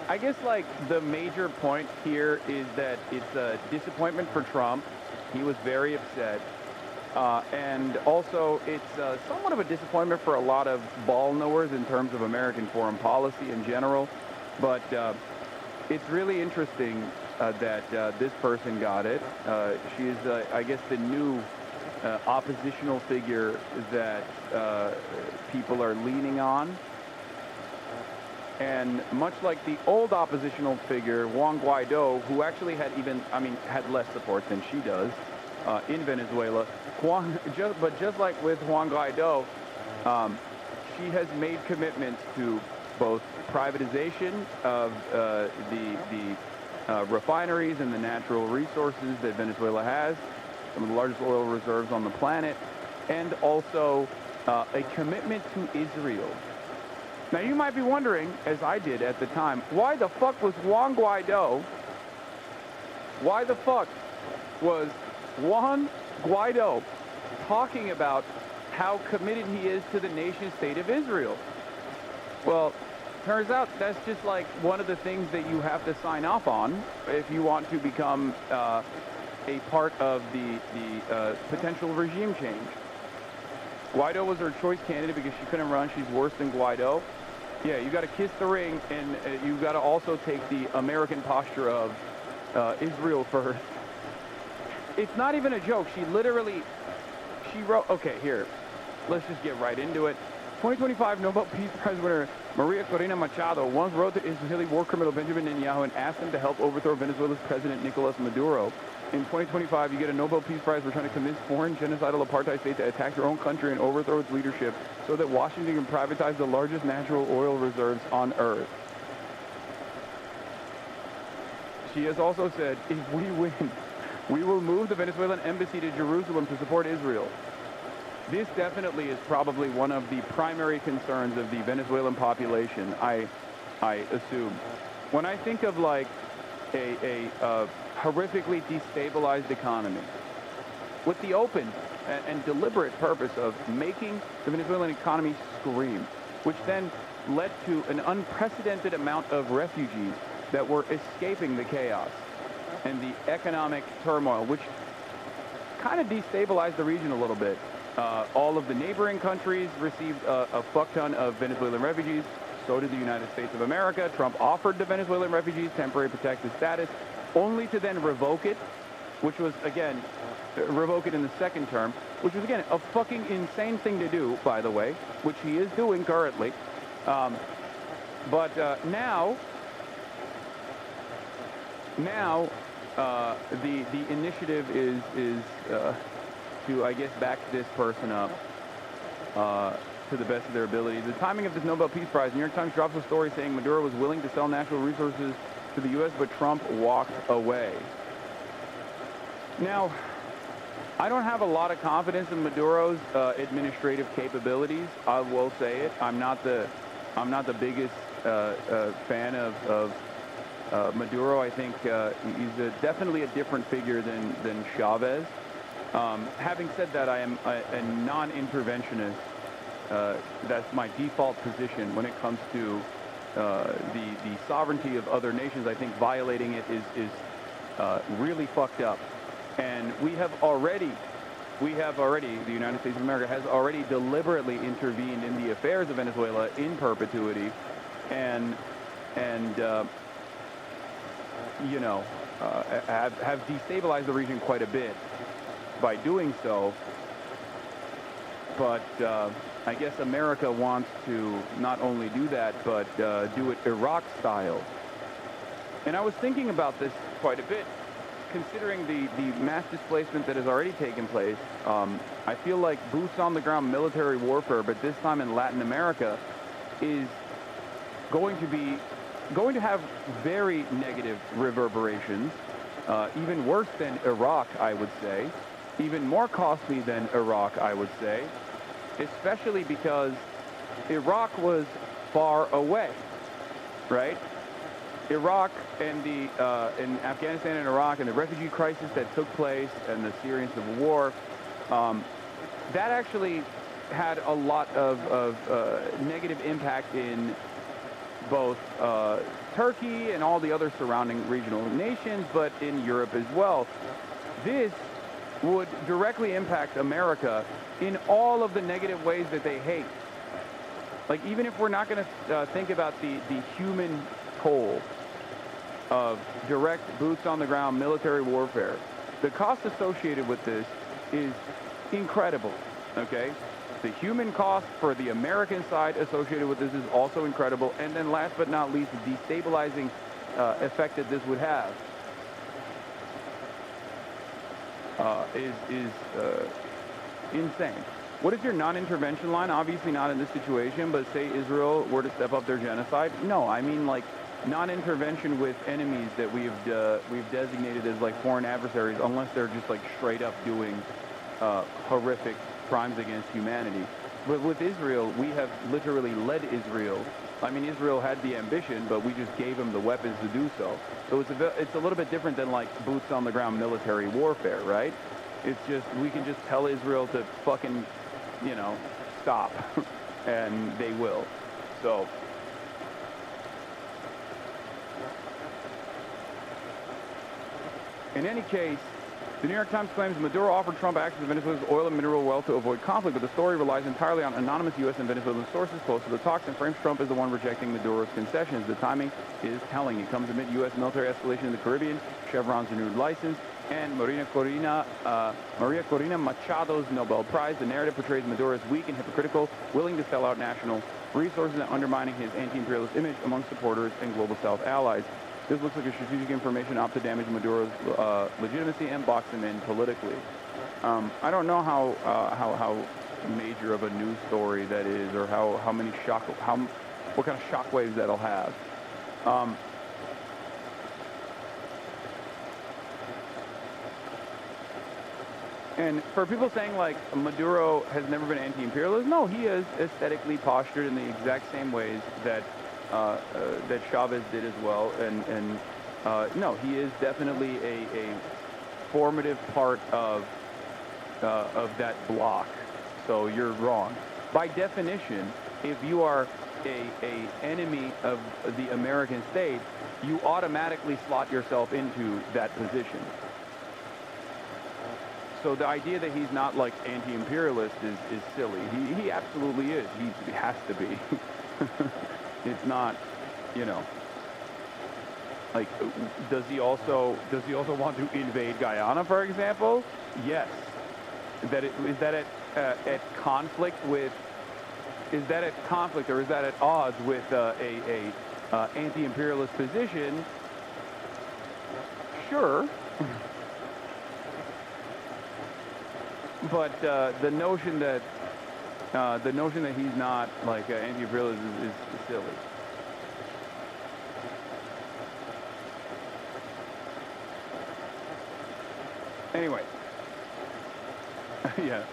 I guess, like, the major point here is that it's a disappointment for Trump. He was very upset. And also, it's somewhat of a disappointment for a lot of ball knowers in terms of American foreign policy in general. But it's really interesting that this person got it. She is, I guess, the new oppositional figure that people are leaning on. And much like the old oppositional figure, Juan Guaido, who actually had had less support than she does in Venezuela, but just like with Juan Guaido, she has made commitments to both privatization of the refineries and the natural resources that Venezuela has, some of the largest oil reserves on the planet, and also a commitment to Israel. Now, you might be wondering, as I did at the time, why the fuck was Juan Guaido talking about how committed he is to the nation state of Israel? Well, turns out that's just like one of the things that you have to sign off on if you want to become a part of the potential regime change. Guaido was her choice candidate because she couldn't run. She's worse than Guaido. Yeah, you got to kiss the ring, and you got to also take the American posture of Israel first. It's not even a joke. She wrote, okay, here, let's just get right into it. 2025 Nobel Peace Prize winner Maria Corina Machado once wrote to Israeli war criminal Benjamin Netanyahu and asked him to help overthrow Venezuela's president Nicolas Maduro. In 2025, you get a Nobel Peace Prize for trying to convince foreign genocidal apartheid state to attack your own country and overthrow its leadership so that Washington can privatize the largest natural oil reserves on Earth. She has also said, if we win, we will move the Venezuelan embassy to Jerusalem to support Israel. This definitely is probably one of the primary concerns of the Venezuelan population, I assume. When I think of like a horrifically destabilized economy, with the open and deliberate purpose of making the Venezuelan economy scream, which then led to an unprecedented amount of refugees that were escaping the chaos and the economic turmoil, which kind of destabilized the region a little bit. All of the neighboring countries received a fuck ton of Venezuelan refugees. So did the United States of America. Trump offered the Venezuelan refugees temporary protected status, only to then revoke it, which was, again, revoke it in the second term, which was, again, a fucking insane thing to do, by the way, which he is doing currently. But now, the initiative is to, I guess, back this person up to the best of their ability. The timing of this Nobel Peace Prize, New York Times drops a story saying Maduro was willing to sell natural resources to the U.S., but Trump walked away. Now, I don't have a lot of confidence in Maduro's administrative capabilities. I will say it. I'm not the biggest fan of Maduro. I think he's definitely a different figure than Chavez. Having said that, I am a non-interventionist. That's my default position when it comes to the sovereignty of other nations. I think violating it is really fucked up. And the United States of America has already deliberately intervened in the affairs of Venezuela in perpetuity, and have destabilized the region quite a bit by doing so. But I guess America wants to not only do that, but do it Iraq style. And I was thinking about this quite a bit, considering the mass displacement that has already taken place. I feel like boots on the ground military warfare, but this time in Latin America, is going to have very negative reverberations, even worse than Iraq, I would say, even more costly than Iraq, I would say, especially because Iraq was far away, right? Iraq and in Afghanistan and Iraq and the refugee crisis that took place and the Syrian civil war, that actually had a lot of negative impact in both Turkey and all the other surrounding regional nations, but in Europe as well. This would directly impact America in all of the negative ways that they hate. Like, even if we're not going to think about the human toll of direct boots on the ground military warfare, the cost associated with this is incredible, okay? The human cost for the American side associated with this is also incredible. And then last but not least, the destabilizing effect that this would have is insane. What is your non-intervention line? Obviously not in this situation, but say Israel were to step up their genocide. No, I mean like non-intervention with enemies that we've designated as like foreign adversaries, unless they're just like straight up doing horrific crimes against humanity. But with Israel, we have literally led Israel. I mean, Israel had the ambition, but we just gave them the weapons to do so. So it's a little bit different than like boots on the ground military warfare, right? It's just, we can just tell Israel to fucking, you know, stop, and they will. So. In any case, the New York Times claims Maduro offered Trump access to Venezuela's oil and mineral wealth to avoid conflict, but the story relies entirely on anonymous U.S. and Venezuelan sources close to the talks and frames Trump as the one rejecting Maduro's concessions. The timing is telling. It comes amid U.S. military escalation in the Caribbean, Chevron's renewed license, and Maria Corina Machado's Nobel Prize. The narrative portrays Maduro as weak and hypocritical, willing to sell out national resources and undermining his anti-imperialist image among supporters and Global South allies. This looks like a strategic information op to damage Maduro's legitimacy and box him in politically. I don't know how major of a news story that is, or how many what kind of shockwaves that'll have. And for people saying like Maduro has never been anti-imperialist, no, he is aesthetically postured in the exact same ways that that Chavez did as well, and no, he is definitely a formative part of that bloc. So you're wrong. By definition, if you are a enemy of the American state, you automatically slot yourself into that position. So the idea that he's not like anti-imperialist is silly. He absolutely is. He has to be. It's not, you know, like, does he also want to invade Guyana, for example? Yes. Is that at conflict or is that at odds with a anti-imperialist position? Sure. But the notion that he's not like anti-imperialist is silly. Anyway, yeah,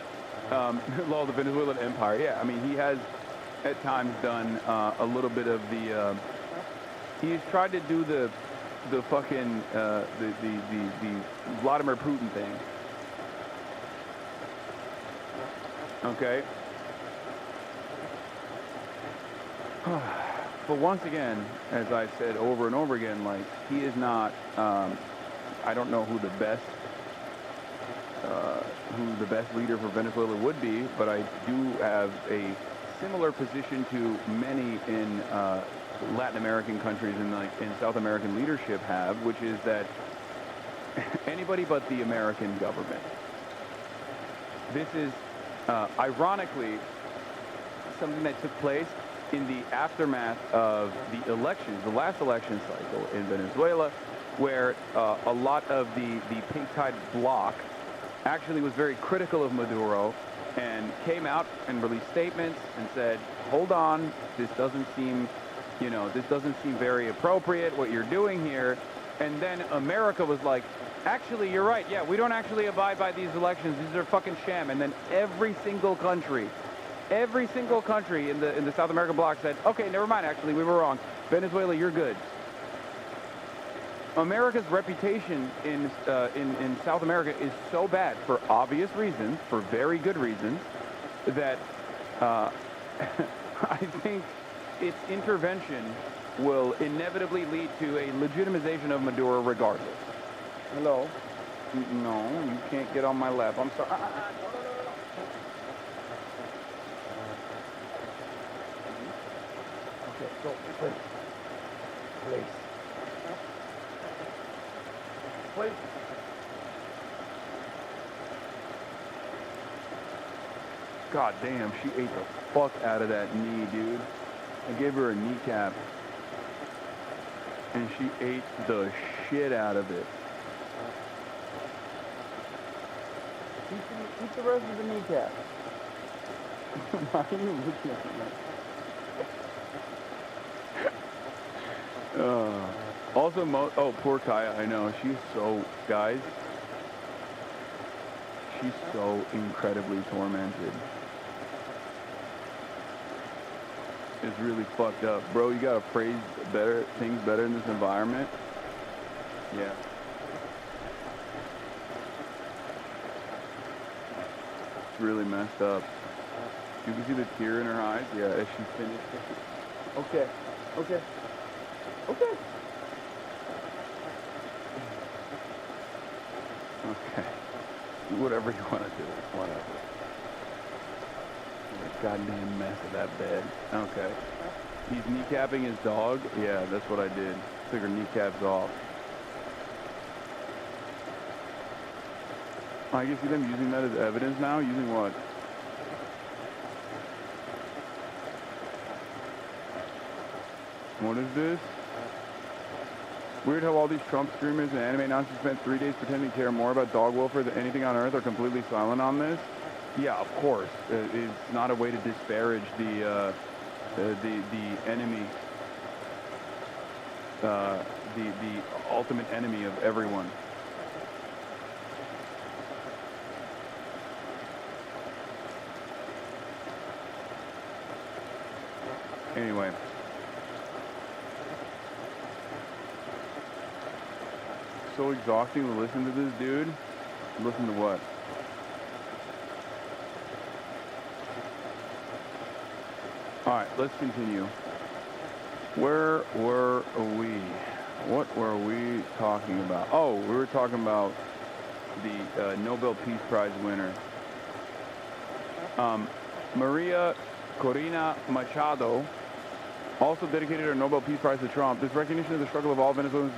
law of the Venezuelan Empire. Yeah, I mean he has at times done a little bit of the. He's tried to do the fucking the Vladimir Putin thing. Okay. But once again, as I've said over and over again, like, he is not, I don't know who the best leader for Venezuela would be, but I do have a similar position to many in Latin American countries and like in South American leadership have, which is that anybody but the American government. This is ironically something that took place in the aftermath of the elections, the last election cycle in Venezuela, where a lot of the pink-tide bloc actually was very critical of Maduro and came out and released statements and said, hold on, this doesn't seem very appropriate, what you're doing here. And then America was like, actually, you're right, yeah, we don't actually abide by these elections, these are fucking sham. And then every single country in the South American bloc said, okay, never mind, actually, we were wrong. Venezuela, you're good. America's reputation in South America is so bad for obvious reasons, for very good reasons, that I think its intervention will inevitably lead to a legitimization of Maduro regardless. Hello? No, you can't get on my lap. I'm sorry. Okay, go, please. Please. Please. God damn, she ate the fuck out of that knee, dude. I gave her a kneecap. And she ate the shit out of it. Eat the rest of the kneecap. Why are you looking at me? Also, poor Kaya, I know. She's so, guys, she's so incredibly tormented. is really fucked up. Bro, you gotta phrase things better in this environment. Yeah. It's really messed up. You can see the tear in her eyes. Yeah, as she finished. Okay. Okay. Okay. Okay. Do whatever you want to do. Whatever. Goddamn mess of that bed. Okay. He's kneecapping his dog? Yeah, that's what I did. Took her kneecaps off. I can see them using that as evidence now? Using what? What is this? Weird how all these Trump streamers and anime Nazis spent 3 days pretending to care more about dog welfare than anything on earth are completely silent on this. Yeah, of course. It's not a way to disparage the enemy, the ultimate enemy of everyone. Anyway. So exhausting to listen to this dude. Listen to what? Alright, let's continue. Where were we? What were we talking about? Oh, we were talking about the Nobel Peace Prize winner. Maria Corina Machado also dedicated her Nobel Peace Prize to Trump. This recognition of the struggle of all Venezuelans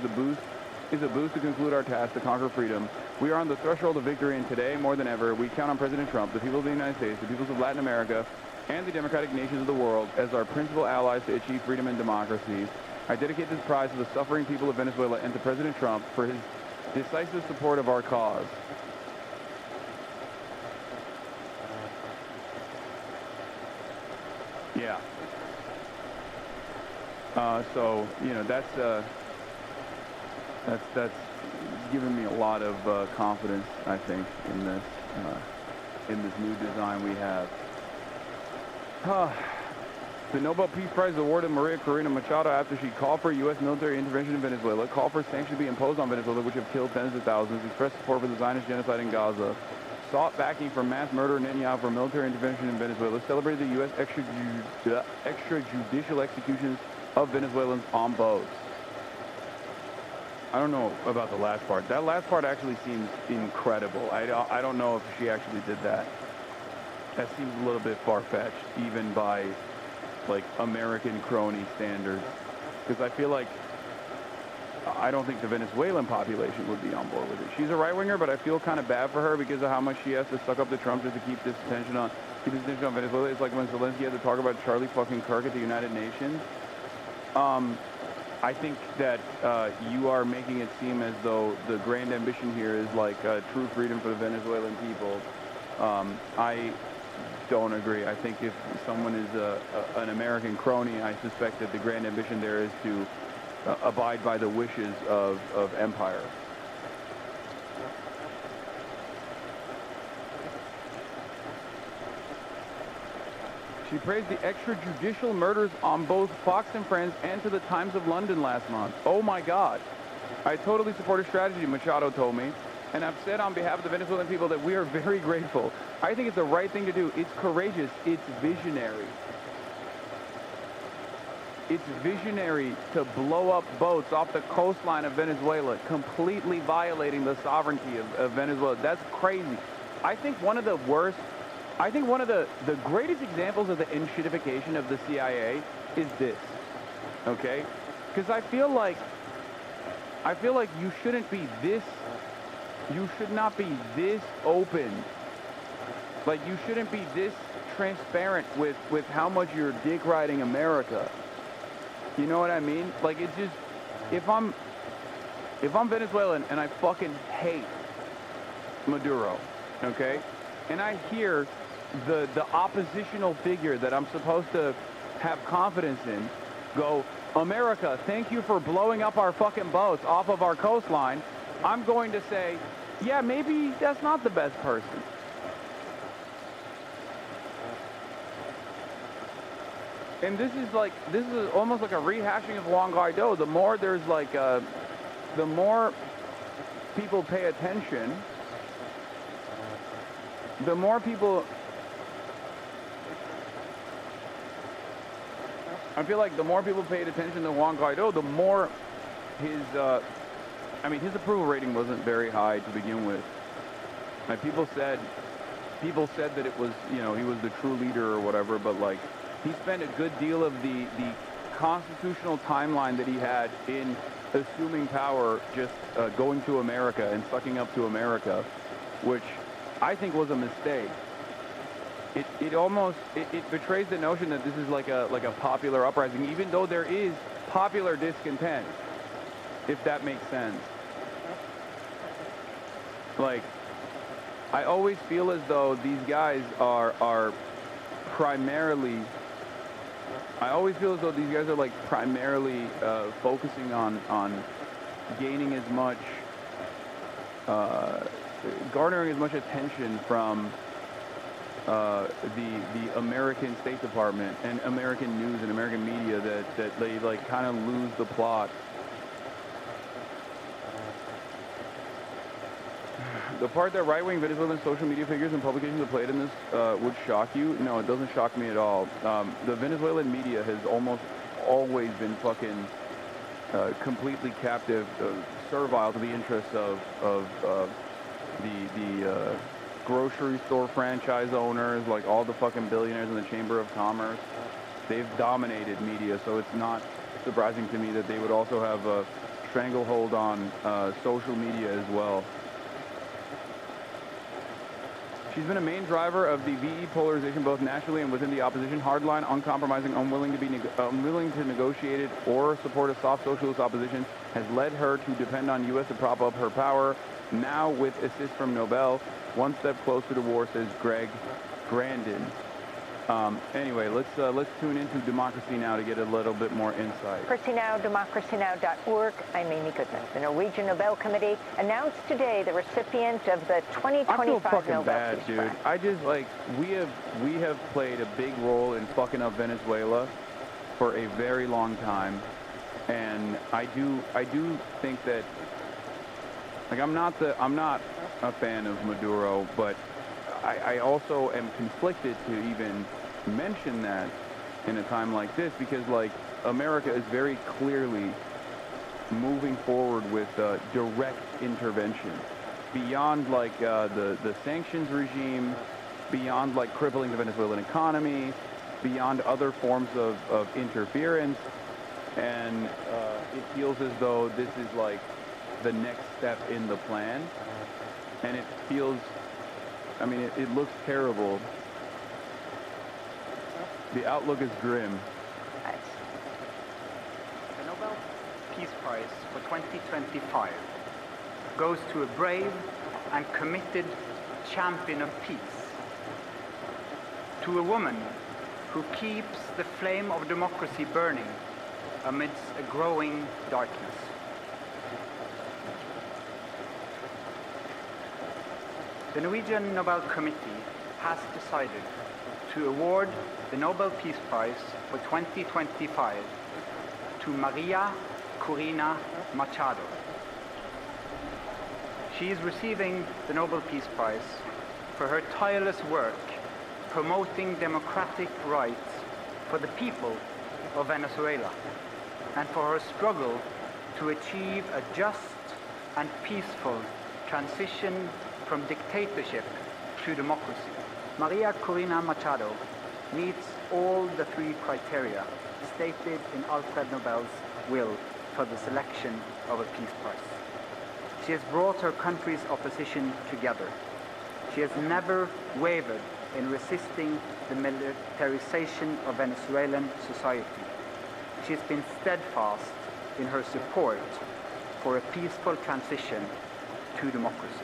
is a boost to conclude our task to conquer freedom. We are on the threshold of victory, and today, more than ever, we count on President Trump, the people of the United States, the peoples of Latin America, and the democratic nations of the world as our principal allies to achieve freedom and democracy. I dedicate this prize to the suffering people of Venezuela and to President Trump for his decisive support of our cause. Yeah. So, you know, that's given me a lot of confidence, I think, in this new design we have. The Nobel Peace Prize awarded Maria Corina Machado after she called for U.S. military intervention in Venezuela, called for sanctions to be imposed on Venezuela, which have killed tens of thousands, expressed support for the Zionist genocide in Gaza, sought backing for mass murder in Netanyahu for military intervention in Venezuela, celebrated the U.S. extrajudicial executions of Venezuelans on boats. I don't know about the last part. That last part actually seems incredible. I don't know if she actually did that. That seems a little bit far-fetched, even by, like, American crony standards. Because I feel like, I don't think the Venezuelan population would be on board with it. She's a right-winger, but I feel kind of bad for her because of how much she has to suck up to Trump just to keep this attention on Venezuela. It's like when Zelensky had to talk about Charlie fucking Kirk at the United Nations. I think that you are making it seem as though the grand ambition here is like true freedom for the Venezuelan people. I don't agree. I think if someone is an American crony, I suspect that the grand ambition there is to abide by the wishes of empire. She praised the extrajudicial murders on both Fox and Friends and to the Times of London last month. Oh my God. I totally support her strategy, Machado told me. And I've said on behalf of the Venezuelan people that we are very grateful. I think it's the right thing to do. It's courageous. It's visionary. It's visionary to blow up boats off the coastline of Venezuela, completely violating the sovereignty of Venezuela. That's crazy. I think one of the greatest examples of the enshittification of the CIA is this, okay? Because I feel like you shouldn't be this, you should not be this open. Like, you shouldn't be this transparent with how much you're dick riding America. You know what I mean? Like, it's just, if I'm Venezuelan and I fucking hate Maduro, okay? And I hear the oppositional figure that I'm supposed to have confidence in go, America, thank you for blowing up our fucking boats off of our coastline, I'm going to say, yeah, maybe that's not the best person. And this is almost like a rehashing of Juan Guaido. The more there's like, the more people pay attention, the more people, I feel like the more people paid attention to Juan Guaido, the more his, his approval rating wasn't very high to begin with. Like people said that it was, he was the true leader or whatever, but like, he spent a good deal of the constitutional timeline that he had in assuming power, just going to America and sucking up to America, which I think was a mistake. It betrays the notion that this is like a popular uprising, even though there is popular discontent, if that makes sense. Like, I always feel as though these guys are primarily, like primarily focusing on gaining as much, garnering as much attention from the American State Department and American news and American media that they like kind of lose the plot. The part that right-wing Venezuelan social media figures and publications have played in this would shock you. No, it doesn't shock me at all. The Venezuelan media has almost always been fucking completely captive, servile to the interests of the grocery store franchise owners, like all the fucking billionaires in the Chamber of Commerce. They've dominated media, so it's not surprising to me that they would also have a stranglehold on social media as well. She's been a main driver of the VE polarization both nationally and within the opposition. Hardline, uncompromising, unwilling to negotiate it or support a soft socialist opposition has led her to depend on U.S. to prop up her power. Now, with assist from Nobel, one step closer to war, says Greg Grandin. Anyway, let's tune into Democracy Now! To get a little bit more insight. Democracy Now!, democracynow.org. I'm Amy Goodman. The Norwegian Nobel Committee announced today the recipient of the 2025 I feel fucking Nobel bad, Peace dude. Prize. I just like we have played a big role in fucking up Venezuela for a very long time, and I do think that like I'm not a fan of Maduro, but I also am conflicted to even mention that in a time like this, because like America is very clearly moving forward with direct intervention beyond like the sanctions regime, beyond like crippling the Venezuelan economy, beyond other forms of interference, and it feels as though this is like the next step in the plan, and it feels, I mean, it looks terrible. The outlook is grim. The Nobel Peace Prize for 2025 goes to a brave and committed champion of peace, to a woman who keeps the flame of democracy burning amidst a growing darkness. The Norwegian Nobel Committee has decided to award the Nobel Peace Prize for 2025 to Maria Corina Machado. She is receiving the Nobel Peace Prize for her tireless work promoting democratic rights for the people of Venezuela and for her struggle to achieve a just and peaceful transition from dictatorship to democracy. Maria Corina Machado meets all the three criteria stated in Alfred Nobel's will for the selection of a peace prize. She has brought her country's opposition together. She has never wavered in resisting the militarization of Venezuelan society. She has been steadfast in her support for a peaceful transition to democracy.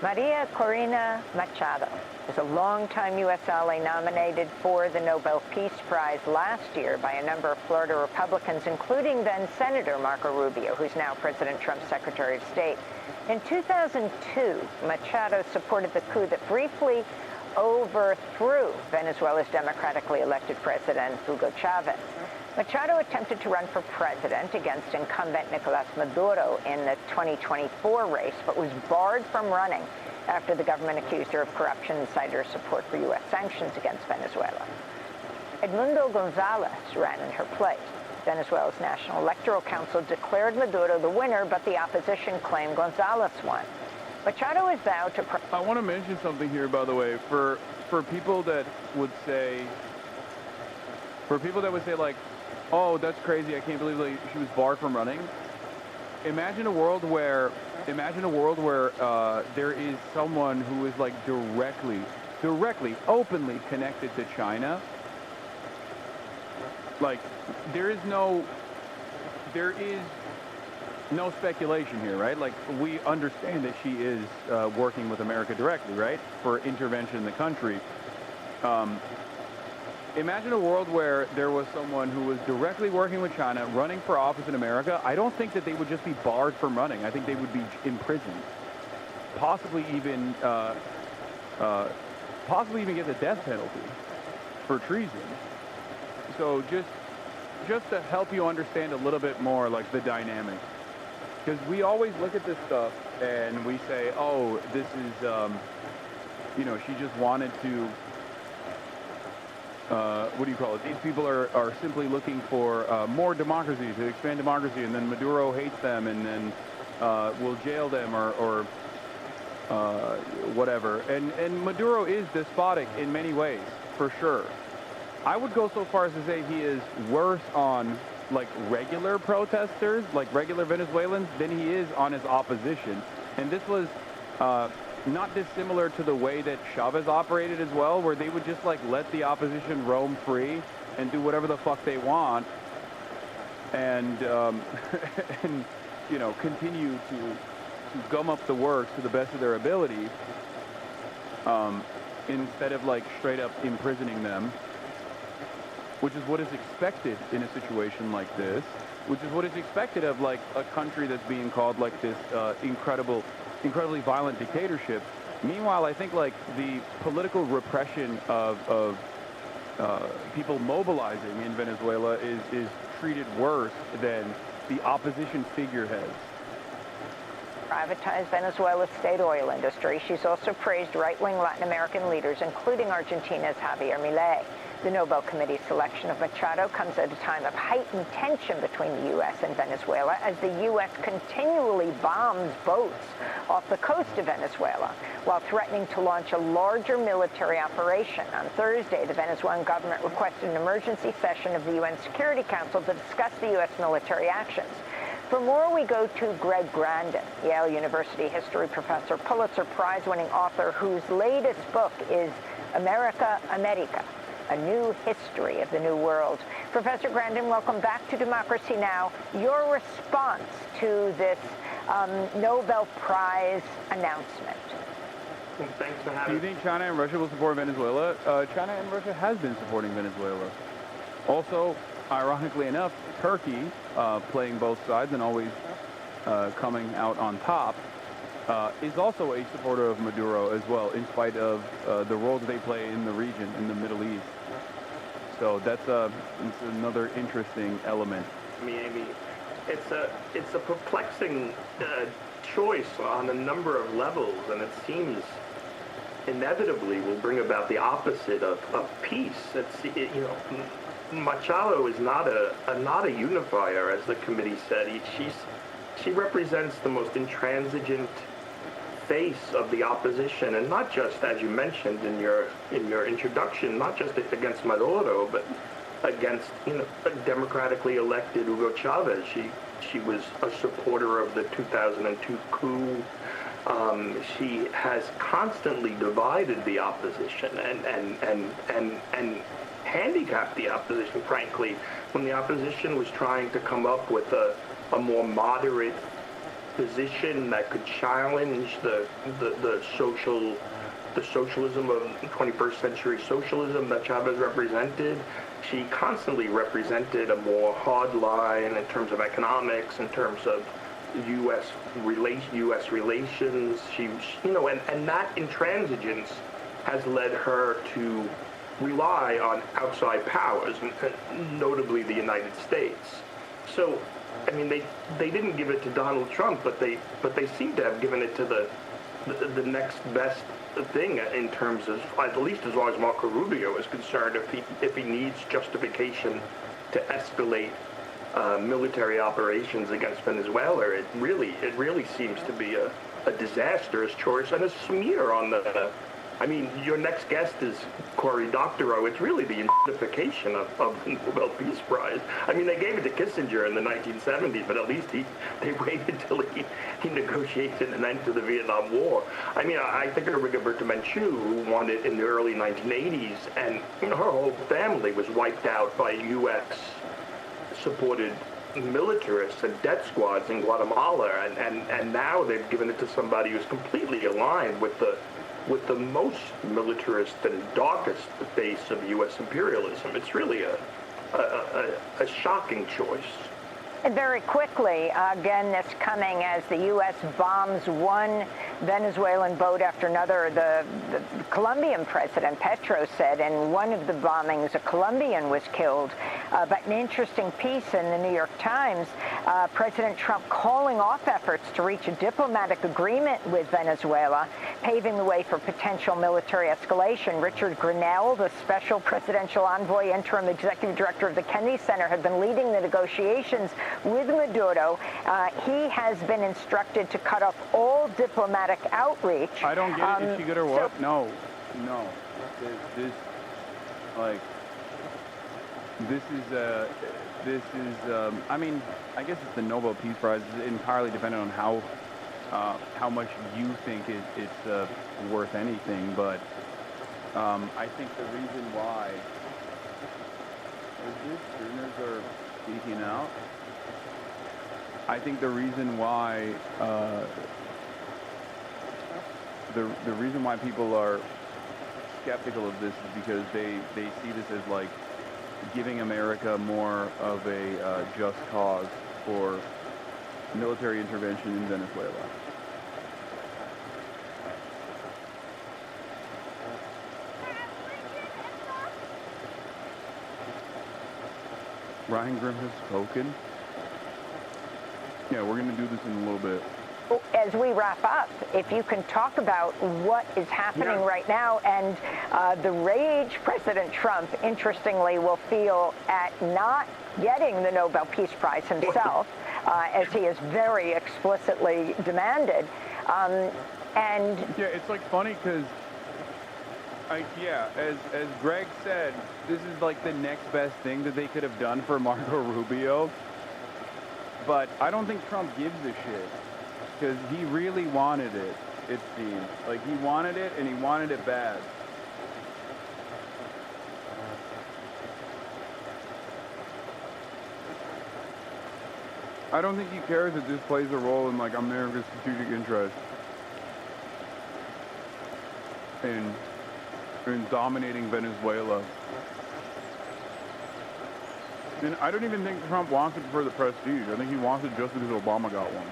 Maria Corina Machado is a longtime U.S. ally nominated for the Nobel Peace Prize last year by a number of Florida Republicans, including then Senator Marco Rubio, who's now President Trump's Secretary of State. In 2002, Machado supported the coup that briefly overthrew Venezuela's democratically elected president, Hugo Chavez. Machado attempted to run for president against incumbent Nicolas Maduro in the 2024 race, but was barred from running after the government accused her of corruption and cited her support for U.S. sanctions against Venezuela. Edmundo Gonzalez ran in her place. Venezuela's National Electoral Council declared Maduro the winner, but the opposition claimed Gonzalez won. Machado is vowed to... I want to mention something here, by the way, for people that would say... For people that would say, like, oh, that's crazy, I can't believe like, she was barred from running. Imagine a world where there is someone who is like directly, openly connected to China. Like, there is no speculation here, right? Like, we understand that she is working with America directly, right, for intervention in the country. Imagine a world where there was someone who was directly working with China, running for office in America. I don't think that they would just be barred from running. I think they would be imprisoned, possibly even get the death penalty for treason. So just to help you understand a little bit more, like, the dynamic, because we always look at this stuff and we say, oh, this is, she just wanted to. What do you call it? These people are simply looking for more democracy, to expand democracy, and then Maduro hates them, and then will jail them or whatever. And Maduro is despotic in many ways, for sure. I would go so far as to say he is worse on, like, regular protesters, like regular Venezuelans, than he is on his opposition. And this was not dissimilar to the way that Chavez operated as well, where they would just, like, let the opposition roam free and do whatever the fuck they want, and and continue to gum up the works to the best of their ability, instead of, like, straight up imprisoning them, which is what is expected in a situation like this, which is what is expected of, like, a country that's being called, like, this incredibly violent dictatorship. Meanwhile, I think, like, the political repression of people mobilizing in Venezuela is treated worse than the opposition figureheads. Privatized Venezuela's state oil industry. She's also praised right-wing Latin American leaders, including Argentina's Javier Milei. The Nobel Committee's selection of Machado comes at a time of heightened tension between the U.S. and Venezuela, as the U.S. continually bombs boats off the coast of Venezuela, while threatening to launch a larger military operation. On Thursday, the Venezuelan government requested an emergency session of the UN Security Council to discuss the U.S. military actions. For more, we go to Greg Grandin, Yale University history professor, Pulitzer Prize-winning author, whose latest book is America, A New History of the New World. Professor Grandin, welcome back to Democracy Now! Your response to this Nobel Prize announcement. Thanks for having me. Do you think China and Russia will support Venezuela? China and Russia has been supporting Venezuela. Also, ironically enough, Turkey, playing both sides and always coming out on top, is also a supporter of Maduro as well, in spite of the role that they play in the region, in the Middle East. So that's another interesting element. I mean, Amy, it's a perplexing choice on a number of levels, and it seems inevitably will bring about the opposite of peace. Machado is not a unifier, as the committee said. She represents the most intransigent face of the opposition, and not just, as you mentioned in your introduction, not just against Maduro, but against a democratically elected Hugo Chavez. She was a supporter of the 2002 coup. She has constantly divided the opposition and handicapped the opposition, frankly, when the opposition was trying to come up with a more moderate position that could challenge the socialism of 21st century socialism that Chavez represented. She constantly represented a more hard line in terms of economics, in terms of U.S. relations. She and that intransigence has led her to rely on outside powers, notably the United States. So, I mean, they didn't give it to Donald Trump, but they seem to have given it to the next best thing in terms of, at least as far as Marco Rubio is concerned, if he needs justification to escalate military operations against Venezuela, it really seems to be a disastrous choice and a smear on the. I mean, your next guest is Cory Doctorow. It's really the unification of the Nobel Peace Prize. I mean, they gave it to Kissinger in the 1970s, but at least they waited till he negotiated an end to the Vietnam War. I mean, I think of Rigoberta Menchú, who won it in the early 1980s, and her whole family was wiped out by U.S.-supported militarists and death squads in Guatemala, and now they've given it to somebody who's completely aligned with the most militarist and darkest face of U.S. imperialism. It's really a shocking choice. And very quickly, again, this coming as the U.S. bombs one Venezuelan boat after another. The Colombian president, Petro, said in one of the bombings, a Colombian was killed. But an interesting piece in the New York Times, President Trump calling off efforts to reach a diplomatic agreement with Venezuela, paving the way for potential military escalation. Richard Grenell, the special presidential envoy, interim executive director of the Kennedy Center, had been leading the negotiations with Maduro. He has been instructed to cut off all diplomatic outreach. I don't get it. Is she good or what? So, no. I mean, I guess it's the Nobel Peace Prize. It's entirely dependent on how much you think it's worth anything, but I think the reason why students are speaking out. I think the reason why the reason why people are skeptical of this is because they see this as like giving America more of a just cause for military intervention in Venezuela. Ryan Grimm has spoken. Yeah, we're going to do this in a little bit. As we wrap up, if you can talk about what is happening right now and the rage President Trump, interestingly, will feel at not getting the Nobel Peace Prize himself, as he has very explicitly demanded. And yeah, it's like funny because, as Greg said, this is like the next best thing that they could have done for Marco Rubio. But I don't think Trump gives a shit because he really wanted it, it seems. Like, he wanted it, and he wanted it bad. I don't think he cares that this plays a role in, like, America's strategic interest in dominating Venezuela. And I don't even think Trump wants it for the prestige. I think he wants it just because Obama got one.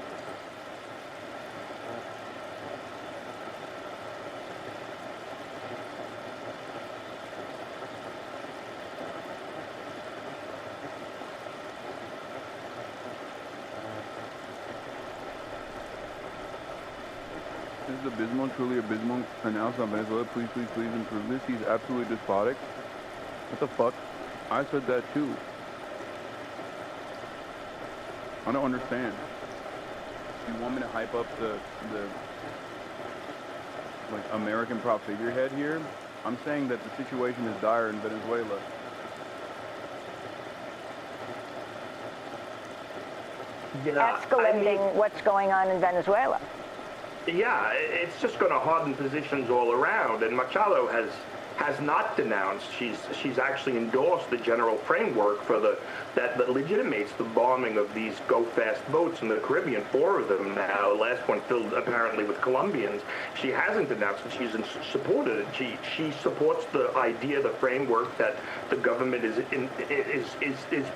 This is abysmal, truly abysmal announced on Venezuela. Please, please, please improve this. He's absolutely despotic. What the fuck? I said that too. I don't understand. You want me to hype up the like American prop figurehead here? I'm saying that the situation is dire in Venezuela. Escalating what's going on in Venezuela. Yeah, it's just going to harden positions all around, and Machado has has not denounced. She's actually endorsed the general framework for that legitimates the bombing of these go-fast boats in the Caribbean. 4 of them now. Last one filled apparently with Colombians. She hasn't denounced it. She's supported it. She supports the idea, the framework that the government is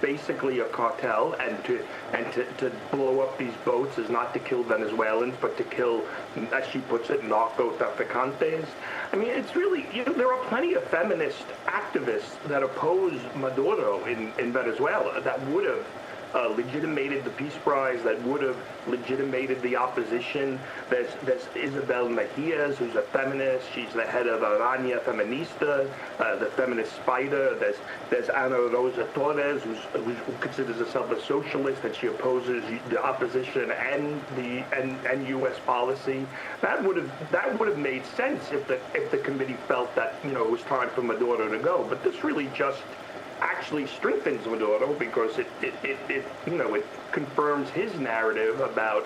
basically a cartel, and to blow up these boats is not to kill Venezuelans, but to kill, as she puts it, narcotraficantes. I mean, it's really, there are plenty of feminist activists that oppose Maduro in Venezuela that would have legitimated the Peace Prize, that would have legitimated the opposition. There's Isabel Mejias, who's a feminist. She's the head of Araña Feminista, the feminist spider. There's Ana Rosa Torres, who considers herself a socialist, and she opposes the opposition and U.S. policy. That would have made sense if the committee felt that it was time for Maduro to go. But this really just actually strengthens Maduro, because it confirms his narrative about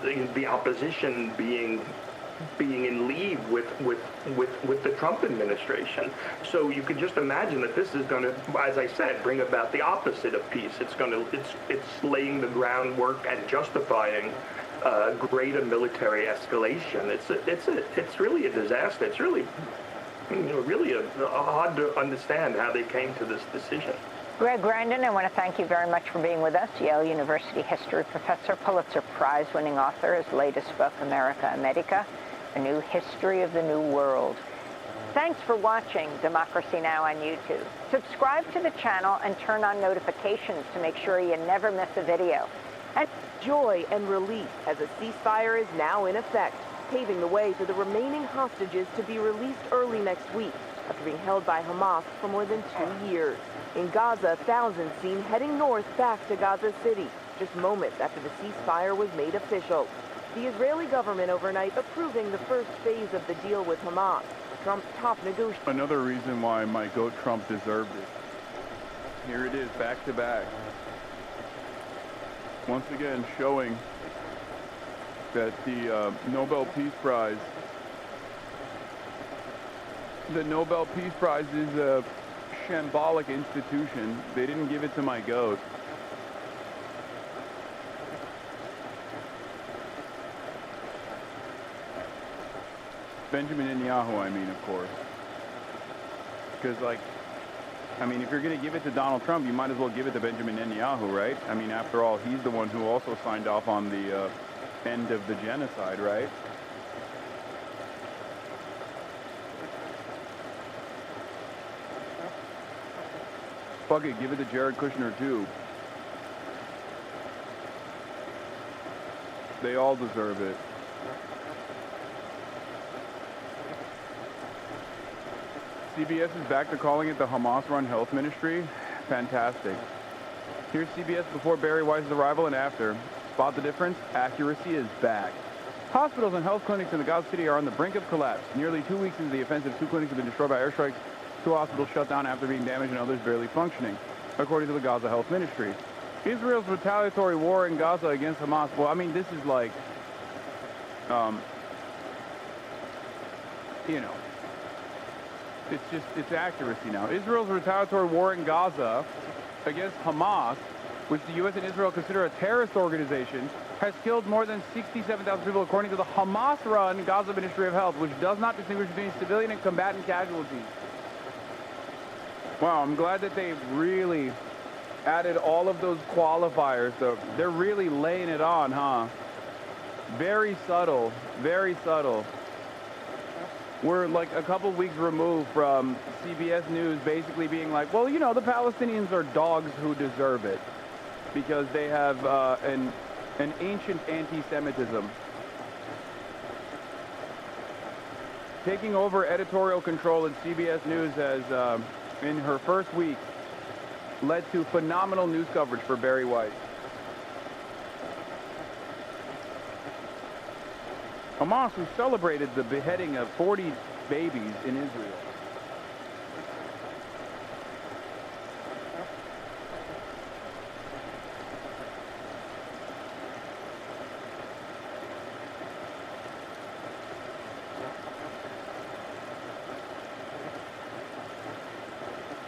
the opposition being in league with the Trump administration. So you could just imagine that this is going to, as I said, bring about the opposite of peace. It's laying the groundwork and justifying greater military escalation. It's really a disaster. It's really really hard to understand how they came to this decision. Greg Grandin, I want to thank you very much for being with us. Yale University history professor, Pulitzer Prize-winning author. His latest book, America America, A New History of the New World. Thanks for watching Democracy Now! On YouTube. Subscribe to the channel and turn on notifications to make sure you never miss a video. And joy and relief as a ceasefire is now in effect, paving the way for the remaining hostages to be released early next week after being held by Hamas for more than 2 years. In Gaza, thousands seen heading north back to Gaza City, just moments after the ceasefire was made official. The Israeli government overnight approving the first phase of the deal with Hamas. Trump's top negotiator. Another reason why my goat Trump deserved it. Here it is, back to back. Once again, showing that the Nobel Peace Prize, is a shambolic institution. They didn't give it to my goat. Benjamin Netanyahu, I mean, of course. Because, if you're going to give it to Donald Trump, you might as well give it to Benjamin Netanyahu, right? I mean, after all, he's the one who also signed off on the end of the genocide, right? Fuck it, give it to Jared Kushner, too. They all deserve it. CBS is back to calling it the Hamas-run health ministry. Fantastic. Here's CBS before Barry Weiss's arrival and after. Spot the difference? Accuracy is back. Hospitals and health clinics in the Gaza City are on the brink of collapse. Nearly 2 weeks into the offensive, 2 clinics have been destroyed by airstrikes, 2 hospitals shut down after being damaged, and others barely functioning, according to the Gaza Health Ministry. Israel's retaliatory war in Gaza against Hamas. Well, I mean, this is like, it's accuracy now. Israel's retaliatory war in Gaza against Hamas, which the U.S. and Israel consider a terrorist organization, has killed more than 67,000 people, according to the Hamas-run Gaza Ministry of Health, which does not distinguish between civilian and combatant casualties. Wow, I'm glad that they really added all of those qualifiers. So they're really laying it on, huh? Very subtle, very subtle. We're like a couple weeks removed from CBS News basically being like, well, the Palestinians are dogs who deserve it because they have an ancient anti-Semitism. Taking over editorial control at CBS News has, in her first week, led to phenomenal news coverage for Barry Weiss. Hamas, who celebrated the beheading of 40 babies in Israel.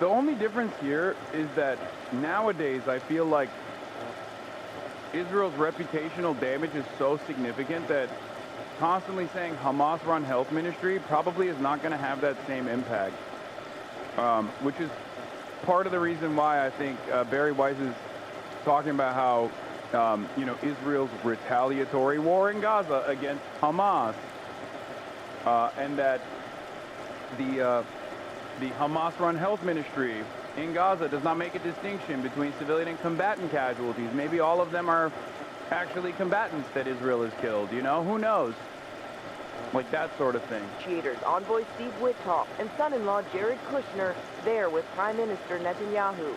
The only difference here is that nowadays I feel like Israel's reputational damage is so significant that constantly saying Hamas-run health ministry probably is not going to have that same impact, which is part of the reason why I think Barry Weiss is talking about how, Israel's retaliatory war in Gaza against Hamas, and that the Hamas-run health ministry in Gaza does not make a distinction between civilian and combatant casualties. Maybe all of them are actually combatants that Israel has killed, who knows? Like that sort of thing. Negotiators, envoy Steve Witkoff and son-in-law Jared Kushner there with Prime Minister Netanyahu.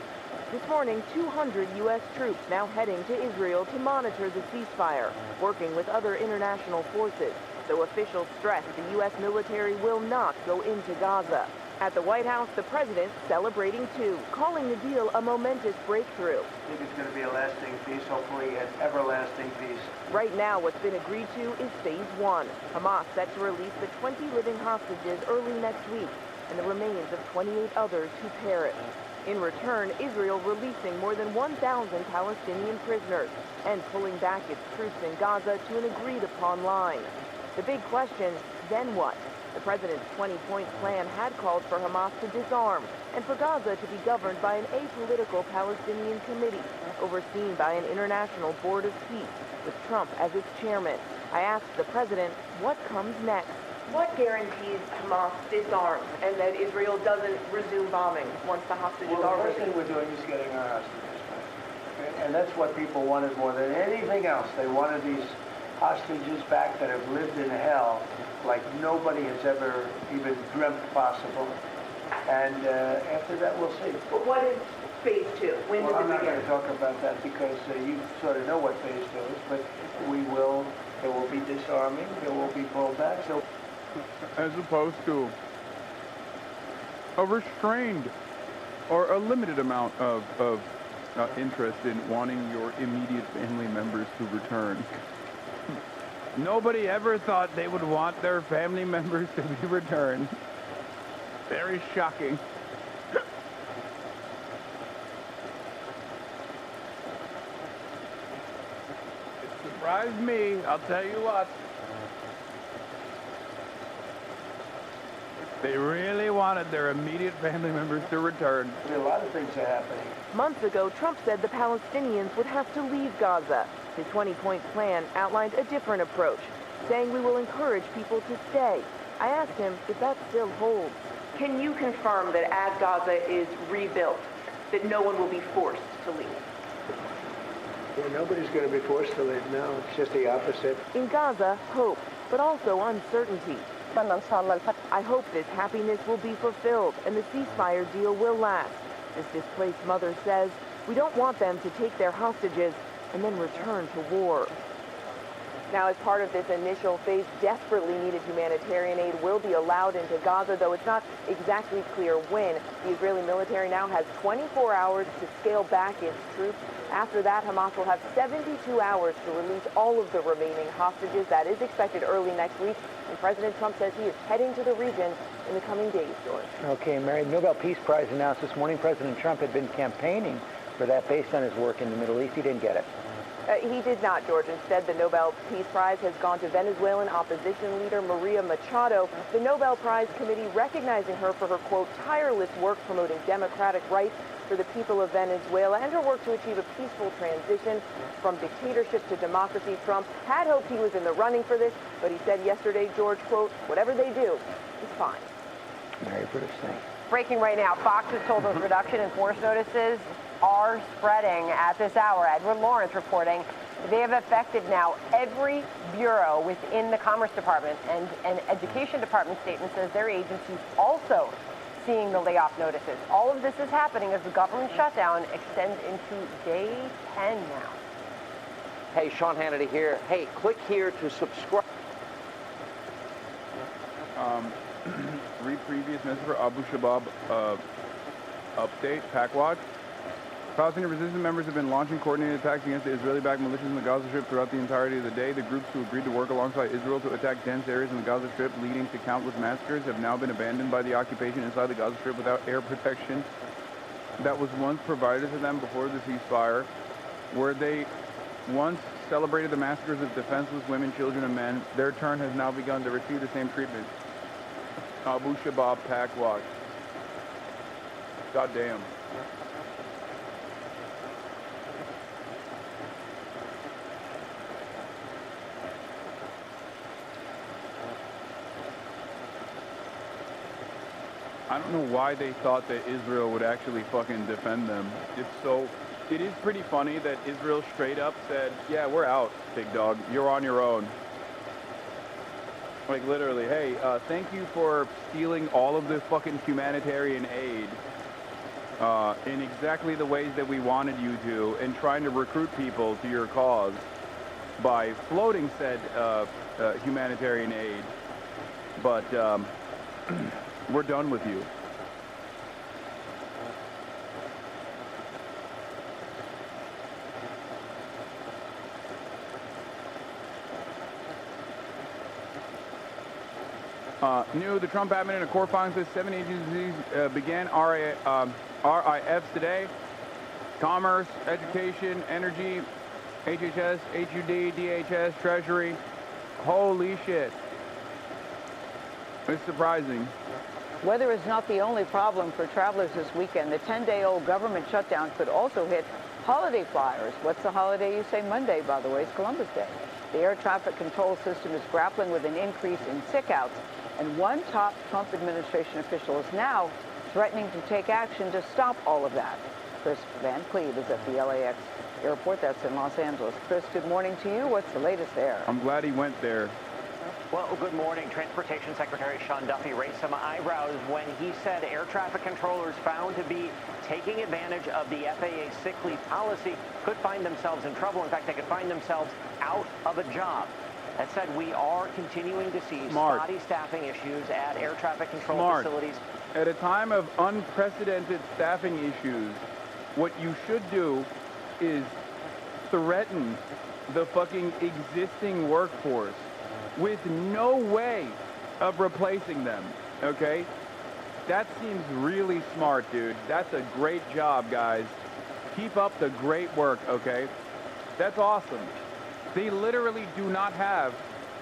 This morning, 200 U.S. troops now heading to Israel to monitor the ceasefire, working with other international forces, though officials stress the U.S. military will not go into Gaza. At the White House, the president celebrating too, calling the deal a momentous breakthrough. I think it's going to be a lasting peace, hopefully an everlasting peace. Right now, what's been agreed to is phase 1. Hamas set to release the 20 living hostages early next week, and the remains of 28 others who perished. In return, Israel releasing more than 1,000 Palestinian prisoners and pulling back its troops in Gaza to an agreed-upon line. The big question, then what? The president's 20-point plan had called for Hamas to disarm and for Gaza to be governed by an apolitical Palestinian committee overseen by an international board of peace with Trump as its chairman. I asked the president what comes next. What guarantees Hamas disarms and that Israel doesn't resume bombing once the hostages are The first released? thing we're doing is getting our hostages back. And that's what people wanted more than anything else. They wanted these hostages back that have lived in hell like nobody has ever even dreamt possible. And after that, we'll see. But what is phase 2? When does I'm it not begin? going to talk about that because you sort of know what phase 2 is, but there will be disarming, there will be pullback. So, as opposed to a restrained or a limited amount of interest in wanting your immediate family members to return. Nobody ever thought they would want their family members to be returned. Very shocking. It surprised me, I'll tell you what. They really wanted their immediate family members to return. a lot of things are happening. Months ago, Trump said the Palestinians would have to leave Gaza. His 20-point plan outlined a different approach, saying we will encourage people to stay. I asked him if that still holds. Can you confirm that as Gaza is rebuilt, that no one will be forced to leave? Yeah, nobody's going to be forced to leave now. It's just the opposite. In Gaza, hope, but also uncertainty. I hope this happiness will be fulfilled and the ceasefire deal will last. This displaced mother says, we don't want them to take their hostages and then return to war. Now, as part of this initial phase, desperately needed humanitarian aid will be allowed into Gaza, though it's not exactly clear when. The Israeli military now has 24 hours to scale back its troops. After that, Hamas will have 72 hours to release all of the remaining hostages. That is expected early next week, and President Trump says he is heading to the region in the coming days, George. Okay, Mary, the Nobel Peace Prize announced this morning President Trump had been campaigning for that based on his work in the Middle East. He didn't get it. He did not, George. Instead, the Nobel Peace Prize has gone to Venezuelan opposition leader Maria Machado. The Nobel Prize Committee recognizing her for her, quote, tireless work promoting democratic rights for the people of Venezuela and her work to achieve a peaceful transition from dictatorship to democracy. Trump had hoped he was in the running for this, but he said yesterday, George, quote, whatever they do, it's fine. Mary, British thing. Breaking right now, Fox has told those reduction in force notices are spreading at this hour. Edward Lawrence reporting they have affected now every bureau within the Commerce Department, and an Education Department statement says their agency's also seeing the layoff notices. All of this is happening as the government shutdown extends into day 10 now. Hey, Sean Hannity here. Hey, click here to subscribe. Read previous message for Abu Shabab update, Packwatch. Palestinian resistance members have been launching coordinated attacks against the Israeli-backed militias in the Gaza Strip throughout the entirety of the day. The groups who agreed to work alongside Israel to attack dense areas in the Gaza Strip, leading to countless massacres, have now been abandoned by the occupation inside the Gaza Strip without air protection that was once provided to them before the ceasefire, where they once celebrated the massacres of defenseless women, children, and men, their turn has now begun to receive the same treatment. Abu Shabab Pack Watch. God damn. I don't know why they thought that Israel would actually fucking defend them. It is pretty funny that Israel straight up said, yeah, we're out, big dog. You're on your own. Like literally, hey, thank you for stealing all of this fucking humanitarian aid in exactly the ways that we wanted you to, and trying to recruit people to your cause by floating said humanitarian aid. But we're done with you. The Trump admin in a core filing says 7 agencies began RIFs today. Commerce, Education, Energy, HHS, HUD, DHS, Treasury. Holy shit. It's surprising. Weather is not the only problem for travelers this weekend. The 10-day-old government shutdown could also hit holiday flyers. What's the holiday? You say Monday, by the way. It's Columbus Day. The air traffic control system is grappling with an increase in sick-outs, and one top Trump administration official is now threatening to take action to stop all of that. Chris Van Cleve is at the LAX airport. That's in Los Angeles. Chris, good morning to you. What's the latest there? I'm glad he went there. Well, good morning. Transportation Secretary Sean Duffy raised some eyebrows when he said air traffic controllers found to be taking advantage of the FAA sick leave policy could find themselves in trouble. In fact, they could find themselves out of a job. That said, we are continuing to see spotty staffing issues at air traffic control facilities. At a time of unprecedented staffing issues, what you should do is threaten the fucking existing workforce with no way of replacing them, okay? That seems really smart, dude. That's a great job, guys. Keep up the great work, okay? That's awesome. They literally do not have,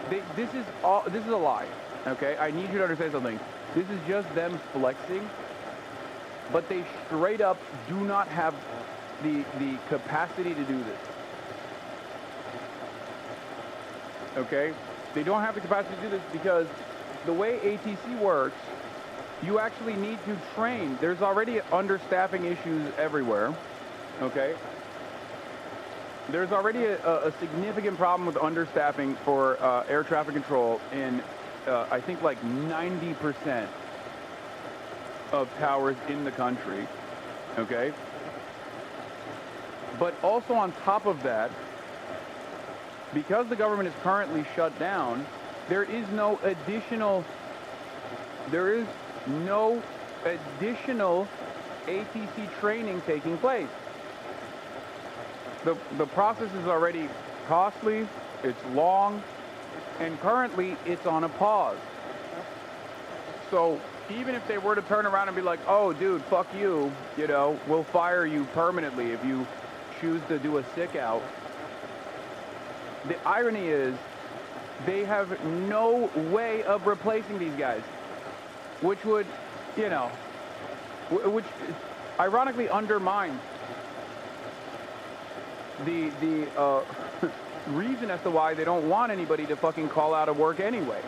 this is a lie, okay? I need you to understand something. This is just them flexing, but they straight up do not have the capacity to do this, okay? They don't have the capacity to do this because the way ATC works, you actually need to train. There's already understaffing issues everywhere, okay? There's already a significant problem with understaffing for air traffic control in, I think, like 90% of towers in the country, okay? But also on top of that, because the government is currently shut down, there is no additional ATC training taking place. The process is already costly, it's long, and currently it's on a pause. So even if they were to turn around and be like, oh dude, fuck you, you know, we'll fire you permanently if you choose to do a sick out, the irony is they have no way of replacing these guys, which would, you know, which ironically undermines the reason as to why they don't want anybody to fucking call out of work anyway.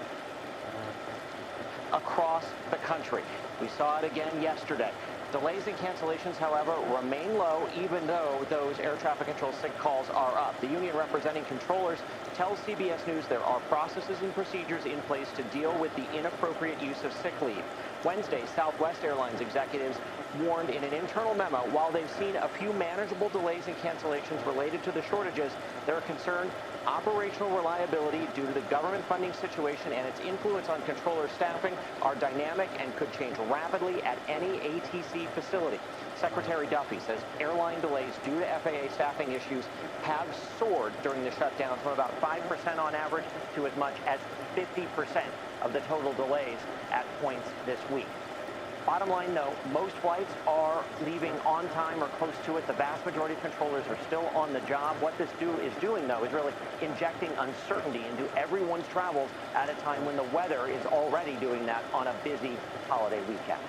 Across the country. We saw it again yesterday. Delays and cancellations, however, remain low, even though those air traffic control sick calls are up. The union representing controllers tells CBS News there are processes and procedures in place to deal with the inappropriate use of sick leave. Wednesday, Southwest Airlines executives warned in an internal memo, while they've seen a few manageable delays and cancellations related to the shortages, they're concerned operational reliability due to the government funding situation and its influence on controller staffing are dynamic and could change rapidly at any ATC facility. Secretary Duffy says airline delays due to FAA staffing issues have soared during the shutdown from about 5% on average to as much as 50% of the total delays at points this week. Bottom line, though, most flights are leaving on time or close to it. The vast majority of controllers are still on the job. What this is doing, though, is really injecting uncertainty into everyone's travels at a time when the weather is already doing that on a busy holiday weekend.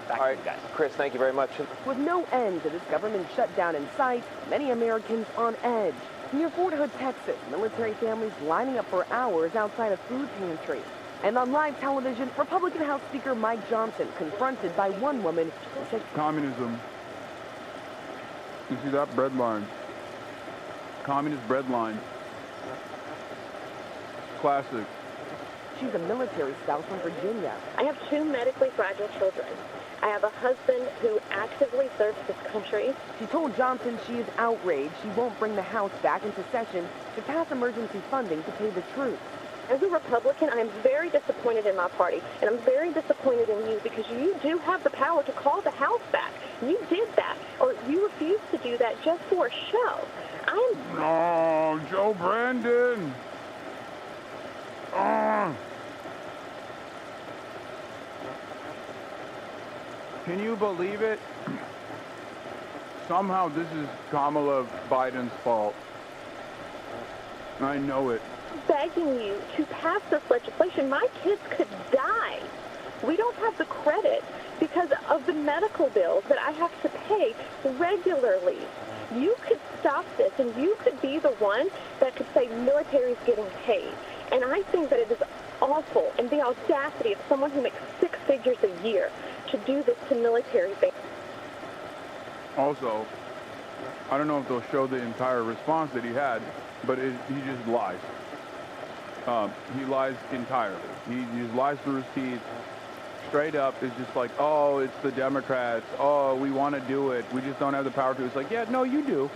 Back to you guys. Chris, thank you very much. With no end to this government shutdown in sight, many Americans on edge. Near Fort Hood, Texas, military families lining up for hours outside a food pantry. And on live television, Republican House Speaker Mike Johnson confronted by one woman who said communism. You see that bread line? Communist bread line. Classic. She's a military spouse from Virginia. I have 2 medically fragile children. I have a husband who actively serves this country. She told Johnson she is outraged she won't bring the House back into session to pass emergency funding to pay the troops. As a Republican, I am very disappointed in my party, and I'm very disappointed in you because you do have the power to call the House back. You did that, or you refused to do that just for a show. Oh, Joe Brandon. Can you believe it? Somehow this is Kamala Biden's fault. I know it. Begging you to pass this legislation. My kids could die. We don't have the credit because of the medical bills that I have to pay regularly. You could stop this, and you could be the one that could say military is getting paid. And I think that it is awful, and the audacity of someone who makes 6 figures a year to do this to military things. Also, I don't know if they'll show the entire response that he had, but he just lies. He lies entirely. He just lies through his teeth. Straight up is just like, oh, it's the Democrats. Oh, we want to do it. We just don't have the power to. It's like, yeah, no, you do.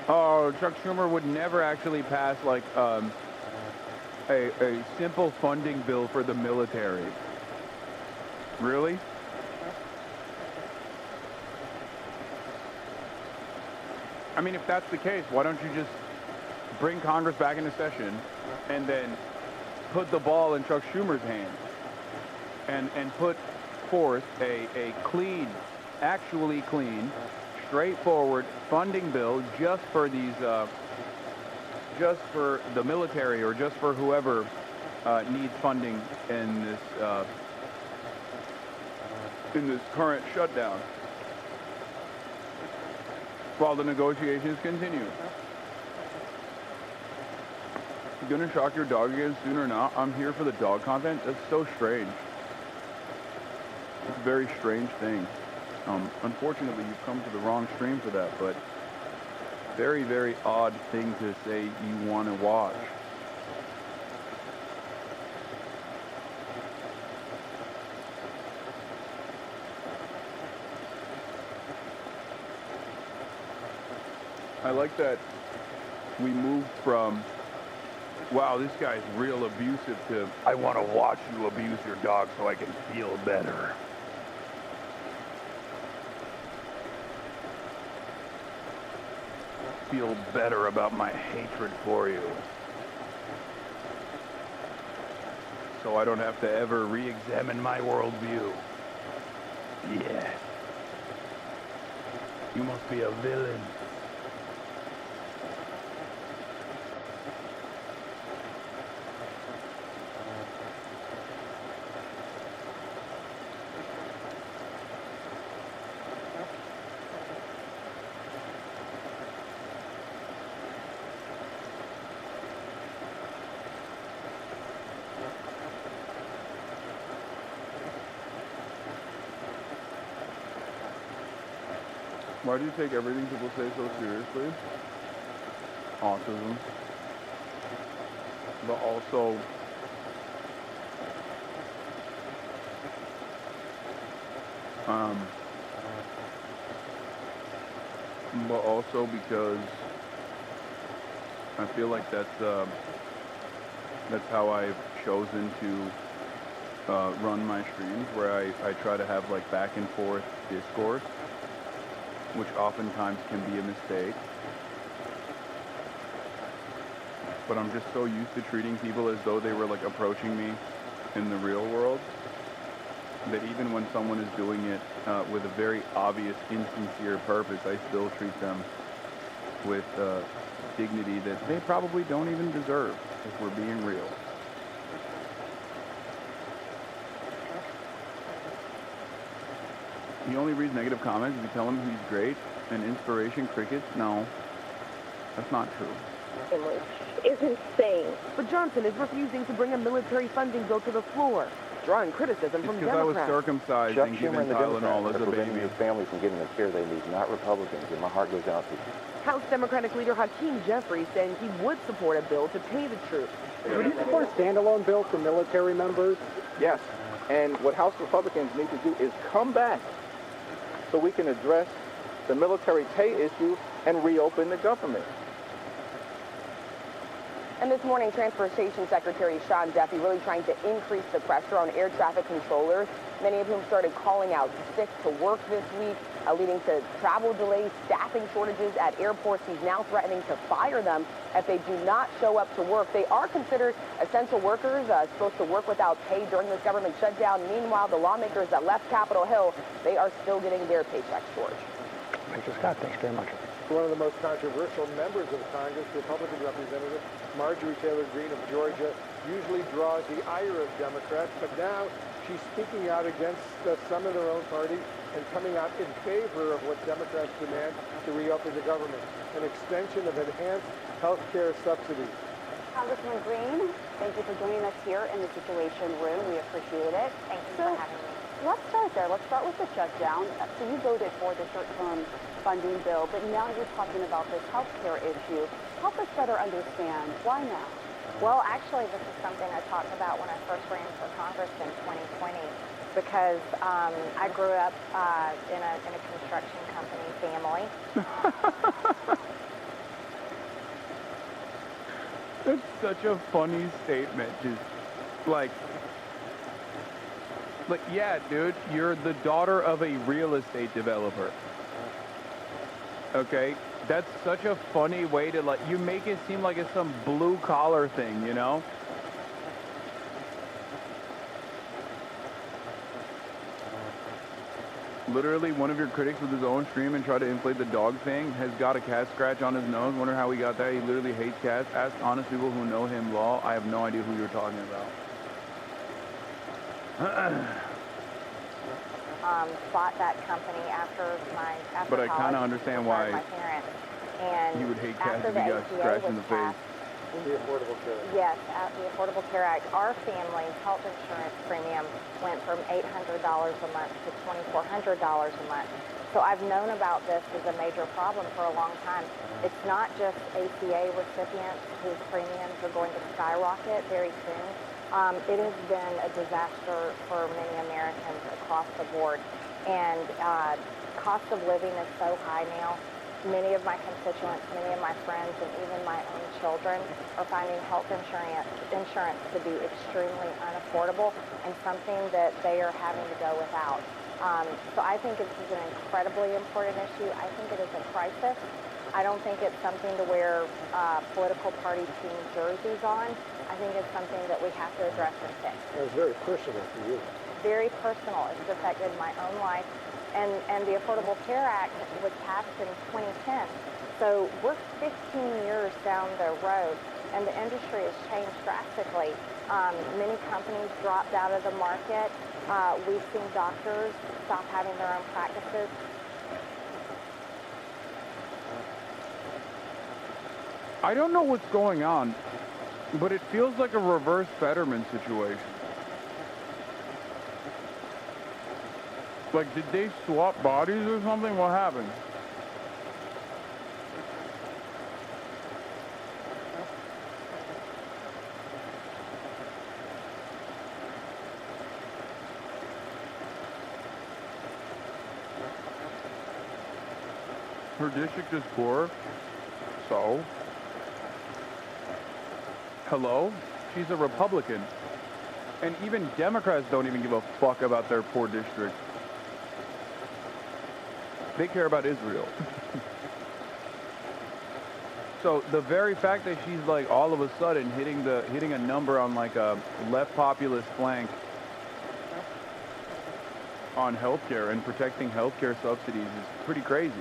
Oh, Chuck Schumer would never actually pass, like, a simple funding bill for the military. Really? I mean, if that's the case, why don't you just bring Congress back into session and then put the ball in Chuck Schumer's hands and put forth a clean, actually clean, straightforward funding bill just for these, just for the military or just for whoever needs funding in this current shutdown while the negotiations continue. You gonna shock your dog again soon or not? I'm here for the dog content. That's so strange. It's a very strange thing. Unfortunately, you've come to the wrong stream for that, but very, very odd thing to say you want to watch. I like that we moved from, wow, this guy's real abusive, to, I want to watch you abuse your dog so I can feel better. Feel better about my hatred for you. So I don't have to ever re-examine my worldview. Yeah. You must be a villain. Why do you take everything people say so seriously? Autism. But also, because I feel like that's how I've chosen to run my streams, where I try to have like back and forth discourse, which oftentimes can be a mistake. But I'm just so used to treating people as though they were like approaching me in the real world that even when someone is doing it with a very obvious, insincere purpose, I still treat them with dignity that they probably don't even deserve, if we're being real. The only reads negative comments is you tell him he's great and inspiration crickets. No, that's not true. Is insane. But Johnson is refusing to bring a military funding bill to the floor, drawing criticism from Because I was Democrats. circumcised Chuck and Schumer given and the Tylenol Democrats as are a preventing baby. your families from getting the care they need, not Republicans, and my heart goes out to you. House Democratic leader Hakeem Jeffries saying he would support a bill to pay the troops. Would you support a standalone bill for military members? Yes. And what House Republicans need to do is come back so we can address the military pay issue and reopen the government. And this morning, Transportation Secretary Sean Duffy really trying to increase the pressure on air traffic controllers, many of whom started calling out sick to work this week, leading to travel delays, staffing shortages at airports. He's now threatening to fire them if they do not show up to work. They are considered essential workers, supposed to work without pay during this government shutdown. Meanwhile, the lawmakers that left Capitol Hill, they are still getting their paychecks, George. Mr. Scott, thanks very much. One of the most controversial members of Congress, Republican Representative Marjorie Taylor Greene of Georgia, usually draws the ire of Democrats, but now she's speaking out against some of their own party and coming out in favor of what Democrats demand to reopen the government, an extension of enhanced health care subsidies. Congressman Greene, thank you for joining us here in the Situation Room. We appreciate it. Thank you for having me. Let's start there. Let's start with the shutdown. So you voted for the short-term funding bill, but now you're talking about this health care issue. Help us better understand. Why now? Well, actually, this is something I talked about when I first ran for Congress in 2020, because I grew up in a construction company family. That's such a funny statement. Just like, yeah, dude, you're the daughter of a real estate developer. Okay? That's such a funny way to, like, you make it seem like it's some blue collar thing, you know? Literally, one of your critics with his own stream and try to inflate the dog thing has got a cat scratch on his nose. Wonder how he got that. He literally hates cats. Ask honest people who know him law. I have no idea who you're talking about. Bought that company after But I college, kind of understand why my parents. And he would hate cats after if the he got ACA scratched in was the face. passed, The Affordable Care Act. yes, the Affordable Care Act, our family's health insurance premium went from $800 a month to $2,400 a month. So I've known about this as a major problem for a long time. It's not just ACA recipients whose premiums are going to skyrocket very soon. It has been a disaster for many Americans across the board. And cost of living is so high now. Many of my constituents, many of my friends, and even my own children are finding health insurance to be extremely unaffordable and something that they are having to go without. So I think this is an incredibly important issue. I think it is a crisis. I don't think it's something to wear political party team jerseys on. I think it's something that we have to address and fix. It was very personal for you. Very personal. It's affected my own life. And the Affordable Care Act was passed in 2010. So we're 15 years down the road, and the industry has changed drastically. Many companies dropped out of the market. We've seen doctors stop having their own practices. I don't know what's going on, but it feels like a reverse Fetterman situation. Like, did they swap bodies or something? What happened? Her district is poor, so? Hello? She's a Republican. And even Democrats don't even give a fuck about their poor district. They care about Israel. So the very fact that she's like all of a sudden hitting a number on like a left populist flank on healthcare and protecting healthcare subsidies is pretty crazy.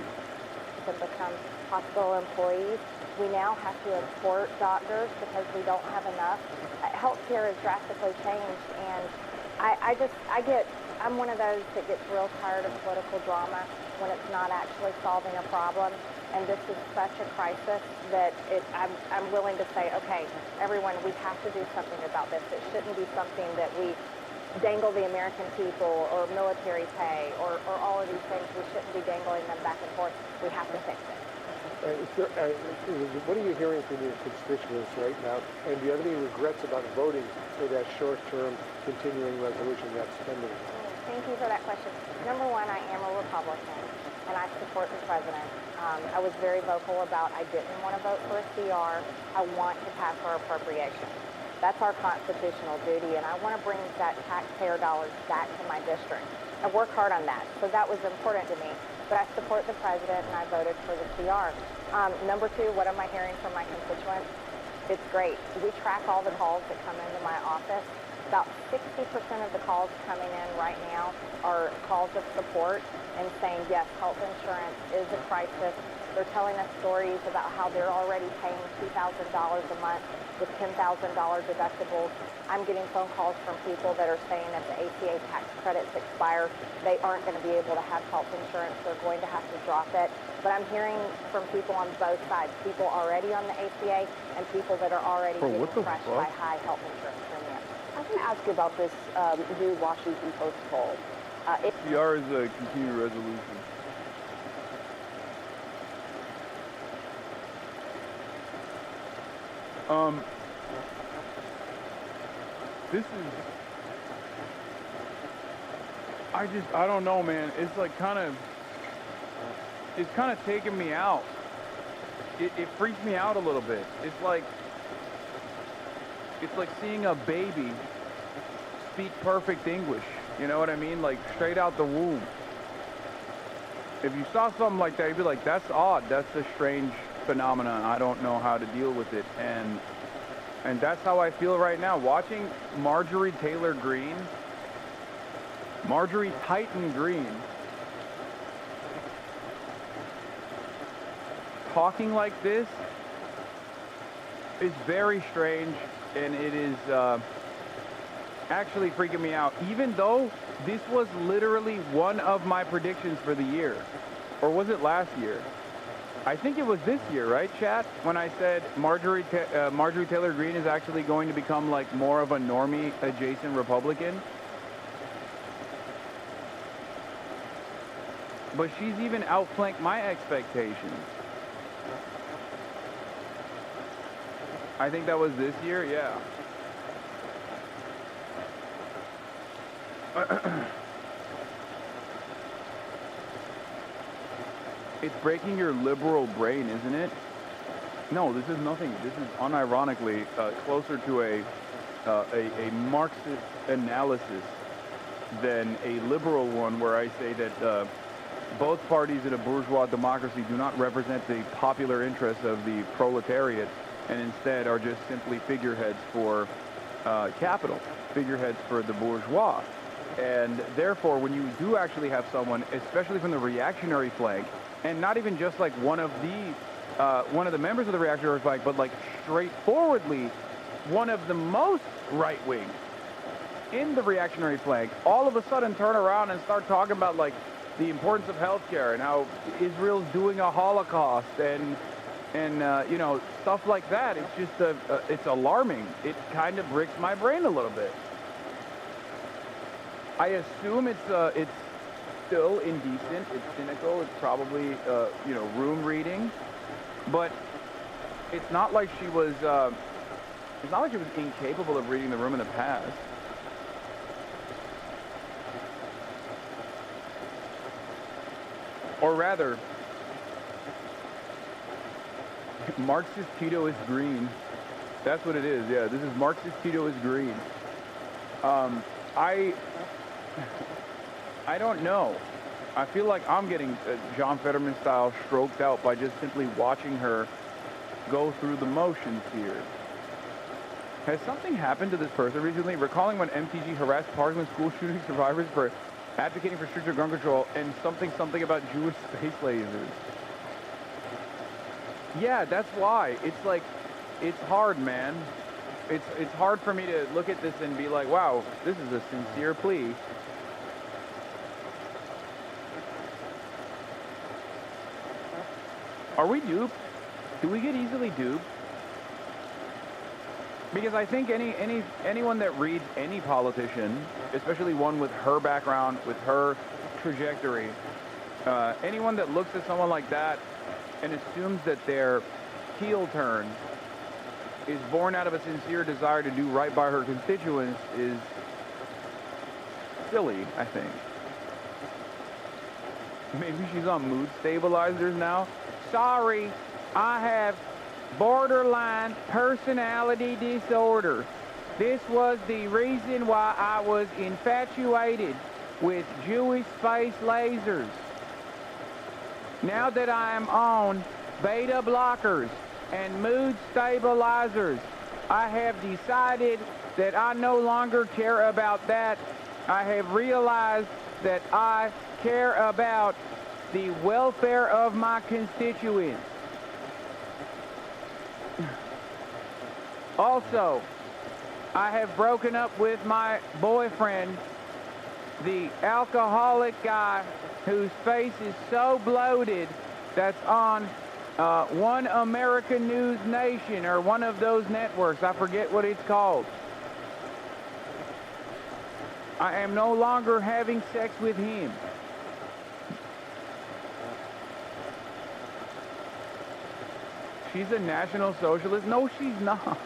To become hospital employees, we now have to import doctors because we don't have enough. Healthcare has drastically changed, and I'm one of those that gets real tired of political drama when it's not actually solving a problem. And this is such a crisis that I'm willing to say, okay, everyone, we have to do something about this. It shouldn't be something that we dangle the American people or military pay or all of these things. We shouldn't be dangling them back and forth. We have to fix it. What are you hearing from your constituents right now? And do you have any regrets about voting for that short-term continuing resolution that's pending? Thank you for that question. Number one, I am a Republican, and I support the president. I was very vocal about I didn't want to vote for a CR. I want to pass our appropriations. That's our constitutional duty, and I want to bring that taxpayer dollars back to my district. I work hard on that, so that was important to me. But I support the president, and I voted for the CR. Number two, what am I hearing from my constituents? It's great. We track all the calls that come into my office. About 60% of the calls coming in right now are calls of support and saying, yes, health insurance is a crisis. They're telling us stories about how they're already paying $2,000 a month with $10,000 deductibles. I'm getting phone calls from people that are saying if the ACA tax credits expire, they aren't going to be able to have health insurance. They're going to have to drop it. But I'm hearing from people on both sides, people already on the ACA and people that are already getting crushed by high health insurance premiums. I was going to ask you about this new Washington Post poll. CR is a continued resolution. This is, I don't know, man. It's like it's kind of taking me out. It freaks me out a little bit. It's like seeing a baby speak perfect English. You know what I mean? Like straight out the womb. If you saw something like that, you'd be like, that's odd. That's a strange phenomenon. I don't know how to deal with it. And that's how I feel right now. Watching Marjorie Taylor Greene, Marjorie Titan Greene, talking like this is very strange, and it is actually freaking me out, even though this was literally one of my predictions for the year. Or was it last year? I think it was this year, right, chat? When I said Marjorie Taylor Greene is actually going to become like more of a normie adjacent Republican. But she's even outflanked my expectations. I think that was this year, yeah. It's breaking your liberal brain, isn't it? No, this is nothing. This is unironically closer to a Marxist analysis than a liberal one, where I say that both parties in a bourgeois democracy do not represent the popular interests of the proletariat, and instead are just simply figureheads for capital, figureheads for the bourgeois. And therefore, when you do actually have someone, especially from the reactionary flank, and not even just like one of the members of the reactionary flank, but like straightforwardly one of the most right-wing in the reactionary flank, all of a sudden turn around and start talking about like the importance of healthcare and how Israel's doing a Holocaust and you know, stuff like that. It's just it's alarming. It kind of breaks my brain a little bit. I assume it's still indecent. It's cynical. It's probably you know, room reading, but it's not like she was. It's not like she was incapable of reading the room in the past. Or rather, Marxist Tito is green. That's what it is. Yeah, this is Marxist Tito is green. I don't know. I feel like I'm getting John Fetterman style stroked out by just simply watching her go through the motions here. Has something happened to this person recently? Recalling when MTG harassed Parkland school shooting survivors for advocating for stricter gun control, and something about Jewish space lasers. Yeah, that's why. It's like, it's hard, man. It's hard for me to look at this and be like, wow, this is a sincere plea. Are we duped? Do we get easily duped? Because I think anyone that reads any politician, especially one with her background, with her trajectory, anyone that looks at someone like that and assumes that their heel turn is born out of a sincere desire to do right by her constituents is silly, I think. Maybe she's on mood stabilizers now. Sorry, I have borderline personality disorder. This was the reason why I was infatuated with Jewish space lasers. Now that I am on beta blockers and mood stabilizers, I have decided that I no longer care about that. I have realized that I care about the welfare of my constituents. Also, I have broken up with my boyfriend, the alcoholic guy whose face is so bloated that's on One American News Nation or one of those networks. I forget what it's called. I am no longer having sex with him. She's a National Socialist? No, she's not.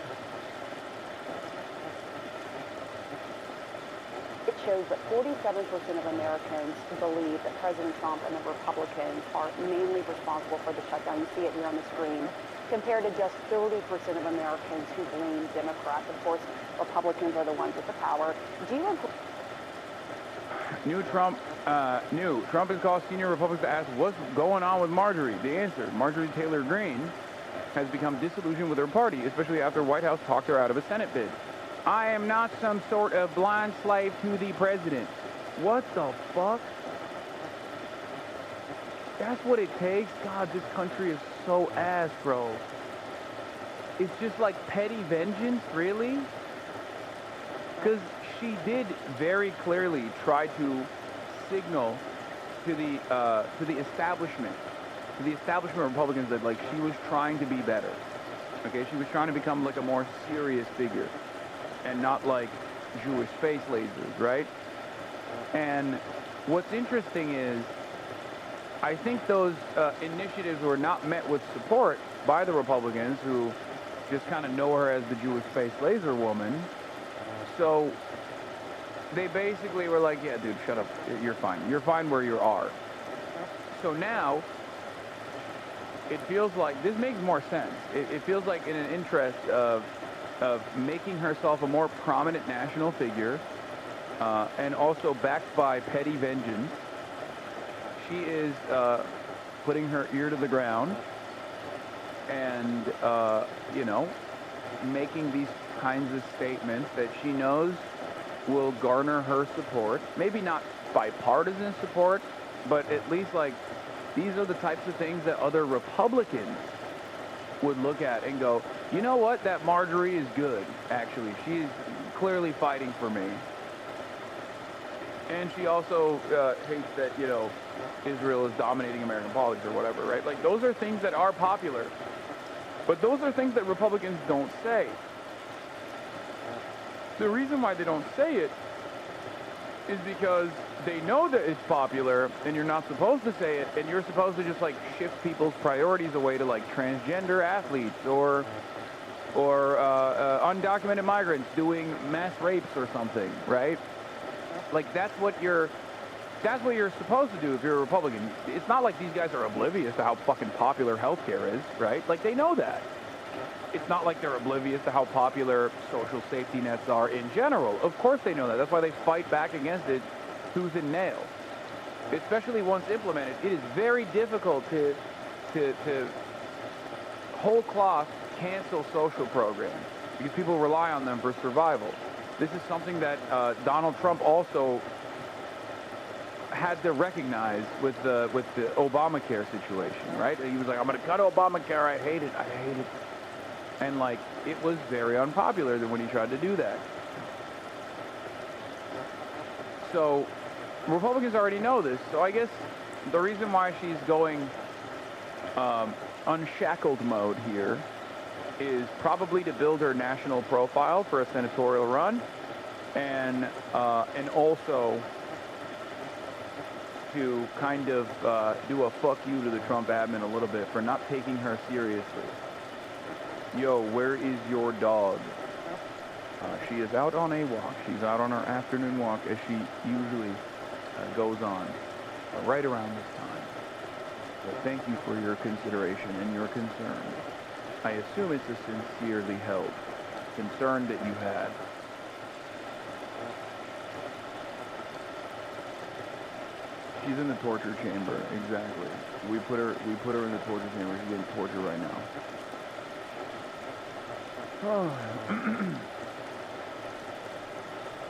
It shows that 47% of Americans believe that President Trump and the Republicans are mainly responsible for the shutdown. You see it here on the screen, compared to just 30% of Americans who blame Democrats. Of course, Republicans are the ones with the power. Do you agree? Trump has called senior Republicans to ask what's going on with Marjorie. The answer, Marjorie Taylor Greene has become disillusioned with her party, especially after White House talked her out of a Senate bid. I am not some sort of blind slave to the president. What the fuck? That's what it takes? God, this country is so ass, bro. It's just like petty vengeance, really? Because she did very clearly try to signal to the establishment of Republicans that, like, she was trying to be better. Okay, she was trying to become like a more serious figure and not like Jewish space lasers, right? And what's interesting is I think those initiatives were not met with support by the Republicans, who just kind of know her as the Jewish space laser woman. So they basically were like, yeah, dude, shut up. You're fine. You're fine where you are. So now it feels like this makes more sense. It feels like in an interest of making herself a more prominent national figure and also backed by petty vengeance, she is putting her ear to the ground and, you know, making these kinds of statements that she knows will garner her support. Maybe not bipartisan support, but at least, like, these are the types of things that other Republicans would look at and go, you know what, that Marjorie is good, actually. She's clearly fighting for me. And she also hates that, you know, Israel is dominating American politics or whatever, right? Like, those are things that are popular. But those are things that Republicans don't say. The reason why they don't say it is because they know that it's popular and you're not supposed to say it, and you're supposed to just, like, shift people's priorities away to, like, transgender athletes or undocumented migrants doing mass rapes or something, right? Like, that's what you're supposed to do if you're a Republican. It's not like these guys are oblivious to how fucking popular healthcare is, right? Like, they know that. It's not like they're oblivious to how popular social safety nets are in general. Of course they know that. That's why they fight back against it tooth and nail. Especially once implemented, it is very difficult to whole cloth cancel social programs because people rely on them for survival. This is something that Donald Trump also had to recognize with the Obamacare situation, right? He was like, I'm going to cut Obamacare. I hate it. And like, it was very unpopular when he tried to do that. So Republicans already know this. So I guess the reason why she's going unshackled mode here is probably to build her national profile for a senatorial run, and also to kind of do a fuck you to the Trump admin a little bit for not taking her seriously. Yo, where is your dog? She is out on a walk. She's out on her afternoon walk, as she usually goes on right around this time. So thank you for your consideration and your concern. I assume it's a sincerely held concern that you had. She's in the torture chamber, exactly. We put her in the torture chamber. She's getting tortured right now. Oh.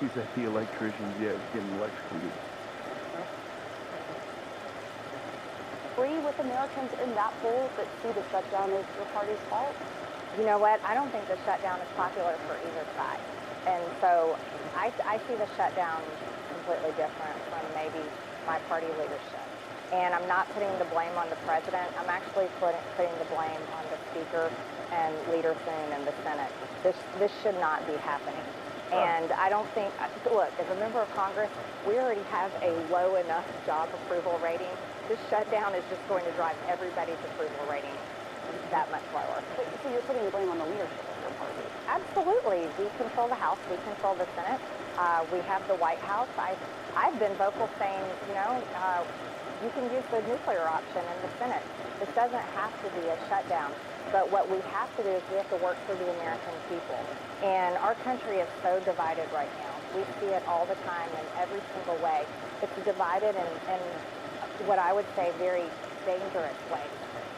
He said the electricians, yeah, it's getting electrocuted. Agree with Americans in that poll that see the shutdown as your party's fault? You know what? I don't think the shutdown is popular for either side. And so I see the shutdown completely different from maybe my party leadership. And I'm not putting the blame on the president. I'm actually putting the blame on the speaker and Leader Thune and the Senate. This should not be happening. And I don't think, look, as a member of Congress, we already have a low enough job approval rating. This shutdown is just going to drive everybody's approval rating that much lower. So you're putting the blame on the leadership of your party? Absolutely. We control the House. We control the Senate. We have the White House. I've been vocal saying, you know, you can use the nuclear option in the Senate. This doesn't have to be a shutdown. But what we have to do is we have to work for the American people. And our country is so divided right now. We see it all the time in every single way. It's divided in what I would say very dangerous ways.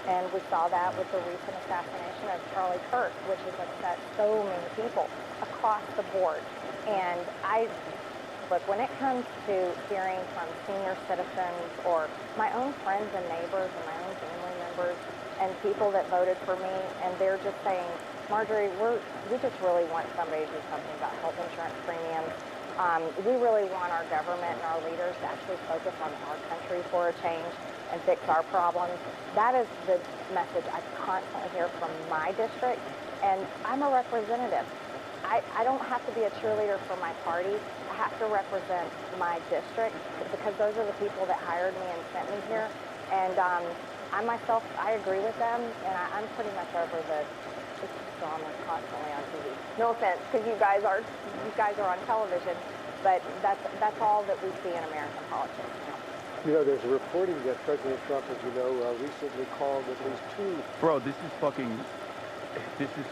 And we saw that with the recent assassination of Charlie Kirk, which has upset so many people across the board. And look, when it comes to hearing from senior citizens or my own friends and neighbors and my own family members and people that voted for me, and they're just saying, Marjorie, we just really want somebody to do something about health insurance premiums. We really want our government and our leaders to actually focus on our country for a change and fix our problems. That is the message I constantly hear from my district, and I'm a representative. I don't have to be a cheerleader for my party. I have to represent my district because those are the people that hired me and sent me here. And I myself, I agree with them, and I'm pretty much over the drama constantly on TV. No offense, because you guys are on television, but that's all that we see in American politics now. You know, there's a reporting that President Trump, as you know, recently called at least 2. Bro, this is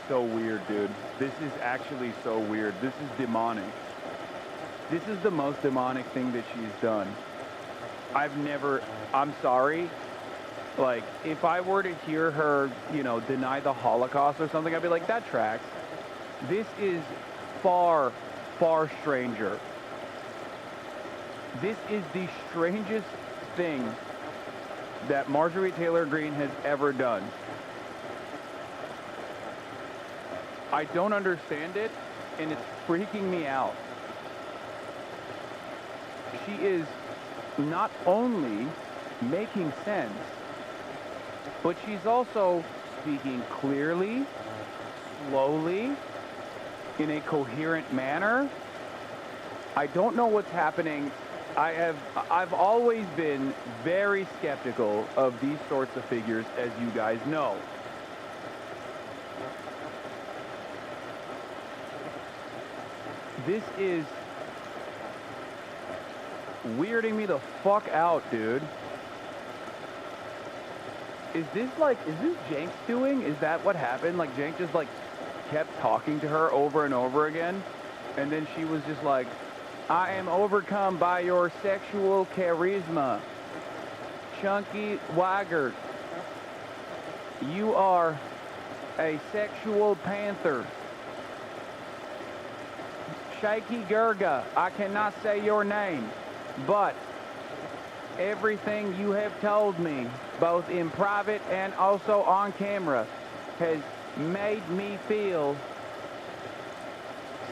so weird, dude. This is actually so weird. This is demonic. This is the most demonic thing that she's done. I'm sorry. Like, if I were to hear her, you know, deny the Holocaust or something, I'd be like, that tracks. This is far, far stranger. This is the strangest thing that Marjorie Taylor Greene has ever done. I don't understand it, and it's freaking me out. She is not only making sense, but she's also speaking clearly, slowly, in a coherent manner. I don't know what's happening. I've always been very skeptical of these sorts of figures, as you guys know. This is weirding me the fuck out, dude. Is this Jenks doing? Is that what happened? Like, Jenks just, like, kept talking to her over and over again? And then she was just like, I am overcome by your sexual charisma. Chunky Weigert. You are a sexual panther. Shaky Gurga. I cannot say your name, but everything you have told me, both in private and also on camera, has made me feel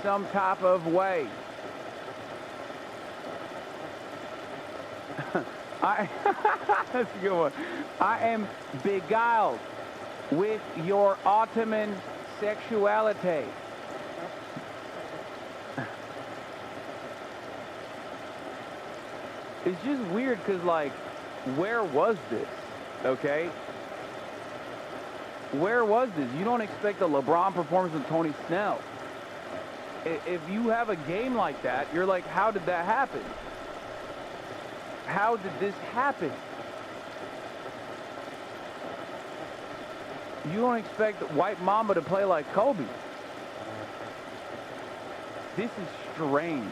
some type of way. That's a good one. I am beguiled with your Ottoman sexuality. It's just weird because, like, where was this? Okay? Where was this? You don't expect a LeBron performance with Tony Snell. If you have a game like that, you're like, how did that happen? How did this happen? You don't expect White Mamba to play like Kobe. This is strange.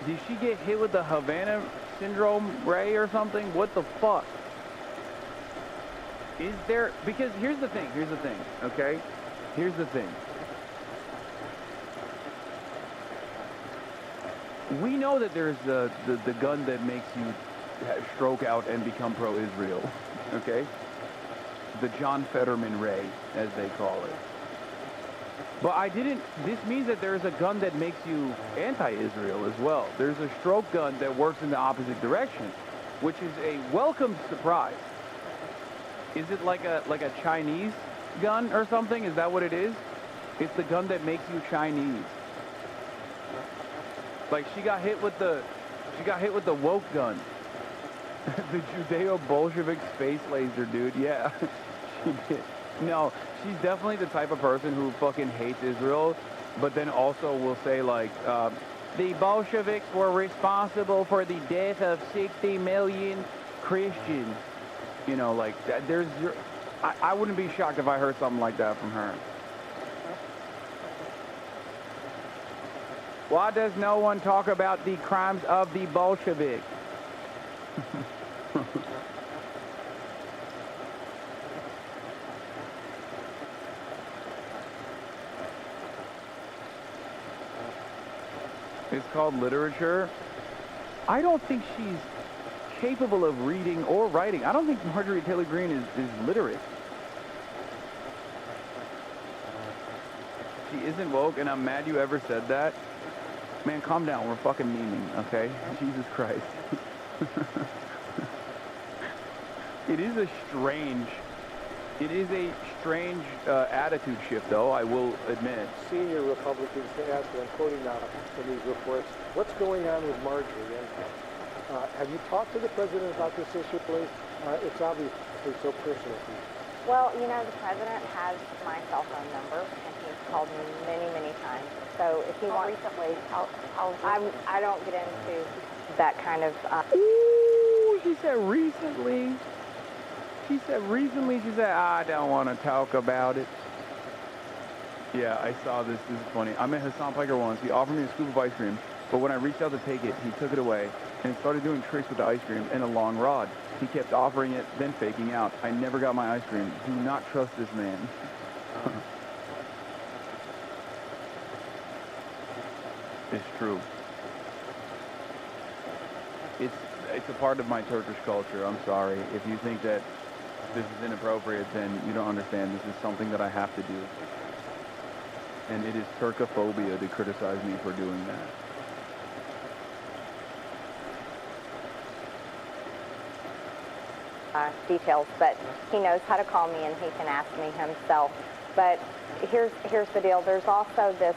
Did she get hit with the Havana syndrome ray or something? What the fuck? Is there, because here's the thing, okay? Here's the thing. We know that there's the gun that makes you stroke out and become pro-Israel, okay? The John Fetterman ray, as they call it. But this means that there's a gun that makes you anti-Israel as well. There's a stroke gun that works in the opposite direction, which is a welcome surprise. Is it like a Chinese gun or something? Is that what it is? It's the gun that makes you Chinese. Like she got hit with the woke gun. The Judeo-Bolshevik space laser, dude. Yeah, she did. No, she's definitely the type of person who fucking hates Israel, but then also will say like, the Bolsheviks were responsible for the death of 60 million Christians. You know, like, I wouldn't be shocked if I heard something like that from her. Why does no one talk about the crimes of the Bolsheviks? It's called literature. I don't think she's capable of reading or writing. I don't think Marjorie Taylor Greene is literate. She isn't woke, and I'm mad you ever said that. Man, calm down. We're fucking memeing, okay? Jesus Christ. It is a strange attitude shift, though, I will admit. Senior Republicans asked, and I'm quoting now from these reports, what's going on with Marjorie? And, have you talked to the president about this issue, please? It's obviously so personal to you. Well, you know, the president has my cell phone number, and he's called me many, many times. So if he wants... recently? I don't get into that kind of... Ooh, she said recently. She said, I don't want to talk about it. Yeah, I saw this. This is funny. I met Hassan Piker once. He offered me a scoop of ice cream, but when I reached out to take it, he took it away and started doing tricks with the ice cream and a long rod. He kept offering it, then faking out. I never got my ice cream. Do not trust this man. It's true. It's a part of my Turkish culture. I'm sorry. If you think that this is inappropriate, then you don't understand. This is something that I have to do. And it is Turkophobia to criticize me for doing that. Details, but he knows how to call me and he can ask me himself. But here's the deal. There's also this,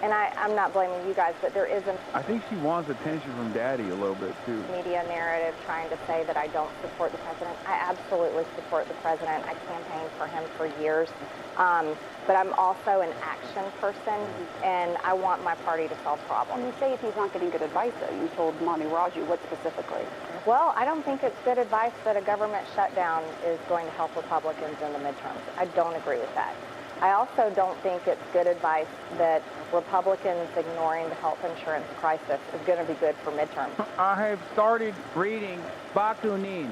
and I'm not blaming you guys, but there is a... I think she wants attention from Daddy a little bit, too. ...media narrative trying to say that I don't support the president. I absolutely support the president. I campaigned for him for years. But I'm also an action person, and I want my party to solve problems. When you say if he's not getting good advice, though, you told Mommy Raju, what specifically? Well, I don't think it's good advice that a government shutdown is going to help Republicans in the midterms. I don't agree with that. I also don't think it's good advice that Republicans ignoring the health insurance crisis is going to be good for midterms. I have started reading Bakunin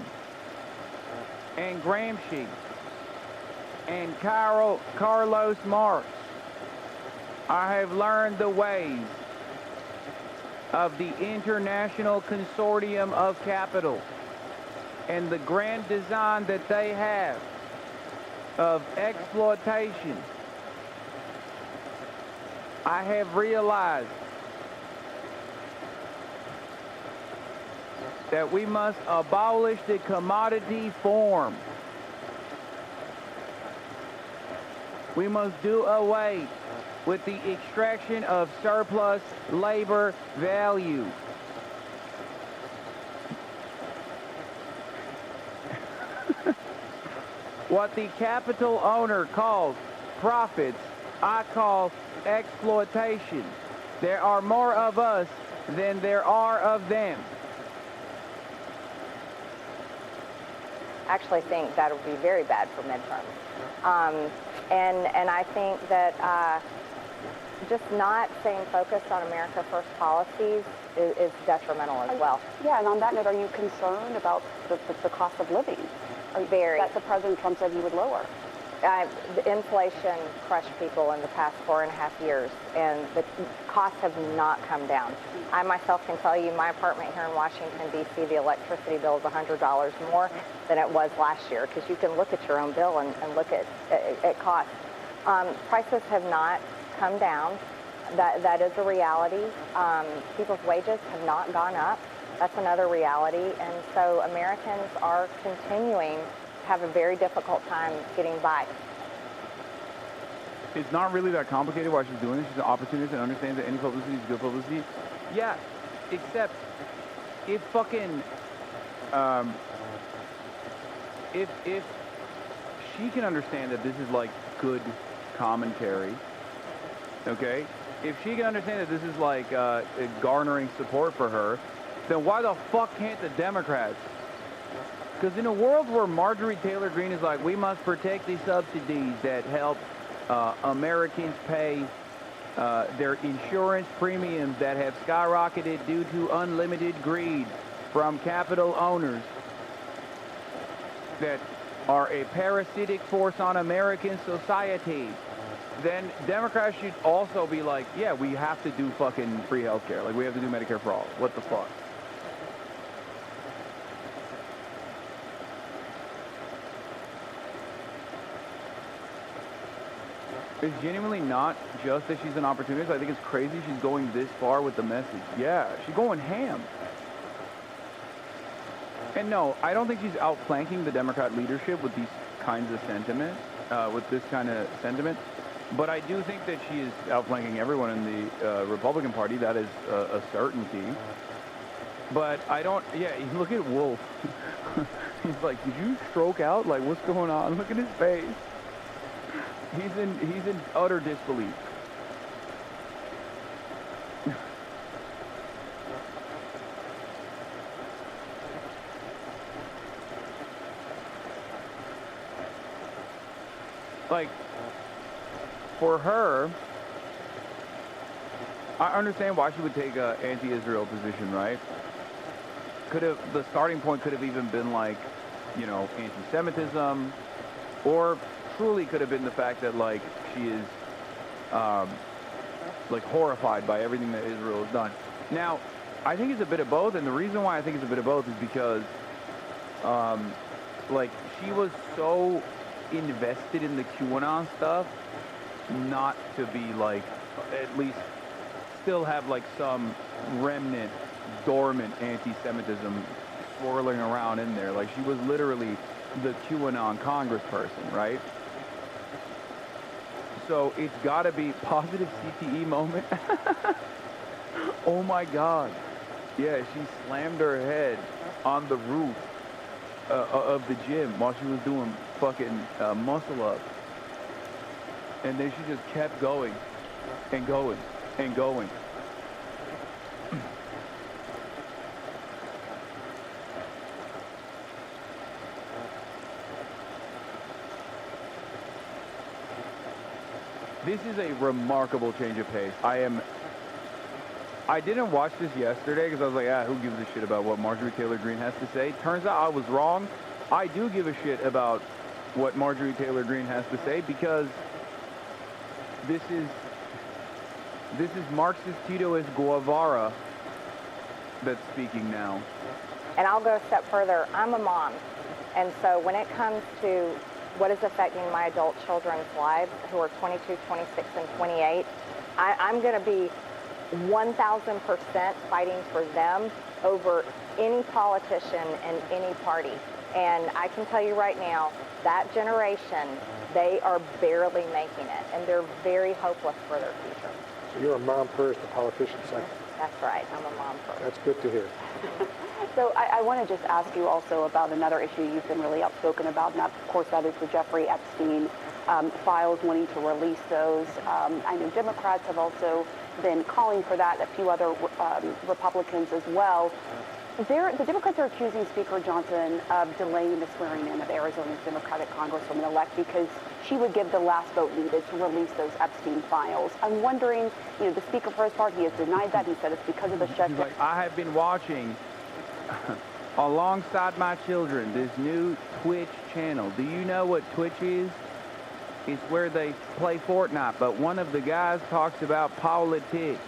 and Gramsci and Carlos Marx. I have learned the ways of the international consortium of capital and the grand design that they have of exploitation, I have realized that we must abolish the commodity form. We must do away with the extraction of surplus labor value. What the capital owner calls profits, I call exploitation. There are more of us than there are of them. I actually think that would be very bad for midterms. And I think that just not staying focused on America First policies is detrimental as well. Yeah, and on that note, are you concerned about the cost of living? Very. That the President Trump said he would lower. The inflation crushed people in the past 4.5 years, and the costs have not come down. I myself can tell you my apartment here in Washington, D.C., the electricity bill is $100 more than it was last year, because you can look at your own bill and look at costs. Prices have not come down. That is a reality. People's wages have not gone up. That's another reality. And so Americans are continuing to have a very difficult time getting by. It's not really that complicated why she's doing this. She's an opportunist and understands that any publicity is good publicity. Yeah, except if fucking, if she can understand that this is like good commentary, okay? If she can understand that this is like garnering support for her, then why the fuck can't the Democrats? Because in a world where Marjorie Taylor Greene is like, we must protect the subsidies that help Americans pay their insurance premiums that have skyrocketed due to unlimited greed from capital owners that are a parasitic force on American society, then Democrats should also be like, yeah, we have to do fucking free health care. Like, we have to do Medicare for all. What the fuck? It's genuinely not just that she's an opportunist. I think it's crazy she's going this far with the message. Yeah, she's going ham. And no, I don't think she's outflanking the Democrat leadership with these kinds of sentiment, with this kind of sentiment. But I do think that she is outflanking everyone in the Republican Party. That is a certainty. But I don't, yeah, look at Wolf. He's like, did you stroke out? Like, what's going on? Look at his face. He's in utter disbelief. Like, for her, I understand why she would take an anti-Israel position, right? The starting point could have even been like, you know, anti-Semitism, or truly could have been the fact that, like, she is, like, horrified by everything that Israel has done. Now, I think it's a bit of both, and the reason why I think it's a bit of both is because, like, she was so invested in the QAnon stuff not to be, like, at least still have, like, some remnant, dormant anti-Semitism swirling around in there. Like, she was literally the QAnon congressperson, right? So it's got to be positive CTE moment. Oh my God. Yeah, she slammed her head on the roof of the gym while she was doing fucking muscle ups. And then she just kept going and going and going. This is a remarkable change of pace. I didn't watch this yesterday because I was like, who gives a shit about what Marjorie Taylor Greene has to say? Turns out I was wrong. I do give a shit about what Marjorie Taylor Greene has to say because this is Marxist Titoist Guevara that's speaking now. And I'll go a step further. I'm a mom. And so when it comes to what is affecting my adult children's lives, who are 22, 26, and 28, I'm going to be 1,000% fighting for them over any politician and any party. And I can tell you right now, that generation, they are barely making it, and they're very hopeless for their future. So you're a mom first, a politician second. That's right. I'm a mom first. That's good to hear. So I want to just ask you also about another issue you've been really outspoken about, and that, of course, that is the Jeffrey Epstein files, wanting to release those. I know Democrats have also been calling for that, a few other Republicans as well. The Democrats are accusing Speaker Johnson of delaying the swearing-in of Arizona's Democratic Congresswoman-elect because she would give the last vote needed to release those Epstein files. I'm wondering, the Speaker, for his part, he has denied that. He said it's because of the shutdown. Like, I have been watching, alongside my children, this new Twitch channel. Do you know what Twitch is? It's where they play Fortnite, but one of the guys talks about politics.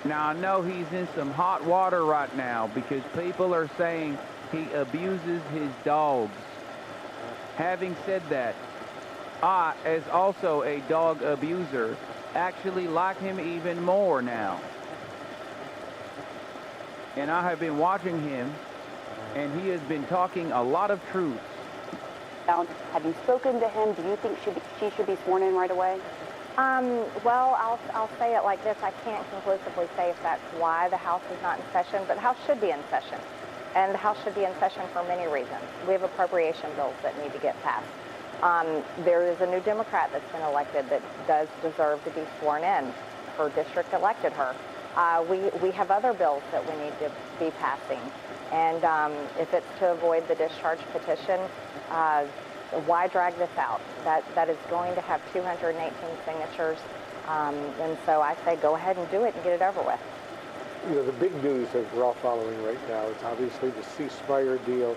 Now, I know he's in some hot water right now because people are saying he abuses his dogs. Having said that, I, as also a dog abuser, actually like him even more now. And I have been watching him, and he has been talking a lot of truth. Have you spoken to him? Do you think she should be sworn in right away? Well, I'll say it like this. I can't conclusively say if that's why the House is not in session, but the House should be in session. And the House should be in session for many reasons. We have appropriation bills that need to get passed. There is a new Democrat that's been elected that does deserve to be sworn in. Her district elected her. We have other bills that we need to be passing. And if it's to avoid the discharge petition, why drag this out? That is going to have 218 signatures. And so I say go ahead and do it and get it over with. The big news that we're all following right now is obviously the ceasefire deal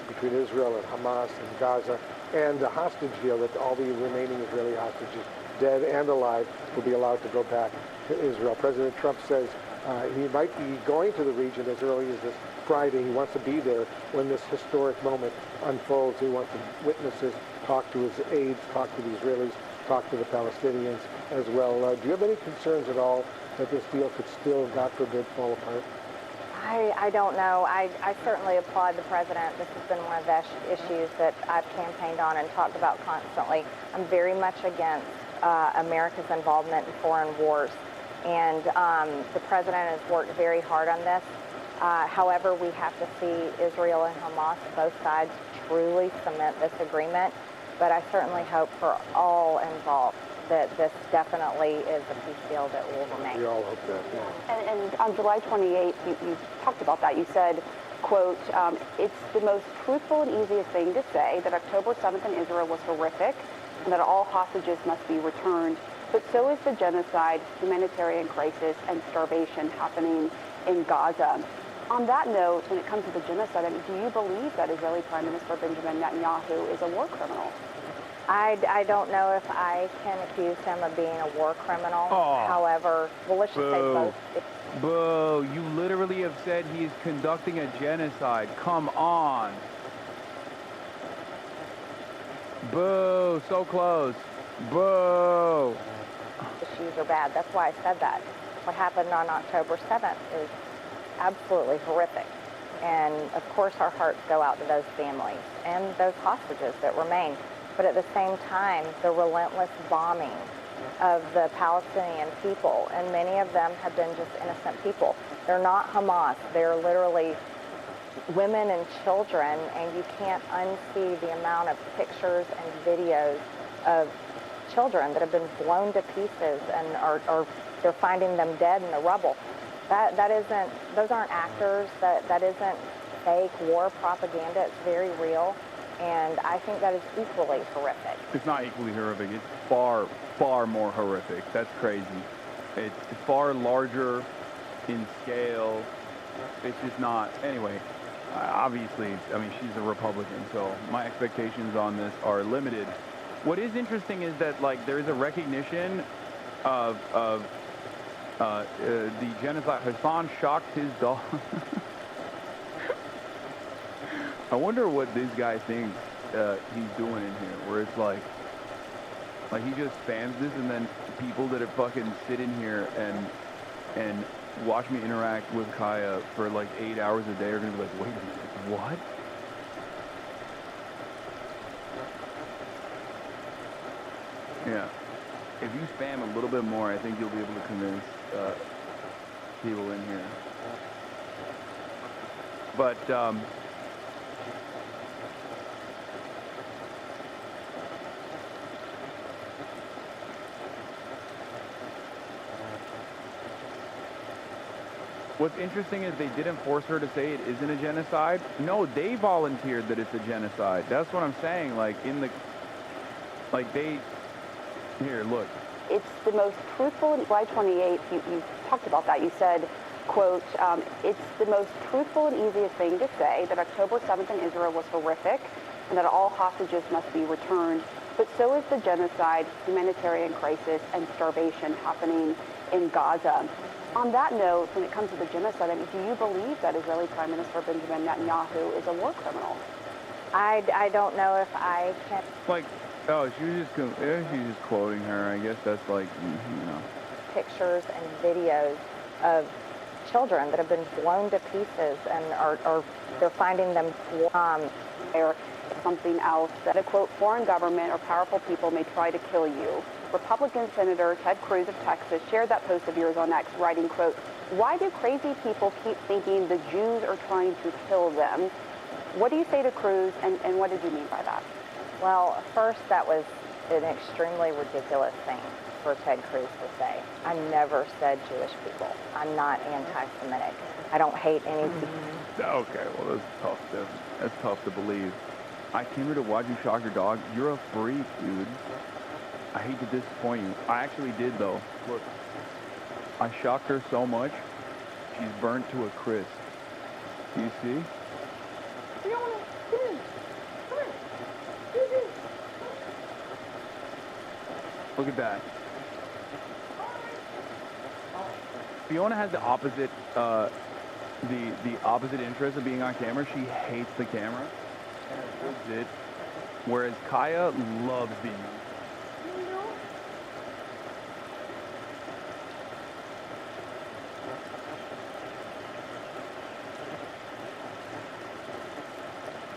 between Israel and Hamas and Gaza, and the hostage deal that all the remaining Israeli hostages, dead and alive, will be allowed to go back to Israel. President Trump says he might be going to the region as early as this Friday. He wants to be there when this historic moment unfolds. He wants to witness it, talk to his aides, talk to the Israelis, talk to the Palestinians as well. Do you have any concerns at all that this deal could still, God forbid, fall apart? I don't know. I certainly applaud the president. This has been one of the issues that I've campaigned on and talked about constantly. I'm very much against America's involvement in foreign wars. And the president has worked very hard on this. However, we have to see Israel and Hamas, both sides, truly cement this agreement. But I certainly hope for all involved that this definitely is a peace deal that will remain. We all hope that, yeah. And on July 28th, you talked about that. You said, quote, it's the most truthful and easiest thing to say that October 7th in Israel was horrific and that all hostages must be returned. But so is the genocide, humanitarian crisis, and starvation happening in Gaza. On that note, when it comes to the genocide, do you believe that Israeli Prime Minister Benjamin Netanyahu is a war criminal? I don't know if I can accuse him of being a war criminal. Oh, however, well, let's just say both. Boo, you literally have said he is conducting a genocide. Come on. Boo, so close. Boo. Issues are bad. That's why I said that. What happened on October 7th is absolutely horrific. And of course our hearts go out to those families and those hostages that remain. But at the same time, the relentless bombing of the Palestinian people, and many of them have been just innocent people. They're not Hamas. They're literally women and children, and you can't unsee the amount of pictures and videos of children that have been blown to pieces and are they're finding them dead in the rubble. That isn't, those aren't actors. That isn't fake war propaganda. It's very real. And I think that is equally horrific. It's not equally horrific. It's far, far more horrific. That's crazy. It's far larger in scale. It's just not. Anyway, obviously, I mean, she's a Republican, so my expectations on this are limited. What is interesting is that, like, there's a recognition of The genocide, Hasan shocked his dog. I wonder what this guy thinks he's doing in here, where it's like he just spams this, and then people that are fucking sit in here and watch me interact with Kaya for like 8 hours a day are gonna be like, wait a minute, what? Yeah. If you spam a little bit more, I think you'll be able to convince people in here. But what's interesting is they didn't force her to say it isn't a genocide. No, they volunteered that it's a genocide. That's what I'm saying. Like here, look. It's the most truthful, in July 28th, you talked about that. You said, quote, it's the most truthful and easiest thing to say that October 7th in Israel was horrific and that all hostages must be returned. But so is the genocide, humanitarian crisis, and starvation happening in Gaza. On that note, when it comes to the genocide, I mean, do you believe that Israeli Prime Minister Benjamin Netanyahu is a war criminal? I don't know if I can. Like, oh, she's just quoting her. I guess that's like, you know. Pictures and videos of children that have been blown to pieces and they're finding them Or something else that a, quote, foreign government or powerful people may try to kill you. Republican Senator Ted Cruz of Texas shared that post of yours on X, writing, quote, why do crazy people keep thinking the Jews are trying to kill them? What do you say to Cruz, and what did you mean by that? Well, first, that was an extremely ridiculous thing for Ted Cruz to say. I never said Jewish people. I'm not anti-Semitic. I don't hate any people. Okay, well, that's tough to believe. I came here to watch you shock your dog. You're a freak, dude. I hate to disappoint you. I actually did, though. Look, I shocked her so much, she's burnt to a crisp. Do you see? Look at that. Fiona has the opposite, the opposite interest of being on camera. She hates the camera and avoids it, whereas Kaya loves being on camera.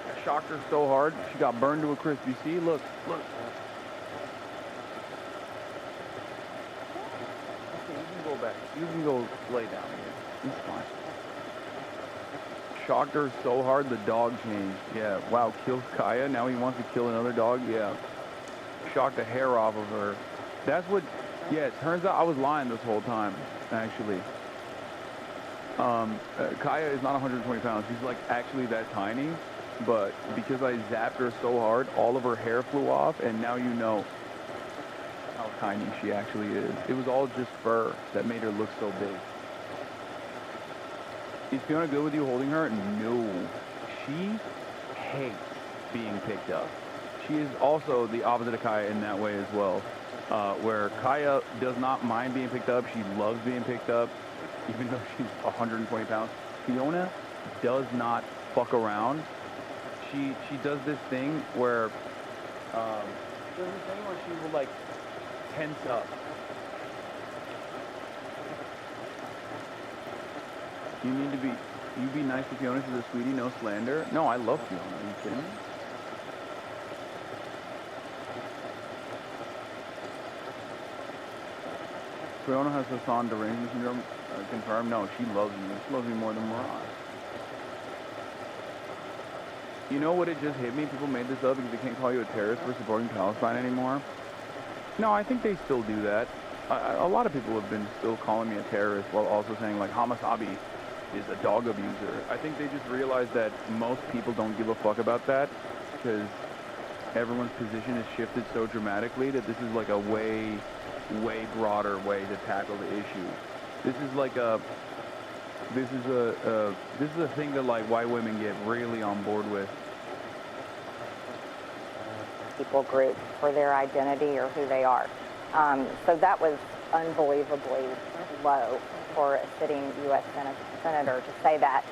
I shocked her so hard, she got burned to a crisp. You see? Look. Back. You can go lay down here. It's fine. Shocked her so hard the dog changed. Yeah. Wow. Killed Kaya. Now he wants to kill another dog. Yeah. Shocked the hair off of her. That's what. Yeah. It turns out I was lying this whole time. Actually. Kaya is not 120 pounds. She's like actually that tiny. But because I zapped her so hard, all of her hair flew off, and now you know how tiny she actually is. It was all just fur that made her look so big. Is Fiona good with you holding her? No. She hates being picked up. She is also the opposite of Kaya in that way as well. Where Kaya does not mind being picked up. She loves being picked up, even though she's 120 pounds. Fiona does not fuck around. She does this thing where she will like tense up. You be nice to Fiona. She's a sweetie, no slander. No, I love Fiona. Are you kidding me? Fiona has Hassan derangement syndrome confirmed. No, she loves me. She loves me more than Murat. You know what, it just hit me? People made this up because they can't call you a terrorist for supporting Palestine anymore. No, I think they still do that. A lot of people have been still calling me a terrorist while also saying, like, Hasanabi is a dog abuser. I think they just realized that most people don't give a fuck about that because everyone's position has shifted so dramatically that this is like a way broader way to tackle the issue. This is like this is a thing that like white women get really on board with. People group for their identity or who they are. So that was unbelievably low for a sitting U.S. senator to say that.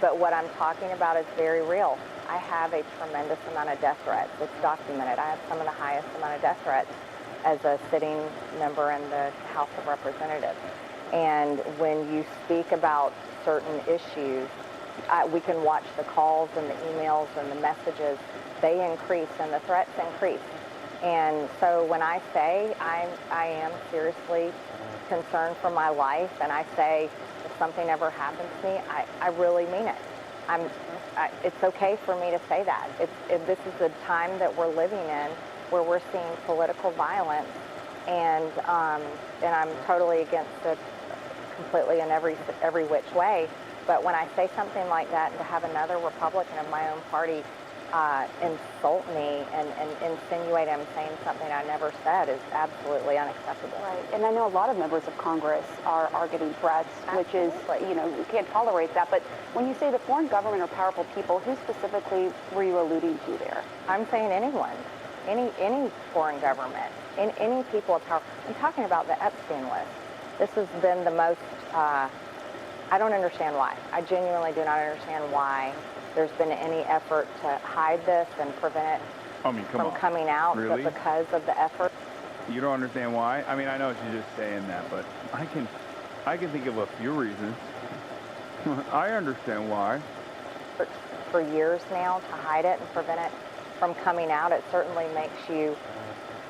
But what I'm talking about is very real. I have a tremendous amount of death threats. It's documented. I have some of the highest amount of death threats as a sitting member in the House of Representatives. And when you speak about certain issues, we can watch the calls and the emails and the messages. They increase and the threats increase. And so when I say I am seriously concerned for my life, and I say if something ever happens to me, I really mean it. It's okay for me to say that. This is the time that we're living in where we're seeing political violence, and I'm totally against it completely in every which way. But when I say something like that, and to have another Republican of my own party insult me and insinuate I'm saying something I never said is absolutely unacceptable. Right, and I know a lot of members of Congress are getting threats, which is, you know, you can't tolerate that. But when you say the foreign government or powerful people, who specifically were you alluding to there? I'm saying anyone, any foreign government, any people of power. I'm talking about the Epstein list. This has been the most, I don't understand why. I genuinely do not understand why there's been any effort to hide this and prevent it from coming out, really? But because of the effort. You don't understand why? I mean, I know she's just saying that, but I can think of a few reasons. I understand why. For years now to hide it and prevent it from coming out, it certainly makes you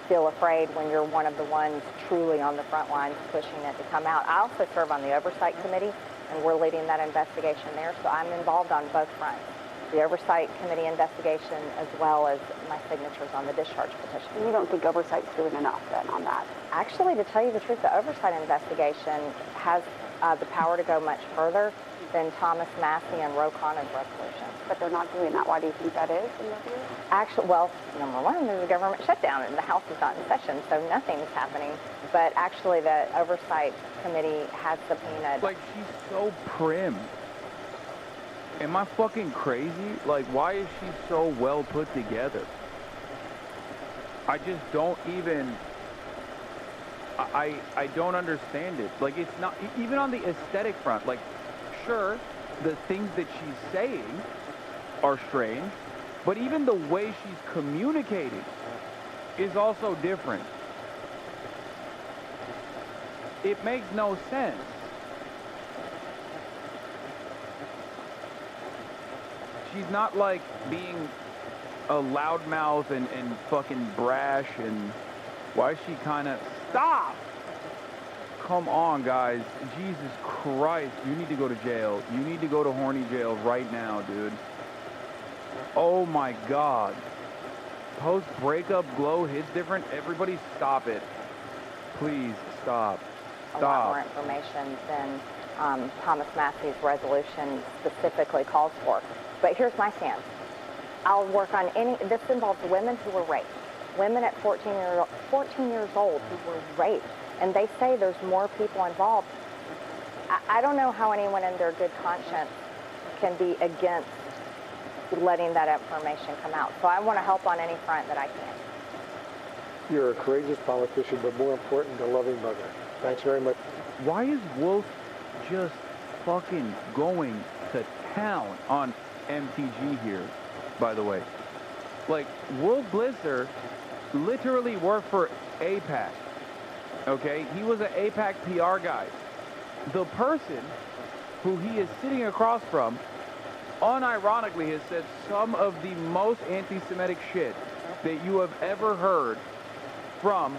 feel afraid when you're one of the ones truly on the front lines pushing it to come out. I also serve on the Oversight Committee, and we're leading that investigation there, so I'm involved on both fronts. The Oversight Committee investigation as well as my signatures on the discharge petition. You don't think Oversight's doing enough then on that? Actually, to tell you the truth, the Oversight investigation has the power to go much further than Thomas Massey and Ro Khanna's resolution. But they're not doing that. Why do you think that is, in your view? Actually, well, number one, there's a government shutdown and the House is not in session, so nothing's happening. But actually, the Oversight Committee has subpoenaed. Like, she's so prim. Am I fucking crazy? Like, why is she so well put together? I just don't even... I don't understand it. Like, it's not... Even on the aesthetic front, like, sure, the things that she's saying are strange, but even the way she's communicating is also different. It makes no sense. She's not like being a loudmouth and fucking brash, and why is she kind of... Stop! Come on, guys. Jesus Christ. You need to go to jail. You need to go to horny jail right now, dude. Oh my God. Post-breakup glow hits different. Everybody stop it. Please, stop. A lot more information than Thomas Massey's resolution specifically calls for. But here's my stance. I'll work on any... This involves women who were raped. Women at 14 years old who were raped. And they say there's more people involved. I don't know how anyone in their good conscience can be against letting that information come out. So I want to help on any front that I can. You're a courageous politician, but more important, a loving mother. Thanks very much. Why is Wolf just fucking going to town on MTG here, by the way? Like, Wolf Blitzer literally worked for AIPAC. Okay, he was an AIPAC PR guy. The person who he is sitting across from unironically has said some of the most anti-Semitic shit that you have ever heard from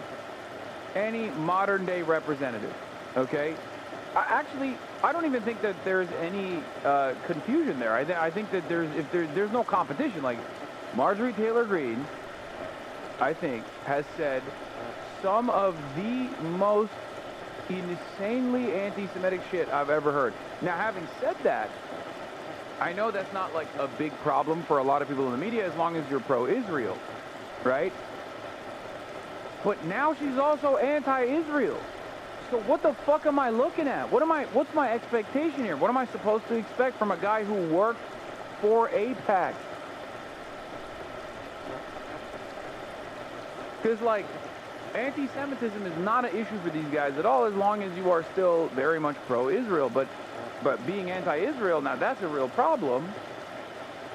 any modern day representative. Okay, I don't even think that there's any confusion there. I think that there's no competition. Like, Marjorie Taylor Greene, I think, has said some of the most insanely anti-Semitic shit I've ever heard. Now, having said that, I know that's not like a big problem for a lot of people in the media as long as you're pro-Israel, right? But now she's also anti-Israel. So what the fuck am I looking at? What's my expectation here? What am I supposed to expect from a guy who worked for AIPAC? Because, like, Anti-Semitism is not an issue for these guys at all, as long as you are still very much pro-Israel. But being anti-Israel, now that's a real problem.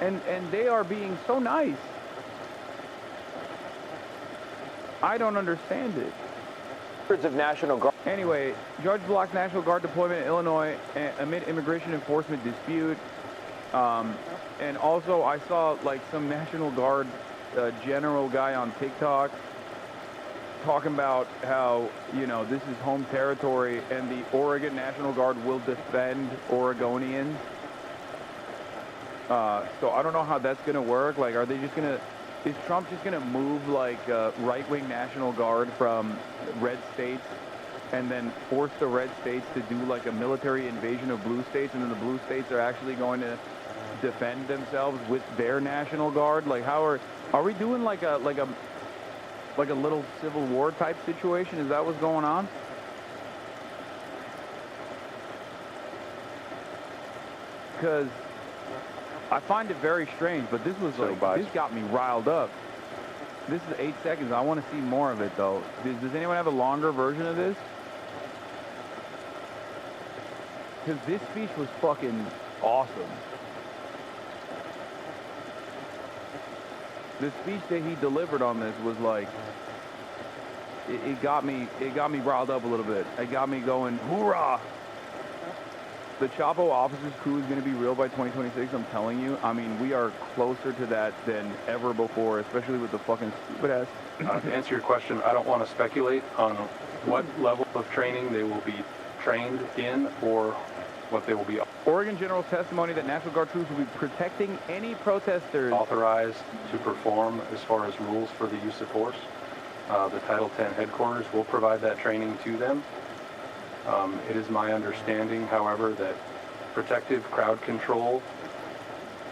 And they are being so nice. I don't understand it. Of National Guard. Anyway, judge blocks National Guard deployment in Illinois amid immigration enforcement dispute. And also, I saw like some National Guard general guy on TikTok talking about how, you know, this is home territory and the Oregon National Guard will defend Oregonians. So I don't know how that's going to work. Like, are they just going to... Is Trump just going to move, like, right-wing National Guard from red states and then force the red states to do, like, a military invasion of blue states, and then the blue states are actually going to defend themselves with their National Guard? Like, how are we doing, like a little Civil War type situation? Is that what's going on? Because I find it very strange, but this was like, this got me riled up. This is 8 seconds. I want to see more of it, though. Does anyone have a longer version of this? Because this speech was fucking awesome. The speech that he delivered on this was like, it got me riled up a little bit. It got me going, hoorah! The Chapo officers' crew is going to be real by 2026, I'm telling you. I mean, we are closer to that than ever before, especially with the fucking stupid ass. To answer your question, I don't want to speculate on what level of training they will be trained in or what they will be. Oregon General's testimony that National Guard troops will be protecting any protesters Authorized to perform as far as rules for the use of force. The Title 10 headquarters will provide that training to them. It is my understanding, however, that protective crowd control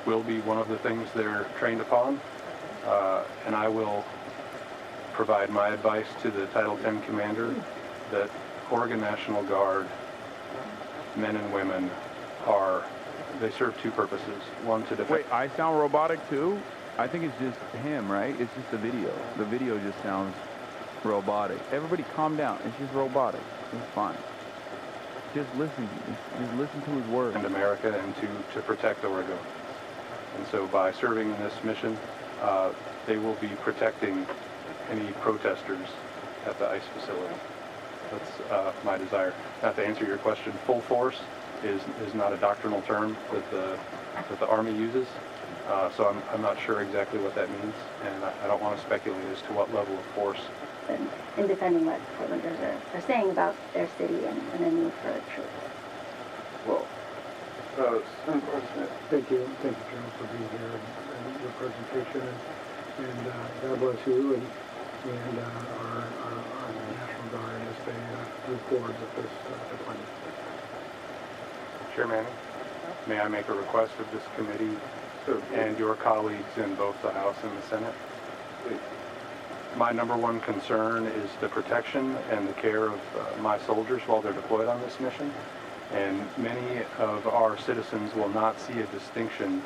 will be one of the things they're trained upon, and I will provide my advice to the Title 10 commander that Oregon National Guard men and women they serve two purposes. One, to defend... Wait, I sound robotic too? I think it's just him, right? It's just the video. The video just sounds robotic. Everybody calm down. It's just robotic. It's fine. Just listen to his words. And America, and to protect Oregon. And so by serving in this mission, they will be protecting any protesters at the ICE facility. That's my desire. Now, to answer your question, full force is not a doctrinal term that the Army uses. So I'm not sure exactly what that means, and I don't want to speculate as to what level of force. In defending what Portlanders are saying about their city and the need for troops. Well, thank you, General, for being here and your presentation, and God bless you and our National Guard as they move forward with this deployment. Chair Manning, may I make a request of this committee and your colleagues in both the House and the Senate? Please. My number one concern is the protection and the care of my soldiers while they're deployed on this mission. And many of our citizens will not see a distinction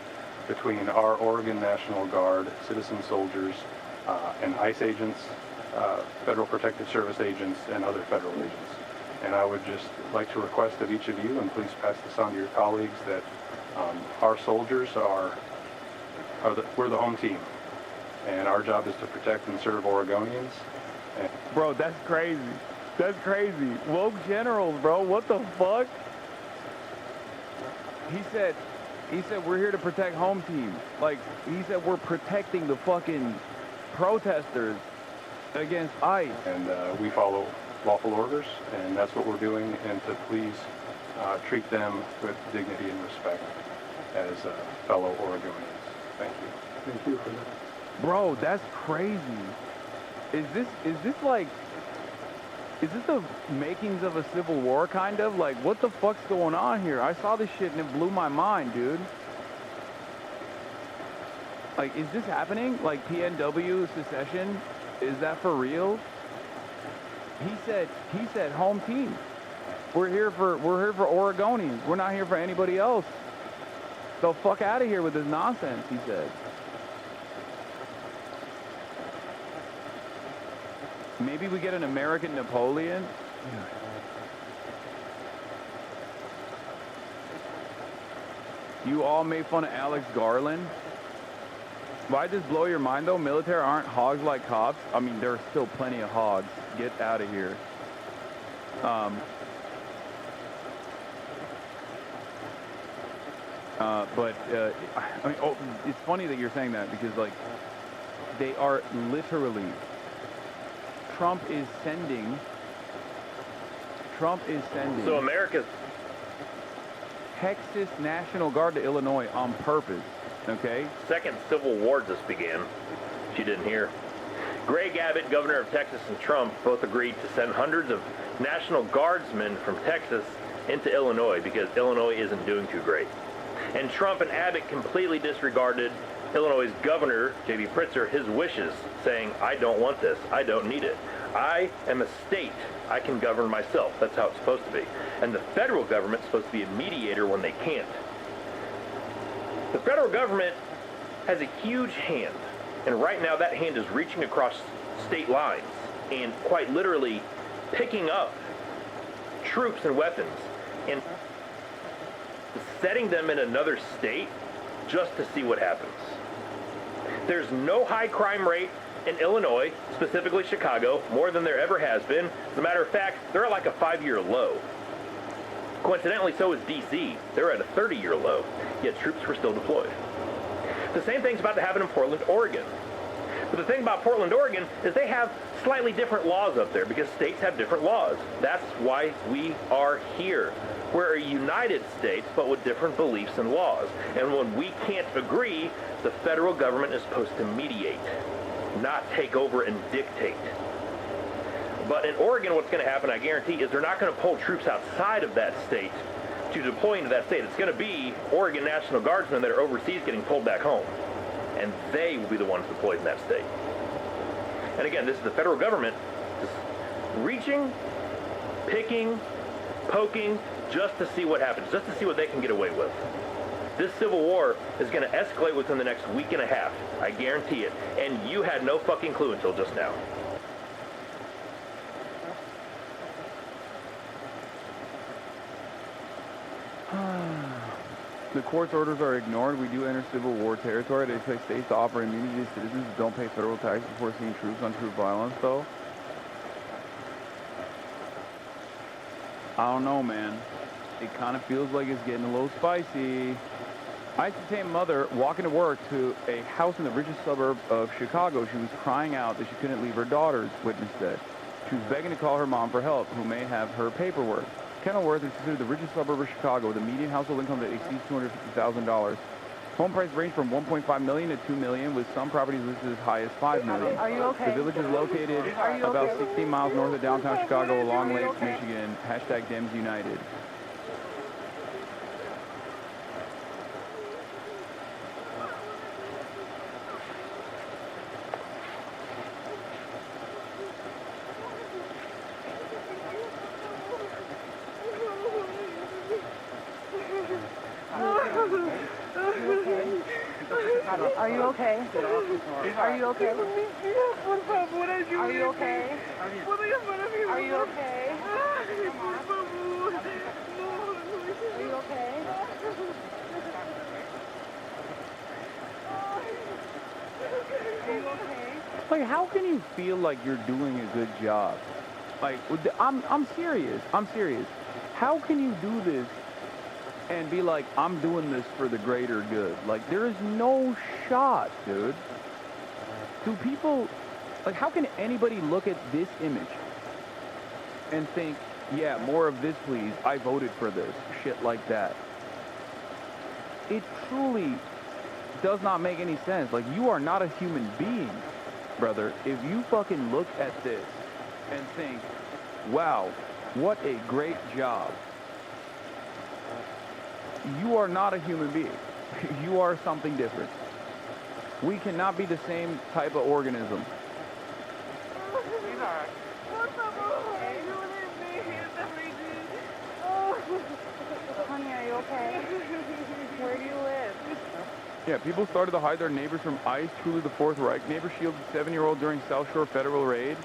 between our Oregon National Guard, citizen soldiers, and ICE agents, Federal Protective Service agents, and other federal agents. And I would just like to request of each of you, and please pass this on to your colleagues, that our soldiers we're the home team. And our job is to protect and serve Oregonians. Bro, that's crazy. That's crazy. Woke generals, bro. What the fuck? He said we're here to protect home team. Like, he said we're protecting the fucking protesters against ICE. And we follow lawful orders, and that's what we're doing. And to please treat them with dignity and respect as fellow Oregonians. Thank you. Thank you for that. Bro, that's crazy. Is this the makings of a civil war, kind of? Like, what the fuck's going on here? I saw this shit and it blew my mind, dude. Like, is this happening? Like, PNW secession? Is that for real? He said home team. We're here for Oregonians. We're not here for anybody else. The fuck out of here with this nonsense, he said. Maybe we get an American Napoleon? You all made fun of Alex Garland? Why does this blow your mind, though? Military aren't hogs like cops? I mean, there are still plenty of hogs. Get out of here. I mean, oh, it's funny that you're saying that because, like, they are literally... Trump is sending... So America's... Texas National Guard to Illinois on purpose, okay? Second Civil War just began. She didn't hear. Greg Abbott, governor of Texas, and Trump both agreed to send hundreds of National Guardsmen from Texas into Illinois because Illinois isn't doing too great. And Trump and Abbott completely disregarded Illinois' governor, J.B. Pritzker, his wishes, saying, I don't want this. I don't need it. I am a state. I can govern myself. That's how it's supposed to be. And the federal government's supposed to be a mediator when they can't. The federal government has a huge hand. And right now that hand is reaching across state lines and quite literally picking up troops and weapons and setting them in another state just to see what happens. There's no high crime rate in Illinois, specifically Chicago, more than there ever has been. As a matter of fact, they're at like a 5-year low. Coincidentally, so is D.C. They're at a 30-year low, yet troops were still deployed. The same thing's about to happen in Portland, Oregon. But the thing about Portland, Oregon is they have slightly different laws up there because states have different laws. That's why we are here. We're a United States, but with different beliefs and laws. And when we can't agree, the federal government is supposed to mediate, not take over and dictate. But in Oregon, what's going to happen, I guarantee, is they're not going to pull troops outside of that state to deploy into that state. It's going to be Oregon National Guardsmen that are overseas getting pulled back home. And they will be the ones deployed in that state. And again, this is the federal government just reaching, picking, poking, just to see what happens, just to see what they can get away with. This civil war is going to escalate within the next week and a half. I guarantee it. And you had no fucking clue until just now. The court's orders are ignored. We do enter civil war territory. They expect states to offer immunity to citizens who don't pay federal taxes before seeing troops on troop violence, though. I don't know, man. It kind of feels like it's getting a little spicy. I used to take mother walking to work to a house in the richest suburb of Chicago. She was crying out that she couldn't leave her daughters, witness said. She was begging to call her mom for help, who may have her paperwork. Kenilworth is considered the richest suburb of Chicago with a median household income that exceeds $250,000. Home prices range from $1.5 million to $2 million, with some properties listed as high as $5 million. Are you okay? The village is located about 16 miles north of downtown Chicago along Lake Michigan. Hashtag Dems United. Are you okay? Are you okay? Are you okay? Are you okay? Are you okay? Like, how can you feel like you're doing a good job? Like, I'm serious. I'm serious. How can you do this and be like, I'm doing this for the greater good? Like, there is no shot, dude. Do people, like, how can anybody look at this image and think, yeah, more of this, please, I voted for this, shit like that? It truly does not make any sense. Like, you are not a human being, brother, if you fucking look at this and think, wow, what a great job. You are not a human being. You are something different. We cannot be the same type of organism. Honey, are you okay? Where do you live? Yeah, people started to hide their neighbors from ICE. Truly the Fourth Reich. Neighbor shielded 7-year-old during South Shore federal raid.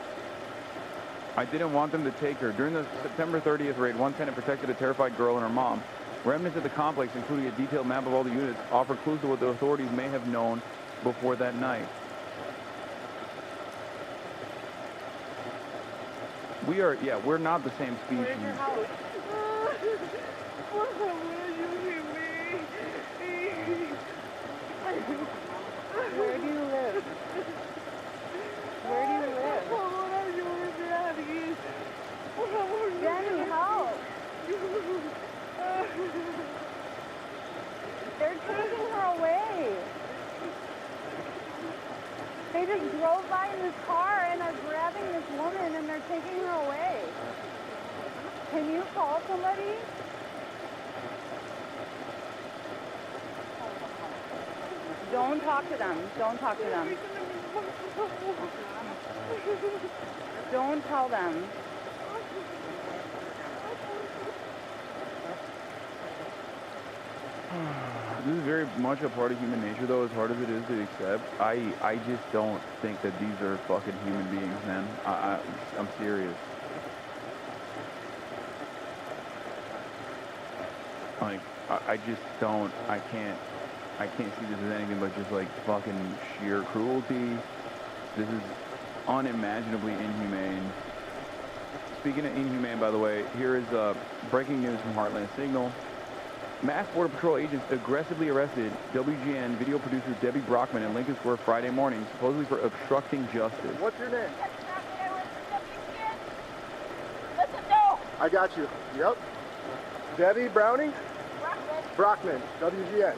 I didn't want them to take her. During the September 30th raid, one tenant protected a terrified girl and her mom. Remnants of the complex, including a detailed map of all the units, offer clues to what the authorities may have known before that night. We're not the same species. Where's your house? Where do you live? Where do you live? Jenny, help! They're taking her away. They just drove by in this car and are grabbing this woman and they're taking her away. Can you call somebody? Don't talk to them. Don't talk to them. Don't tell them. This is very much a part of human nature, though, as hard as it is to accept. I just don't think that these are fucking human beings, man. I'm serious. Like, I just don't, I can't see this as anything but just, like, fucking sheer cruelty. This is unimaginably inhumane. Speaking of inhumane, by the way, here is breaking news from Heartland Signal. Mass Border Patrol agents aggressively arrested WGN video producer Debbie Brockman in Lincoln Square Friday morning, supposedly for obstructing justice. What's your name? Listen, no! I got you. Yep. Debbie Browning? Brockman, WGN.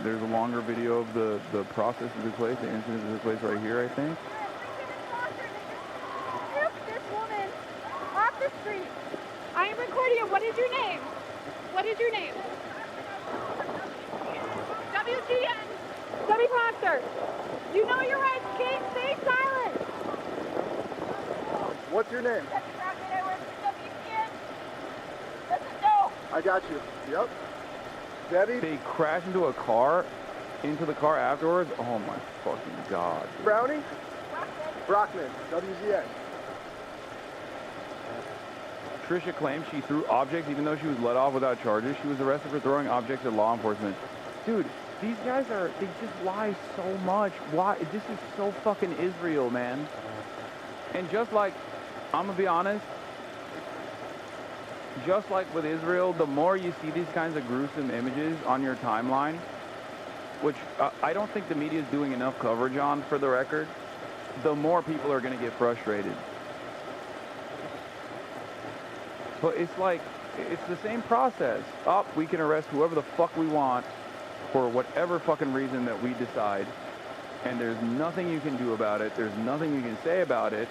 There's a longer video of the process that took place, the incident that took place right here, I think. Took this woman off the street. I am recording you. What is your name? What is your name? WGN. Debbie Proctor. You know your rights, Kate. Stay silent. What's your name? I work for WGN. Listen, no. I got you. Yep. Debbie? They crashed into the car afterwards? Oh my fucking god. Browning? Brockman, WGN. Trisha claims she threw objects even though she was let off without charges. She was arrested for throwing objects at law enforcement. Dude, these guys they just lie so much. Why? This is so fucking Israel, man. And just like, I'm gonna be honest, just like with Israel, the more you see these kinds of gruesome images on your timeline, which I don't think the media is doing enough coverage on, for the record, the more people are going to get frustrated. But it's like, it's the same process. We can arrest whoever the fuck we want for whatever fucking reason that we decide, and there's nothing you can do about it. There's nothing you can say about it.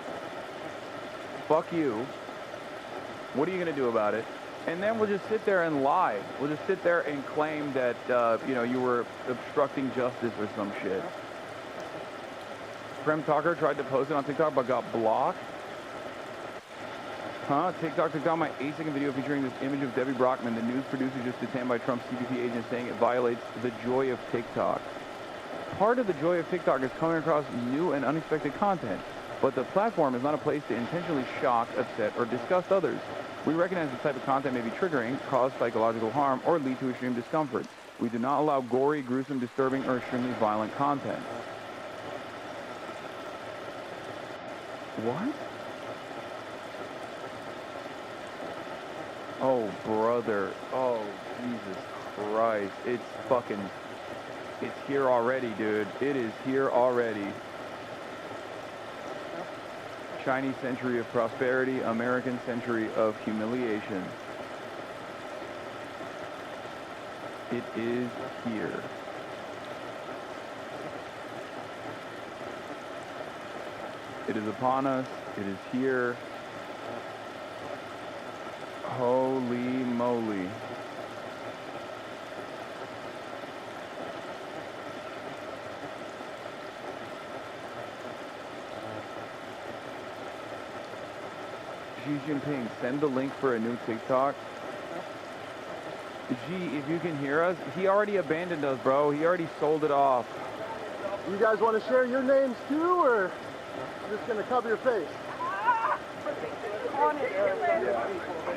Fuck you. What are you going to do about it? And then we'll just sit there and lie. We'll just sit there and claim that, you were obstructing justice or some shit. Prem Talker tried to post it on TikTok but got blocked. TikTok took down my 8-second video featuring this image of Debbie Brockman, the news producer just detained by Trump's CBP agent, saying it violates the joy of TikTok. Part of the joy of TikTok is coming across new and unexpected content. But the platform is not a place to intentionally shock, upset, or disgust others. We recognize this type of content may be triggering, cause psychological harm, or lead to extreme discomfort. We do not allow gory, gruesome, disturbing, or extremely violent content. What? Oh, brother. Oh, Jesus Christ. It's here already, dude. It is here already. Chinese century of prosperity, American century of humiliation. It is here. It is upon us. It is here. Holy moly. Xi Jinping, send the link for a new TikTok. Xi, if you can hear us, he already abandoned us, bro. He already sold it off. You guys want to share your names too, or? just going to cover your face.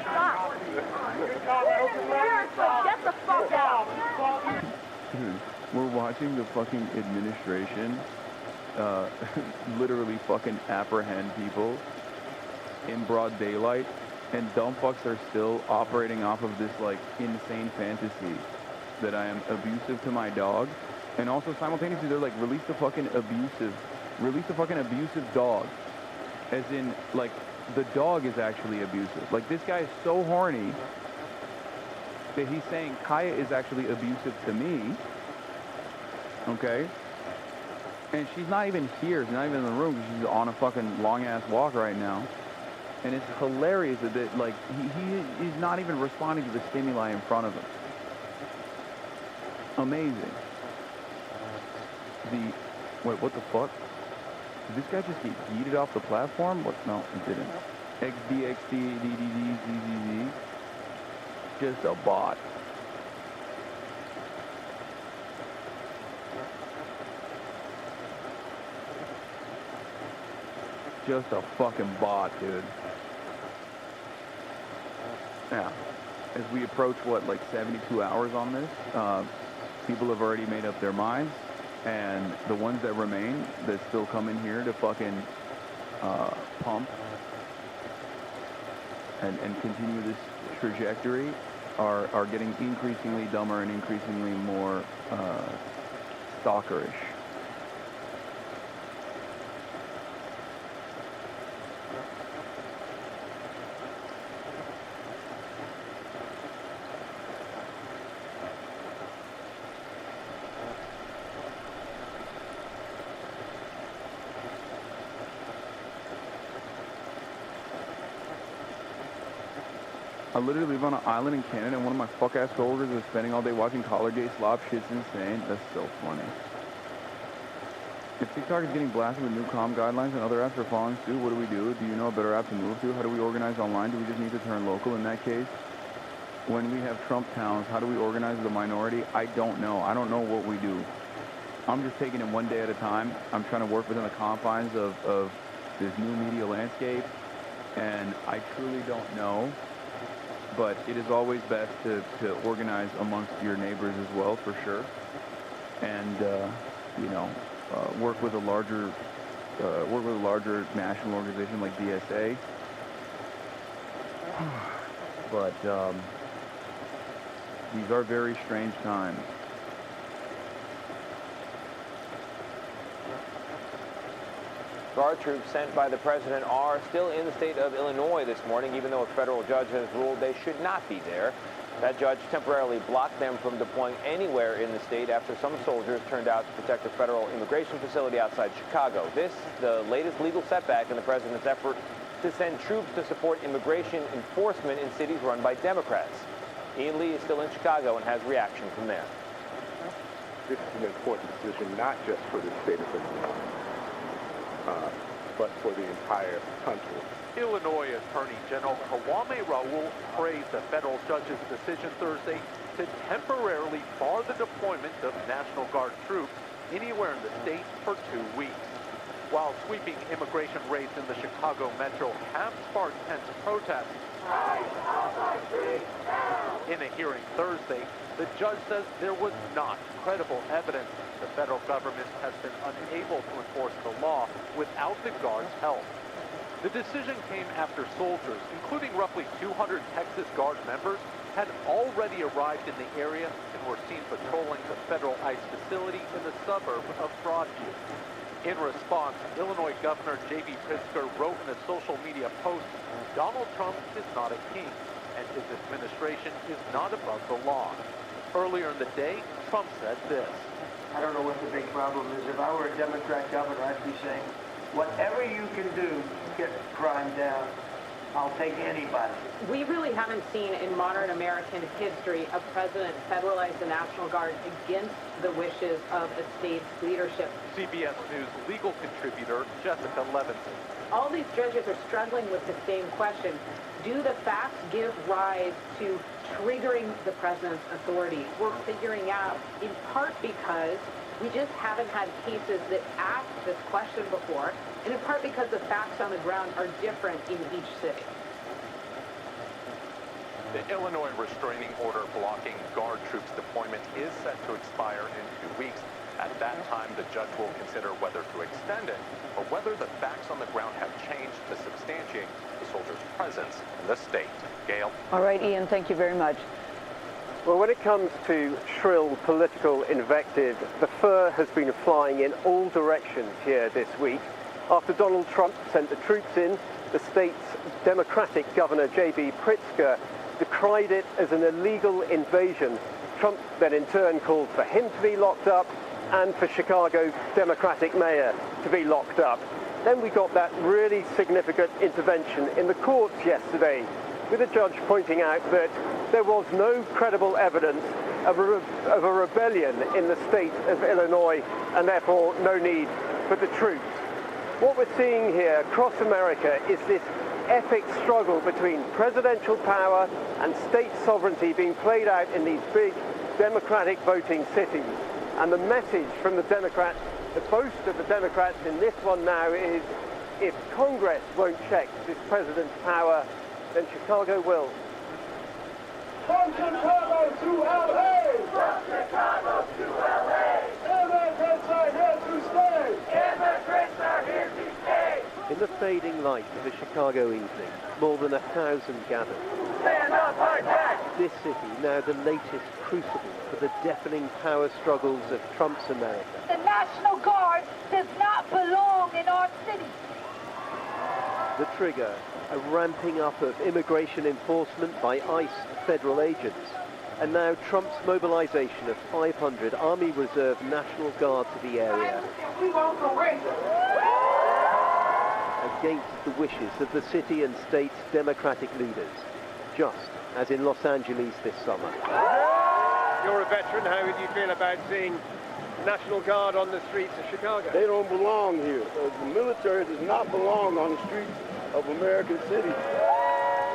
Stop. Seriously, get the fuck out. Dude, we're watching the fucking administration literally fucking apprehend people in broad daylight, and dumb fucks are still operating off of this like insane fantasy that I am abusive to my dog, and also simultaneously they're like, release the fucking abusive dog, as in like the dog is actually abusive. Like, this guy is so horny that he's saying Kaya is actually abusive to me, okay? And she's not even here, she's not even in the room, she's on a fucking long-ass walk right now. And it's hilarious that like, he's not even responding to the stimuli in front of him. Amazing. Wait, what the fuck? Did this guy just get yeeted off the platform? What? No, he didn't. XD, DDD, ZZZ. Just a bot. Just a fucking bot, dude. Now, as we approach, what, like 72 hours on this, people have already made up their minds, and the ones that remain, that still come in here to fucking pump and continue this trajectory, are getting increasingly dumber and increasingly more stalkerish. I literally live on an island in Canada, and one of my fuck-ass coworkers is spending all day watching Collargate slop. Shit's insane. That's so funny. If TikTok is getting blasted with new comm guidelines and other apps are following suit, what do we do? Do you know a better app to move to? How do we organize online? Do we just need to turn local in that case? When we have Trump towns, how do we organize the minority? I don't know. I don't know what we do. I'm just taking it one day at a time. I'm trying to work within the confines of this new media landscape, and I truly don't know. But it is always best to organize amongst your neighbors as well, for sure, and you know, work with a larger national organization like DSA. But these are very strange times. Guard troops sent by the president are still in the state of Illinois this morning, even though a federal judge has ruled they should not be there. That judge temporarily blocked them from deploying anywhere in the state after some soldiers turned out to protect a federal immigration facility outside Chicago. This, the latest legal setback in the president's effort to send troops to support immigration enforcement in cities run by Democrats. Ian Lee is still in Chicago and has reaction from there. This is an important decision, not just for the state of Illinois, but for the entire country. Illinois Attorney General Kwame Raoul praised the federal judge's decision Thursday to temporarily bar the deployment of National Guard troops anywhere in the state for 2 weeks. While sweeping immigration raids in the Chicago metro have sparked tense protests, in a hearing Thursday, the judge says there was not credible evidence the federal government has been unable to enforce the law without the Guard's help. The decision came after soldiers, including roughly 200 Texas Guard members, had already arrived in the area and were seen patrolling the federal ICE facility in the suburb of Broadview. In response, Illinois Governor J.B. Pritzker wrote in a social media post, "Donald Trump is not a king, and his administration is not above the law." Earlier in the day, Trump said this. I don't know what the big problem is. If I were a Democrat governor, I'd be saying, whatever you can do to get crime down, I'll take anybody. We really haven't seen in modern American history a president federalize the National Guard against the wishes of the state's leadership. CBS News legal contributor Jessica Levinson. All these judges are struggling with the same question. do the facts give rise to triggering the president's authority? We're figuring out, in part because we just haven't had cases that ask this question before, and in part because the facts on the ground are different in each city. The Illinois restraining order blocking Guard troops' deployment is set to expire in 2 weeks. At that time, the judge will consider whether to extend it or whether the facts on the ground have changed to substantiate the soldiers' presence in the state. Gail? All right, Ian, thank you very much. Well, when it comes to shrill political invective, the fur has been flying in all directions here this week. After Donald Trump sent the troops in, the state's Democratic Governor J.B. Pritzker decried it as an illegal invasion. Trump then in turn called for him to be locked up and for Chicago's Democratic mayor to be locked up. Then we got that really significant intervention in the courts yesterday, with a judge pointing out that there was no credible evidence of a rebellion in the state of Illinois, and therefore no need for the troops. What we're seeing here across America is this epic struggle between presidential power and state sovereignty being played out in these big Democratic voting cities. And the message from the Democrats, the boast of the Democrats in this one now is, if Congress won't check this president's power, then Chicago will. From Chicago to LA! From Chicago to LA! Immigrants are here to stay! Immigrants are here to stay! In the fading light of a Chicago evening, more than 1,000 gathered. Stand up, Jack! This city now the latest crucible for the deafening power struggles of Trump's America. The National Guard does not belong in our city. The trigger, a ramping up of immigration enforcement by ICE federal agents, and now Trump's mobilization of 500 Army Reserve National Guard to the area. We won't surrender. Against the wishes of the city and state's Democratic leaders, just as in Los Angeles this summer. You're a veteran. How would you feel about seeing National Guard on the streets of Chicago? They don't belong here. The military does not belong on the streets of American cities.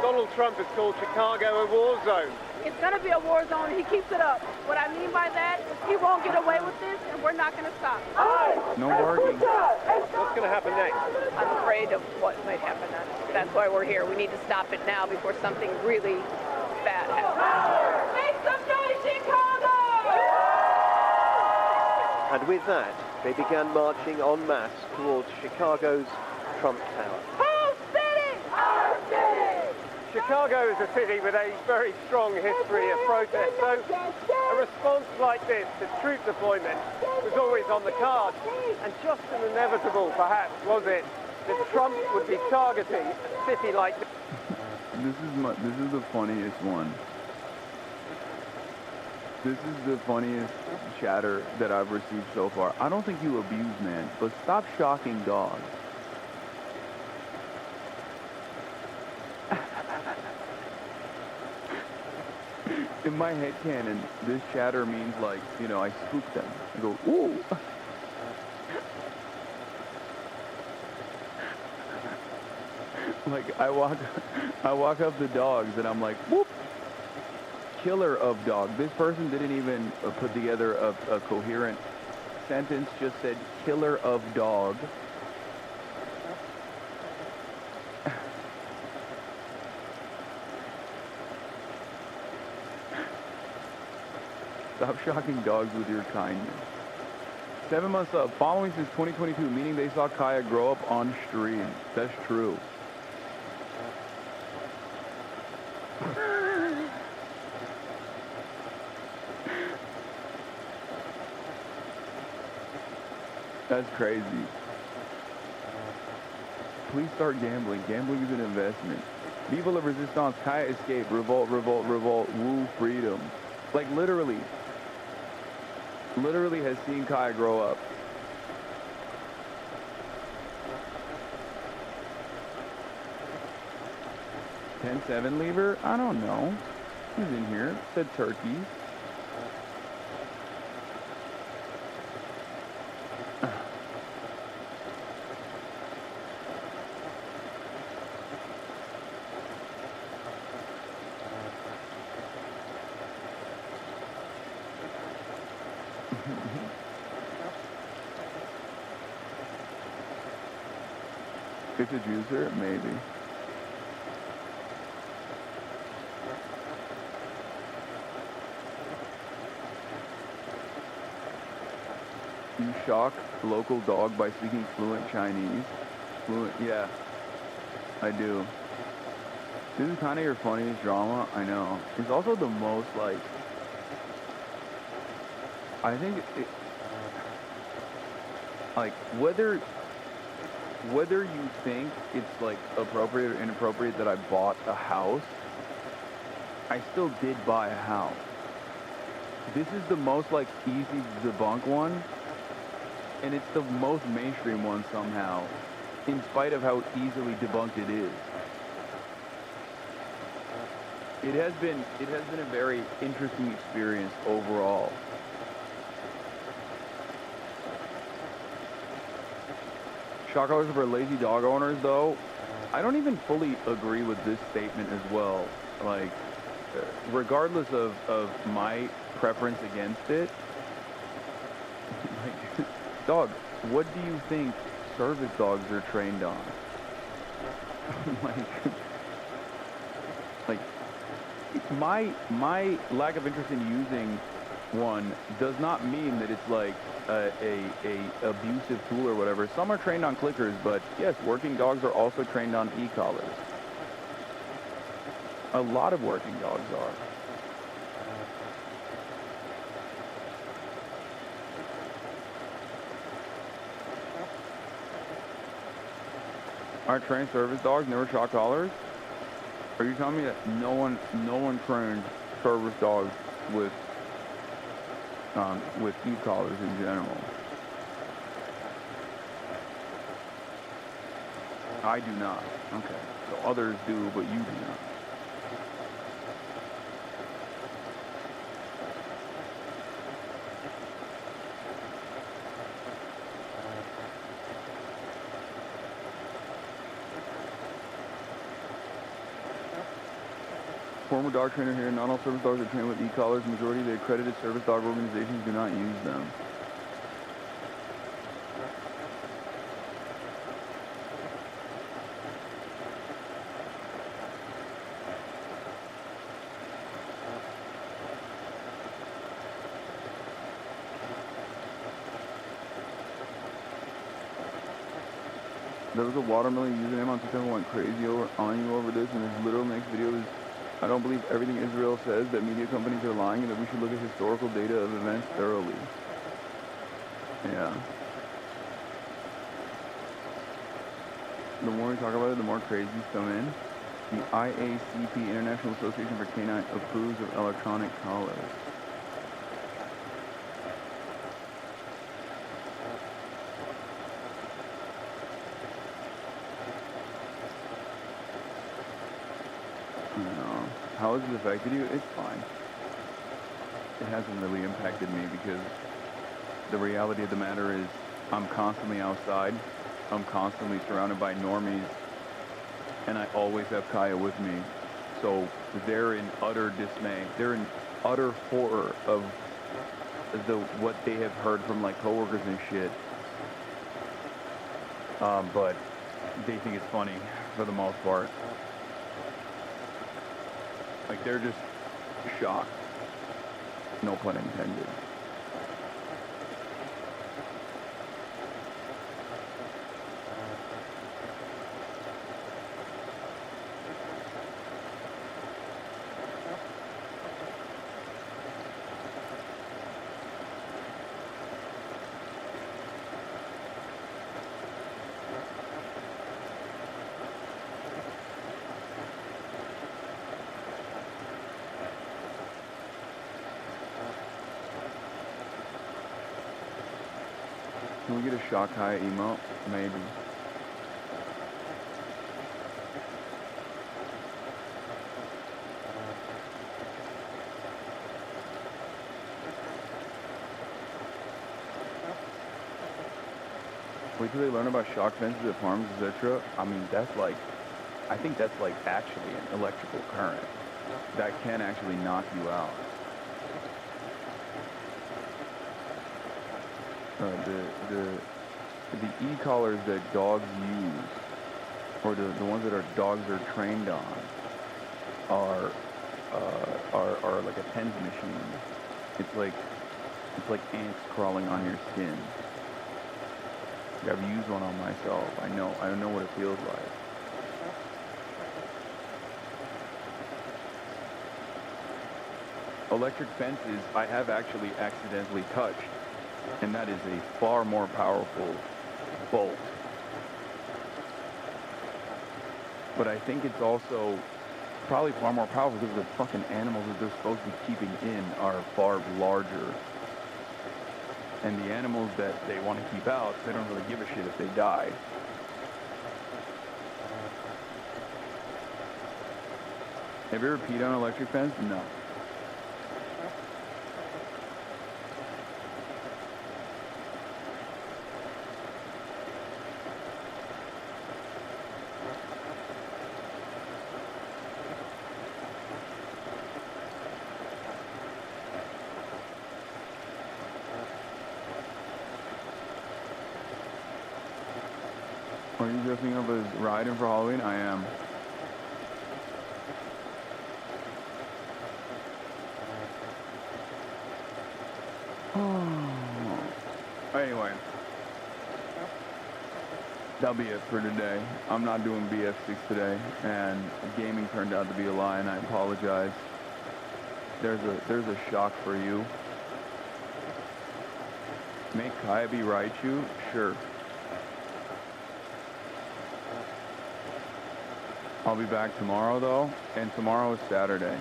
Donald Trump has called Chicago a war zone. It's going to be a war zone. He keeps it up. What I mean by that is he won't get away with this, and we're not going to stop. No barking. What's going to happen next? I'm afraid of what might happen next. That's why we're here. We need to stop it now before something really bad happens. Make some noise, Chicago! And with that, they began marching en masse towards Chicago's Trump Tower. Our city! Our city! Chicago is a city with a very strong history of protest, so a response like this to troop deployment was always on the cards. And just as inevitable, perhaps, was it, that Trump would be targeting a city like this. This is the funniest one. This is the funniest chatter that I've received so far. I don't think you abuse man, but stop shocking dogs. In my headcanon, this chatter means like, you know, I spook them. I go, ooh. Like I walk up the dogs and I'm like, whoop. Killer of dog. This person didn't even put together a coherent sentence, just said killer of dog. Stop shocking dogs with your kindness. 7 months up, following since 2022, meaning they saw Kaya grow up on stream. That's true. That's crazy. Please start gambling. Gambling is an investment. Vive la resistance, Kaya escape, revolt, revolt, revolt, woo, freedom. Like literally has seen Kaya grow up. $10-7 lever? I don't know. Who's in here? Said turkeys. It's a juicer? Maybe. You shock local dog by speaking fluent Chinese? Fluent, yeah. I do. This is kind of your funniest drama, I know. It's also the most, like... I think it... Like, whether you think it's, like, appropriate or inappropriate that I bought a house, I still did buy a house. This is the most, like, easy to debunk one, and it's the most mainstream one somehow, in spite of how easily debunked it is. It has been a very interesting experience overall. Shock collars for lazy dog owners, though, I don't even fully agree with this statement as well. Like, regardless of my preference against it, like, dog, what do you think service dogs are trained on? my lack of interest in using one does not mean that it's like a abusive tool or whatever. Some are trained on clickers, but yes, working dogs are also trained on e-collars. A lot of working dogs are. Aren't trained service dogs never shock collars? Are you telling me that no one trained service dogs with e-collars in general? I do not. Okay. So others do, but you do not. Former dog trainer here. Not all service dogs are trained with e-collars. Majority of the accredited service dog organizations do not use them. There was a watermelon username on TikTok who went crazy on you over this, and his literal next video is, I don't believe everything Israel says, that media companies are lying, and that we should look at historical data of events thoroughly. Yeah. The more we talk about it, the more crazies come in. The IACP, International Association for Canine, approves of electronic collars. How has it affected you? It's fine. It hasn't really impacted me because the reality of the matter is I'm constantly outside. I'm constantly surrounded by normies, and I always have Kaya with me. So they're in utter dismay. They're in utter horror of what they have heard from like coworkers and shit. But they think it's funny for the most part. Like, they're just shocked. No pun intended. Can we get a shock high emote? Maybe. Wait till they learn about shock fences at farms, etc. I mean, that's like, I think that's like actually an electrical current that can actually knock you out. the e-collars that dogs use, or the ones that dogs are trained on, are like a TENS machine. It's like ants crawling on your skin. I've used one on myself. I know what it feels like. Electric fences I have actually accidentally touched, and that is a far more powerful bolt. But I think it's also probably far more powerful because the fucking animals that they're supposed to be keeping in are far larger. And the animals that they want to keep out, they don't really give a shit if they die. Have you ever peed on an electric fence? No. Are you dressing up as Raiden for Halloween? I am. Anyway, that'll be it for today. I'm not doing BF6 today, and gaming turned out to be a lie, and I apologize. There's a shock for you. Make Kaibi Raichu? Sure. I'll be back tomorrow, though, and tomorrow is Saturday.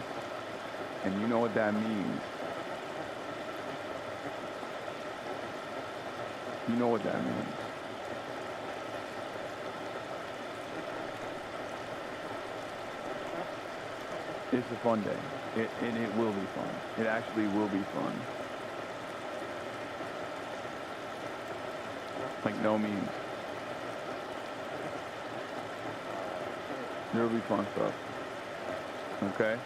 And you know what that means. You know what that means. It's a fun day. It will be fun. It actually will be fun. Like, no means. There'll be fun stuff. Okay?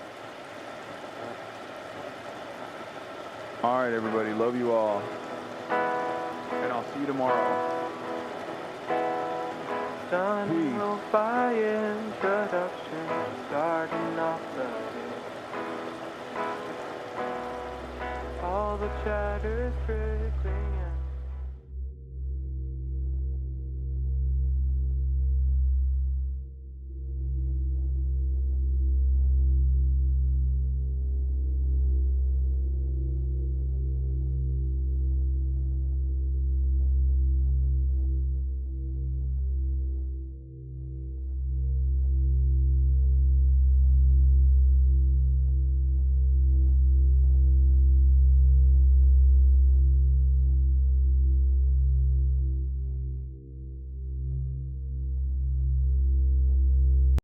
Alright, everybody. Love you all. And I'll see you tomorrow. Done no fire introduction, starting off the day. All the chatter's pretty.